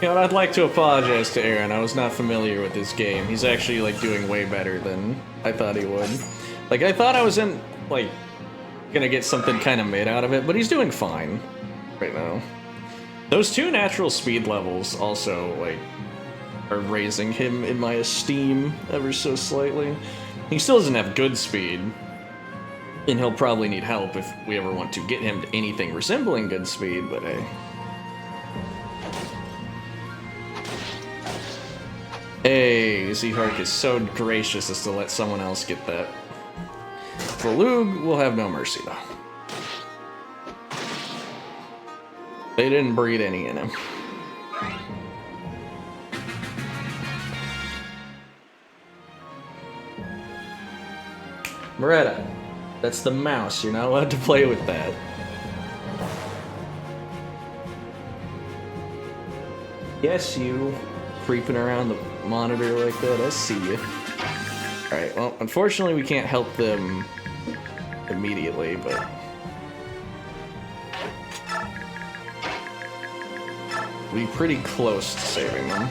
You know, I'd like to apologize to Aaron. I was not familiar with this game. He's actually, like, doing way better than I thought he would. Like, I thought I was gonna get something kind of mid out of it, but he's doing fine right now. Those 2 natural speed levels also, like, are raising him in my esteem ever so slightly. He still doesn't have good speed, and he'll probably need help if we ever want to get him to anything resembling good speed, but hey. Hey, Zhark is so gracious as to let someone else get that. Balug will have no mercy, though. They didn't breed any in him. Moretta, that's the mouse. You're not allowed to play with that. Yes, you creeping around the monitor like that. I see you. Alright, well, unfortunately we can't help them immediately, but... we're pretty close to saving them.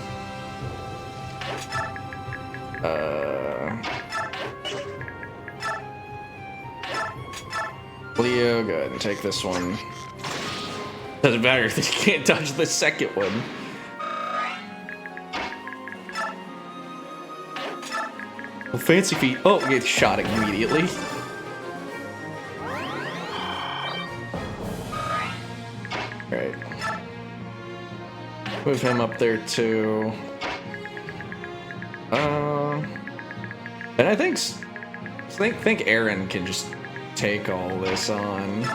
Leo, go ahead and take this one. Doesn't matter if you can't dodge the second one. Well, Fancy Feet. Oh, get shot immediately. Alright. Move him up there too. And I think Aaron can just take all this on.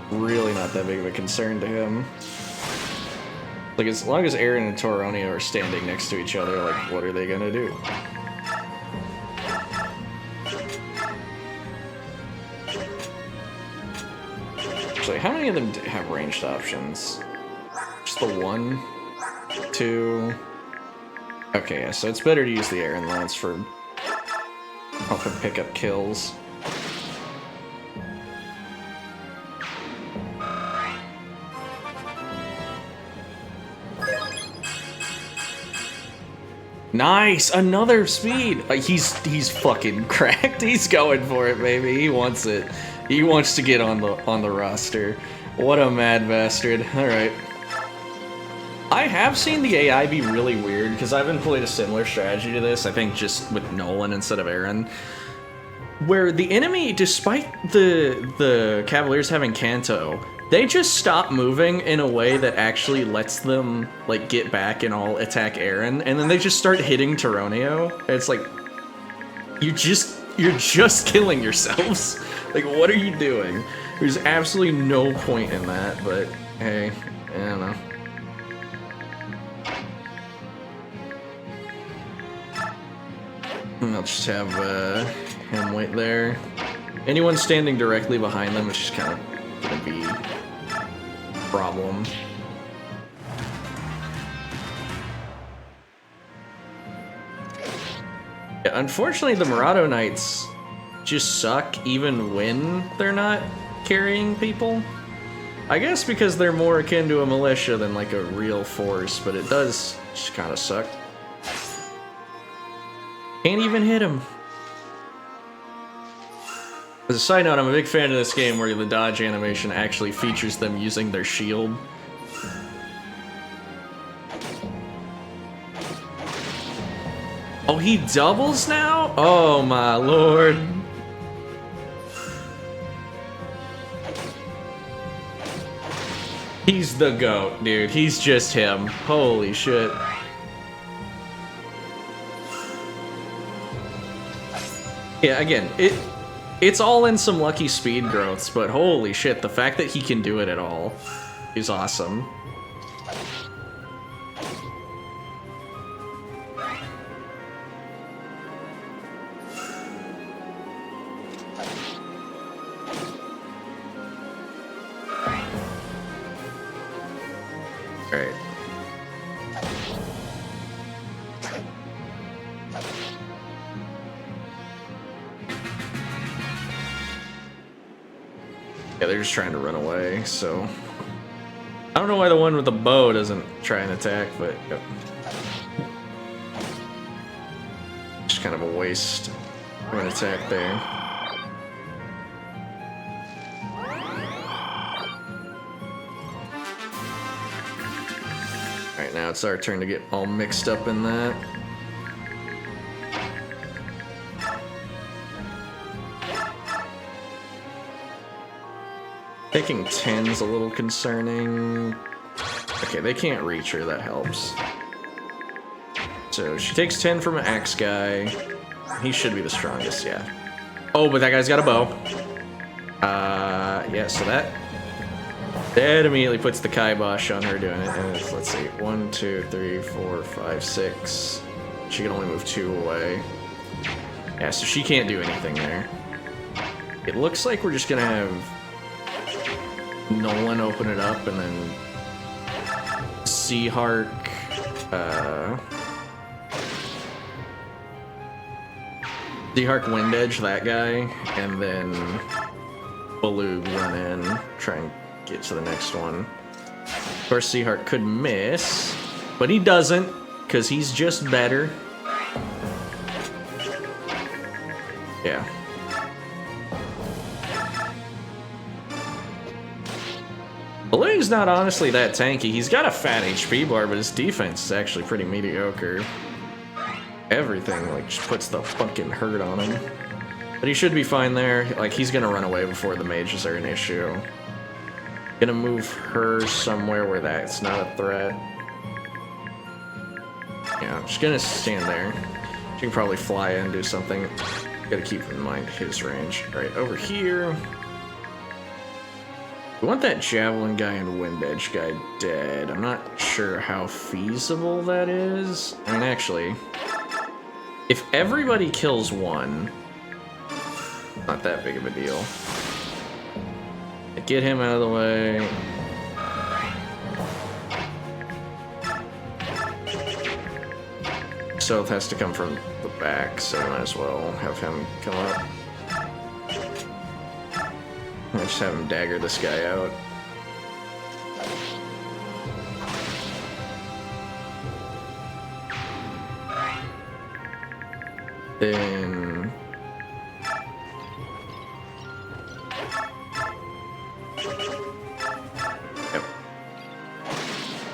Really not that big of a concern to him. Like, as long as Aaron and Toronio are standing next to each other, like, what are they gonna do? Actually, how many of them have ranged options? Just the 1? 2? Okay, yeah, so it's better to use the Aaron Lance for helping pick up kills. Nice! Another speed! He's fucking cracked. He's going for it, baby. He wants it. He wants to get on the roster. What a mad bastard. Alright. I have seen the AI be really weird, because I've employed a similar strategy to this, I think just with Nolan instead of Aaron. Where the enemy, despite the Cavaliers having Kanto, they just stop moving in a way that actually lets them, like, get back and all attack Aaron, and then they just start hitting Toronio. And it's like, you're just killing yourselves. Like, what are you doing? There's absolutely no point in that, but hey, I don't know. I'll just have him wait there. Anyone standing directly behind them is just kind of gonna be a problem. Yeah, unfortunately, the Murado Knights just suck even when they're not carrying people. I guess because they're more akin to a militia than like a real force, but it does just kind of suck. Can't even hit him. As a side note, I'm a big fan of this game where the dodge animation actually features them using their shield. Oh, he doubles now? Oh my lord. He's the GOAT, dude. He's just him. Holy shit. Yeah, again, it's all in some lucky speed growths, but holy shit, the fact that he can do it at all is awesome. Alright. Yeah, they're just trying to run away, so... I don't know why the one with the bow doesn't try and attack, but yep. Just kind of a waste of an attack there. Alright, now it's our turn to get all mixed up in that. Taking 10's a little concerning. Okay, they can't reach her, that helps. So she takes 10 from an axe guy. He should be the strongest, yeah. Oh, but that guy's got a bow. Yeah, so that immediately puts the kibosh on her doing it. And it's, let's see, 1, 2, 3, 4, 5, 6. She can only move 2 away. Yeah, so she can't do anything there. It looks like we're just gonna have Nolan open it up, and then Seahark, Seahark Wind Edge that guy, and then Baloo run in, try and get to the next one. Of course, Seahark could miss, but he doesn't, because he's just better. Yeah. Baloo's not honestly that tanky. He's got a fat HP bar, but his defense is actually pretty mediocre. Everything, like, just puts the fucking hurt on him. But he should be fine there. Like, he's gonna run away before the mages are an issue. Gonna move her somewhere where that's not a threat. Yeah, I'm just gonna stand there. She can probably fly in and do something. Gotta keep in mind his range. Alright, over here. We want that Javelin guy and Wind Edge guy dead. I'm not sure how feasible that is. I mean, actually, if everybody kills one, not that big of a deal. Get him out of the way. Stealth has to come from the back, so I might as well have him come up. I just have him dagger this guy out. Then... Yep.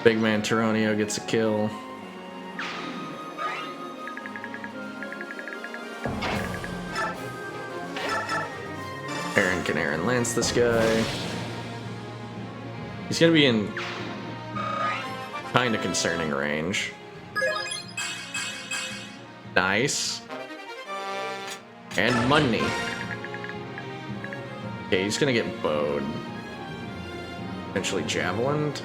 Big man Tyranio gets a kill. Aaron Lance this guy. He's gonna be in kind of concerning range. Nice. And money. Okay, he's gonna get bowed. Eventually javelined.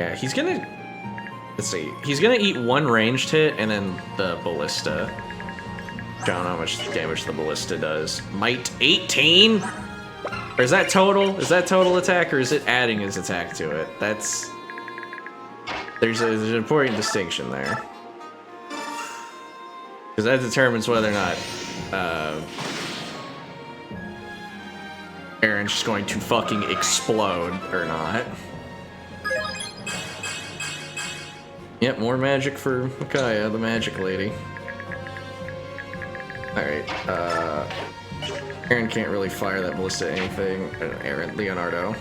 Yeah, he's gonna... Let's see. He's gonna eat one ranged hit and then the ballista. I don't know how much damage the ballista does. Might 18? Or is that total? Is that total attack, or is it adding his attack to it? That's... There's an important distinction there. Because that determines whether or not Aaron's just going to fucking explode or not. Yep, more magic for Micaiah, the magic lady. Alright, Aaron can't really fire that ballista at anything. Leonardo.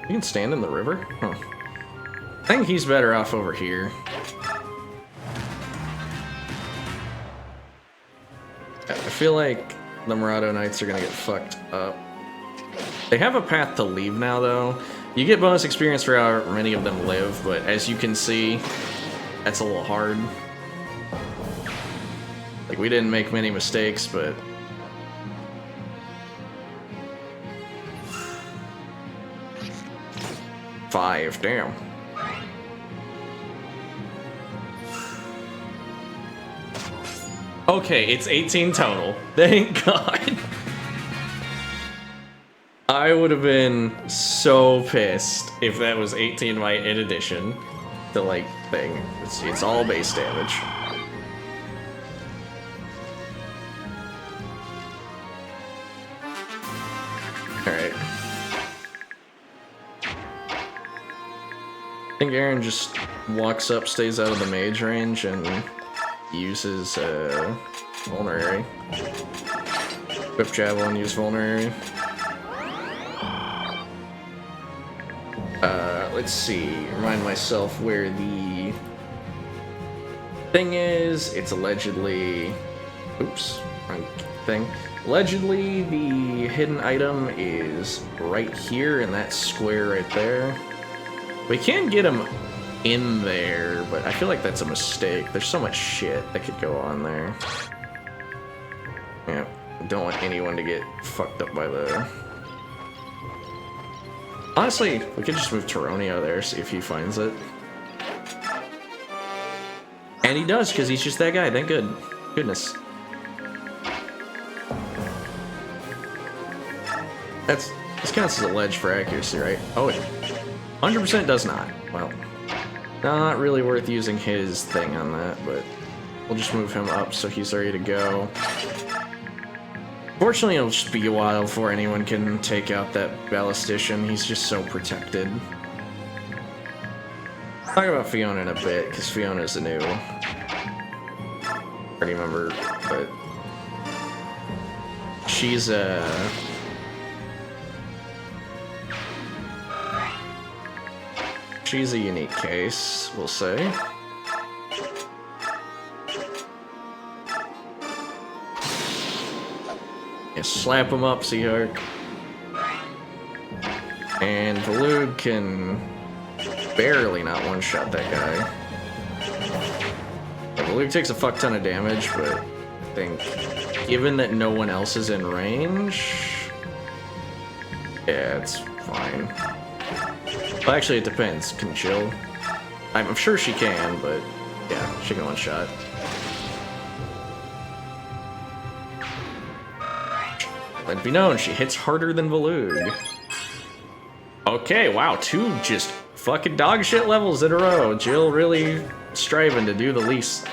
You can stand in the river? Huh. I think he's better off over here. I feel like the Murado Knights are gonna get fucked up. They have a path to leave now, though. You get bonus experience for how many of them live, but as you can see, that's a little hard. Like, we didn't make many mistakes, but... Five, damn. Okay, it's 18 total. Thank God. I would have been so pissed if that was 18 might in addition to, like, thing. It's all base damage. Alright. I think Aaron just walks up, stays out of the mage range, and uses Vulnerary. Whip Javelin, use Vulnerary. Let's see, remind myself where the thing is. It's allegedly... Oops, wrong thing. Allegedly, the hidden item is right here in that square right there. We can get him in there, but I feel like that's a mistake. There's so much shit that could go on there. Yeah, don't want anyone to get fucked up by the... Honestly, we could just move Taronio there, see if he finds it. And he does, because he's just that guy, thank goodness. This counts as a ledge for accuracy, right? Oh, it 100% does not. Well, not really worth using his thing on that, but we'll just move him up so he's ready to go. Fortunately, it'll just be a while before anyone can take out that Ballistician. He's just so protected. I'll talk about Fiona in a bit, because Fiona's a new party member, but she's she's a unique case, we'll say. Yeah, slap him up, Seahawk. And Valug can barely not one-shot that guy. Yeah, Valug takes a fuck ton of damage, but I think given that no one else is in range, yeah, it's fine. Well, actually, it depends. Can Jill? I'm sure she can, but yeah, she can one-shot. Let it be known, she hits harder than Valug. Okay, wow, 2 just fucking dog shit levels in a row. Jill really striving to do the least.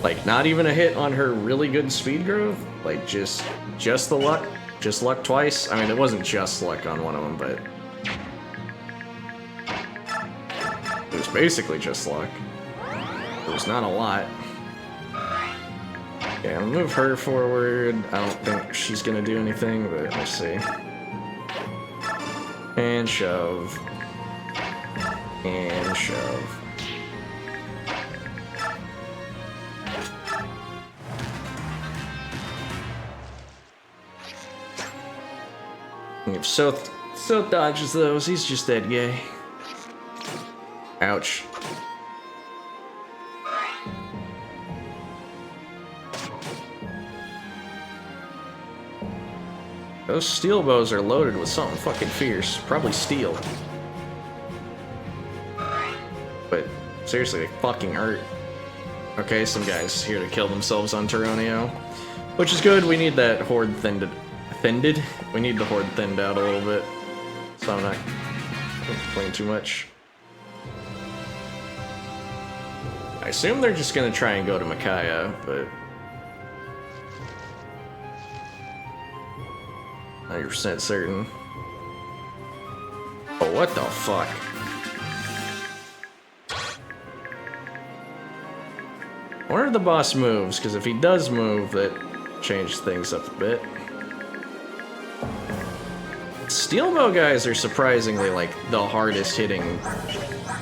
Like, not even a hit on her really good speed growth? Like, just the luck? Just luck twice? I mean, it wasn't just luck on one of them, but... it was basically just luck. It was not a lot. Okay, I'll move her forward. I don't think she's gonna do anything, but we'll see. And shove. And shove. If Soth dodges those, he's just that gay. Ouch. Those steel bows are loaded with something fucking fierce. Probably steel. But seriously, they fucking hurt. Okay, some guys here to kill themselves on Taronio. Which is good, we need that horde thinned. We need the horde thinned out a little bit. So I'm not playing too much. I assume they're just gonna try and go to Micaiah, but 100% certain. Oh, what the fuck? What are the boss moves? Because if he does move, that changes things up a bit. Steelbow guys are surprisingly like the hardest hitting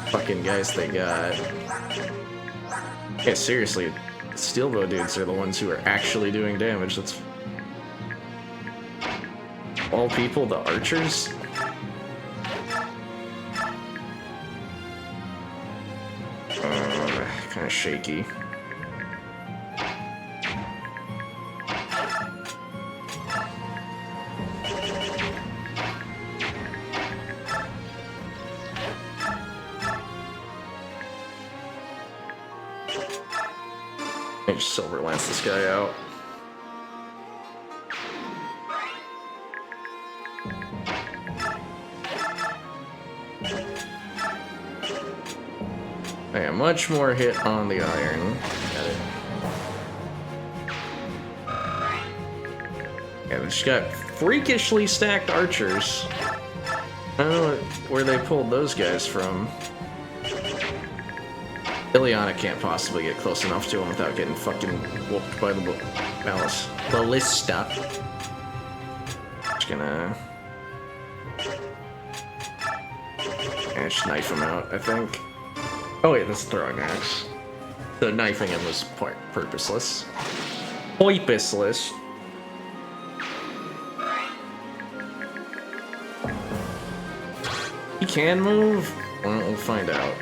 fucking guys they got. Yeah, seriously, Steelbow dudes are the ones who are actually doing damage. That's all people, the archers. Kind of shaky. I just Silver Lance this guy out. Okay, much more hit on the iron. Got it. Yeah, they just got freakishly stacked archers. I don't know where they pulled those guys from. Ileana can't possibly get close enough to him without getting fucking whooped by the ballista. Just gonna... Yeah, just knife him out, I think. Oh wait, that's throwing axe. The knifing him was purposeless. Poipusless. He can move? Well, we'll find out.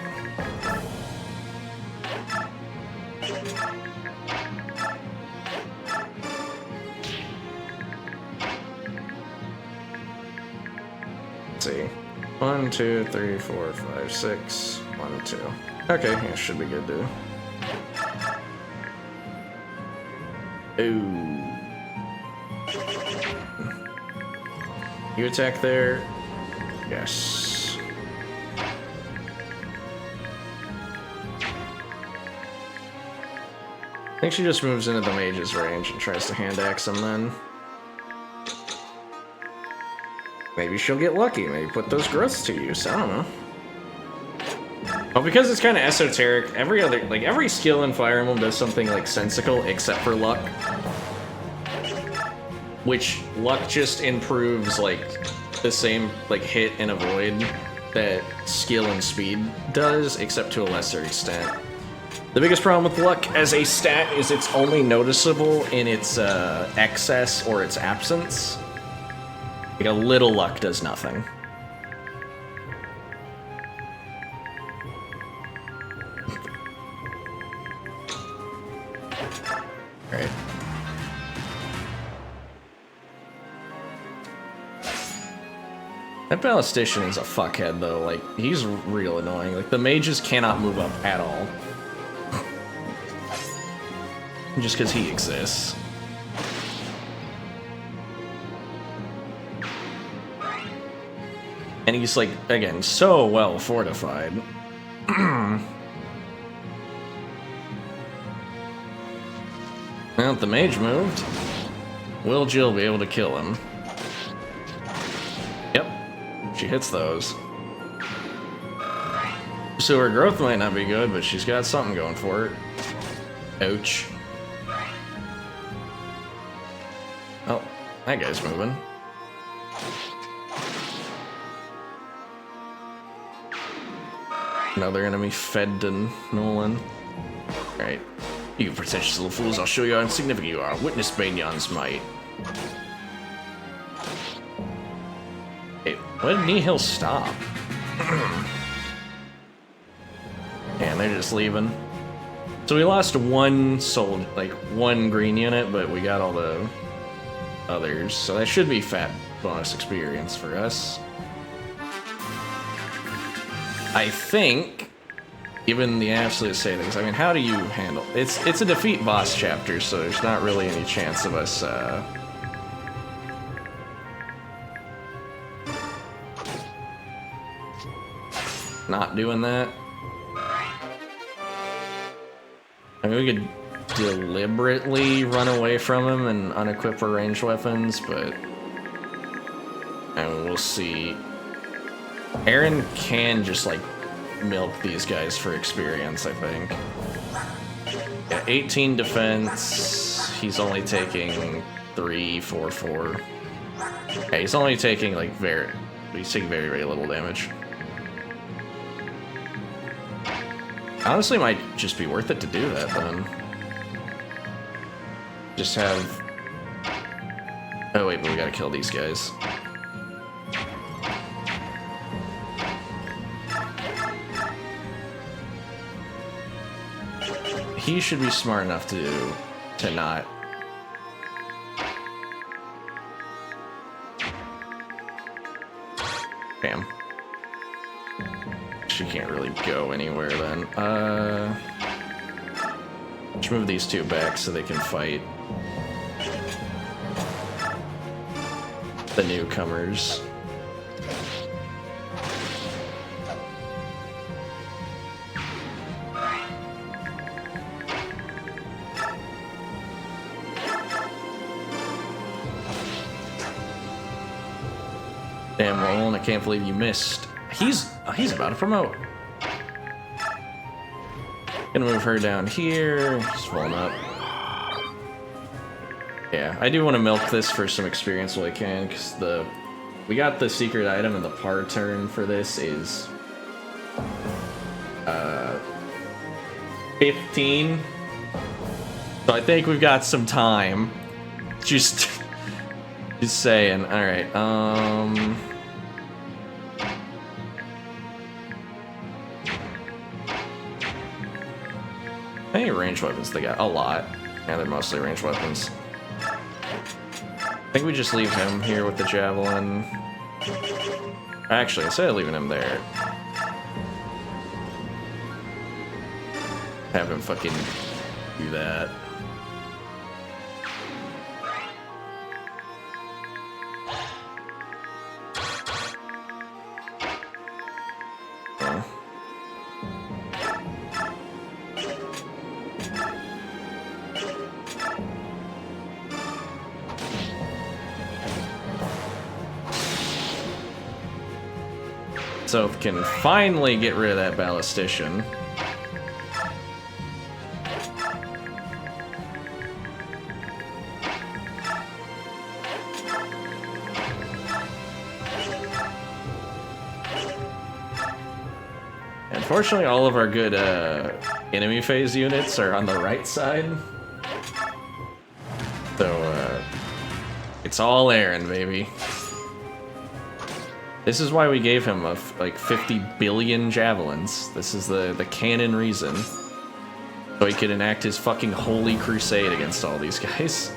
Let's see. 1, 2, 3, 4, 5, 6. 1, 2. Okay, yeah, should be good, dude. Ooh. You attack there? Yes. I think she just moves into the mage's range and tries to hand axe him then. Maybe she'll get lucky. Maybe put those growths to use. I don't know. Well, because it's kind of esoteric, every skill in Fire Emblem does something like sensical except for luck. Which luck just improves like the same like hit and avoid that skill and speed does, except to a lesser extent. The biggest problem with luck as a stat is it's only noticeable in its excess or its absence. Like a little luck does nothing. Alright. That ballistician is a fuckhead though, like, he's real annoying. Like, the mages cannot move up at all. Just because he exists. And he's like, again, so well fortified. Now that the mage moved, will Jill be able to kill him? Yep, she hits those. So her growth might not be good, but she's got something going for her. Ouch. Oh, that guy's moving. Another enemy fed to Nolan. Alright. You pretentious little fools, I'll show you how insignificant you are. Witness Bainyan's might. Hey, when did Nihil stop? And they're just leaving. So we lost one soul, like one green unit, but we got all the others. So that should be fat bonus experience for us. I think, given the absolute settings, I mean, how do you handle... It's a defeat boss chapter, so there's not really any chance of us, not doing that. I mean, we could deliberately run away from him and unequip our ranged weapons, but... And we'll see. Aaron can just, like, milk these guys for experience, I think. Yeah, 18 defense. He's only taking 3, 4, 4. Yeah, he's only taking, like, he's taking very, very little damage. Honestly, might just be worth it to do that, then. Just have... Oh, wait, but we gotta kill these guys. He should be smart enough to not. Damn. She can't really go anywhere then. Let's move these two back so they can fight the newcomers. Damn, Roland, I can't believe you missed. He's about to promote. Gonna move her down here. Just falling up. Yeah, I do want to milk this for some experience while I can, because we got the secret item and the par turn for this is 15. So I think we've got some time. Just saying. All right. How many ranged weapons they got? A lot. Yeah, they're mostly ranged weapons. I think we just leave him here with the javelin. Actually, instead of leaving him there, have him fucking do that. So can finally get rid of that ballistician. Unfortunately, all of our good enemy phase units are on the right side. So it's all Aaron, baby. This is why we gave him like 50 billion javelins. This is the canon reason. So he could enact his fucking holy crusade against all these guys.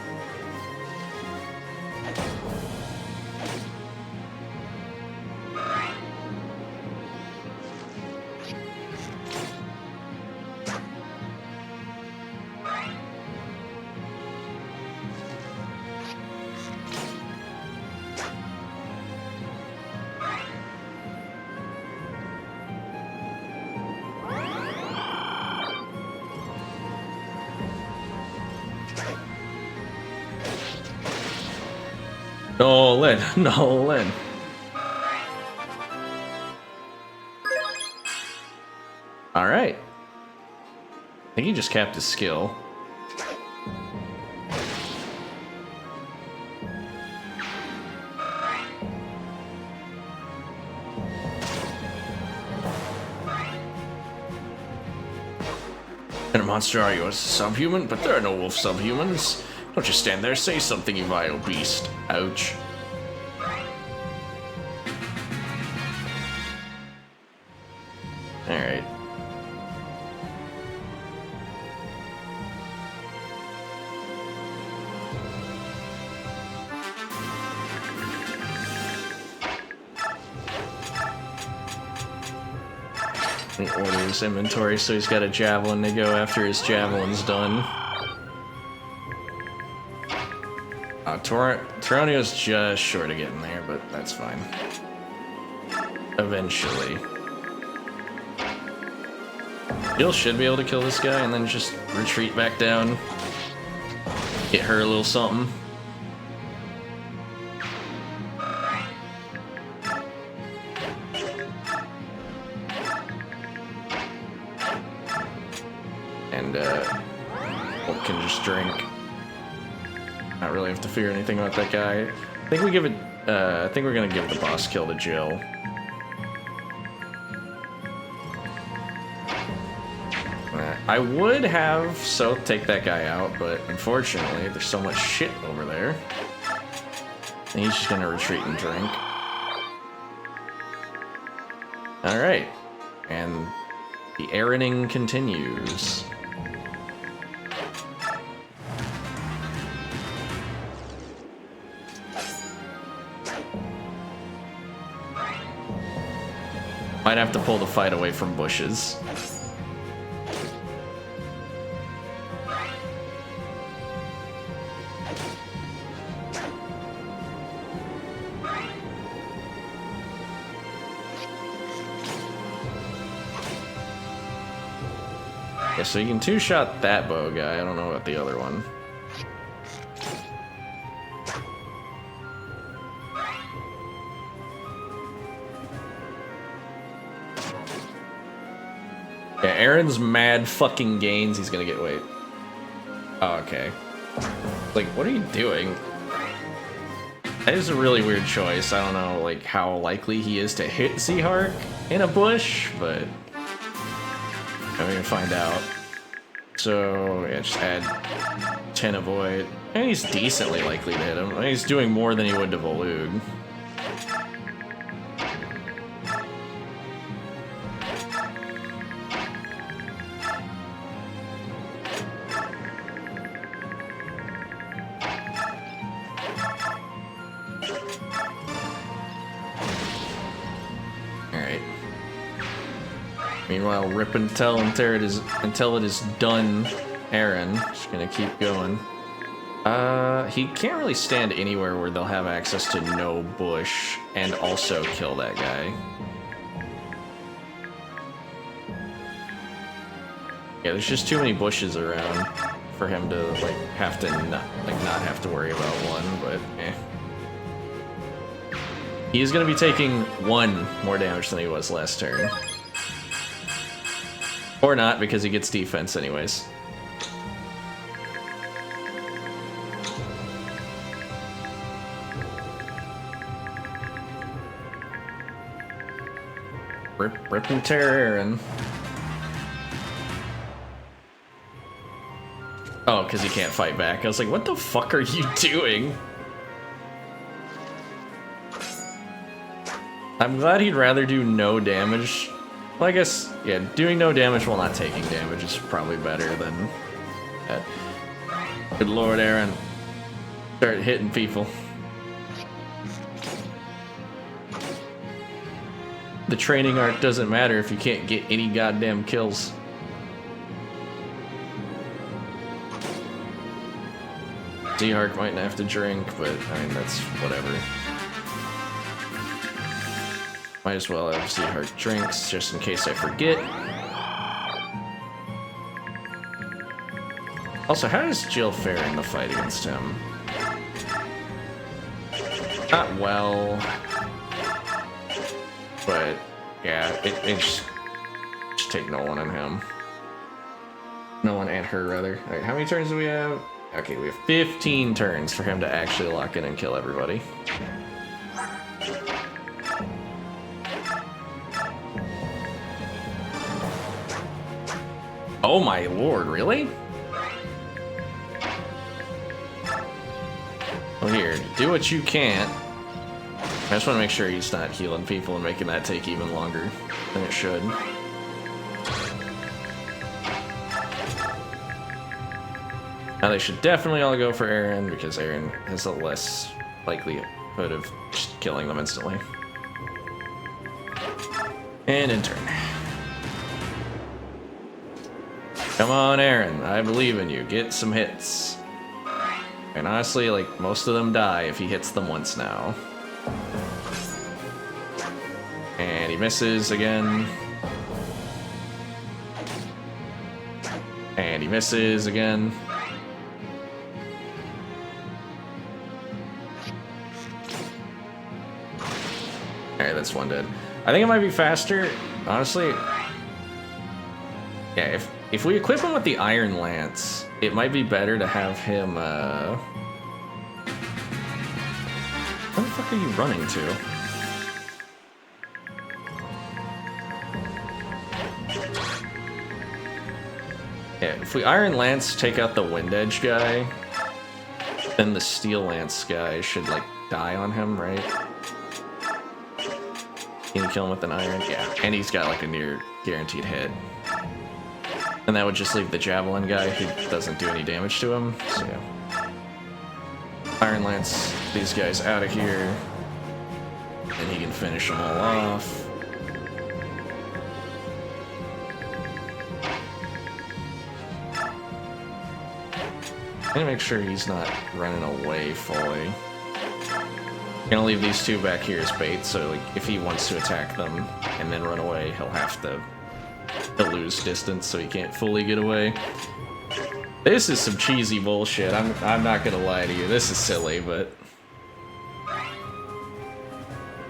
Nolan, Nolan. All right. I think he just capped his skill. What kind of monster are you? A subhuman? But there are no wolf subhumans. Don't just stand there, say something, you vile beast. Ouch. Alright. He orders inventory, so he's got a javelin to go after his javelin's done. Toronio's just short of getting there, but that's fine. Eventually. Jill should be able to kill this guy and then just retreat back down. Get her a little something. And, Hulk can just drink. Not really have to figure anything about that guy. I think we give it. I think we're gonna give the boss kill to Jill. I would have Soth take that guy out, but unfortunately, there's so much shit over there. And he's just gonna retreat and drink. All right, and the Aaroning continues. Might have to pull the fight away from bushes. Yeah, so you can two-shot that bow guy. I don't know about the other one. Yeah, Aaron's mad fucking gains. He's gonna get wait. Oh, okay. Like, what are you doing? That is a really weird choice. I don't know, like, how likely he is to hit Zehark in a bush, but we can find out. So, yeah, just add 10 avoid. And he's decently likely to hit him. I mean, he's doing more than he would to Volug. Meanwhile, rip until it is done. Aaron, just gonna keep going. He can't really stand anywhere where they'll have access to no bush and also kill that guy. Yeah, there's just too many bushes around for him to like have to not have to worry about one. But he's gonna be taking 1 more damage than he was last turn. Or not, because he gets defense anyways. Rip and tear Aaron. Oh, because he can't fight back. I was like, what the fuck are you doing? I'm glad he'd rather do no damage. Well, I guess, yeah, doing no damage while not taking damage is probably better than that. Good lord, Aaron. Start hitting people. The training arc doesn't matter if you can't get any goddamn kills. Zehark might have to drink, but I mean, that's whatever. Might as well have Zehark drinks, just in case I forget. Also, how does Jill fare in the fight against him? Not well. But, yeah, it just take no one on him. No one and her, rather. Alright, how many turns do we have? Okay, we have 15 turns for him to actually lock in and kill everybody. Oh my lord, really? Well, here, do what you can. I just want to make sure he's not healing people and making that take even longer than it should. Now they should definitely all go for Aaron, because Aaron has a less likelihood of just killing them instantly. And in turn. Come on, Aaron. I believe in you. Get some hits. And honestly, like, most of them die if he hits them once now. And he misses again. And he misses again. Alright, that's one dead. I think it might be faster, honestly. Yeah, if we equip him with the Iron Lance, it might be better to have him, where the fuck are you running to? Yeah, if we Iron Lance take out the Wind Edge guy, then the Steel Lance guy should, like, die on him, right? Can you kill him with an iron? Yeah, and he's got, like, a near guaranteed hit. And that would just leave the Javelin guy who doesn't do any damage to him, so yeah. Iron Lance these guys out of here, and he can finish them all off. I'm gonna make sure he's not running away fully. I'm gonna leave these two back here as bait, so like, if he wants to attack them and then run away, he'll have to He'll lose distance, so he can't fully get away. This is some cheesy bullshit. I'm not gonna lie to you. This is silly, but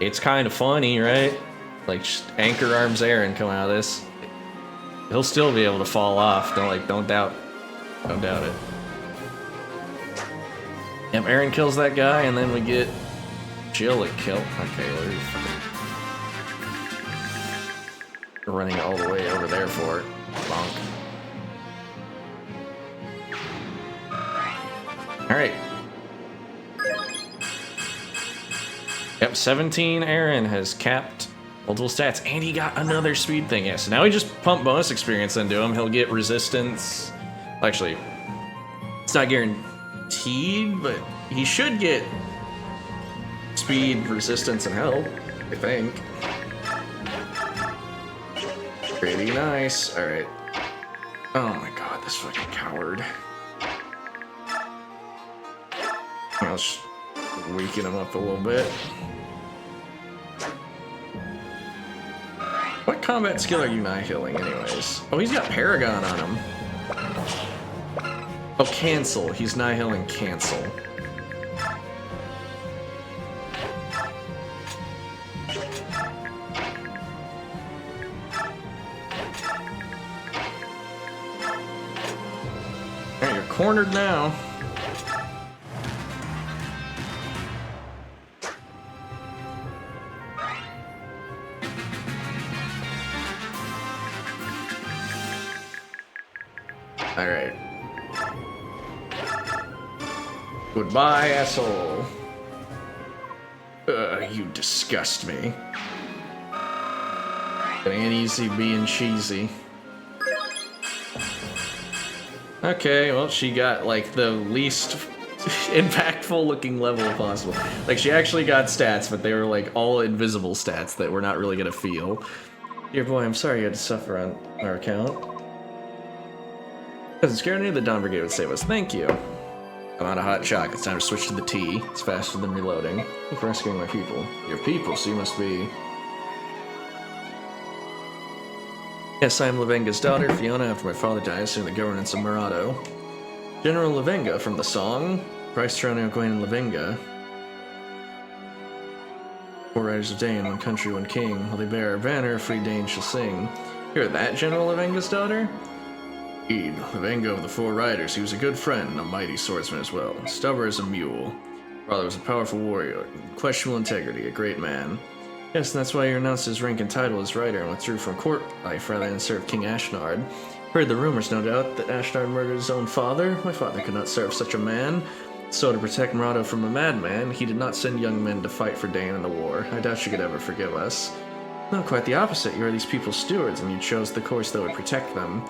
it's kind of funny, right? Like, just anchor arms Aaron come out of this. He'll still be able to fall off. Don't doubt it. Yep, Aaron kills that guy, and then we get Jill at kill. Okay, we're running all the way over there for it. Bonk. Alright. Yep, 17 Aaron has capped multiple stats, and he got another speed thing. Yeah, so now we just pump bonus experience into him. He'll get resistance. Actually, it's not guaranteed, but he should get speed, resistance, and health, I think. Pretty nice. Alright. Oh my god, this fucking coward. I'll just weaken him up a little bit. What combat skill are you healing, anyways? Oh, he's got Paragon on him. Oh, cancel. He's healing cancel. Alright, you're cornered now. Alright. Goodbye, asshole. You disgust me. It ain't easy being cheesy. Okay, well, she got, like, the least impactful looking level possible. Like, she actually got stats, but they were, like, all invisible stats that we're not really gonna feel. Dear boy, I'm sorry you had to suffer on our account. Cousin Scared knew the Dawn Brigade would save us. Thank you. I'm on a hot shock. It's time to switch to the T. It's faster than reloading. Thank you for rescuing my people. Your people, so you must be... Yes, I am Lavenga's daughter, Fiona. After my father died, I assumed the governance of Murado. General Lavenga from the song. Bryce, Geronimo, Gwen, and Lavenga. 4 riders of Dane, one country, one king. While they bear our banner, free Dane shall sing. You're that General Lavenga's daughter? Indeed, Lavenga of the 4 riders. He was a good friend, a mighty swordsman as well. Stubborn as a mule. Father was a powerful warrior, questionable integrity, a great man. Yes, and that's why you renounced his rank and title as rider and withdrew from court life rather than serve King Ashnard. Heard the rumors, no doubt, that Ashnard murdered his own father. My father could not serve such a man. So, to protect Murado from a madman, he did not send young men to fight for Dane in the war. I doubt you could ever forgive us. No, quite the opposite. You are these people's stewards, and you chose the course that would protect them.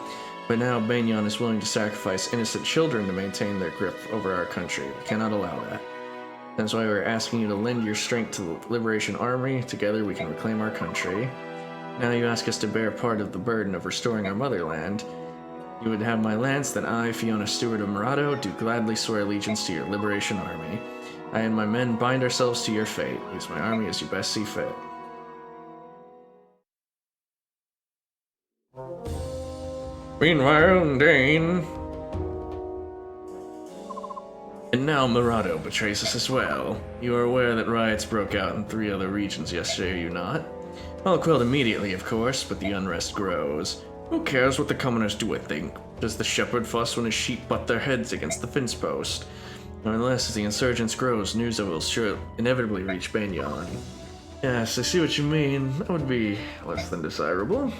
But now Banyan is willing to sacrifice innocent children to maintain their grip over our country. We cannot allow that. That's why we're asking you to lend your strength to the Liberation Army. Together we can reclaim our country. Now you ask us to bear part of the burden of restoring our motherland. You would have my lance, then I, Fiona Stewart of Murado, do gladly swear allegiance to your Liberation Army. I and my men bind ourselves to your fate. Use my army as you best see fit. Meanwhile, Dane... And now Murado betrays us as well. You are aware that riots broke out in 3 other regions yesterday, are you not? All quelled immediately, of course, but the unrest grows. Who cares what the commoners do or think? Does the shepherd fuss when his sheep butt their heads against the fence post? Nonetheless, as the insurgence grows, news of it will sure inevitably reach Banyan. Yes, I see what you mean. That would be less than desirable.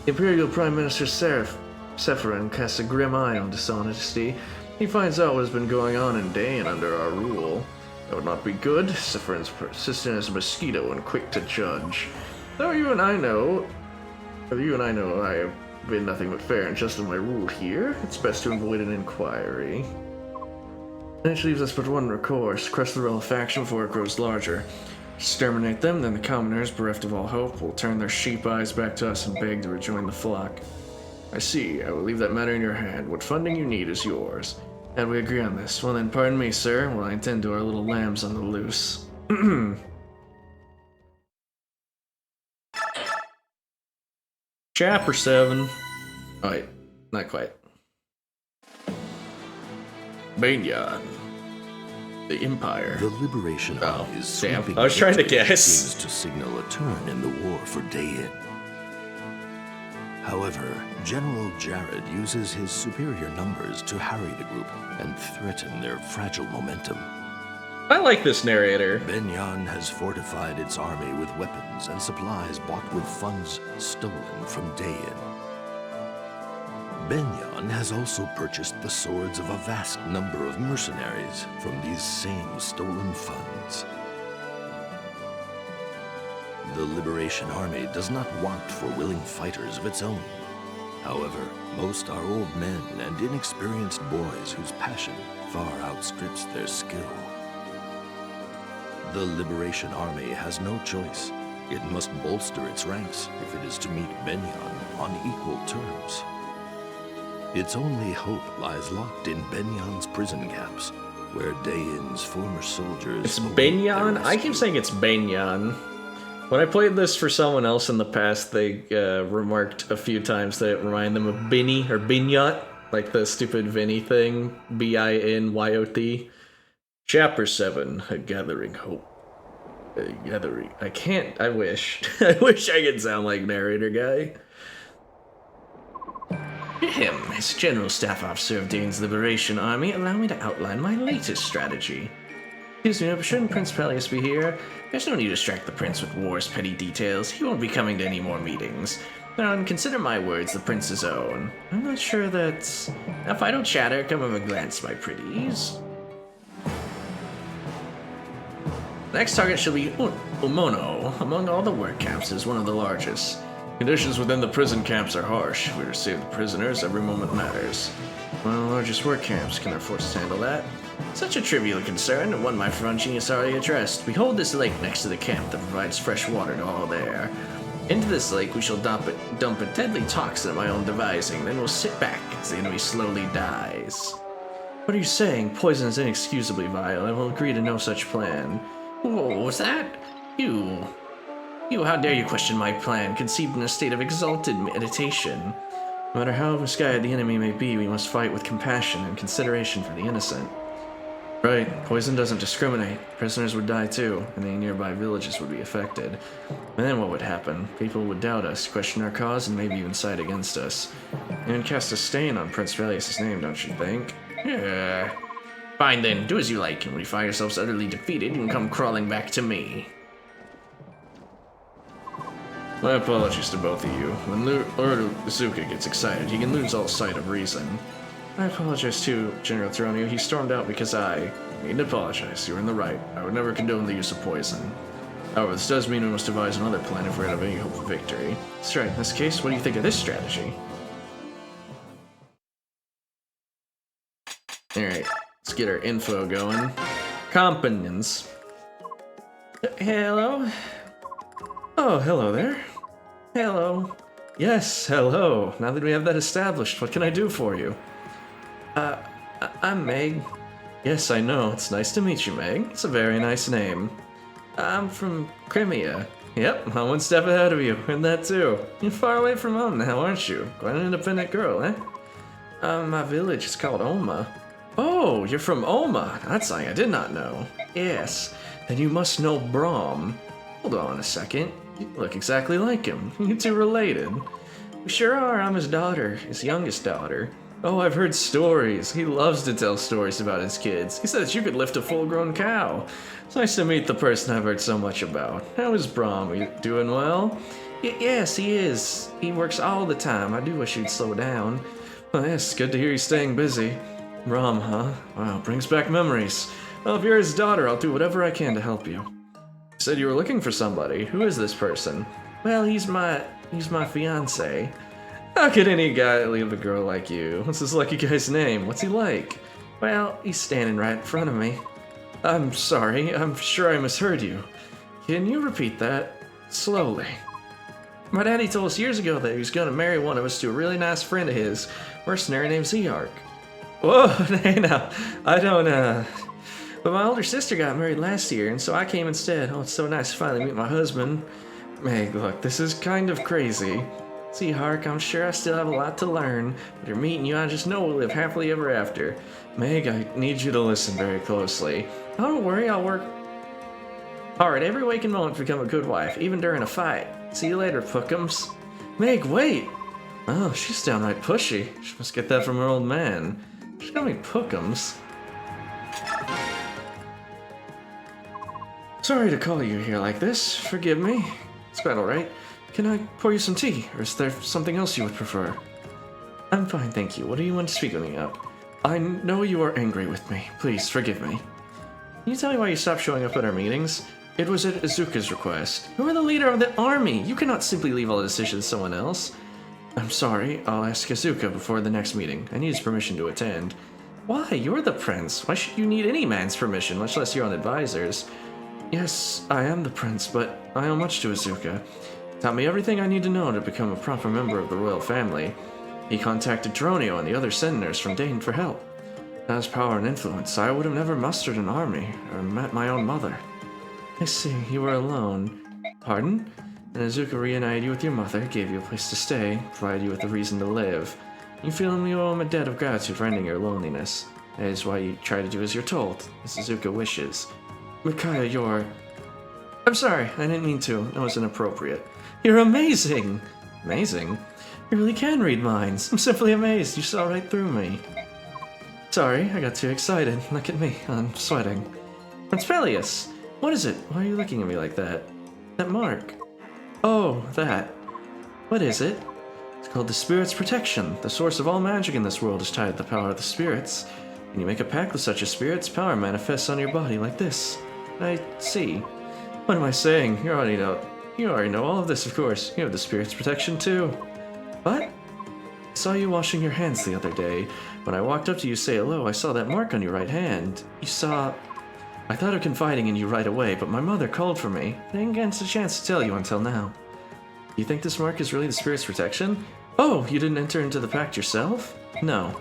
The Imperial Prime Minister Sephirin casts a grim eye on dishonesty. He finds out what has been going on in Dane under our rule. That would not be good. Sephirin's persistent as a mosquito and quick to judge. Though you and I know I have been nothing but fair and just in my rule here, it's best to avoid an inquiry. Which leaves us but one recourse: crush the rebel faction before it grows larger. Exterminate them, then the commoners, bereft of all hope, will turn their sheep eyes back to us and beg to rejoin the flock. I see. I will leave that matter in your hand. What funding you need is yours. And we agree on this. Well then, pardon me, sir, while I attend to our little lambs on the loose. Chapter 7. Oh wait, not quite. Banyan. The Empire. The Liberation Oh, Army's damn. sweeping I was trying to victory guess. seems to signal a turn in the war for Dayin. However, General Jared uses his superior numbers to harry the group and threaten their fragile momentum. I like this narrator. Benyan has fortified its army with weapons and supplies bought with funds stolen from Dayin. Benyan has also purchased the swords of a vast number of mercenaries from these same stolen funds. The Liberation Army does not want for willing fighters of its own. However, most are old men and inexperienced boys whose passion far outstrips their skill. The Liberation Army has no choice. It must bolster its ranks if it is to meet Benyan on equal terms. Its only hope lies locked in Benyan's prison camps, where Dayin's former soldiers... It's await Banyan? their I keep rescue. saying it's Banyan. When I played this for someone else in the past, they remarked a few times that it reminded them of Binny or Binyot, like the stupid Vinny thing, Binyot. Chapter 7, A Gathering Hope. A gathering. I can't, I wish. I wish I could sound like narrator guy. As General Staff Officer of Dane's Liberation Army, allow me to outline my latest strategy. Excuse me, but shouldn't Prince Peleus be here? There's no need to distract the Prince with war's petty details. He won't be coming to any more meetings. Now, and consider my words the Prince's own. I'm not sure that... Now, if I don't chatter, come have a glance, my pretties. Next target shall be Umono. Among all the work camps, is one of the largest. Conditions within the prison camps are harsh. If we receive the prisoners, every moment matters. One of the largest work camps. Can our forces handle that? Such a trivial concern, and one my Franginius already addressed. Behold this lake next to the camp that provides fresh water to all there. Into this lake we shall dump a deadly toxin of my own devising, then we'll sit back as the enemy slowly dies. What are you saying? Poison is inexcusably vile. I will agree to no such plan. Whoa, what's that? You, how dare you question my plan, conceived in a state of exalted meditation? No matter how misguided the enemy may be, we must fight with compassion and consideration for the innocent. Right, poison doesn't discriminate. Prisoners would die too, and the nearby villages would be affected. And then what would happen? People would doubt us, question our cause, and maybe even side against us. And cast a stain on Prince Peleus' name, don't you think? Yeah. Fine then, do as you like, and when you find yourselves utterly defeated, you can come crawling back to me. My apologies to both of you. When Lord Izuka gets excited, he can lose all sight of reason. I apologize too, General Thronio. He stormed out because I need to apologize. You were in the right. I would never condone the use of poison. However, this does mean we must devise another plan if we're to have any hope of victory. That's right. In this case, what do you think of this strategy? Alright, let's get our info going. Companions. Hello? Oh, hello there. Hello. Yes, hello. Now that we have that established, what can I do for you? I'm Meg. Yes, I know. It's nice to meet you, Meg. It's a very nice name. I'm from Crimea. Yep, I'm one step ahead of you, and that too. You're far away from home now, aren't you? Quite an independent girl, eh? My village is called Oma. Oh, you're from Oma. That's something I did not know. Yes, then you must know Braum. Hold on a second. You look exactly like him. You two related. We sure are. I'm his daughter, his youngest daughter. Oh, I've heard stories. He loves to tell stories about his kids. He said that you could lift a full-grown cow. It's nice to meet the person I've heard so much about. How is Braum? Are you doing well? Yes, he is. He works all the time. I do wish he'd slow down. Well, yes, good to hear he's staying busy. Braum, huh? Wow, brings back memories. Well, if you're his daughter, I'll do whatever I can to help you. You said you were looking for somebody. Who is this person? Well, he's my fiancé. How could any guy leave a girl like you? What's this lucky guy's name? What's he like? Well, he's standing right in front of me. I'm sorry, I'm sure I misheard you. Can you repeat that? Slowly. My daddy told us years ago that he was gonna marry one of us to a really nice friend of his, mercenary named Zeark. Whoa, hey now, I don't, But my older sister got married last year, and so I came instead. Oh, it's so nice to finally meet my husband. Meg, look, this is kind of crazy. See, Hark, I'm sure I still have a lot to learn, but you're meeting you, I just know we'll live happily ever after. Meg, I need you to listen very closely. Oh, don't worry, I'll work hard every waking moment to become a good wife, even during a fight. See you later, Pookums. Meg, wait! Oh, she's downright pushy. She must get that from her old man. She called me Pookums. Sorry to call you here like this. Forgive me. It's quite alright. Can I pour you some tea, or is there something else you would prefer? I'm fine, thank you. What do you want to speak with me of? I know you are angry with me. Please, forgive me. Can you tell me why you stopped showing up at our meetings? It was at Izuka's request. You are the leader of the army. You cannot simply leave all the decisions to someone else. I'm sorry. I'll ask Izuka before the next meeting. I need his permission to attend. Why? You're the prince. Why should you need any man's permission, much less your own advisors? Yes, I am the prince, but I owe much to Izuka. Taught me everything I need to know to become a proper member of the royal family. He contacted Dronio and the other senators from Dayton for help. Without his power and influence, I would have never mustered an army or met my own mother. I see, you were alone. Pardon? And Izuka reunited you with your mother, gave you a place to stay, provided you with a reason to live. You feel you owe him a debt of gratitude for ending your loneliness. That is why you try to do as you're told, as Izuka wishes. Micaiah, you're... I'm sorry, I didn't mean to. That was inappropriate. You're amazing! Amazing? You really can read minds. I'm simply amazed. You saw right through me. Sorry, I got too excited. Look at me. I'm sweating. Prince Peleus! What is it? Why are you looking at me like that? That mark. Oh, that. What is it? It's called the Spirit's Protection. The source of all magic in this world is tied to the power of the spirits. When you make a pact with such a spirit's power manifests on your body like this. I see. What am I saying? You already know all of this, of course. You have the Spirit's Protection, too. What? I saw you washing your hands the other day. When I walked up to you to say hello, I saw that mark on your right hand. You saw... I thought of confiding in you right away, but my mother called for me. I didn't get a chance to tell you until now. You think this mark is really the Spirit's protection? Oh, you didn't enter into the pact yourself? No.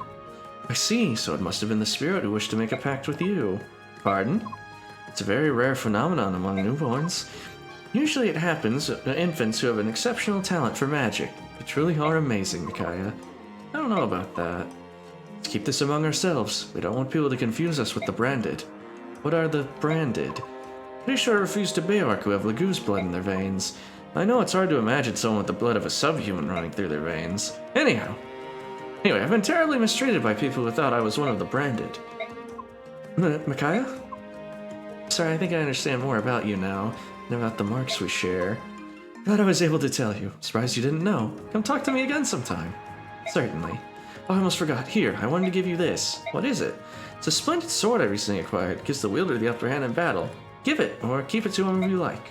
I see, so it must have been the Spirit who wished to make a pact with you. Pardon? It's a very rare phenomenon among newborns. Usually it happens to infants who have an exceptional talent for magic. You truly are amazing, Micaiah. I don't know about that. Let's keep this among ourselves. We don't want people to confuse us with the branded. What are the branded? Pretty sure I refuse to Beork who have Lagoo's blood in their veins. I know it's hard to imagine someone with the blood of a subhuman running through their veins. Anyway, I've been terribly mistreated by people who thought I was one of the branded. Micaiah? Sorry, I think I understand more about you now, and about the marks we share. Glad I was able to tell you. Surprised you didn't know. Come talk to me again sometime. Certainly. Oh, I almost forgot. Here, I wanted to give you this. What is it? It's a splendid sword I recently acquired. It gives the wielder the upper hand in battle. Give it, or keep it to whomever you like.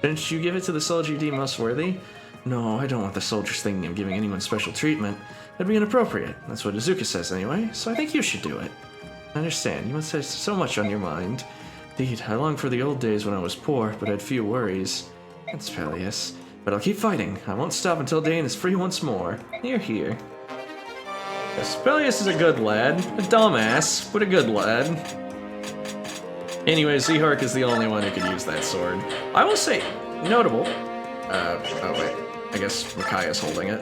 Shouldn't you give it to the soldier you deem most worthy? No, I don't want the soldiers thinking of giving anyone special treatment. That'd be inappropriate. That's what Izuka says anyway, so I think you should do it. I understand. You must have so much on your mind. Indeed, I long for the old days when I was poor, but had few worries. That's Peleus. But I'll keep fighting. I won't stop until Dane is free once more. You're here. Yes, Peleus is a good lad. A dumbass, but a good lad. Anyway, Zehark is the only one who could use that sword. I will say, notable. Oh wait. I guess Micaiah's holding it.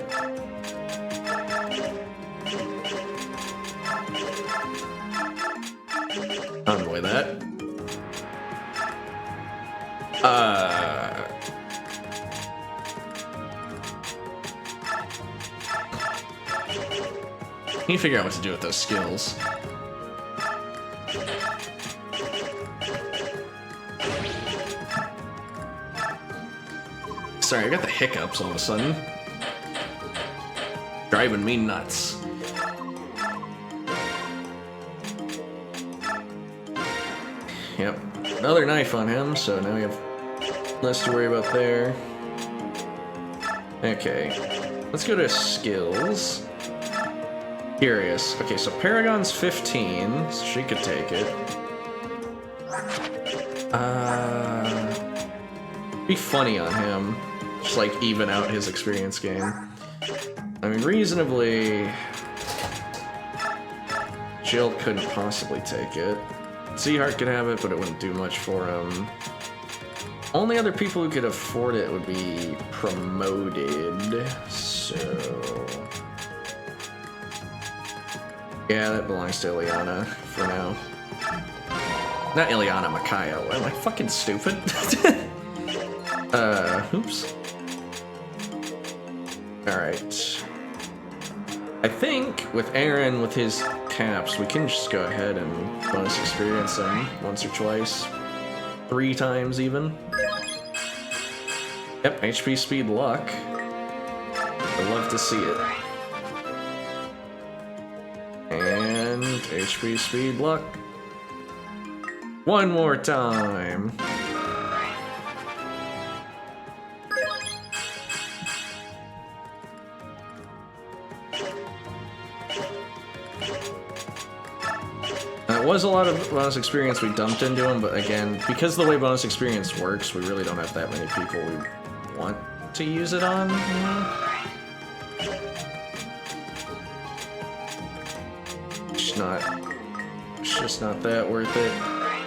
Envoy that. Need to figure out what to do with those skills. Sorry, I got the hiccups all of a sudden. Driving me nuts. Yep, another knife on him, so now we have less to worry about there. Okay, let's go to skills. Curious. Okay, so Paragon's 15, so she could take it. Be funny on him. Just like even out his experience gain. I mean, reasonably, Jill couldn't possibly take it. Zehark could have it, but it wouldn't do much for him. Only other people who could afford it would be promoted. So... yeah, that belongs to Ileana for now. Not Ileana, Micaiah. Am I fucking stupid? Oops. Alright. I think with Aaron, with his caps, we can just go ahead and bonus experience him once or twice. 3 times even. Yep, HP, speed, luck. I'd love to see it. And HP, speed, luck. One more time. That was a lot of bonus experience we dumped into him, but again, because of the way bonus experience works, we really don't have that many people we want to use it on, you know? It's just not that worth it.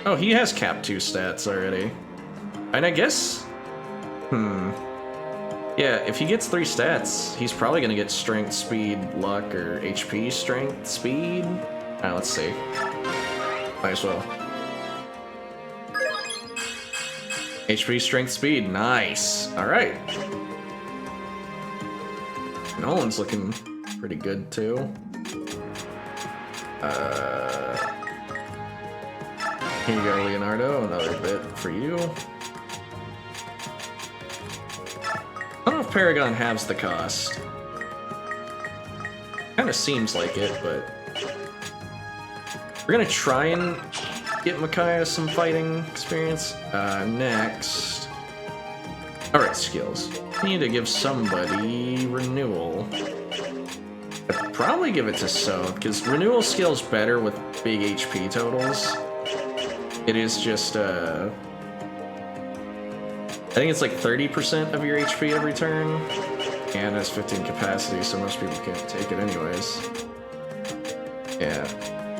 Oh, he has cap 2 stats already. And I guess... yeah, if he gets 3 stats, he's probably gonna get strength, speed, luck, or HP, strength, speed? Alright, let's see. Might as well. HP, strength, speed, nice. Alright. Nolan's looking pretty good, too. Here you go, Leonardo, another bit for you. I don't know if Paragon halves the cost. Kinda seems like it, but... we're gonna try and get Micaiah some fighting experience. Next... alright, skills. We need to give somebody renewal. I'd probably give it to So, because renewal skill's better with big HP totals. It is just, I think it's like 30% of your HP every turn, and has 15 capacity, so most people can't take it anyways. Yeah,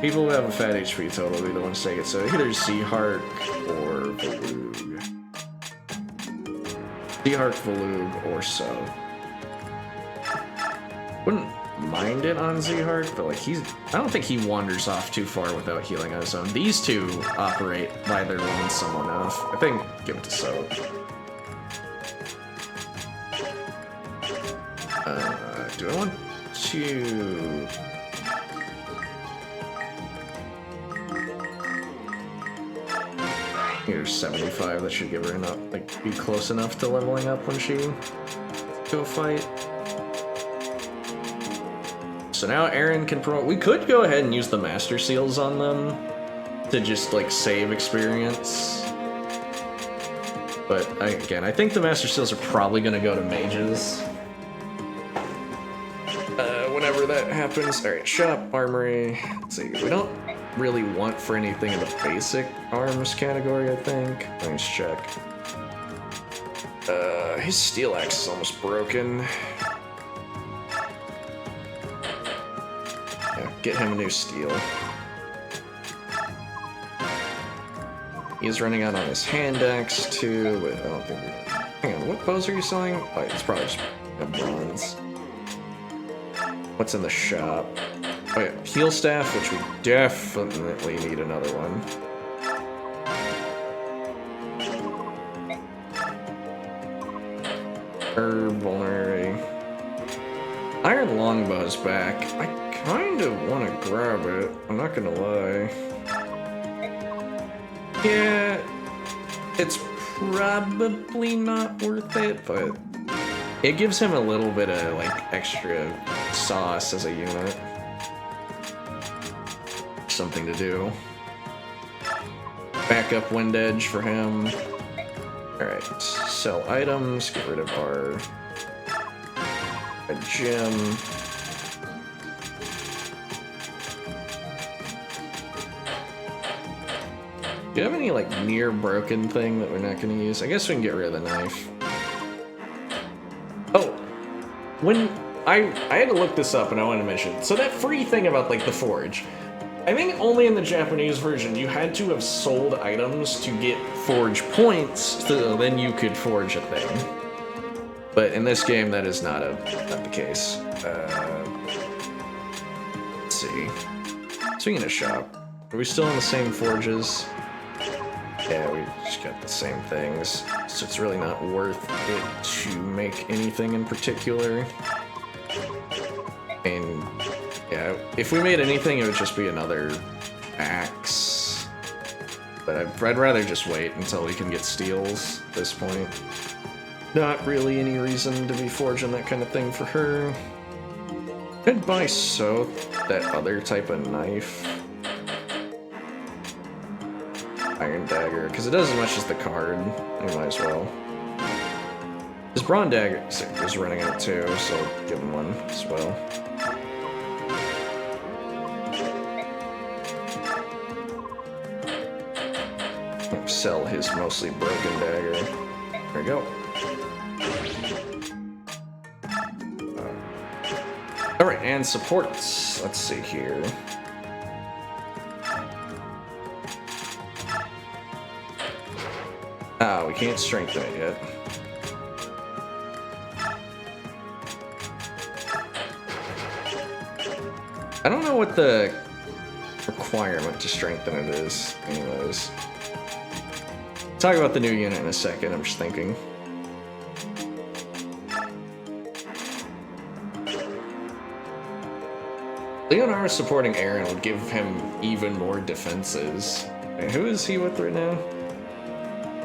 people who have a fat HP total will be the ones to take it, so either Zeehark or Volug. Zeehark, Volug, or So. Wouldn't mind it on Zeehark, but like I don't think he wanders off too far without healing on his own. These two operate by their lonesome enough. I think give it to So. Do I want to... here's 75, that should give her enough, like, be close enough to leveling up when she go fight. So now Aaron can promote. We could go ahead and use the Master Seals on them to just, like, save experience. But, again, I think the Master Seals are probably going to go to mages. Whenever that happens. Alright, shop, armory. Let's see. We don't really want for anything in the basic arms category, I think. Let's check. His steel axe is almost broken. Get him a new steel. He's running out on his hand axe too, but I don't think we're... hang on, what bows are you selling? Oh, it's probably just a bronze. What's in the shop? Oh yeah, heal staff, which we definitely need another one. Herb, vulnerary. Iron longbow's back. I kind of want to grab it, I'm not gonna lie. Yeah, it's probably not worth it, but it gives him a little bit of, like, extra sauce as a unit. Something to do. Backup wind edge for him. Alright, sell items, get rid of our... a gem. Do you have any, like, near broken thing that we're not gonna use? I guess we can get rid of the knife. Oh, when I had to look this up and I wanted to mention, so that free thing about, like, the forge, I think only in the Japanese version you had to have sold items to get forge points, so then you could forge a thing. But in this game, that is not the case. Let's see. Speaking of shop, are we still in the same forges? Yeah, we just got the same things, so it's really not worth it to make anything in particular. And yeah, if we made anything, it would just be another axe. But I'd rather just wait until we can get steels at this point. Not really any reason to be forging that kind of thing for her. Could buy Soth that other type of knife. Iron Dagger, because it does as much as the card. We might as well. His Brawn Dagger is running out too, so I'll give him one as well. Sell his mostly broken dagger. There we go. Alright, and supports. Let's see here. Ah, we can't strengthen it yet. I don't know what the requirement to strengthen it is, anyways. Talk about the new unit in a second, I'm just thinking. Leonardo supporting Aaron will give him even more defenses. And who is he with right now?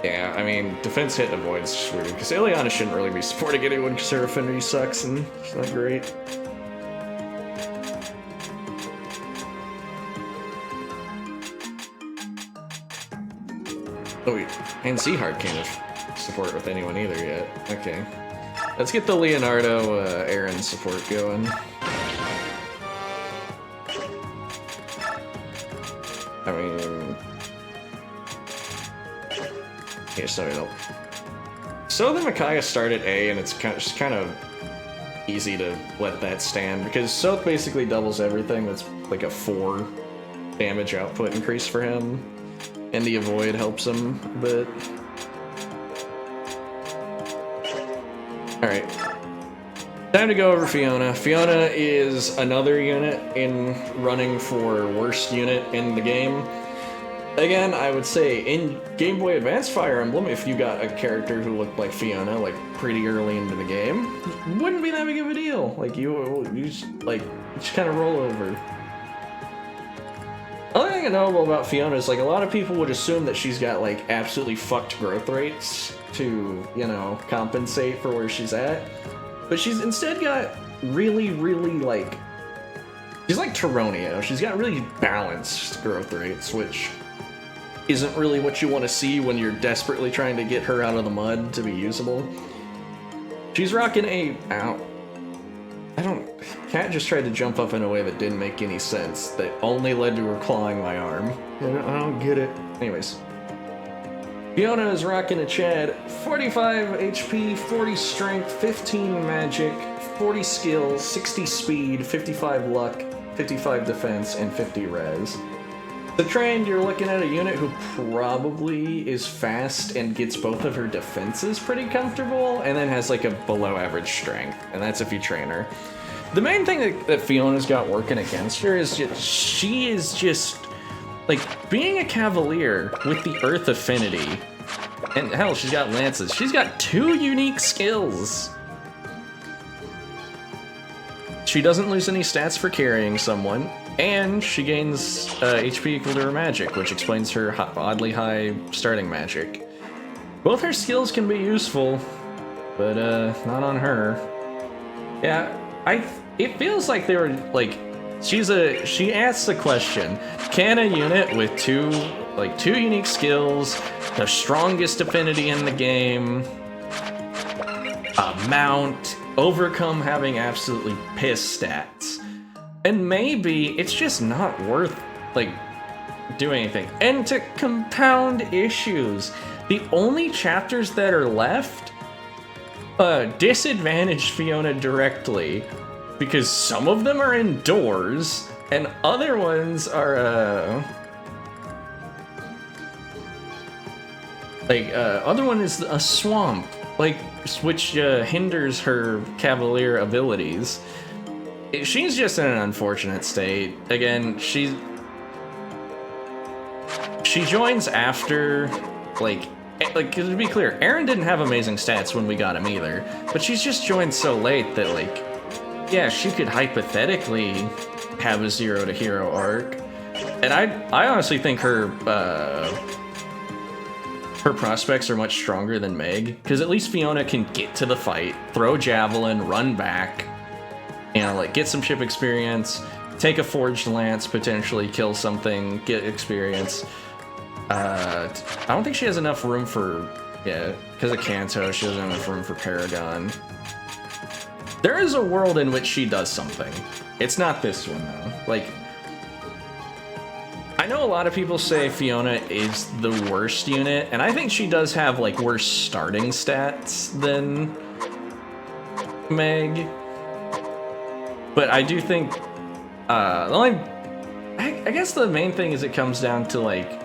Yeah, I mean, defense hit and avoid's just weird, because Ileana shouldn't really be supporting anyone because her affinity sucks and it's not great. Oh wait, and Zeehard can't support with anyone either yet. Okay. Let's get the Leonardo Aaron support going. I mean... yeah, sorry, no. So the Micaiah started A, and it's kind of easy to let that stand, because Soth basically doubles everything. That's like a 4 damage output increase for him, and the avoid helps him a bit. Alright. Time to go over Fiona. Fiona is another unit in running for worst unit in the game. Again, I would say in Game Boy Advance Fire Emblem, if you got a character who looked like Fiona, like pretty early into the game, it wouldn't be that big of a deal. Like you just kind of roll over. Other thing I know about Fiona is like a lot of people would assume that she's got like absolutely fucked growth rates to, you know, compensate for where she's at. But she's instead got really, really like... she's like Tyronio. She's got really balanced growth rates, which isn't really what you want to see when you're desperately trying to get her out of the mud to be usable. She's rocking a... ow. Cat just tried to jump up in a way that didn't make any sense, that only led to her clawing my arm. I don't get it. Anyways. Fiona is rocking a Chad, 45 HP, 40 strength, 15 magic, 40 skill, 60 speed, 55 luck, 55 defense, and 50 res. The trained, you're looking at a unit who probably is fast and gets both of her defenses pretty comfortable, and then has like a below average strength, and that's if you train her. The main thing that Fiona's got working against her is she is just like being a cavalier with the earth affinity, and hell, she's got lances. She's got 2 unique skills. She doesn't lose any stats for carrying someone, and she gains HP equal to her magic, which explains her oddly high starting magic. Both her skills can be useful, but not on her. Yeah, it feels like they were like, she asks the question, can a unit with 2 unique skills, the strongest affinity in the game, mount, overcome having absolutely piss stats? And maybe it's just not worth, like, doing anything. And to compound issues, the only chapters that are left disadvantage Fiona directly, because some of them are indoors, and other ones are, other one is a swamp, like, which hinders her Cavalier abilities. She's just in an unfortunate state. Again, she joins after, like, to be clear, Aaron didn't have amazing stats when we got him either, but she's just joined so late that, like, yeah, she could hypothetically have a zero to hero arc. And I honestly think her prospects are much stronger than Meg, because at least Fiona can get to the fight, throw javelin, run back, you know, like, get some ship experience, take a forged lance, potentially kill something, get experience. I don't think she has enough room for, yeah, because of Kanto, she doesn't have enough room for Paragon. There is a world in which she does something. It's not this one, though. Like, I know a lot of people say Fiona is the worst unit, and I think she does have, like, worse starting stats than Meg. But I do think, I guess the main thing is it comes down to, like,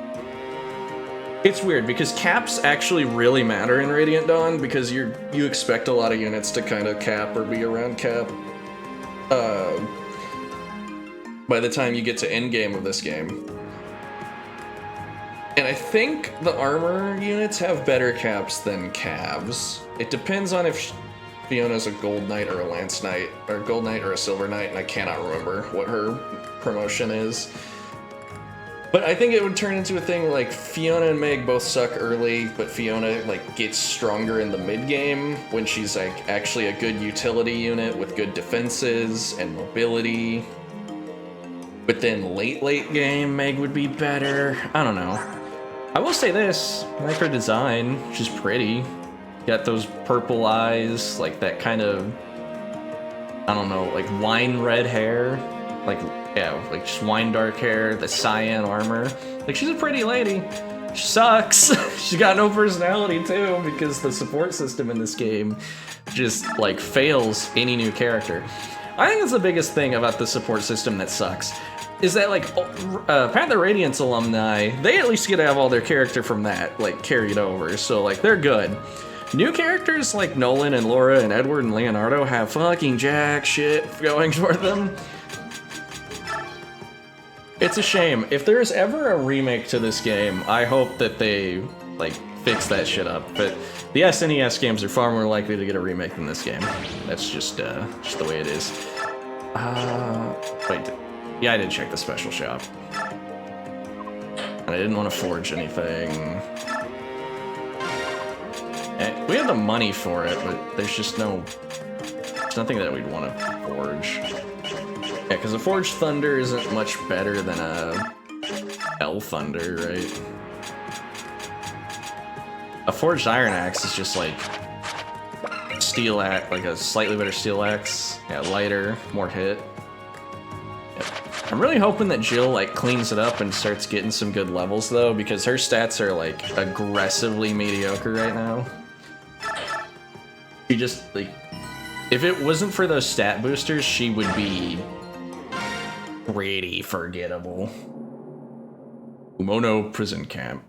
it's weird because caps actually really matter in Radiant Dawn because you expect a lot of units to kind of cap or be around cap by the time you get to end game of this game. And I think the armor units have better caps than Cavs. It depends on if Fiona's a Gold Knight or a Lance Knight, or a Gold Knight or a Silver Knight, and I cannot remember what her promotion is. But I think it would turn into a thing where, like, Fiona and Meg both suck early, but Fiona, like, gets stronger in the mid-game when she's, like, actually a good utility unit with good defenses and mobility. But then late game, Meg would be better. I don't know. I will say this, I like her design. She's pretty. Got those purple eyes, like that kind of, I don't know, like wine red hair. Like, yeah, like just wine dark hair, the cyan armor. Like, she's a pretty lady. She sucks. She's got no personality too, because the support system in this game just, like, fails any new character. I think that's the biggest thing about the support system that sucks. Is that, like, Path of Radiance alumni, they at least get to have all their character from that, like, carried over. So, like, they're good. New characters like Nolan and Laura and Edward and Leonardo have fucking jack shit going for them. It's a shame. If there's ever a remake to this game, I hope that they, like, fix that shit up. But the SNES games are far more likely to get a remake than this game. That's just the way it is. Wait. Yeah, I did check the special shop. And I didn't want to forge anything. We have the money for it, but there's just there's nothing that we'd want to forge. Yeah, because a Forged Thunder isn't much better than a L Thunder, right? A Forged Iron Axe is just like Steel Axe, like a slightly better Steel Axe. Yeah, lighter, more hit. Yep. I'm really hoping that Jill, like, cleans it up and starts getting some good levels, though, because her stats are, like, aggressively mediocre right now. She just, like, if it wasn't for those stat boosters, she would be pretty forgettable. Umono Prison Camp.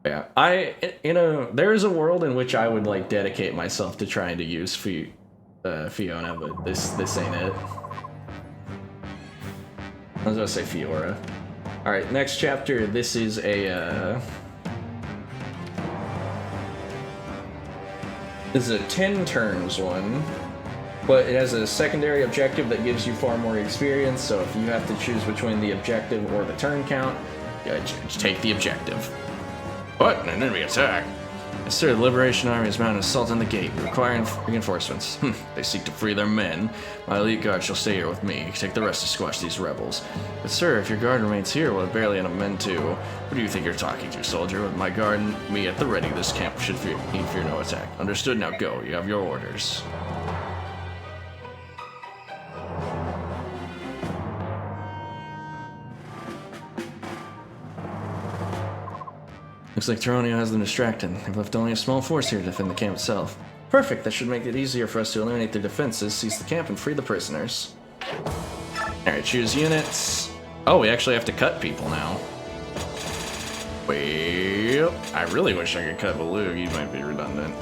Yeah, there is a world in which I would, like, dedicate myself to trying to use Fiona, but this ain't it. I was gonna say Fiora. Alright, next chapter, this is a, this is a 10 turns one, but it has a secondary objective that gives you far more experience, so if you have to choose between the objective or the turn count, just take the objective. What? An enemy attack? Sir, the Liberation Army is mounted assault on the gate, requiring reinforcements. They seek to free their men. My elite guard shall stay here with me. Take the rest to squash these rebels. But sir, if your guard remains here, we'll have barely enough men to... Who do you think you're talking to, soldier? With my guard and me at the ready, this camp should need fear no attack. Understood? Now go. You have your orders. Looks like Tyranio has them distracted. They've left only a small force here to defend the camp itself. Perfect, that should make it easier for us to eliminate their defenses, seize the camp, and free the prisoners. Alright, choose units. Oh, we actually have to cut people now. Well, I really wish I could cut Baloo. He might be redundant.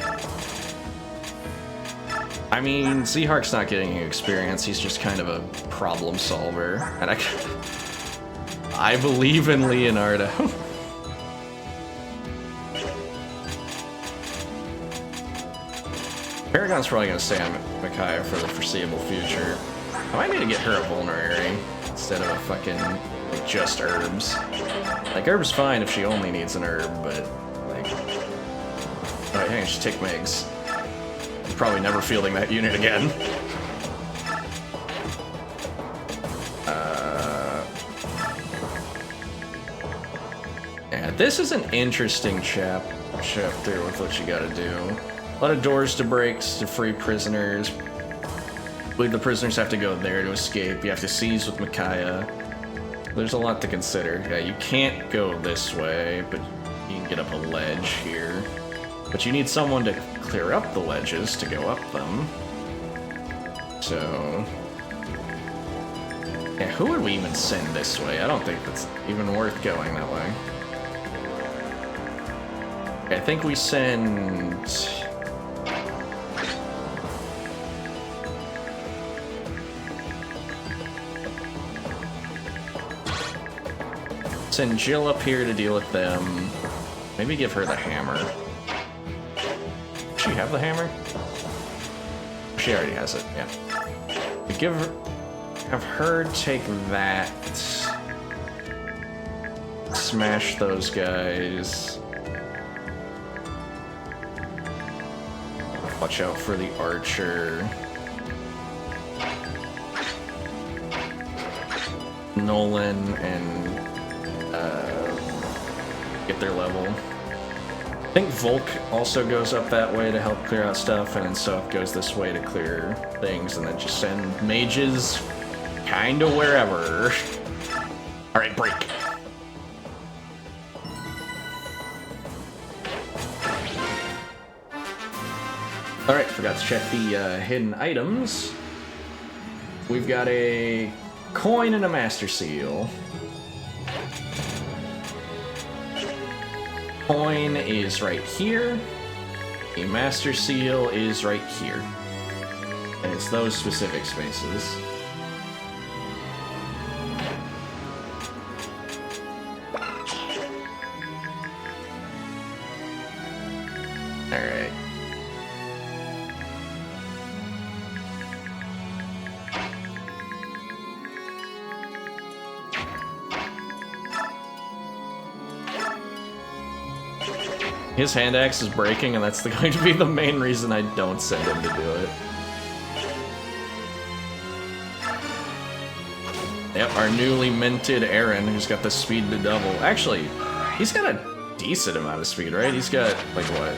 I mean, Zehark's not getting any experience. He's just kind of a problem solver. And I believe in Leonardo. Paragon's probably going to stay on Micaiah for the foreseeable future. I might need to get her a vulnerary instead of a fucking, like, just herbs. Like, herb's fine if she only needs an herb, but, like... Oh, hey, just take Migs. I'm probably never fielding that unit again. Yeah, this is an interesting chapter with what you gotta do. A lot of doors to break to free prisoners. I believe the prisoners have to go there to escape. You have to seize with Micaiah. There's a lot to consider. Yeah, you can't go this way, but you can get up a ledge here. But you need someone to clear up the ledges to go up them. So... yeah, who would we even send this way? I don't think that's even worth going that way. I think we send... send Jill up here to deal with them. Maybe give her the hammer. Does she have the hammer? She already has it, yeah. Give her... have her take that. Smash those guys. Watch out for the archer. Nolan and get their level. I think Volk also goes up that way to help clear out stuff, and then Soph goes this way to clear things, and then just send mages kinda wherever. Alright, break. Alright, forgot to check the hidden items. We've got a coin and a master seal. Coin is right here. A master seal is right here. And it's those specific spaces. Alright. His hand axe is breaking, and that's going to be the main reason I don't send him to do it. Yep, our newly minted Aaron, who's got the speed to double. Actually, he's got a decent amount of speed, right? He's got, like, what?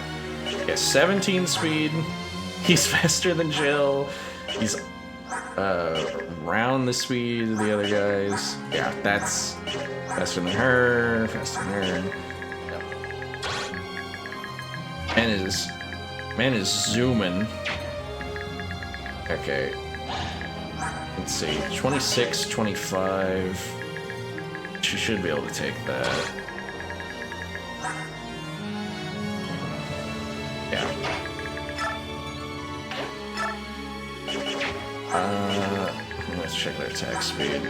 Yeah, 17 speed. He's faster than Jill. He's around the speed of the other guys. Yeah, that's faster than her, faster than her. Man is zooming. Okay. Let's see. 26, 25. She should be able to take that. Yeah. Let's check their attack speed.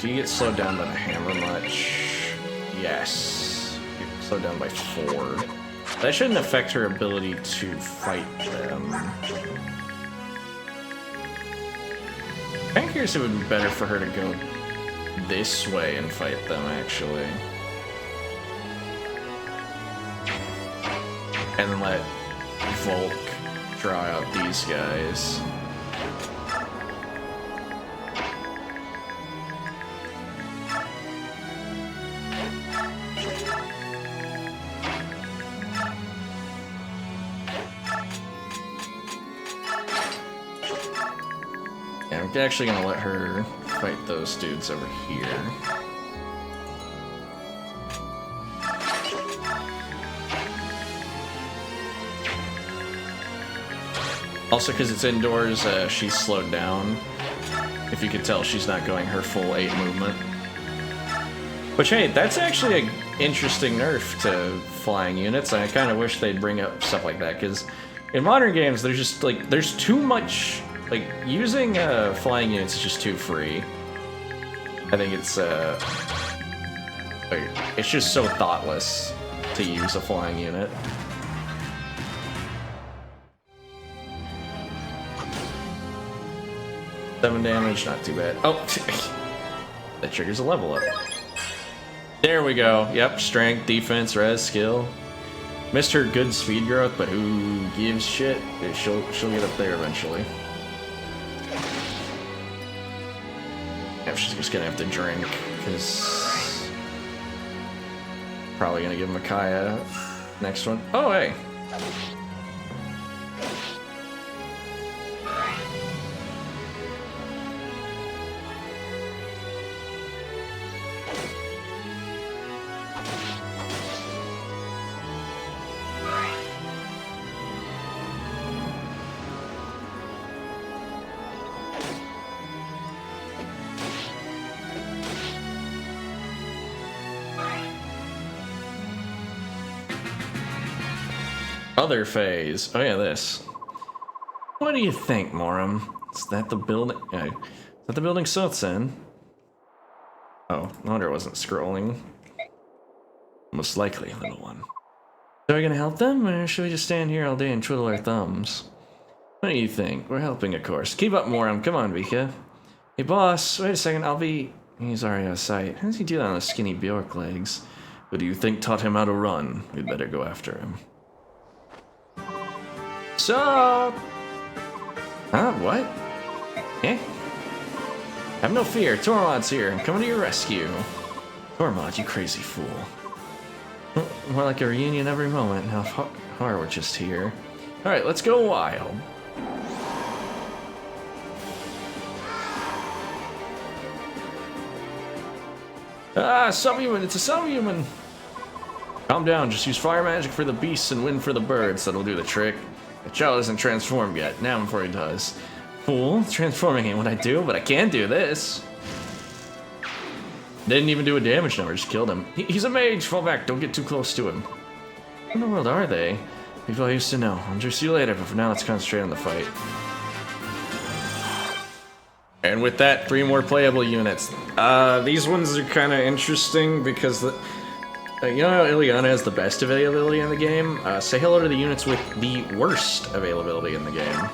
Do you get slowed down by the hammer much? Yes. You get slowed down by 4. That shouldn't affect her ability to fight them. I'm curious if it would be better for her to go this way and fight them, actually. And then let Volk draw out these guys. I'm actually gonna let her fight those dudes over here. Also, because it's indoors, she's slowed down. If you could tell, she's not going her full 8 movement. Which, hey, that's actually an interesting nerf to flying units, and I kind of wish they'd bring up stuff like that, because in modern games, there's just, like, there's too much, like, using flying units is just too free. I think it's just so thoughtless to use a flying unit. 7 damage, not too bad. Oh, that triggers a level up. There we go. Yep, strength, defense, res, skill. Missed her good speed growth, but who gives shit? She'll get up there eventually. Yeah, she's just gonna have to drink, because probably gonna give Micaiah next one. Oh, hey. Other phase. Oh yeah, this. What do you think, Moram? Is that the building? Is that the building Soth's in? Oh, no wonder it wasn't scrolling. Most likely, little one. So are we gonna help them, or should we just stand here all day and twiddle our thumbs? What do you think? We're helping, of course. Keep up, Moram. Come on, Vika. Hey, boss. Wait a second. I'll be. He's already out of sight. How does he do that on those skinny Bjork legs? Who do you think taught him how to run? We'd better go after him. Sup? Huh? What? Eh? Have no fear. Tormod's here. I'm coming to your rescue. Tormod, you crazy fool. More like a reunion every moment. How far we're just here. Alright, let's go wild. Ah, subhuman. It's a subhuman. Calm down. Just use fire magic for the beasts and wind for the birds. That'll do the trick. The child isn't transformed yet. Now before he does. Fool, transforming ain't what I do, but I can do this. Didn't even do a damage number, just killed him. He's a mage, fall back, don't get too close to him. What in the world are they? People I used to know. I'll just see you later, but for now let's concentrate on the fight. And with that, 3 more playable units. These ones are kind of interesting because you know how Ileana has the best availability in the game? Say hello to the units with the worst availability in the game.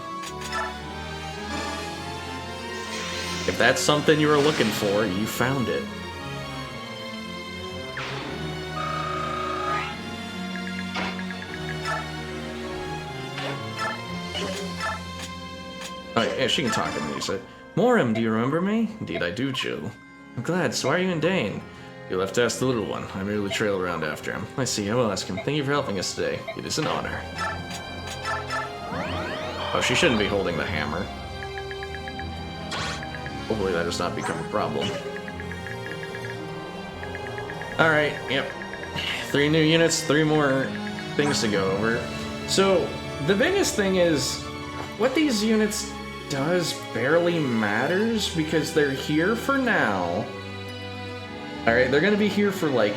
If that's something you were looking for, you found it. Oh yeah, she can talk to me, you said. Moram, do you remember me? Indeed I do, Jill. I'm glad, so are you and Dane? You'll have to ask the little one. I merely trail around after him. I see, I will ask him. Thank you for helping us today. It is an honor. Oh, she shouldn't be holding the hammer. Hopefully that does not become a problem. Alright, yep. 3 new units, 3 more things to go over. So, the biggest thing is, what these units does barely matters because they're here for now. Alright, they're gonna be here for, like,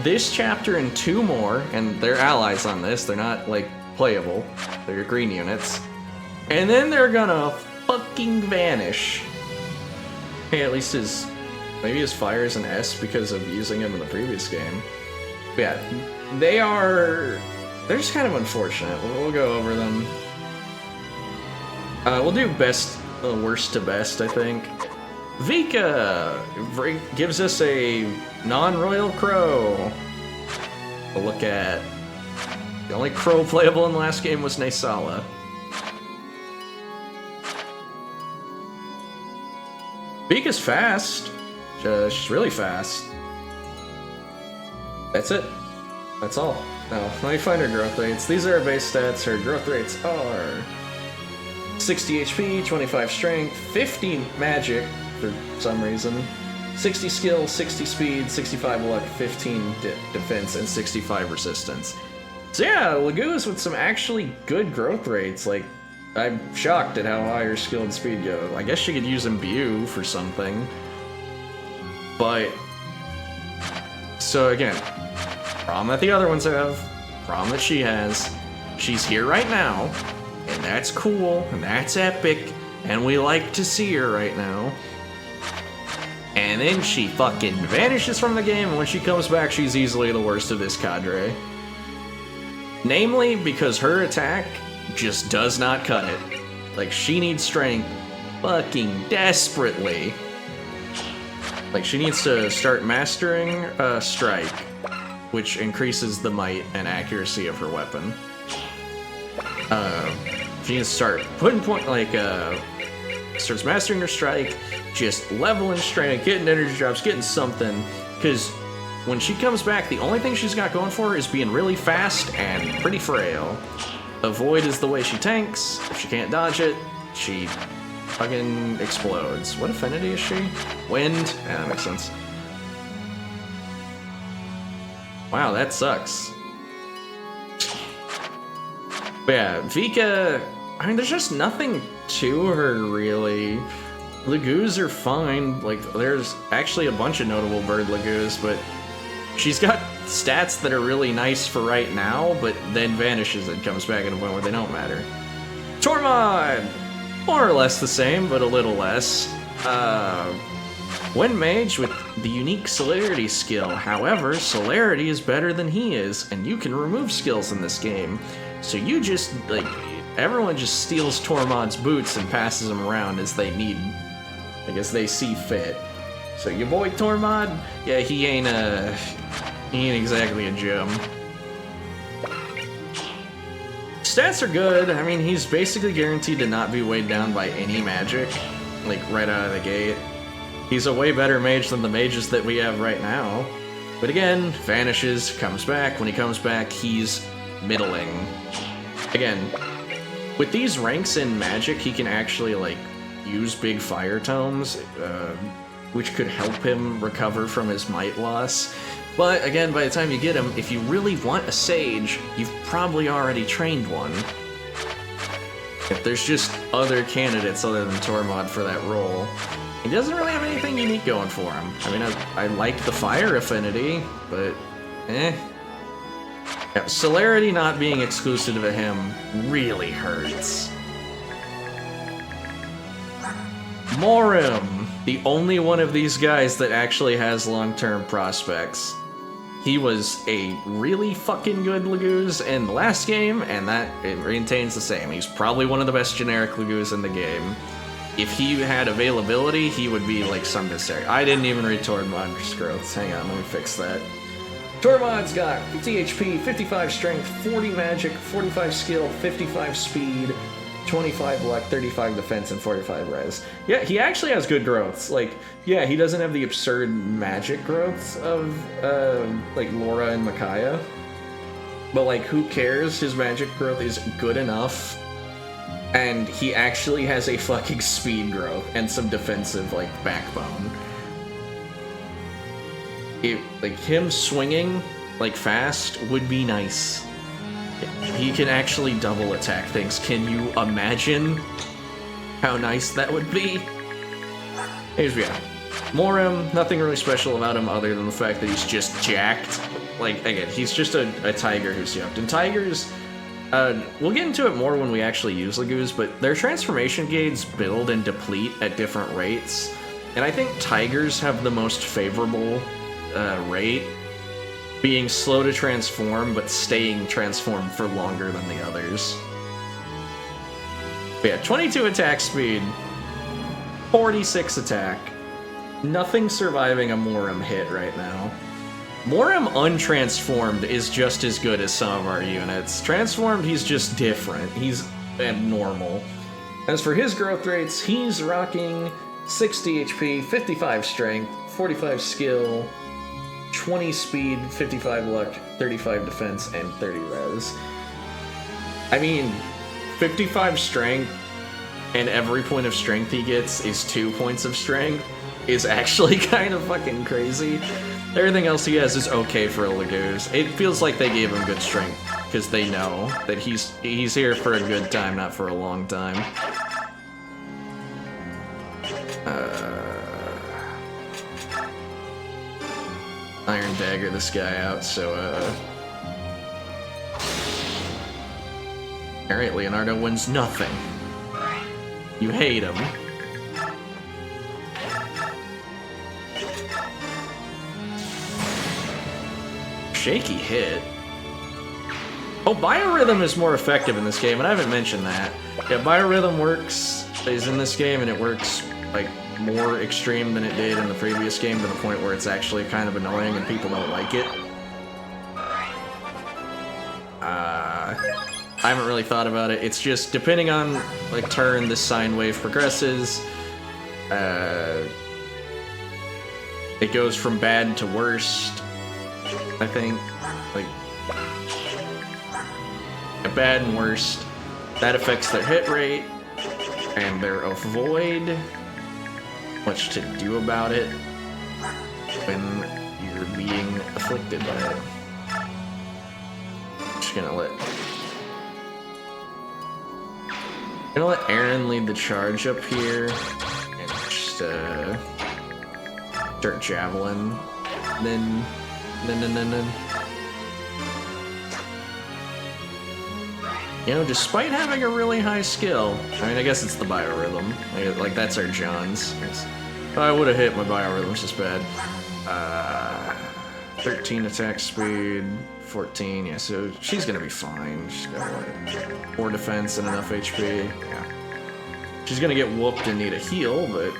this chapter and 2 more, and they're allies on this. They're not, like, playable. They're green units. And then they're gonna fucking vanish. Hey, at least maybe his fire is an S because of using him in the previous game. But yeah, they're just kind of unfortunate. We'll go over them. We'll do worst to best, I think. Vika gives us a non-royal crow. A look at. The only crow playable in the last game was Naysala. Vika's fast. She's really fast. That's it. That's all. Now, let me find her growth rates. These are her base stats. Her growth rates are 60 HP, 25 strength, 50 magic for some reason, 60 skill, 60 speed, 65 luck, 15 defense, and 65 resistance. So yeah, Laguz with some actually good growth rates. Like, I'm shocked at how high her skill and speed go. I guess she could use Imbue for something. But So again, problem that the other ones have, problem that she has. She's here right now, and that's cool, and that's epic, and we like to see her right now. And then she fucking vanishes from the game, and when she comes back, she's easily the worst of this cadre. Namely, because her attack just does not cut it. Like, she needs strength fucking desperately. Like, she needs to start mastering Strike, which increases the might and accuracy of her weapon. She needs to start putting starts mastering her Strike, just leveling strength, getting energy drops, getting something, because when she comes back, the only thing she's got going for her is being really fast and pretty frail. Avoid is the way she tanks. If she can't dodge it, she fucking explodes. What affinity is she? Wind? Yeah, that makes sense. Wow, that sucks. But yeah, Vika, I mean, there's just nothing to her, really. Lagoos are fine. Like, there's actually a bunch of notable bird Lagoos, but she's got stats that are really nice for right now, but then vanishes and comes back at a point where they don't matter. Tormod! More or less the same, but a little less. When mage with the unique Celerity skill. However, Celerity is better than he is, and you can remove skills in this game. So you just, like, everyone just steals Tormod's boots and passes them around as they need, like, as they see fit. So your boy Tormod, yeah, he ain't exactly a gem. Stats are good. I mean, he's basically guaranteed to not be weighed down by any magic, like, right out of the gate. He's a way better mage than the mages that we have right now. But again, vanishes, comes back. When he comes back, he's middling. Again, with these ranks in magic, he can actually, like, use big fire tomes, which could help him recover from his might loss. But again, by the time you get him, if you really want a sage, you've probably already trained one. If there's just other candidates other than Tormod for that role. He doesn't really have anything unique going for him. I mean, I like the fire affinity, but eh. Yeah, Celerity not being exclusive to him really hurts. Morim, the only one of these guys that actually has long-term prospects. He was a really fucking good Lagoos in the last game, and that it maintains the same. He's probably one of the best generic Lagoos in the game. If he had availability, he would be like some mystery. I didn't even read Tormod's growths. Hang on, let me fix that. Tormod's got 50 HP, 55 strength, 40 magic, 45 skill, 55 speed, 25 luck, 35 defense, and 45 res. Yeah, he actually has good growths. Like, yeah, he doesn't have the absurd magic growths of, like, Laura and Micaiah. But, like, who cares? His magic growth is good enough. And he actually has a fucking speed growth and some defensive, like, backbone. Like, him swinging, like, fast would be nice. He can actually double attack things. Can you imagine how nice that would be? Here's we go. Morim, nothing really special about him other than the fact that he's just jacked. Like, again, he's just a tiger who's yoked. And tigers, we'll get into it more when we actually use Lagoos, but their transformation gates build and deplete at different rates. And I think tigers have the most favorable rate, being slow to transform, but staying transformed for longer than the others. But yeah, 22 attack speed, 46 attack. Nothing surviving a Morim hit right now. Morim untransformed is just as good as some of our units. Transformed, he's just different. He's abnormal. As for his growth rates, he's rocking 60 HP, 55 strength, 45 skill, 20 speed, 55 luck, 35 defense, and 30 res. I mean, 55 strength, and every point of strength he gets is 2 points of strength, is actually kind of fucking crazy. Everything else he has is okay for a Lagoos. It feels like they gave him good strength, because they know that he's here for a good time, not for a long time. Iron Dagger this guy out, so, Alright, Leonardo wins nothing. You hate him. Shaky hit. Oh, Biorhythm is more effective in this game, and I haven't mentioned that. Yeah, Biorhythm is in this game, and it works, like, more extreme than it did in the previous game, to the point where it's actually kind of annoying and people don't like it. I haven't really thought about it. It's just, depending on, like, turn this sine wave progresses, it goes from bad to worst, I think. Like, bad and worst. That affects their hit rate, and their avoid. Much to do about it when you're being afflicted by it. Just gonna let Aaron lead the charge up here, and just start javelin. Then. You know, despite having a really high skill, I mean, I guess it's the Biorhythm. Like that's our John's. I would have hit my Biorhythm's just bad. 13 attack speed, 14, yeah, so she's gonna be fine. She's got like 4 defense and enough HP, yeah. She's gonna get whooped and need a heal, but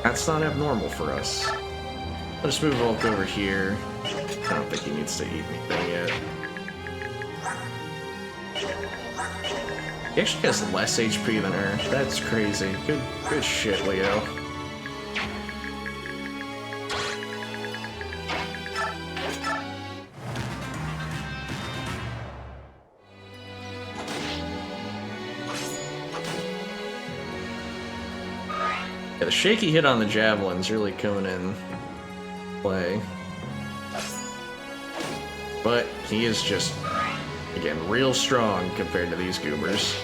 that's not abnormal for us. I'll just move Volk over here. I don't think he needs to eat anything yet. He actually has less HP than her. That's crazy. Good shit, Leo. Yeah, the shaky hit on the javelin's really coming in play. But he is just, again, real strong compared to these goobers.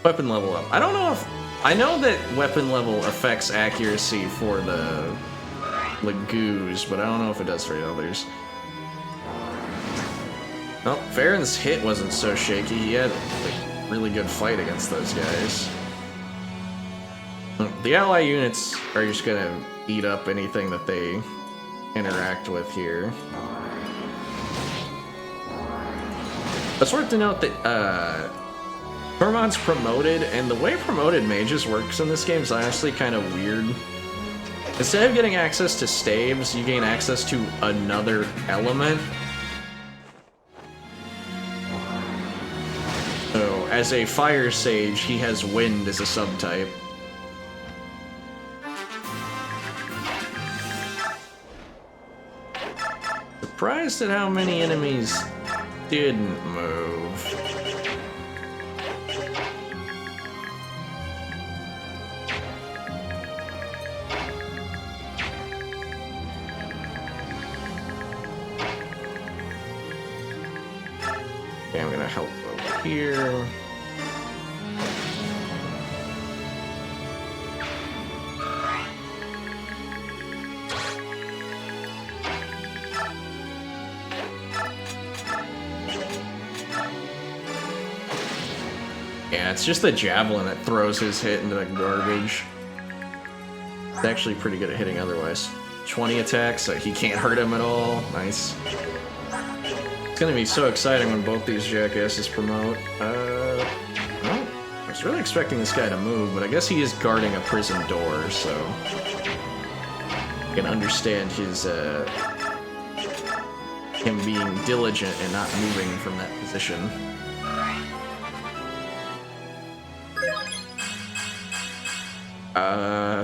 Weapon level up. I don't know if... I know that weapon level affects accuracy for the goos, but I don't know if it does for the others. Well, Farron's hit wasn't so shaky. He had a really good fight against those guys. The ally units are just gonna eat up anything that they interact with here. It's worth to note that Tormod's promoted, and the way promoted mages works in this game is honestly kind of weird. Instead of getting access to staves, you gain access to another element. So, as a fire sage, he has wind as a subtype. Surprised at how many enemies didn't move. Okay, I'm gonna help over here. Yeah, it's just the javelin that throws his hit into the garbage. It's actually pretty good at hitting otherwise. 20 attacks, so he can't hurt him at all. Nice. It's gonna be so exciting when both these jackasses promote. Well, I was really expecting this guy to move, but I guess he is guarding a prison door, so I can understand his him being diligent and not moving from that position.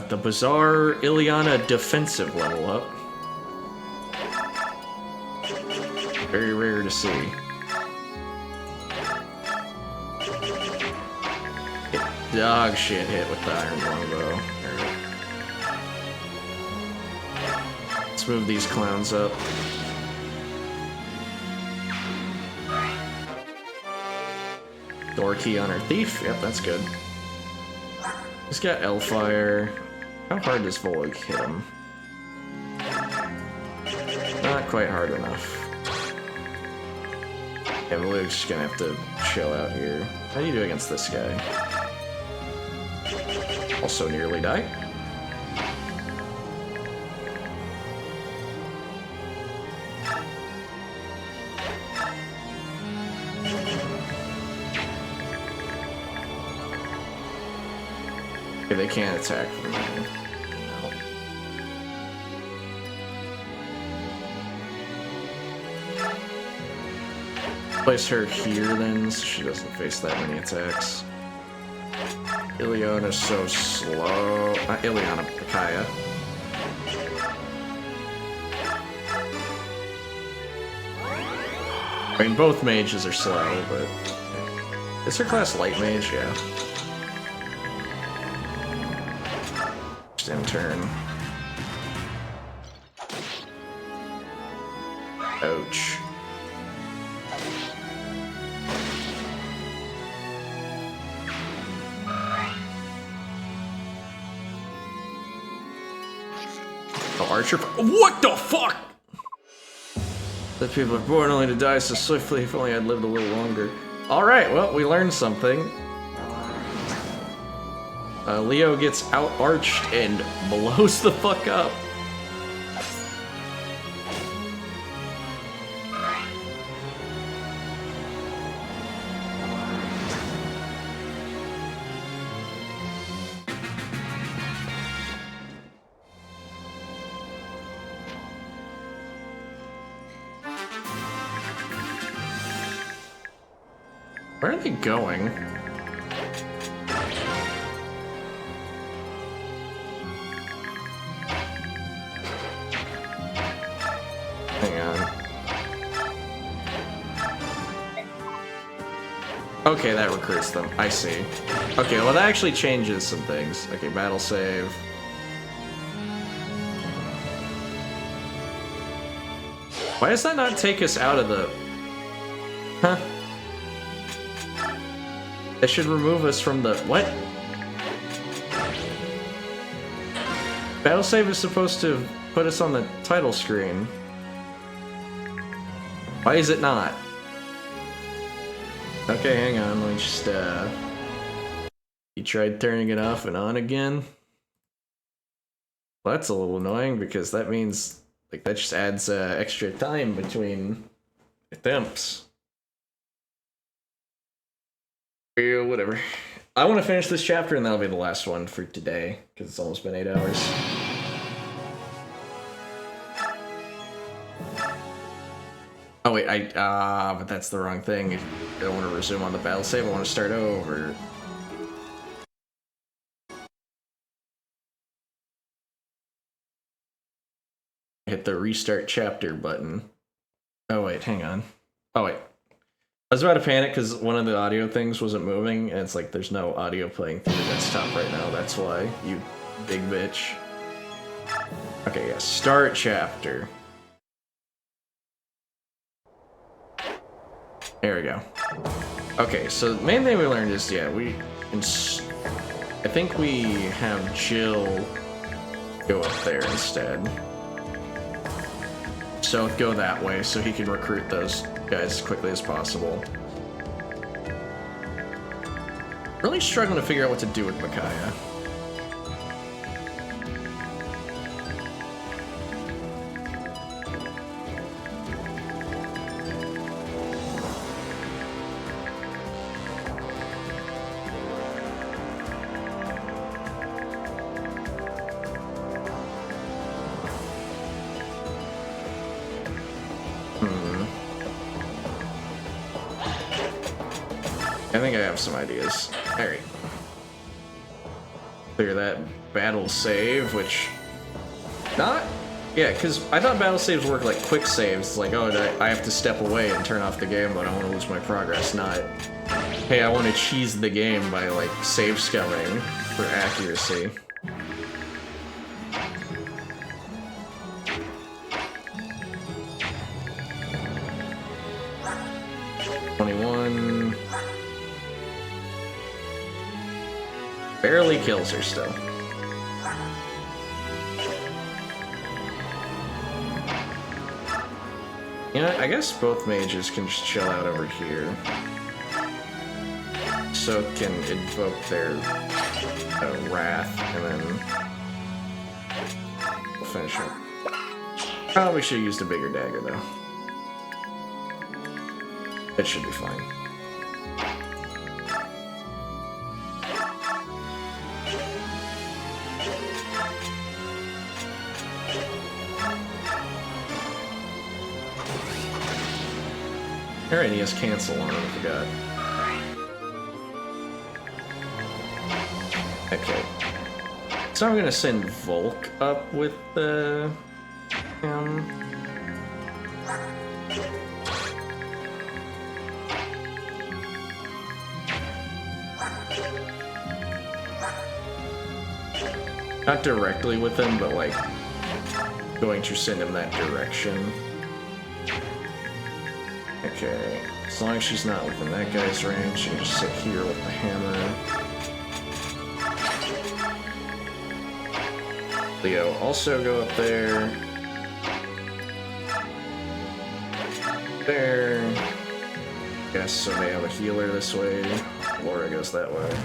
The Bizarre Ileana defensive level up. Very rare to see. Dog shit hit with the iron longbow. Right. Let's move these clowns up. Door key on our thief. Yep, that's good. He's got Elfire. How hard does Volug hit him? Not quite hard enough. Yeah, Volug's just gonna have to chill out here. How do you do against this guy? Also nearly die. Okay, they can't attack from there. Place her here then, so she doesn't face that many attacks. Ileana's so slow. Not Ileana, Micaiah. I mean, both mages are slow, but... Is her class light mage? Yeah. Just in turn. Ouch. Archer. What the fuck? That people are born only to die so swiftly. If only I'd lived a little longer. Alright, well, we learned something. Leo gets out-arched and blows the fuck up. Where are they going? Hang on. Okay, that recruits them. I see. Okay, well that actually changes some things. Okay, battle save. Why does that not take us out of the... Huh? That should remove us from the... What? Battle save is supposed to put us on the title screen. Why is it not? Okay, hang on. Let me just, You tried turning it off and on again? Well, that's a little annoying because that means... Like, that just adds, extra time between attempts. Yeah, whatever. I want to finish this chapter and that'll be the last one for today, because it's almost been 8 hours. Oh wait, but that's the wrong thing. I don't want to resume on the battle save, I want to start over. Hit the restart chapter button. Oh wait, hang on. Oh wait. I was about to panic because one of the audio things wasn't moving, and it's like there's no audio playing through the desktop right now. That's why, you big bitch. Okay, yeah, start chapter. There we go. Okay, so the main thing we learned is, yeah, I think we have Jill go up there instead. So go that way so he can recruit those guys as quickly as possible. Really struggling to figure out what to do with Micaiah. I think I have some ideas. Alright. Clear that battle save, which... Not... Yeah, because I thought battle saves work like quick saves. Like, oh, I have to step away and turn off the game, but I want to lose my progress. Not, hey, I want to cheese the game by, like, save scumming for accuracy. barely kills her still. You know, I guess both mages can just chill out over here. So can invoke their wrath, and then we'll finish it. Probably should have used a bigger dagger, though. It should be fine. Alright, he has cancel on him, I forgot. Okay. So I'm gonna send Volk up with the... Not directly with him, but like going to send him that direction. Okay, as long as she's not within that guy's range, she can just sit here with the hammer. Leo, also go up there. There. Guess so they have a healer this way. Laura goes that way.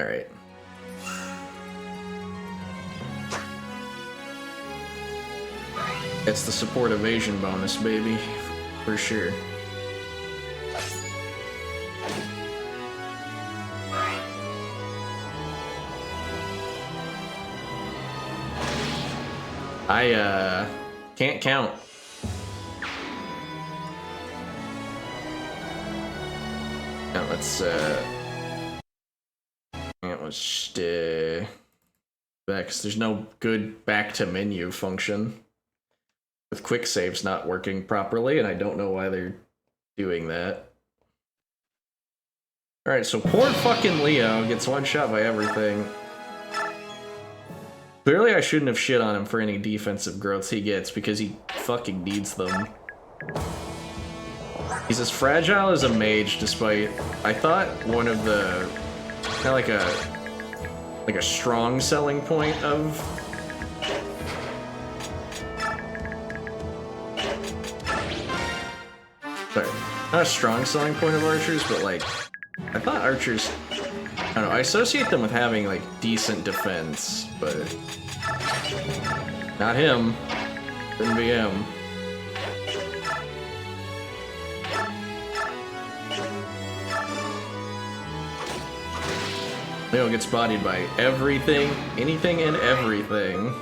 Alright. It's the support evasion bonus, baby. For sure. I, can't count. Now let's, just, back, 'cause there's no good back to menu function. With quick saves not working properly, and I don't know why they're doing that. Alright, so poor fucking Leo gets one shot by everything. Clearly I shouldn't have shit on him for any defensive growths he gets, because he fucking needs them. He's as fragile as a mage, despite... I thought one of the... kind of like a strong selling point of... Sorry, not a strong selling point of archers, but like... I thought archers... I don't know, I associate them with having like decent defense, but... Not him. Couldn't be him. Leo gets bodied by everything, anything and everything.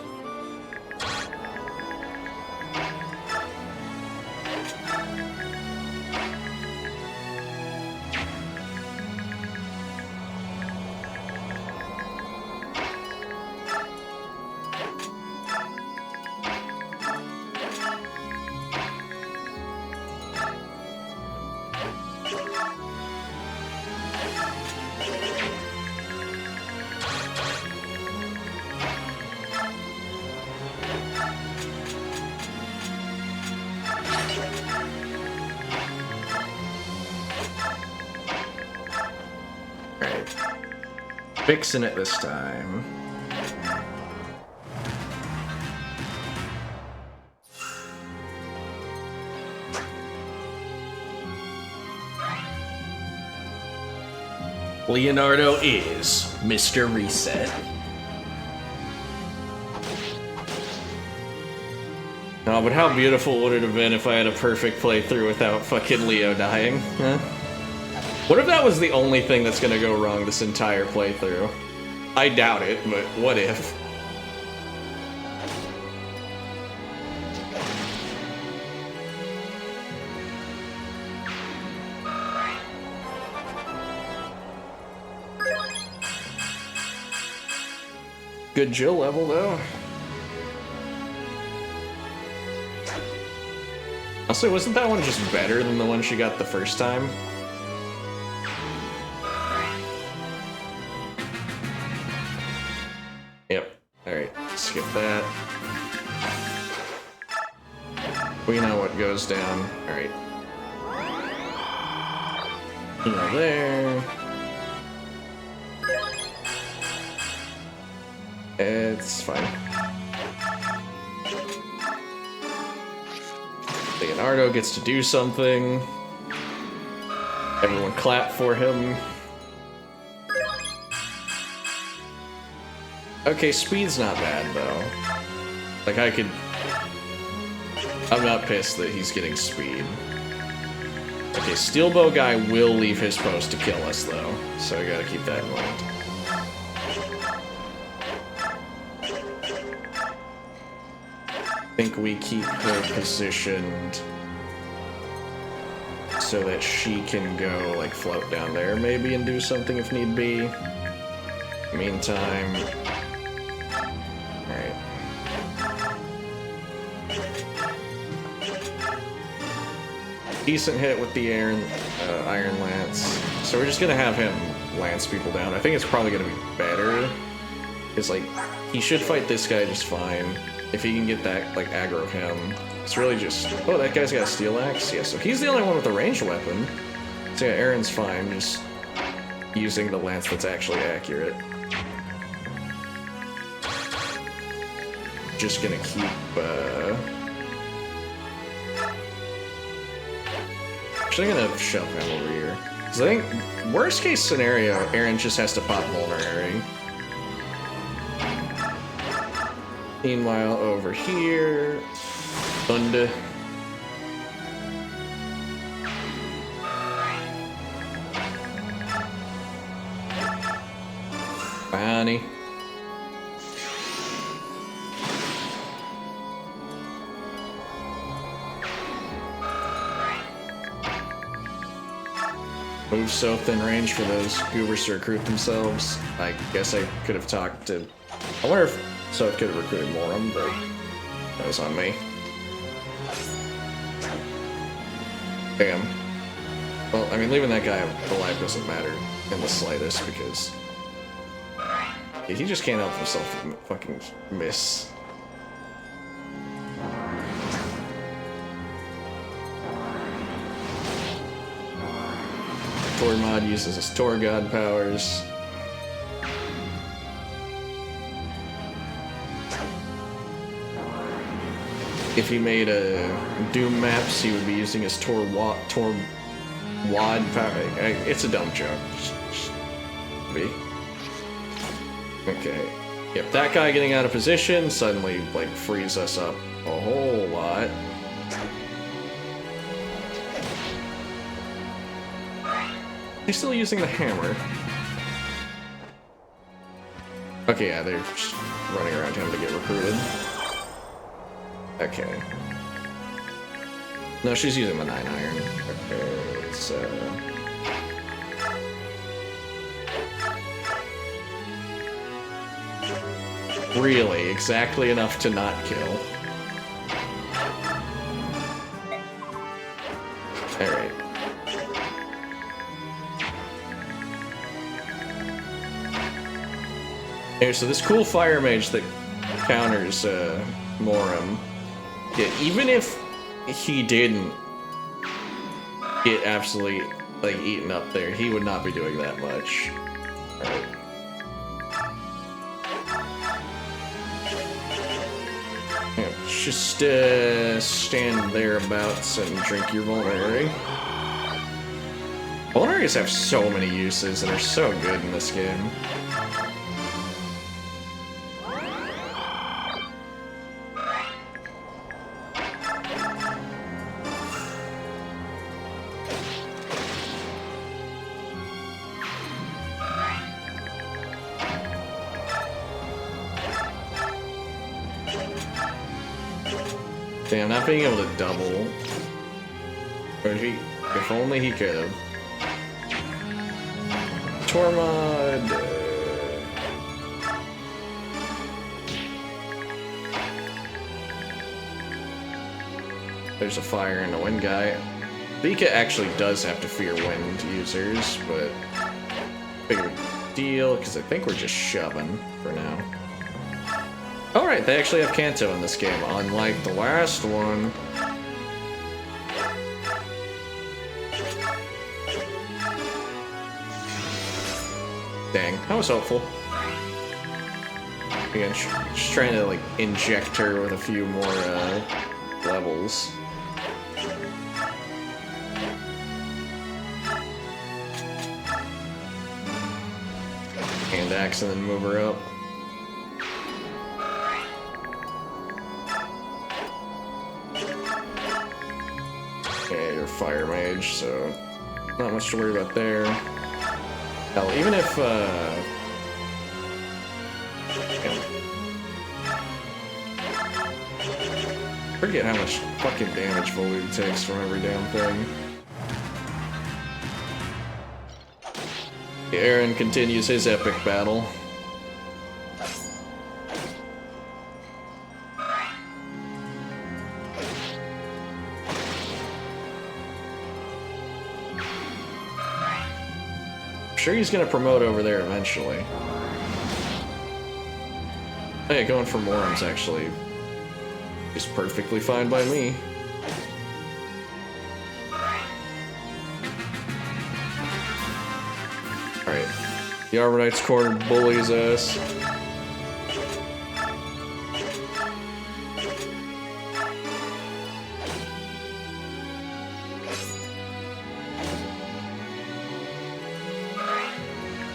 Fixing it this time. Leonardo is Mr. Reset. Oh, but how beautiful would it have been if I had a perfect playthrough without fucking Leo dying, huh? What if that was the only thing that's gonna go wrong this entire playthrough? I doubt it, but what if? Good Jill level, though. Also, wasn't that one just better than the one she got the first time? Yep. Alright, skip that. We know what goes down. Alright. You know, there. it's fine. Leonardo gets to do something. Everyone clap for him. Okay, speed's not bad, though. Like, I'm not pissed that he's getting speed. Okay, Steelbow guy will leave his post to kill us, though. So I gotta keep that in mind. I think we keep her positioned so that she can go, like, float down there, maybe, and do something if need be. Meantime... Alright. Decent hit with the Iron Lance. So we're just gonna have him lance people down. I think it's probably gonna be better. Because, like, he should fight this guy just fine. If he can get that, like, aggro him. It's really just... Oh, that guy's got a steel axe? Yeah, so he's the only one with a ranged weapon. So yeah, Aaron's fine, just using the lance that's actually accurate. Just gonna keep, Actually, I'm gonna shove him over here. Because I think, worst case scenario, Aaron just has to pop Vulnerary. Meanwhile, over here... Thunder. Bonnie. Move so thin range for those goobers to recruit themselves. I guess I could have talked to... I wonder if Soph could have recruited Moram, but that was on me. Damn. Well, I mean, leaving that guy alive doesn't matter in the slightest, because... he just can't help himself fucking miss. Tormod uses his Tor God powers. If he made a Doom maps, he would be using his Tor Wad power. It's a dumb joke. Just be. Okay. Yep, that guy getting out of position suddenly, like, frees us up a whole lot. He's still using the hammer. Okay, yeah, they're just running around him to get recruited. Okay. No, she's using the 9 iron. Okay, so... Really, exactly enough to not kill. Alright. Anyway, so this cool fire mage that counters Moram, yeah, even if he didn't get absolutely, like, eaten up there, he would not be doing that much. Alright. Yeah, just stand thereabouts and drink your Vulnerary. Vulneraries have so many uses and are so good in this game. Damn, not being able to double. Or if only he could have. Tormod. There's a fire and a wind guy. Vika actually does have to fear wind users, but big of a deal because I think we're just shoving for now. Alright, they actually have Kanto in this game, unlike the last one. Dang, I was hopeful. Again, just trying to like inject her with a few more levels. Hand axe and then move her up. Yeah, you're a fire mage, so not much to worry about there. Hell, even if forget how much fucking damage Volute takes from every damn thing. Aaron continues his epic battle. I'm sure he's gonna promote over there eventually. Hey, going for Morum's actually is perfectly fine by me. Alright. The Arbor Knight's cornered bullies us.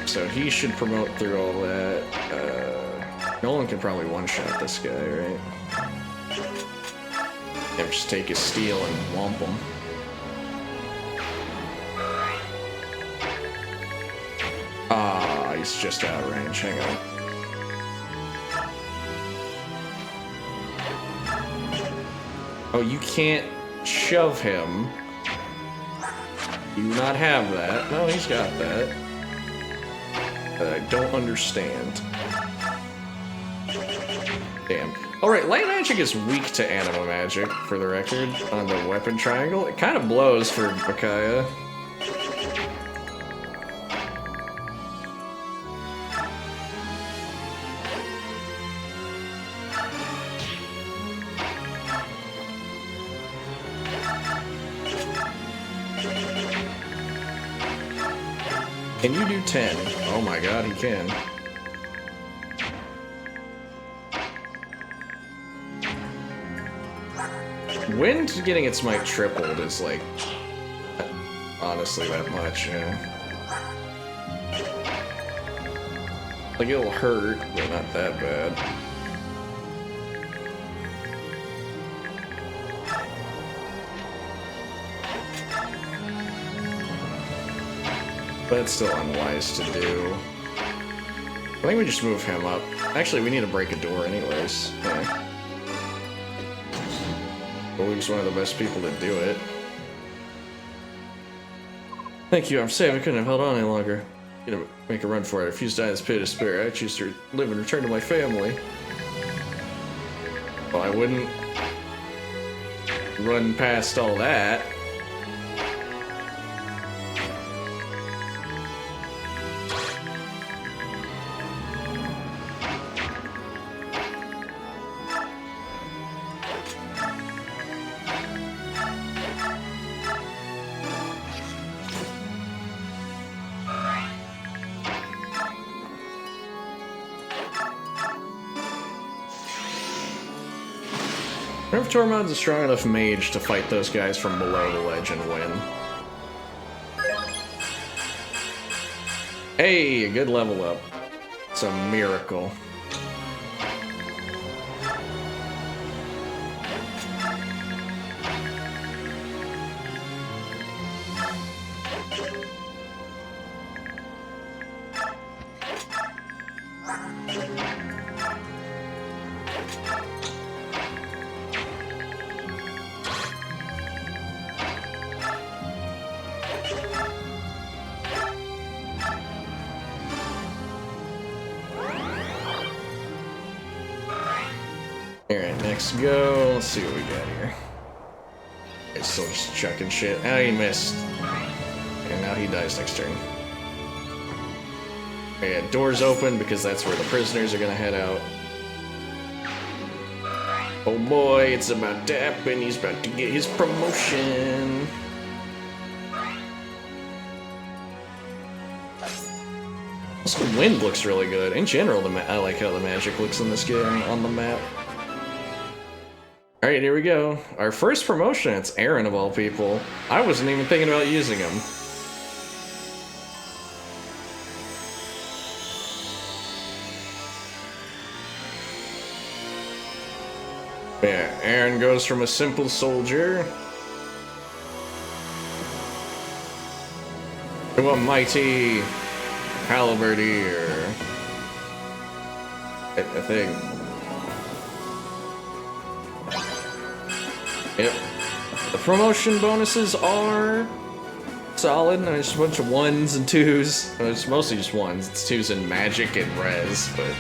So he should promote through all that. Nolan can probably one-shot this guy, right? And just take his steel and whomp him. Ah, he's just out of range. Hang on. Oh, you can't shove him. You do not have that. No, he's got that. I don't understand. Damn. Alright, light magic is weak to anima magic, for the record, on the weapon triangle. It kind of blows for Bakaya. Can you do 10? Oh my god, he can. Wind getting its might tripled is like, honestly, that much, yeah. Like, it'll hurt, but not that bad. But it's still unwise to do. I think we just move him up. Actually, we need to break a door anyways. Yeah. Volute's one of the best people to do it. Thank you, I'm safe. I couldn't have held on any longer. You know, make a run for it. I refuse to die in this pit of despair. I choose to live and return to my family. Well, I wouldn't run past all that. I wonder if Tormod's a strong enough mage to fight those guys from below the ledge and win. Hey, a good level up. It's a miracle. Alright, next go. Let's see what we got here. He's still just chucking shit. Ah, he missed. And now he dies next turn. Yeah, doors open because that's where the prisoners are gonna head out. Oh boy, it's about to happen. He's about to get his promotion. Also, wind looks really good. In general, I like how the magic looks in this game on the map. Alright, here we go. Our first promotion, it's Aaron of all people. I wasn't even thinking about using him. Yeah, Aaron goes from a simple soldier to a mighty halberdier. I think. Yep. The promotion bonuses are solid. There's a bunch of 1s and 2s. It's mostly just 1s. It's 2s in magic and res, but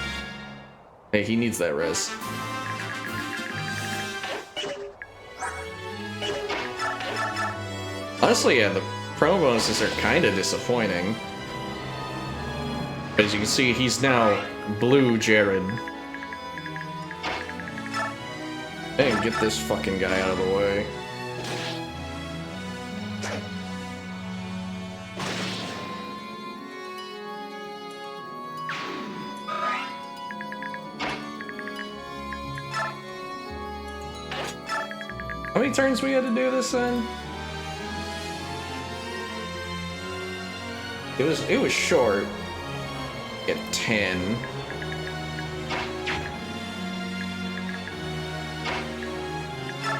hey, he needs that res. Honestly, yeah, the promo bonuses are kind of disappointing. As you can see, he's now Blue Jared. Hey, get this fucking guy out of the way. How many turns we had to do this in? It was short. At 10.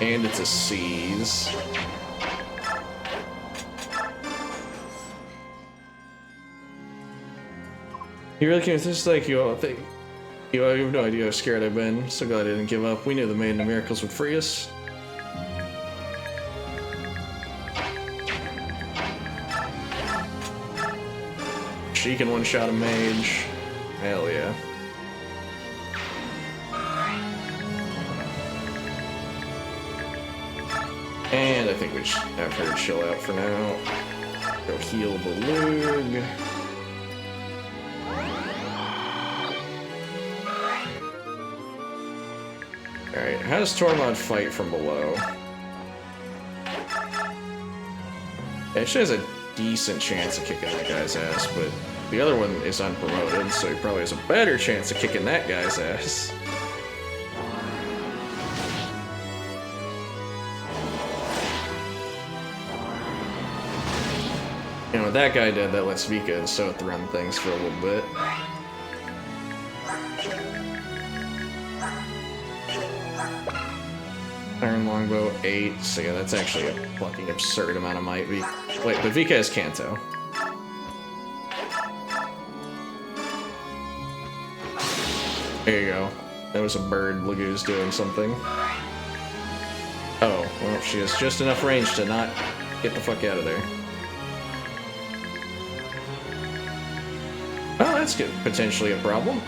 And it's a seize. You really can't just like you all think. You have no idea how scared I've been. So glad I didn't give up. We knew the Maiden of Miracles would free us. She can one-shot a mage. Hell yeah. And I think we should have her chill out for now. Go heal the Lug. Alright, how does Tormod fight from below? It actually has a decent chance of kicking that guy's ass, but the other one is unpromoted, so he probably has a better chance of kicking that guy's ass. You know, with that guy dead, that lets Vika and Soth run things for a little bit. Iron Longbow, 8, so yeah, that's actually a fucking absurd amount of might. Wait, but Vika has Kanto. There you go. That was a bird. Lagu's doing something. Oh, well, she has just enough range to not get the fuck out of there. Well, that's good. Potentially a problem.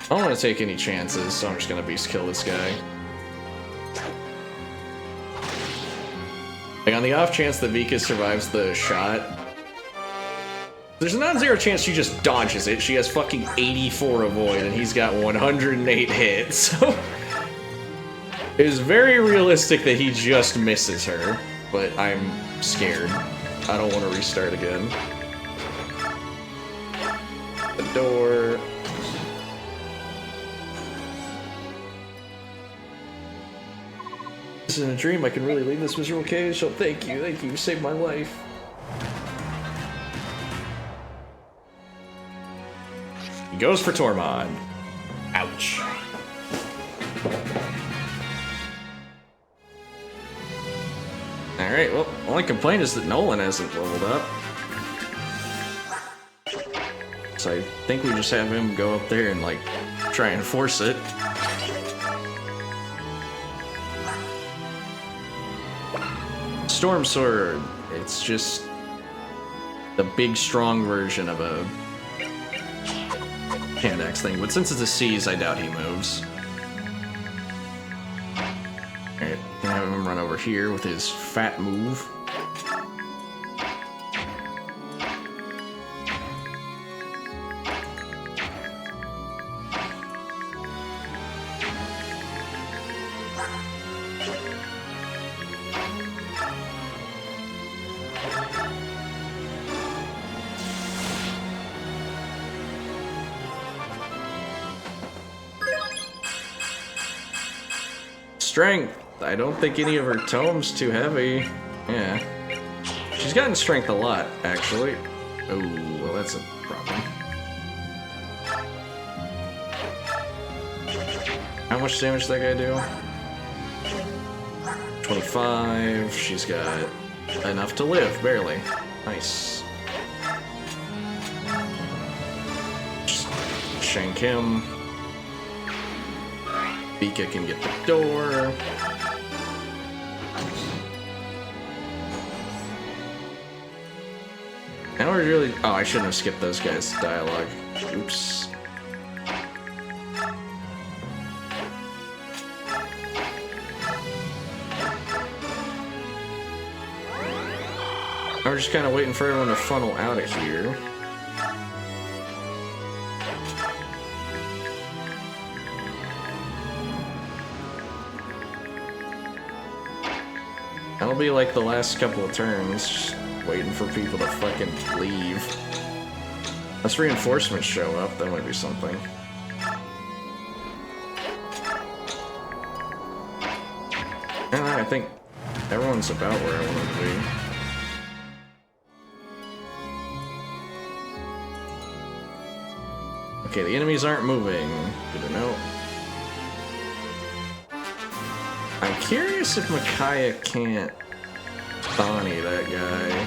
I don't want to take any chances, so I'm just gonna beast kill this guy. Like, on the off chance that Vika survives the shot, there's a non-zero chance she just dodges it. She has fucking 84 avoid, and he's got 108 hits, so... It is very realistic that he just misses her, but I'm scared. I don't want to restart again. The door... This isn't a dream. I can really leave this miserable cage, so thank you. Thank you. You saved my life. He goes for Tormod. Ouch. Alright, well, only complaint is that Nolan hasn't leveled up. So I think we just have him go up there and, like, try and force it. Storm Sword. It's just the big, strong version of a hand axe thing. But since it's a seize, I doubt he moves. Alright, gonna have him run over here with his fat move. Strength. I don't think any of her tomes too heavy. Yeah. She's gotten strength a lot, actually. Oh, well, that's a problem. How much damage does that guy do? 25. She's got enough to live, barely. Nice. Just shank him. Bika can get the door. Now we're really... Oh, I shouldn't have skipped those guys' dialogue. Oops. Now we're just kind of waiting for everyone to funnel out of here. That'll be like the last couple of turns, just waiting for people to fucking leave. Unless reinforcements show up, that might be something. I don't know, I think everyone's about where I want to be. Okay, the enemies aren't moving. Good to know. I'm curious if Micaiah can't Bonnie that guy.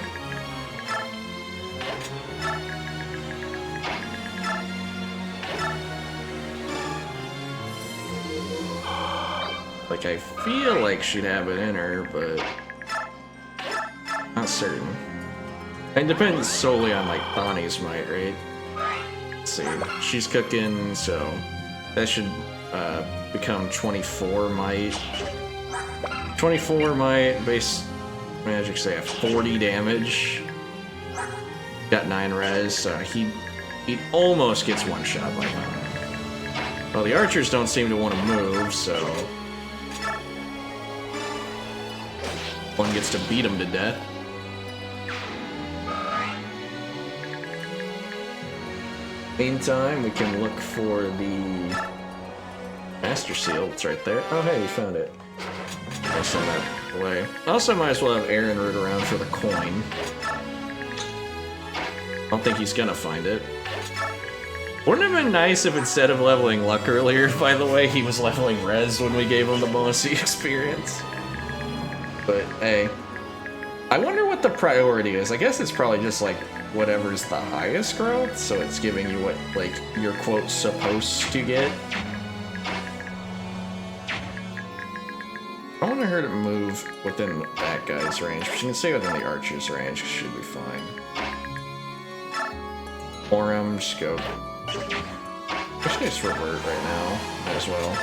Like, I feel like she'd have it in her, but not certain. It depends solely on, like, Bonnie's might, right? Let's see. She's cooking, so that should become 24 might. 24 might, base magic, say, have 40 damage. Got 9 res, so he almost gets one shot by now. Well, the archers don't seem to want to move, so one gets to beat him to death. Meantime, we can look for the Master Seal. It's right there. Oh, hey, you found it. I'll send that away. Also, might as well have Aaron root around for the coin. I don't think he's gonna find it. Wouldn't it have been nice if instead of leveling luck earlier, by the way, he was leveling res when we gave him the bonusy experience? But, hey. I wonder what the priority is. I guess it's probably just, like, whatever's the highest growth, so it's giving you what, like, you're, quote, supposed to get. I want her to move within that guy's range, but she can stay within the archer's range, should be fine. Orem, just go. I should just revert right now, might as well.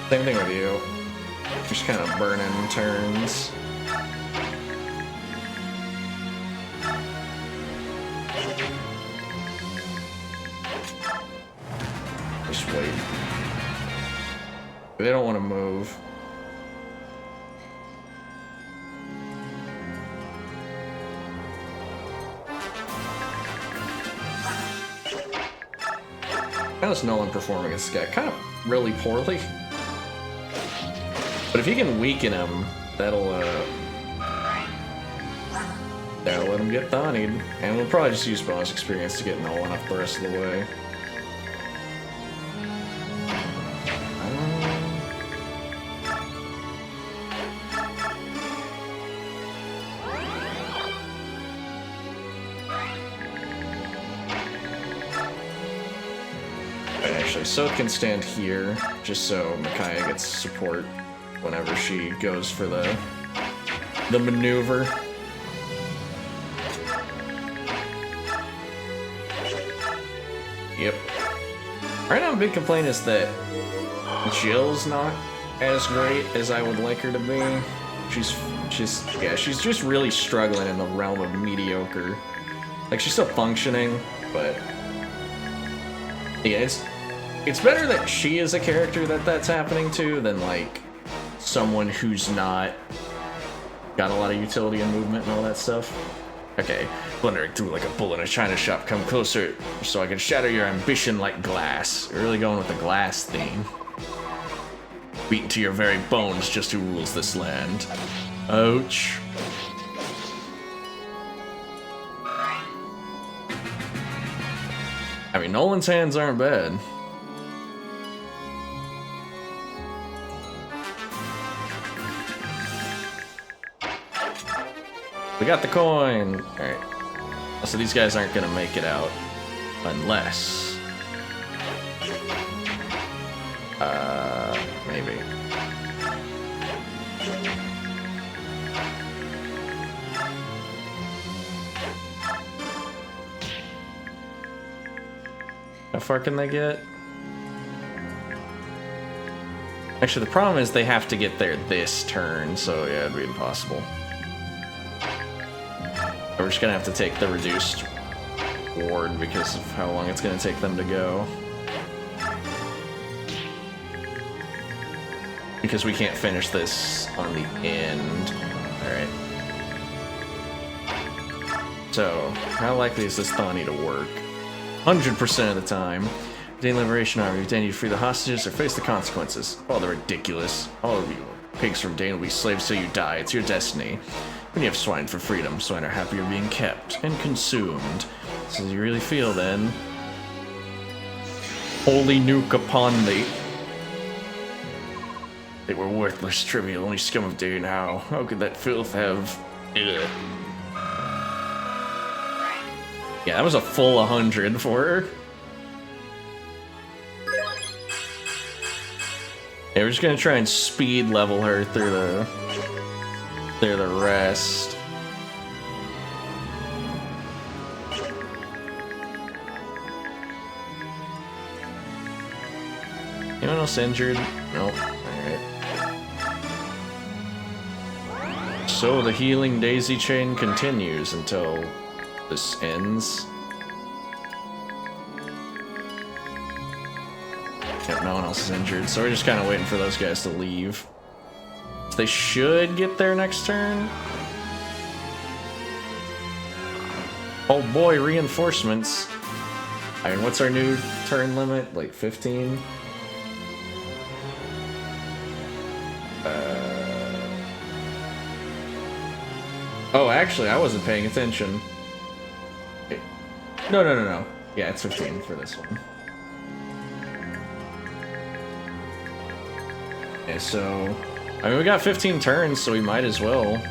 Same thing with you. Just kind of burning turns. Just wait. They don't want to move. How's Nolan performing against this guy? Kind of really poorly. But if you can weaken him, that'll let him get Thanied. And we'll probably just use bonus experience to get Nolan up the rest of the way. Actually, Sot can stand here, just so Micaiah gets support whenever she goes for the maneuver. Yep. Right now, a big complaint is that Jill's not as great as I would like her to be. She's just really struggling in the realm of mediocre. Like, she's still functioning, but yeah, it's better that she is a character that's happening to than, like, someone who's not got a lot of utility and movement and all that stuff. Okay, blundering through like a bull in a china shop, come closer so I can shatter your ambition like glass. You're really going with the glass theme. Beaten to your very bones just who rules this land. Ouch. I mean, Nolan's hands aren't bad. We got the coin! Alright. So these guys aren't gonna make it out. Unless... maybe. How far can they get? Actually, the problem is they have to get there this turn, so yeah, it'd be impossible. We're just gonna have to take the reduced ward because of how long it's gonna take them to go. Because we can't finish this on the end. Alright. So, how likely is this Thani to work? 100% of the time. Dane Liberation Army, you need to free the hostages or face the consequences. Oh, they're ridiculous. All of you pigs from Dane will be slaves till you die. It's your destiny. When you have swine for freedom, swine are happier being kept and consumed. So you really feel then? Holy nuke upon thee. They were worthless, trivial, only scum of Dane. How could that filth have... Ugh. Yeah, that was a full 100 for her. Yeah, we're just gonna try and speed level her through the rest. Anyone else injured? Nope. Alright. So the healing daisy chain continues until this ends. Yep, no one else is injured, so we're just kind of waiting for those guys to leave. They should get there next turn. Oh boy, reinforcements. I mean, what's our new turn limit? Like 15? Oh, actually, I wasn't paying attention. No. Yeah, it's 15 for this one. Okay, so... I mean, we got 15 turns, so we might as well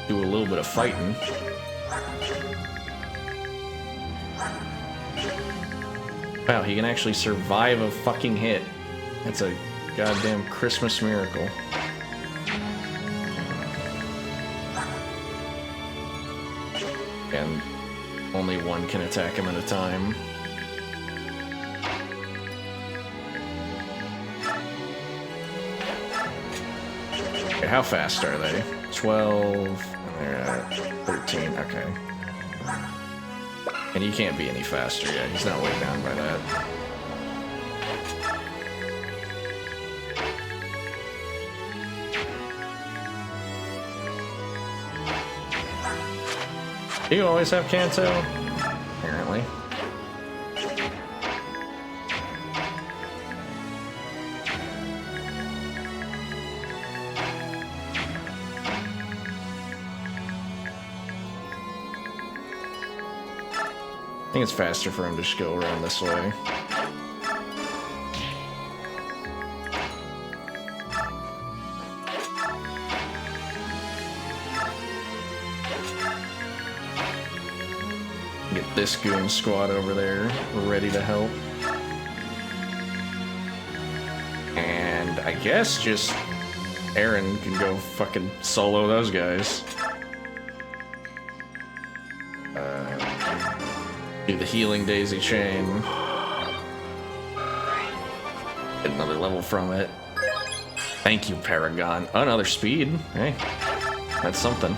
do a little bit of fighting. Wow, he can actually survive a fucking hit. That's a goddamn Christmas miracle. And only one can attack him at a time. Okay, how fast are they? 12, and they're at 13, okay. And he can't be any faster yet, he's not weighed down by that. Do you always have Kanto? Apparently. I think it's faster for him to just go around this way. Get this goon squad over there ready to help. And I guess just Aaron can go fucking solo those guys. Do the healing daisy chain. Get another level from it. Thank you, Paragon. Oh, another speed. Hey, that's something.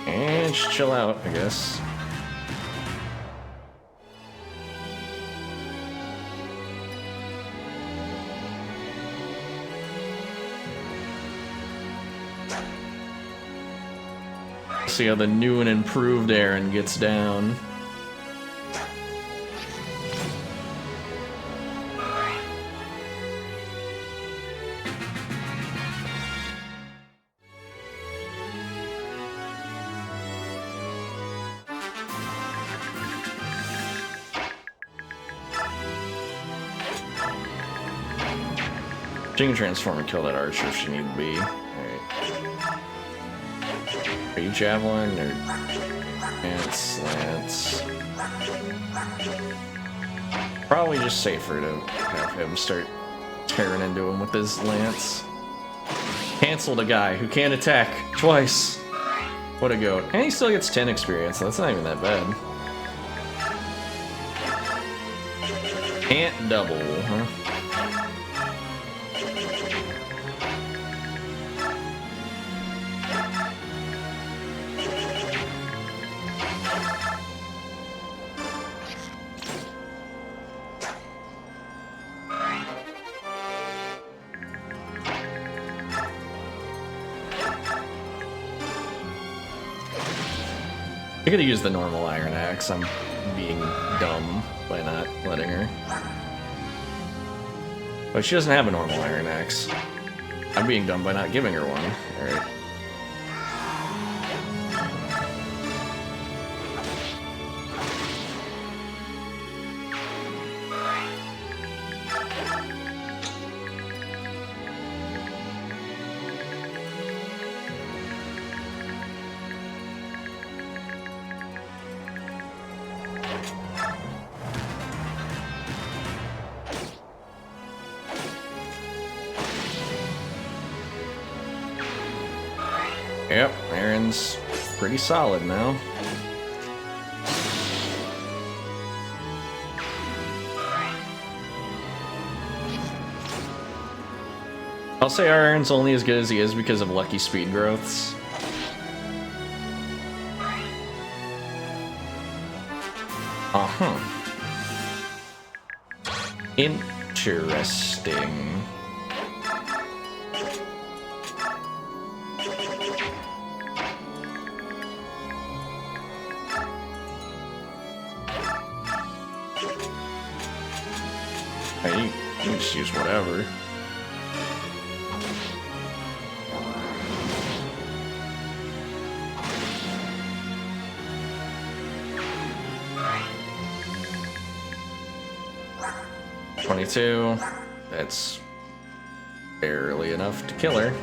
And just chill out, I guess. See how the new and improved Aaron gets down. She can transform and kill that archer if she need be. Alright. Are you javelin or slants? Probably just safer to have him start tearing into him with his lance. Cancel the guy who can't attack twice. What a goat. And he still gets 10 experience, so that's not even that bad. Can't double, huh? I could have used the normal iron axe. I'm being dumb by not letting her. But she doesn't have a normal iron axe. I'm being dumb by not giving her one. Alright. Yep, Aaron's pretty solid now. I'll say our Aaron's only as good as he is because of lucky speed growths. Uh-huh. Interesting. You can just use whatever. $22. That's barely enough to kill her.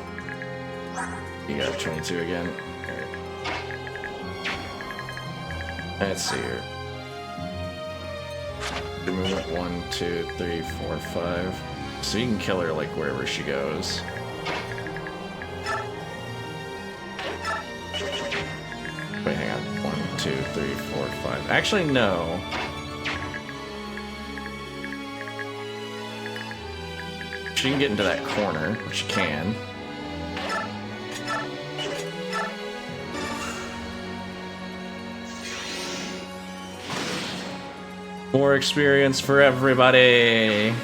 You got 22 again. Alright. Let's see here. Movement 1, 2, 3, 4, 5. So you can kill her like wherever she goes. Wait, hang on. 1, 2, 3, 4, 5. Actually, no. She can get into that corner, which she can. More experience for everybody.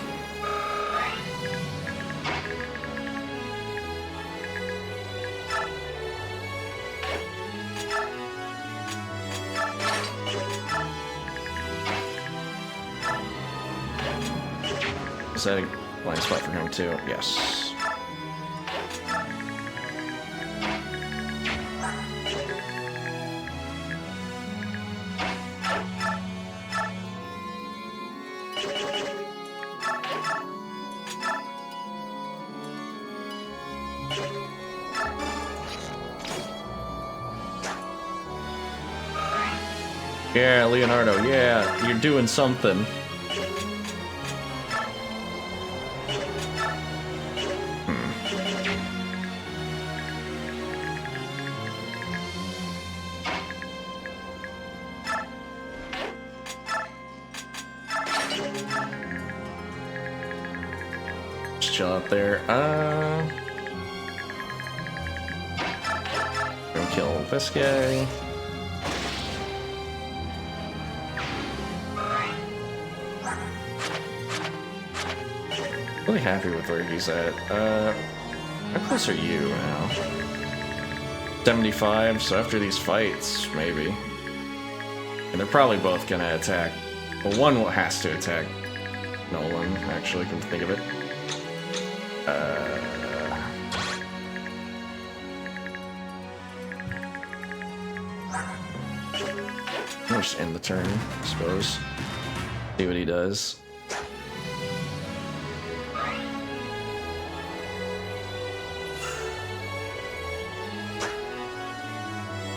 Is that a blind spot for him too? Yes. Yeah, Leonardo, yeah, you're doing something. Just chill out there. Gonna kill this guy. Really happy with where he's at. How close are you now? 75, so after these fights, maybe. And they're probably both gonna attack. Well, one has to attack Nolan, actually, come to think of it. I'll just end the turn, I suppose. See what he does.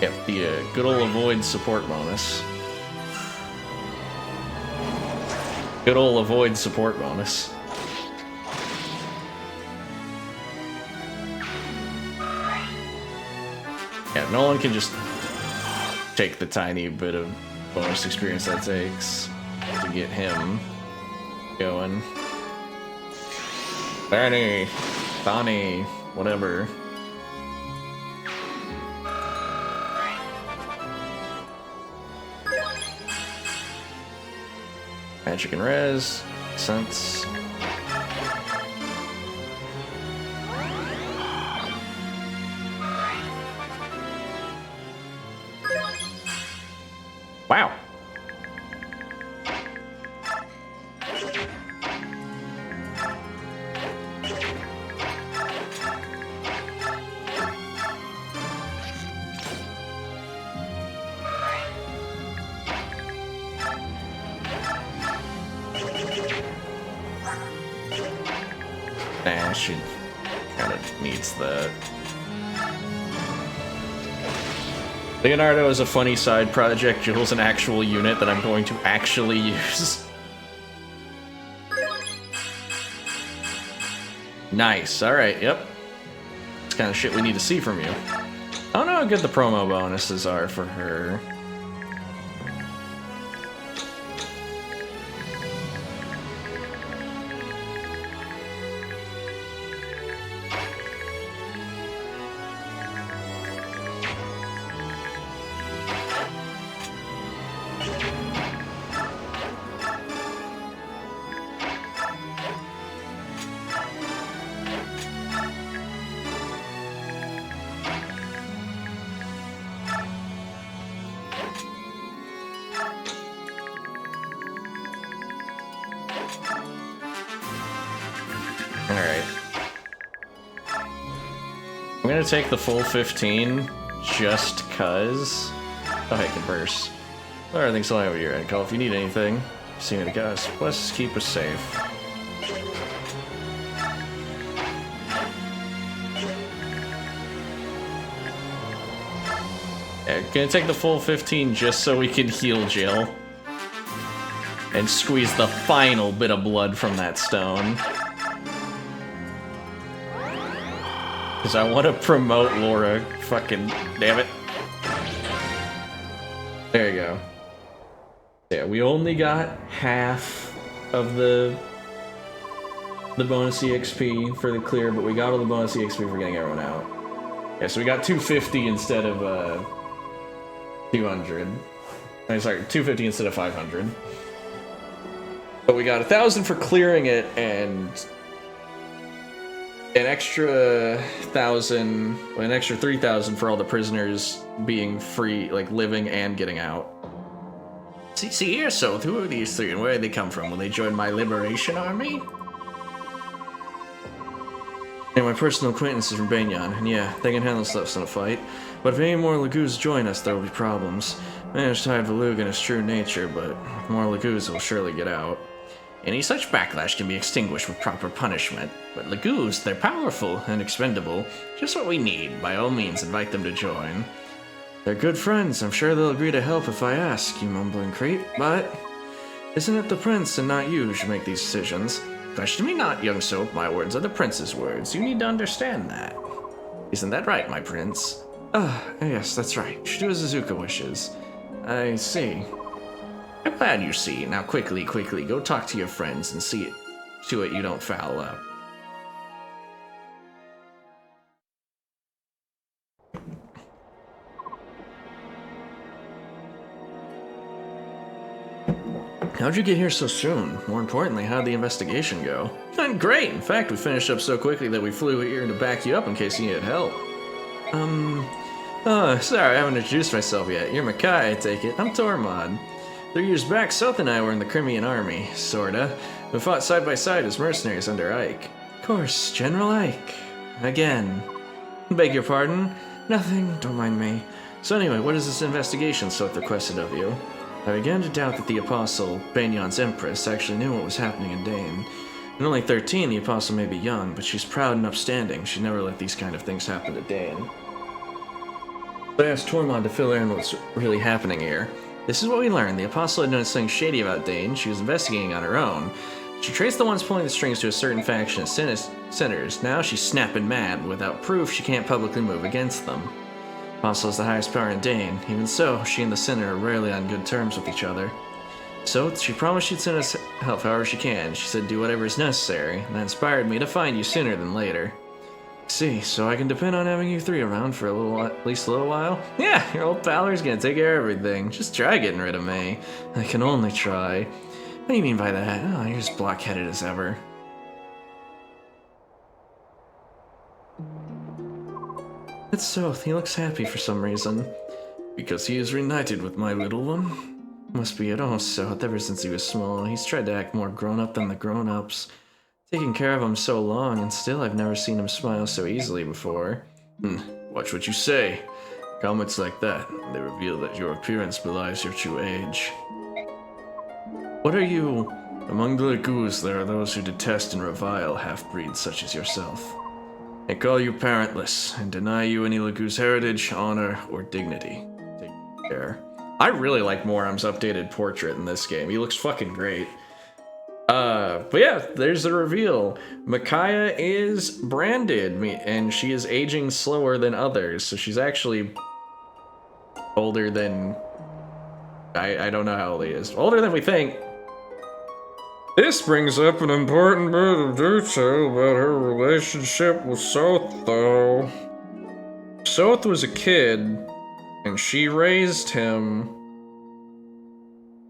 Yep, the good old avoid support bonus. Good old avoid support bonus. Yeah, Nolan can just take the tiny bit of bonus experience that takes to get him going. Barney, Bonnie, whatever. Magic and res, makes sense. Wow. Nah, she kind of needs that. Leonardo is a funny side project. Jill's an actual unit that I'm going to actually use. Nice, alright, yep. It's kind of shit we need to see from you. I don't know how good the promo bonuses are for her. Alright. I'm gonna take the full 15 just cuz. Oh, hey, converse. Alright, everything's fine over here, Call. If you need anything, see me to guys. Let's keep us safe. Yeah, gonna take the full 15 just so we can heal Jill. And squeeze the final bit of blood from that stone. Because I want to promote Laura. Fucking damn it. There you go. Yeah, we only got half of the bonus EXP for the clear, but we got all the bonus EXP for getting everyone out. Yeah, so we got 250 instead of 200. I'm sorry, 250 instead of 500. But we got 1,000 for clearing it and an extra 1,000, an extra 3,000 for all the prisoners being free, like living and getting out. See here, so who are these three and where did they come from? Will they join my liberation army? And my personal acquaintances from Banyan, and yeah, they can handle stuff in a fight. But if any more Lagoos join us, there will be problems. Managed to hide Valug in his true nature, but with more Lagoos will surely get out. Any such backlash can be extinguished with proper punishment. But Lagoos, they're powerful and expendable. Just what we need. By all means, invite them to join. They're good friends. I'm sure they'll agree to help if I ask, you mumbling creep. But isn't it the prince and not you who should make these decisions? Question me not, young soap. My words are the prince's words. You need to understand that. Isn't that right, my prince? Ah, yes, that's right. Should do as Azuka wishes. I see. I'm glad you see. Now quickly, go talk to your friends and see to it you don't foul up. How'd you get here so soon? More importantly, how'd the investigation go? Great! In fact, we finished up so quickly that we flew here to back you up in case you needed help. Oh, sorry, I haven't introduced myself yet. You're Makai, I take it. I'm Tormod. 3 years back, Seth and I were in the Crimean army, sorta. We fought side by side as mercenaries under Ike. Of course, General Ike. Again. Beg your pardon? Nothing, don't mind me. So anyway, what is this investigation Seth requested of you? I began to doubt that the Apostle, Banyan's Empress, actually knew what was happening in Dane. At only 13, the Apostle may be young, but she's proud and upstanding. She never let these kind of things happen to Dane. I asked Tormod to fill in what's really happening here. This is what we learned. The Apostle had noticed something shady about Dane. She was investigating on her own. She traced the ones pulling the strings to a certain faction of sinners. Now she's snapping mad. Without proof, she can't publicly move against them. Apostle is the highest power in Dane. Even so, she and the sinner are rarely on good terms with each other. So, she promised she'd send us help however she can. She said do whatever is necessary, and that inspired me to find you sooner than later. See, so I can depend on having you three around for at least a little while? Yeah, your old paller's gonna take care of everything. Just try getting rid of me. I can only try. What do you mean by that? Oh, you're as blockheaded as ever. It's Soth. He looks happy for some reason. Because he is reunited with my little one? Must be it. Oh, Soth. Ever since he was small, he's tried to act more grown-up than the grown-ups. Taken care of him so long, and still I've never seen him smile so easily before. Watch what you say. Comments like that, they reveal that your appearance belies your true age. What are you? Among the Lagoos, there are those who detest and revile half-breeds such as yourself. They call you parentless, and deny you any Lagoos heritage, honor, or dignity. Take care. I really like Moram's updated portrait in this game. He looks fucking great. But yeah, there's the reveal. Micaiah is branded, and she is aging slower than others, so she's actually older than... I don't know how old he is. Older than we think. This brings up an important bit of detail about her relationship with Soth, though. Soth was a kid, and she raised him,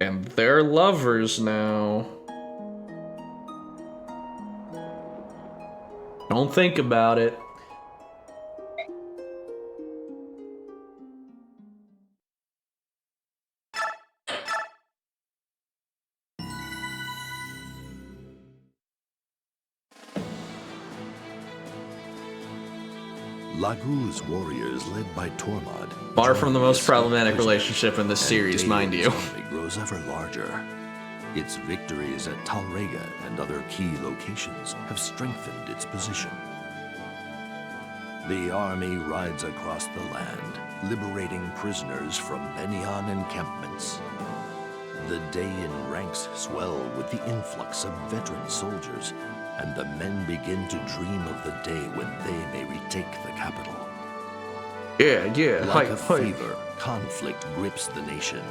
and they're lovers now. Don't think about it. Lagu's warriors, led by Tormod, Far from the most join problematic Isaac, relationship in this and series, mind Dane's you. army grows ever larger. Its victories at Talrega and other key locations have strengthened its position. The army rides across the land, liberating prisoners from Benyan encampments. The Dayan ranks swell with the influx of veteran soldiers, and the men begin to dream of the day when they may retake the capital. Yeah, Like a fever, conflict grips the nation.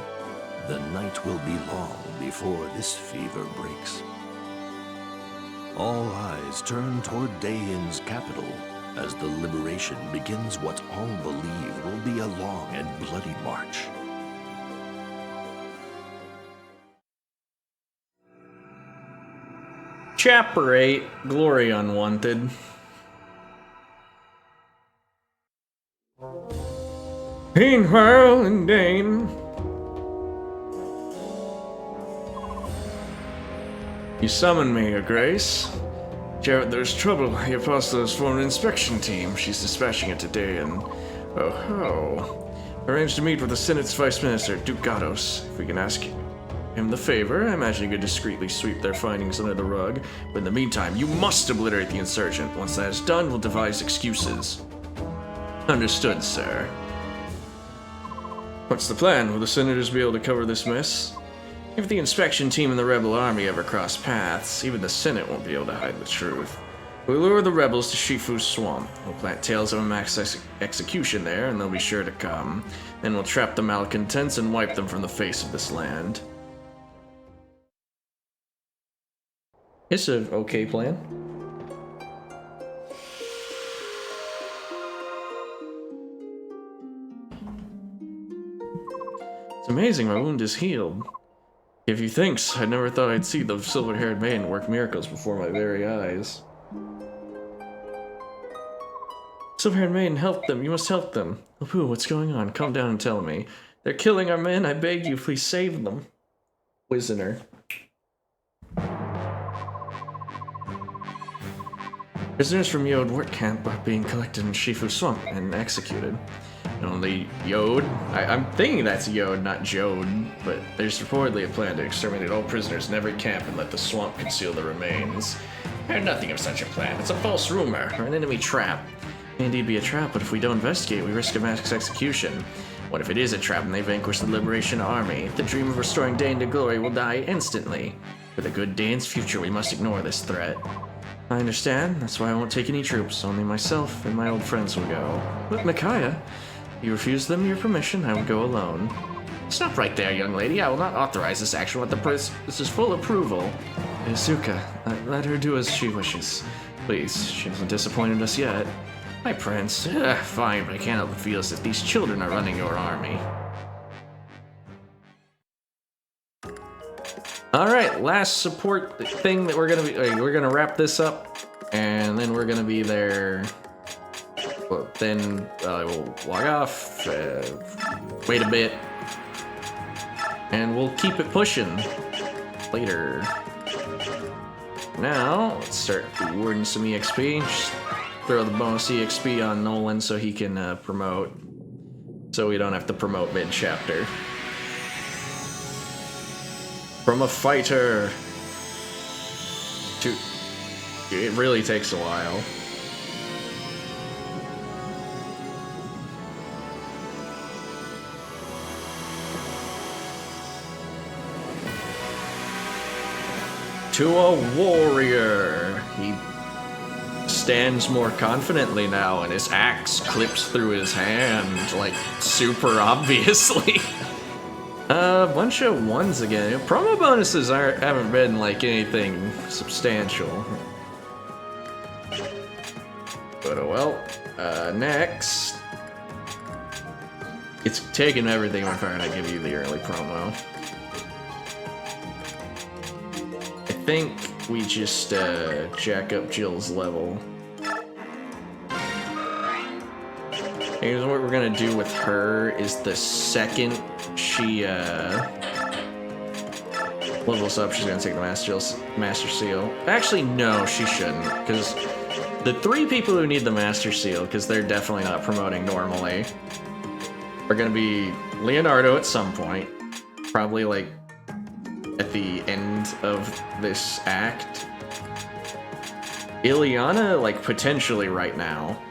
The night will be long before this fever breaks. All eyes turn toward Dayan's capital as the liberation begins what all believe will be a long and bloody march. Chapter 8, Glory Unwanted. Meanwhile in Dane. You summoned me, Your Grace. Jarrett, there's trouble. The Apostle has formed an inspection team. She's dispatching it today, and... oh ho. Arranged to meet with the Senate's Vice Minister, Duke Gatos. If we can ask him the favor, I imagine you could discreetly sweep their findings under the rug. But in the meantime, you must obliterate the insurgent. Once that is done, we'll devise excuses. Understood, sir. What's the plan? Will the senators be able to cover this mess? If the inspection team and the rebel army ever cross paths, even the Senate won't be able to hide the truth. We'll lure the rebels to Shifu's swamp. We'll plant tales of a mass execution there, and they'll be sure to come. Then we'll trap the malcontents and wipe them from the face of this land. It's an okay plan. It's amazing my wound is healed. If you thinks, I never thought I'd see the silver-haired maiden work miracles before my very eyes. Silverhand Maiden, help them. You must help them. Lapua, what's going on? Calm down and tell me. They're killing our men. I beg you, please save them. Wizener. Prisoners from Yod work camp are being collected in Shifu Swamp and executed. Only Yod? I'm thinking that's Yod, not Jode, but there's reportedly a plan to exterminate all prisoners in every camp and let the swamp conceal the remains. I heard nothing of such a plan. It's a false rumor, or an enemy trap. It may indeed be a trap, but if we don't investigate, we risk a mass execution. What if it is a trap and they vanquish the Liberation Army? The dream of restoring Dane to glory will die instantly. For the good Dane's future, we must ignore this threat. I understand. That's why I won't take any troops. Only myself and my old friends will go. But Micaiah, you refuse them your permission, I will go alone. Stop right there, young lady. I will not authorize this action with this is full approval. Izuka, let her do as she wishes. Please, she hasn't disappointed us yet. My prince. Fine, but I can't help but feel as if these children are running your army. Alright, last support thing that we're gonna wrap this up, and then we're gonna be there. Well, then we'll log off, wait a bit, and we'll keep it pushing later. Now, let's start rewarding some EXP. Just throw the bonus EXP on Nolan so he can promote, so we don't have to promote mid-chapter. From a fighter to... It really takes a while. To a warrior. He stands more confidently now, and his axe clips through his hand, like, super obviously. A bunch of ones again. Promo bonuses haven't been like anything substantial. But oh well. Next. It's taking everything on fire and I give you the early promo. I think we just jack up Jill's level. Here's what we're gonna do with her is the second she levels up, she's gonna take the Master Seal. Actually, no, she shouldn't, because the 3 people who need the Master Seal, because they're definitely not promoting normally, are gonna be Leonardo at some point, probably like at the end of this act. Ileana, like potentially right now.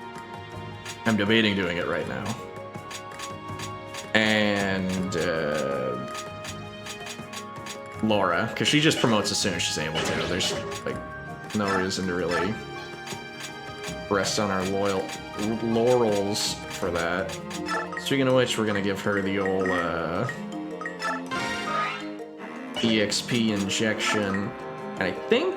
I'm debating doing it right now. And Laura, because she just promotes as soon as she's able to. There's like no reason to really rest on our laurels for that. Speaking of which, we're gonna give her the old EXP injection, and I think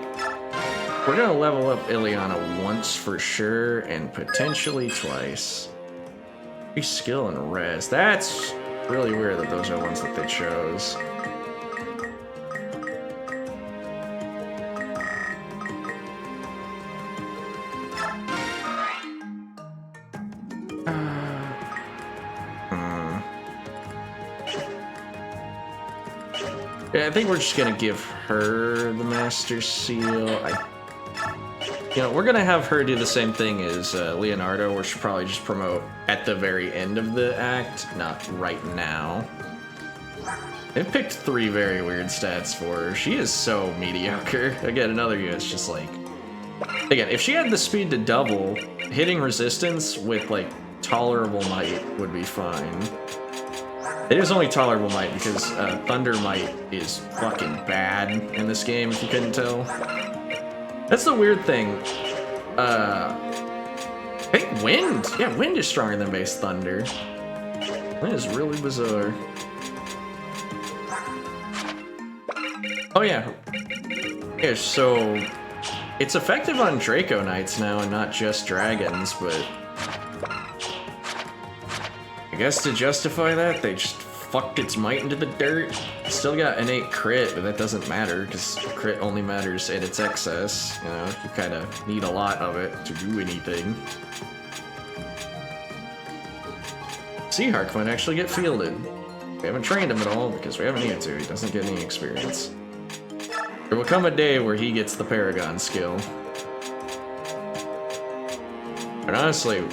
we're gonna level up Ileana once for sure, and potentially twice. Skill and res. That's really weird that those are ones that they chose. Yeah, I think we're just gonna give her the Master Seal. We're gonna have her do the same thing as Leonardo, where she'll probably just promote at the very end of the act, not right now. They picked 3 very weird stats for her. She is so mediocre. Again, another unit's just like... Again, if she had the speed to double, hitting resistance with, like, tolerable might would be fine. It is only tolerable might because Thunder Might is fucking bad in this game, if you couldn't tell. That's the weird thing. I think Wind. Yeah, Wind is stronger than base Thunder. That is really bizarre. Oh yeah. Yeah, so it's effective on Draco Knights now and not just dragons, but I guess to justify that, they just fucked its might into the dirt. Still got innate crit, but that doesn't matter because crit only matters at its excess. You know, you kind of need a lot of it to do anything. Seahawk might actually get fielded. We haven't trained him at all because we haven't needed to. He doesn't get any experience. There will come a day where he gets the Paragon skill. And honestly,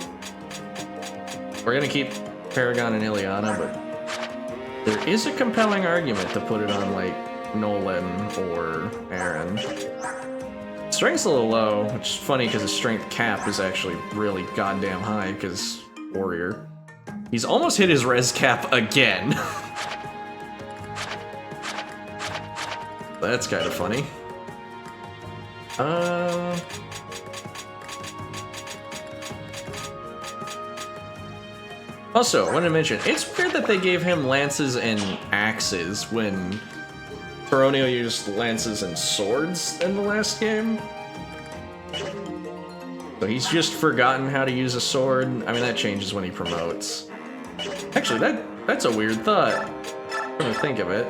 we're gonna keep Paragon and Ileana, but there is a compelling argument to put it on, like, Nolan or Aaron. Strength's a little low, which is funny because his strength cap is actually really goddamn high because Warrior. He's almost hit his res cap again. That's kind of funny. Also, I wanted to mention, it's weird that they gave him lances and axes when Peronio used lances and swords in the last game. So he's just forgotten how to use a sword. I mean, that changes when he promotes. Actually, that's a weird thought. I'm gonna think of it.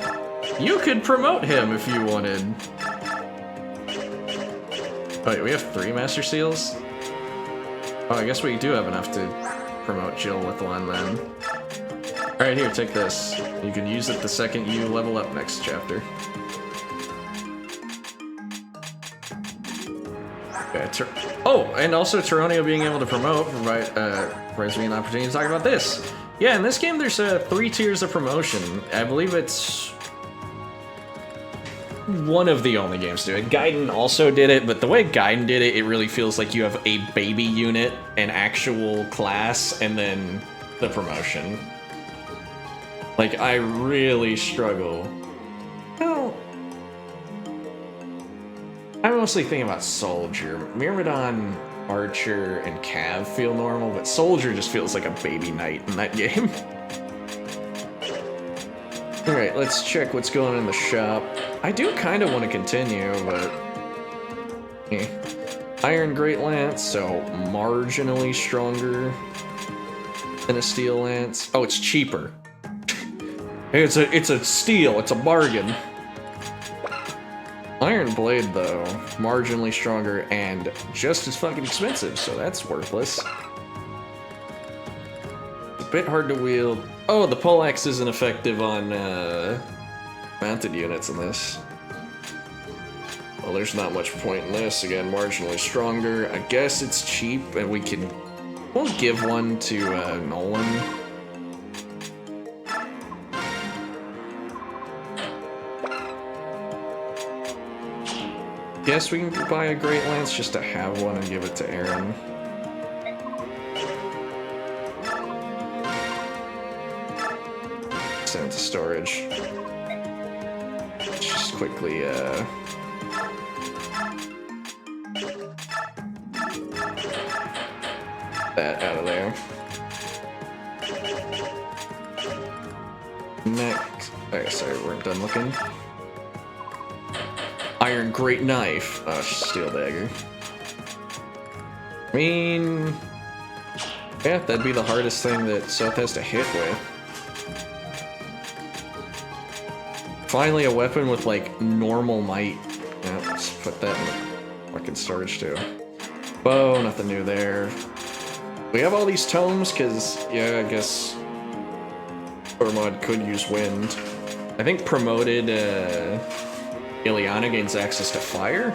You could promote him if you wanted. Oh, wait, we have 3 Master Seals? Oh, I guess we do have enough to promote Jill with one then. Alright, here, take this. You can use it the second you level up next chapter. Okay, oh, and also Tyronio being able to promote provides me an opportunity to talk about this. Yeah, in this game there's 3 tiers of promotion. I believe it's one of the only games to do it. Gaiden also did it, but the way Gaiden did it, it really feels like you have a baby unit, an actual class, and then the promotion. Like, I really struggle. Well, I'm mostly thinking about Soldier. Myrmidon, Archer, and Cav feel normal, but Soldier just feels like a baby knight in that game. Alright, let's check what's going on in the shop. I do kind of want to continue, but... Iron Great Lance, so marginally stronger than a Steel Lance. Oh, it's cheaper. It's a steal, it's a bargain. Iron Blade, though, marginally stronger and just as fucking expensive, so that's worthless. A bit hard to wield. Oh, the poleaxe isn't effective on mounted units in this. Well, there's not much point in this. Again, marginally stronger. I guess it's cheap, and we'll give one to Nolan. Guess we can buy a Great Lance just to have one and give it to Aaron. Send it to storage. Let's just quickly, that out of there. Next. Okay, sorry, we're done looking. Iron Great Knife. Oh, Steel Dagger. I mean... yeah, that'd be the hardest thing that Soth has to hit with. Finally, a weapon with, like, normal might. Yeah, let's put that in the fucking storage, too. Bow, nothing new there. We have all these tomes, because, yeah, I guess... Ormod could use wind. I think promoted, Ileana gains access to fire,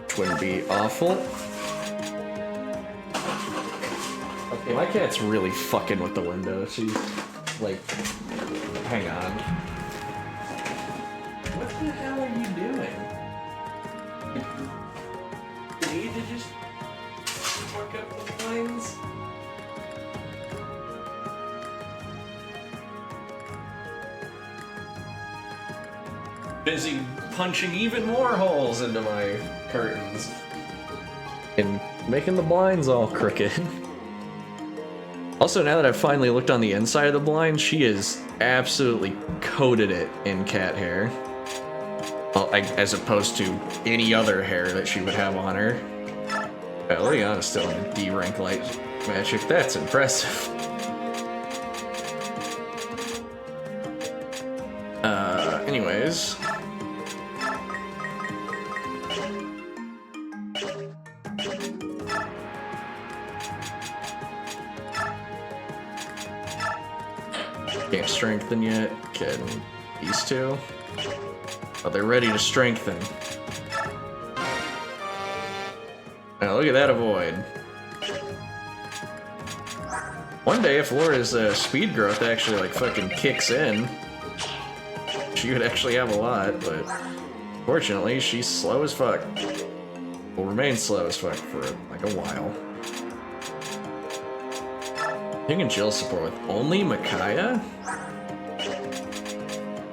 which wouldn't be awful. Okay, my cat's really fucking with the window. She's like, hang on. What the hell are you doing? You need to just fuck up the blinds? Busy punching even more holes into my curtains and making the blinds all crooked. Also, now that I've finally looked on the inside of the blind, she has absolutely coated it in cat hair. Well, as opposed to any other hair that she would have on her. Ileana's still in D rank light magic. That's impressive. Anyways. Can't strengthen yet. Can these two? Oh, they're ready to strengthen. Now look at that avoid. One day, if Laura's speed growth actually like fucking kicks in, she would actually have a lot, but fortunately, she's slow as fuck. Will remain slow as fuck for like a while. You can Jill support with only Micaiah?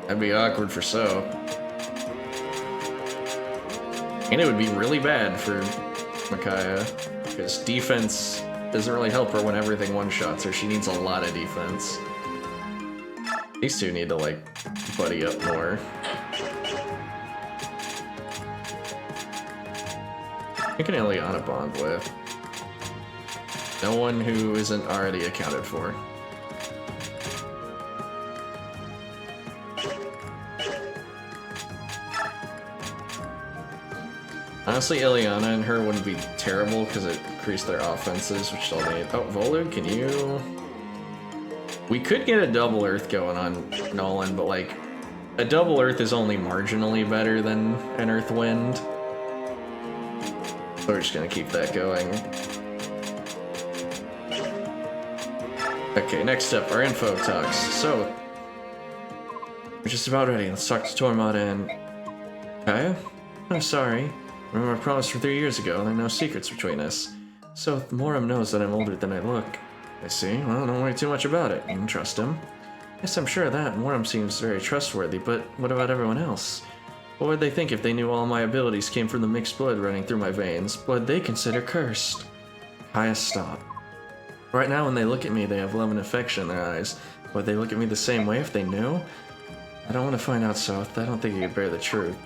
That'd be awkward for So. And it would be really bad for Micaiah, because defense doesn't really help her when everything one-shots her. She needs a lot of defense. These two need to, like, buddy up more. Who can Ileana bond with? No one who isn't already accounted for. Honestly, Ileana and her wouldn't be terrible because it increased their offenses, which they'll need. Oh, Volug, can you... We could get a double Earth going on Nolan, but like, a double Earth is only marginally better than an Earth Wind. So we're just gonna keep that going. Okay, next up, our info talks. So, we're just about ready. Let's talk to Tormod and... Kaya? I'm sorry. Remember I promised from 3 years ago, there are no secrets between us. So, Moram knows that I'm older than I look. I see. Well, don't worry too much about it. You can trust him. Yes, I'm sure of that. Moram seems very trustworthy, but what about everyone else? What would they think if they knew all my abilities came from the mixed blood running through my veins? Blood they consider cursed. Kaya, stop. Right now, when they look at me, they have love and affection in their eyes. Would they look at me the same way if they knew? I don't want to find out, South. I don't think you could bear the truth.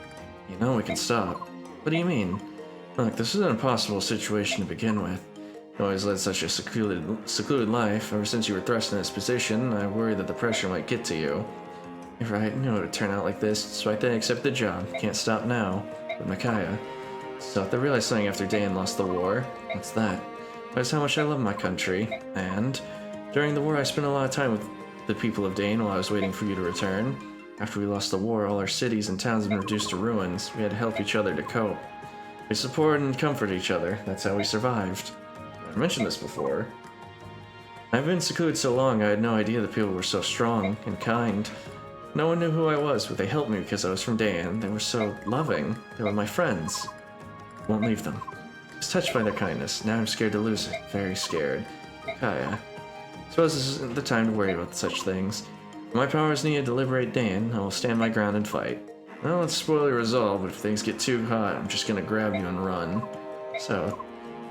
You know we can stop. What do you mean? Look, this is an impossible situation to begin with. You always led such a secluded life. Ever since you were thrust in this position, I worry that the pressure might get to you. You're right, I knew it would turn out like this. Despite that, I accept the job. Can't stop now. But Micaiah. South, I realized something after Dan lost the war. What's that? That's how much I love my country. And during the war, I spent a lot of time with the people of Dane while I was waiting for you to return. After we lost the war, all our cities and towns have been reduced to ruins. We had to help each other to cope. We supported and comforted each other. That's how we survived. I mentioned this before. I've been secluded so long, I had no idea that people were so strong and kind. No one knew who I was, but they helped me because I was from Dan. They were so loving. They were my friends. I won't leave them. I was touched by their kindness. Now I'm scared to lose it. Very scared. Kaya. Suppose this isn't the time to worry about such things. If my power is needed to liberate Dan, I will stand my ground and fight. Well, let's spoil your resolve, but if things get too hot, I'm just gonna grab you and run. So,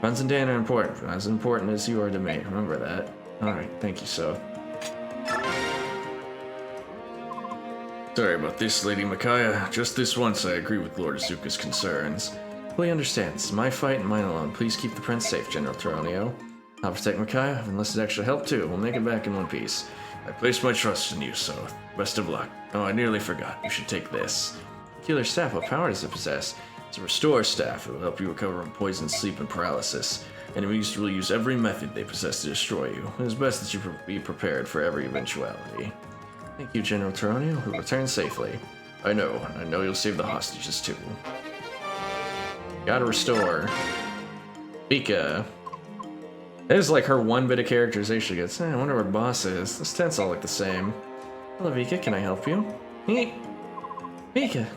Guns and Dan are important, as important as you are to me. Remember that. Alright, thank you, So. Sorry about this, Lady Micaiah. Just this once I agree with Lord Azuka's concerns. Fully understand. This is my fight and mine alone. Please keep the prince safe, General Taronio. I'll protect Micaiah, unless it actually helped too. We'll make it back in one piece. I place my trust in you, So. Best of luck. Oh, I nearly forgot. You should take this. Killer staff, what power does it possess? It's a restore staff. It will help you recover from poison, sleep, and paralysis. Enemies will use every method they possess to destroy you. It is best that you be prepared for every eventuality. Thank you, General Taronio, who returned safely. I know, and I know you'll save the hostages too. Gotta restore. Vika. That is like her one bit of characterization gets. I wonder where boss is. This tents all look the same. Hello, Vika, can I help you? Vika!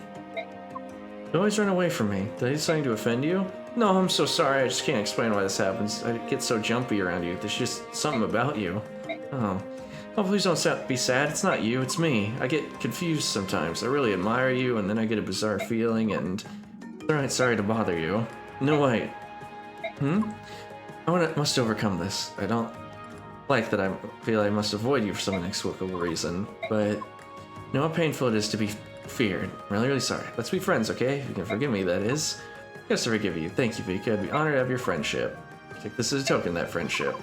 You always run away from me. Did I do something to offend you? No, I'm so sorry, I just can't explain why this happens. I get so jumpy around you. There's just something about you. Oh, please don't be sad. It's not you, it's me. I get confused sometimes. I really admire you, and then I get a bizarre feeling, and... Alright, sorry to bother you. No, wait. I must overcome this. I don't like that I feel I must avoid you for some inexplicable reason, but... You know how painful it is to be feared. I'm really sorry. Let's be friends, okay? If you can forgive me, that is. Yes, I forgive you. Thank you, Vika. I'd be honored to have your friendship. Take this as a token of that friendship.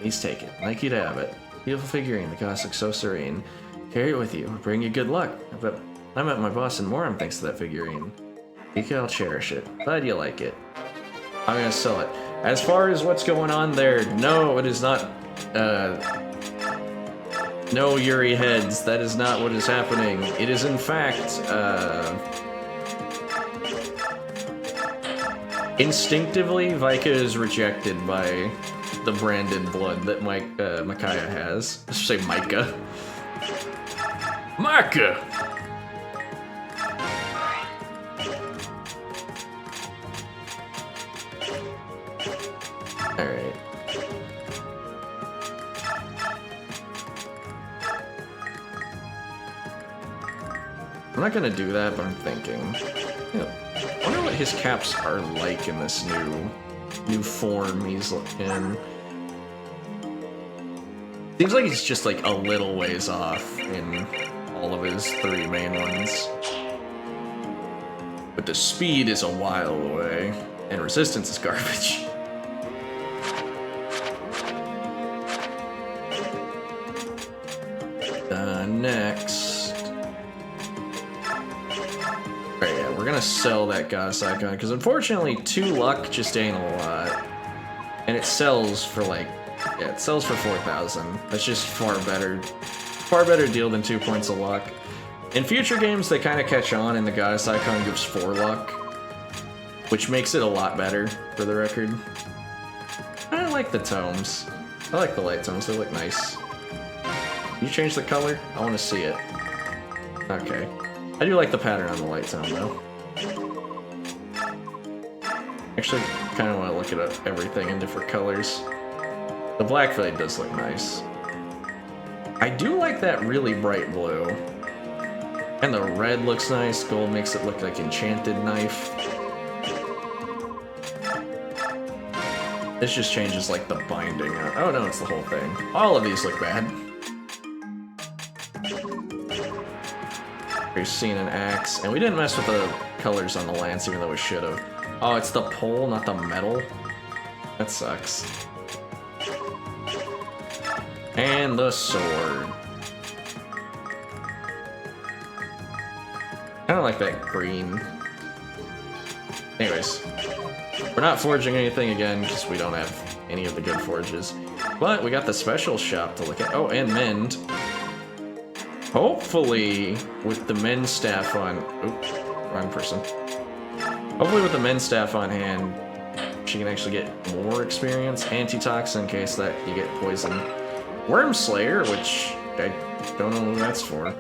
Please take it. I'd like you to have it. Beautiful figurine. The goddess looks so serene. Carry it with you. It'll bring you good luck. But I met my boss in Moram thanks to that figurine. Vika, I'll cherish it. Glad you like it. I'm gonna sell it. As far as what's going on there, no, it is not, No, Yuri heads, that is not what is happening. It is in fact, instinctively, Vika is rejected by the branded blood that Micaiah has. Let's say Micah. Micah! Alright. I'm not gonna do that, but I'm thinking. I wonder what his caps are like in this new form he's in. Seems like he's just like a little ways off in all of his 3 main ones. But the speed is a while away, and resistance is garbage. Next. Alright, yeah, we're gonna sell that Goddess Icon, because unfortunately 2 luck just ain't a lot. And it sells for like, yeah, it sells for 4,000. That's just far better deal than 2 points of luck. In future games, they kind of catch on, and the Goddess Icon gives 4 luck, which makes it a lot better, for the record. I like the tomes. I like the light tomes, they look nice. You change the color? I want to see it. Okay. I do like the pattern on the light tone, though. Actually, kind of want to look at everything in different colors. The black fade does look nice. I do like that really bright blue. And the red looks nice. Gold makes it look like enchanted knife. This just changes like the binding. Oh no, it's the whole thing. All of these look bad. We've seen an axe, and we didn't mess with the colors on the lance even though we should have. Oh, it's the pole, not the metal. That sucks. And the sword. I don't like that green. Anyways, we're not forging anything again because we don't have any of the good forges. But we got the special shop to look at. Oh, and mend. Hopefully, with the mend staff on... Oops, wrong person. Hopefully with the mend staff on hand, she can actually get more experience. Antitoxin in case that you get poisoned. Worm Slayer, which I don't know who that's for.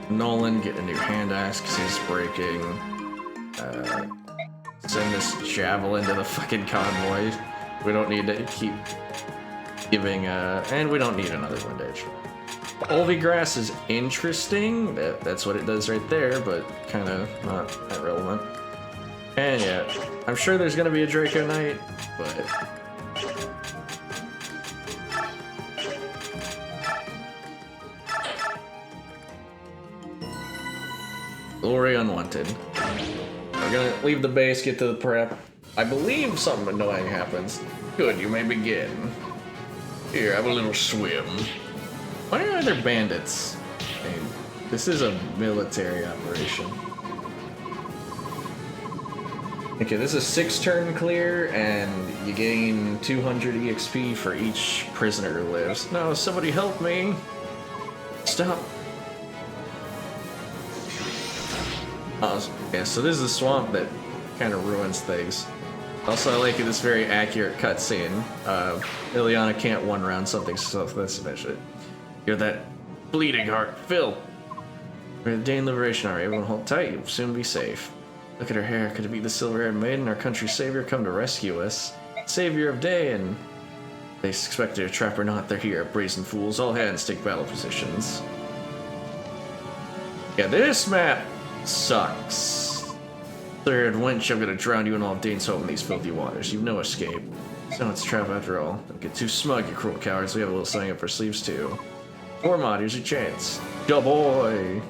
Nolan, get a new hand axe because he's breaking. Send this javelin to the fucking convoy. We don't need to keep giving, and we don't need another windage. Olvigrass is interesting. That's what it does right there, but kind of not that relevant. And yeah, I'm sure there's gonna be a Draco Knight, but Glory Unwanted. We're gonna leave the base, get to the prep. I believe something annoying happens. Good, you may begin. Here, have a little swim. Why are there bandits? I mean, this is a military operation. Okay, this is 6-turn clear, and you gain 200 EXP for each prisoner who lives. No, somebody help me! Stop! Oh, yeah, so this is a swamp that kind of ruins things. Also, I like this very accurate cutscene. Ileana can't one-round something, so that's eventually. You're that bleeding heart, Phil. We're the Dane Liberation Army. Everyone hold tight. You'll soon be safe. Look at her hair. Could it be the silver-haired maiden, our country's savior, come to rescue us? Savior of Day, and they expected a trap or not. They're here, brazen fools. All hands take battle positions. Yeah, this map sucks. Third wench, I'm gonna drown you in all of Dane's home in these filthy waters. You've no escape. So it's a trap after all. Don't get too smug, you cruel cowards. We have a little something up our sleeves too. Tormod, here's your chance. Go boy!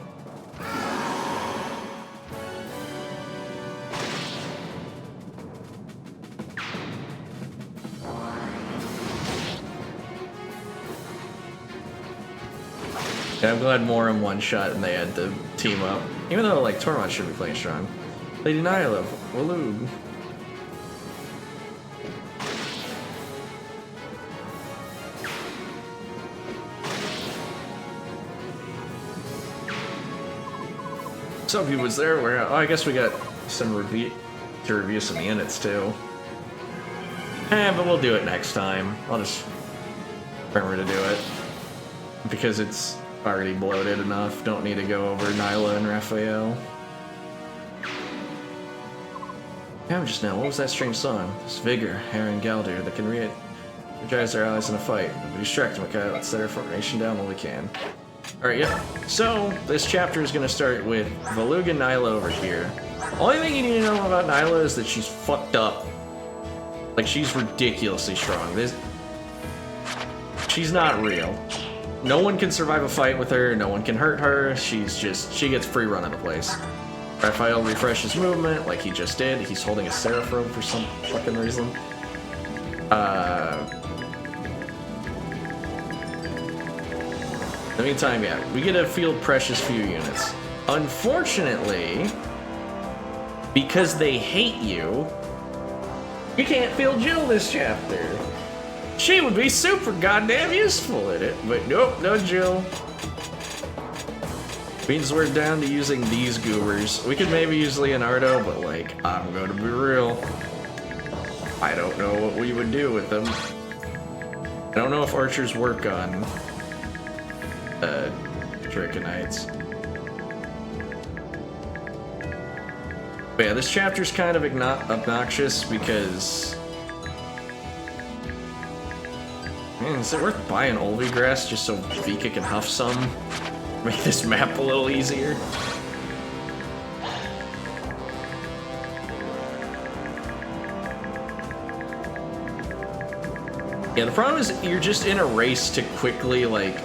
Yeah, I'm glad Morim one-shot and they had to team up. Even though, like, Tormod should be playing strong. Lady Nyla, Walug. Some people was there where, oh, I guess we got some review some units too. But we'll do it next time. I'll just remember to do it. Because it's already bloated enough. Don't need to go over Nyla and Raphael. Yeah, just now, what was that strange song? This Vigor, Harren Galdir, that can re-energize their allies in a fight. We distract them, okay? Let's set our formation down while we can. Alright, yeah. So, this chapter is going to start with Valug and Nyla over here. Only thing you need to know about Nyla is that she's fucked up. Like, she's ridiculously strong. She's not real. No one can survive a fight with her, no one can hurt her, she gets free run of the place. Raphael refreshes movement, like he just did. He's holding a Seraph Robe for some fucking reason. In the meantime, yeah, we get to field precious few units. Unfortunately, because they hate you, you can't field Jill this chapter. She would be super goddamn useful in it, but nope, no Jill. Means we're down to using these goobers. We could maybe use Leonardo, but like, I'm gonna be real. I don't know what we would do with them. I don't know if archers work on Draconites. But yeah, this chapter's kind of obnoxious because... Man, is it worth buying Olvigrass just so Vika can huff some? Make this map a little easier. Yeah, the problem is you're just in a race to quickly, like,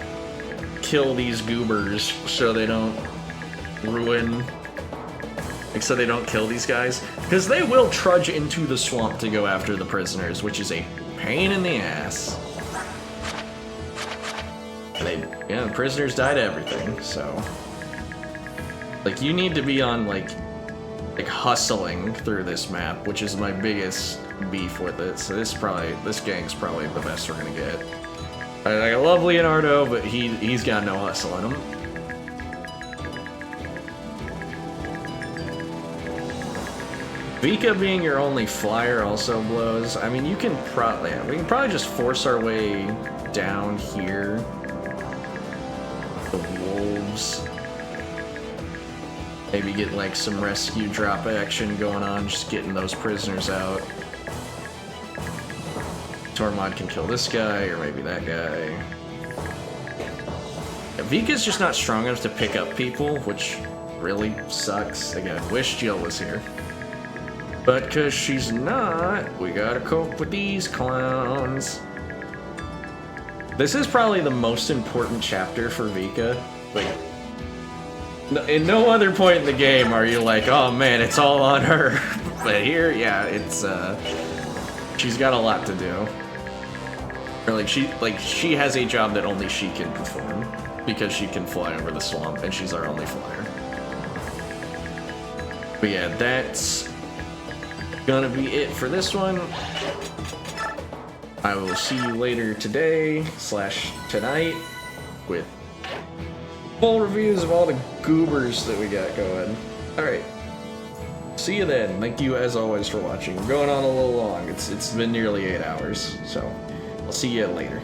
kill these goobers so they don't ruin... Like, so they don't kill these guys. Because they will trudge into the swamp to go after the prisoners, which is a pain in the ass. The prisoners died to everything, so... Like, you need to be on, like hustling through this map, which is my biggest beef with it. So this gang's probably the best we're gonna get. I love Leonardo, but he's got no hustle in him. Vika being your only flyer also blows. I mean, we can probably just force our way down here. The wolves. Maybe get like some rescue drop action going on, just getting those prisoners out. Tormod can kill this guy, or maybe that guy. Yeah, Vika's just not strong enough to pick up people, which really sucks. Again, wish Jill was here. But because she's not, we gotta cope with these clowns. This is probably the most important chapter for Vika. Like, in no other point in the game are you like, oh man, it's all on her. But here, yeah, it's, she's got a lot to do. Or she has a job that only she can perform. Because she can fly over the swamp, and she's our only flyer. But yeah, that's gonna be it for this one. I will see you later today / tonight with full reviews of all the goobers that we got going. Alright. See you then. Thank you as always for watching. We're going on a little long. It's been nearly 8 hours, so I'll see you later.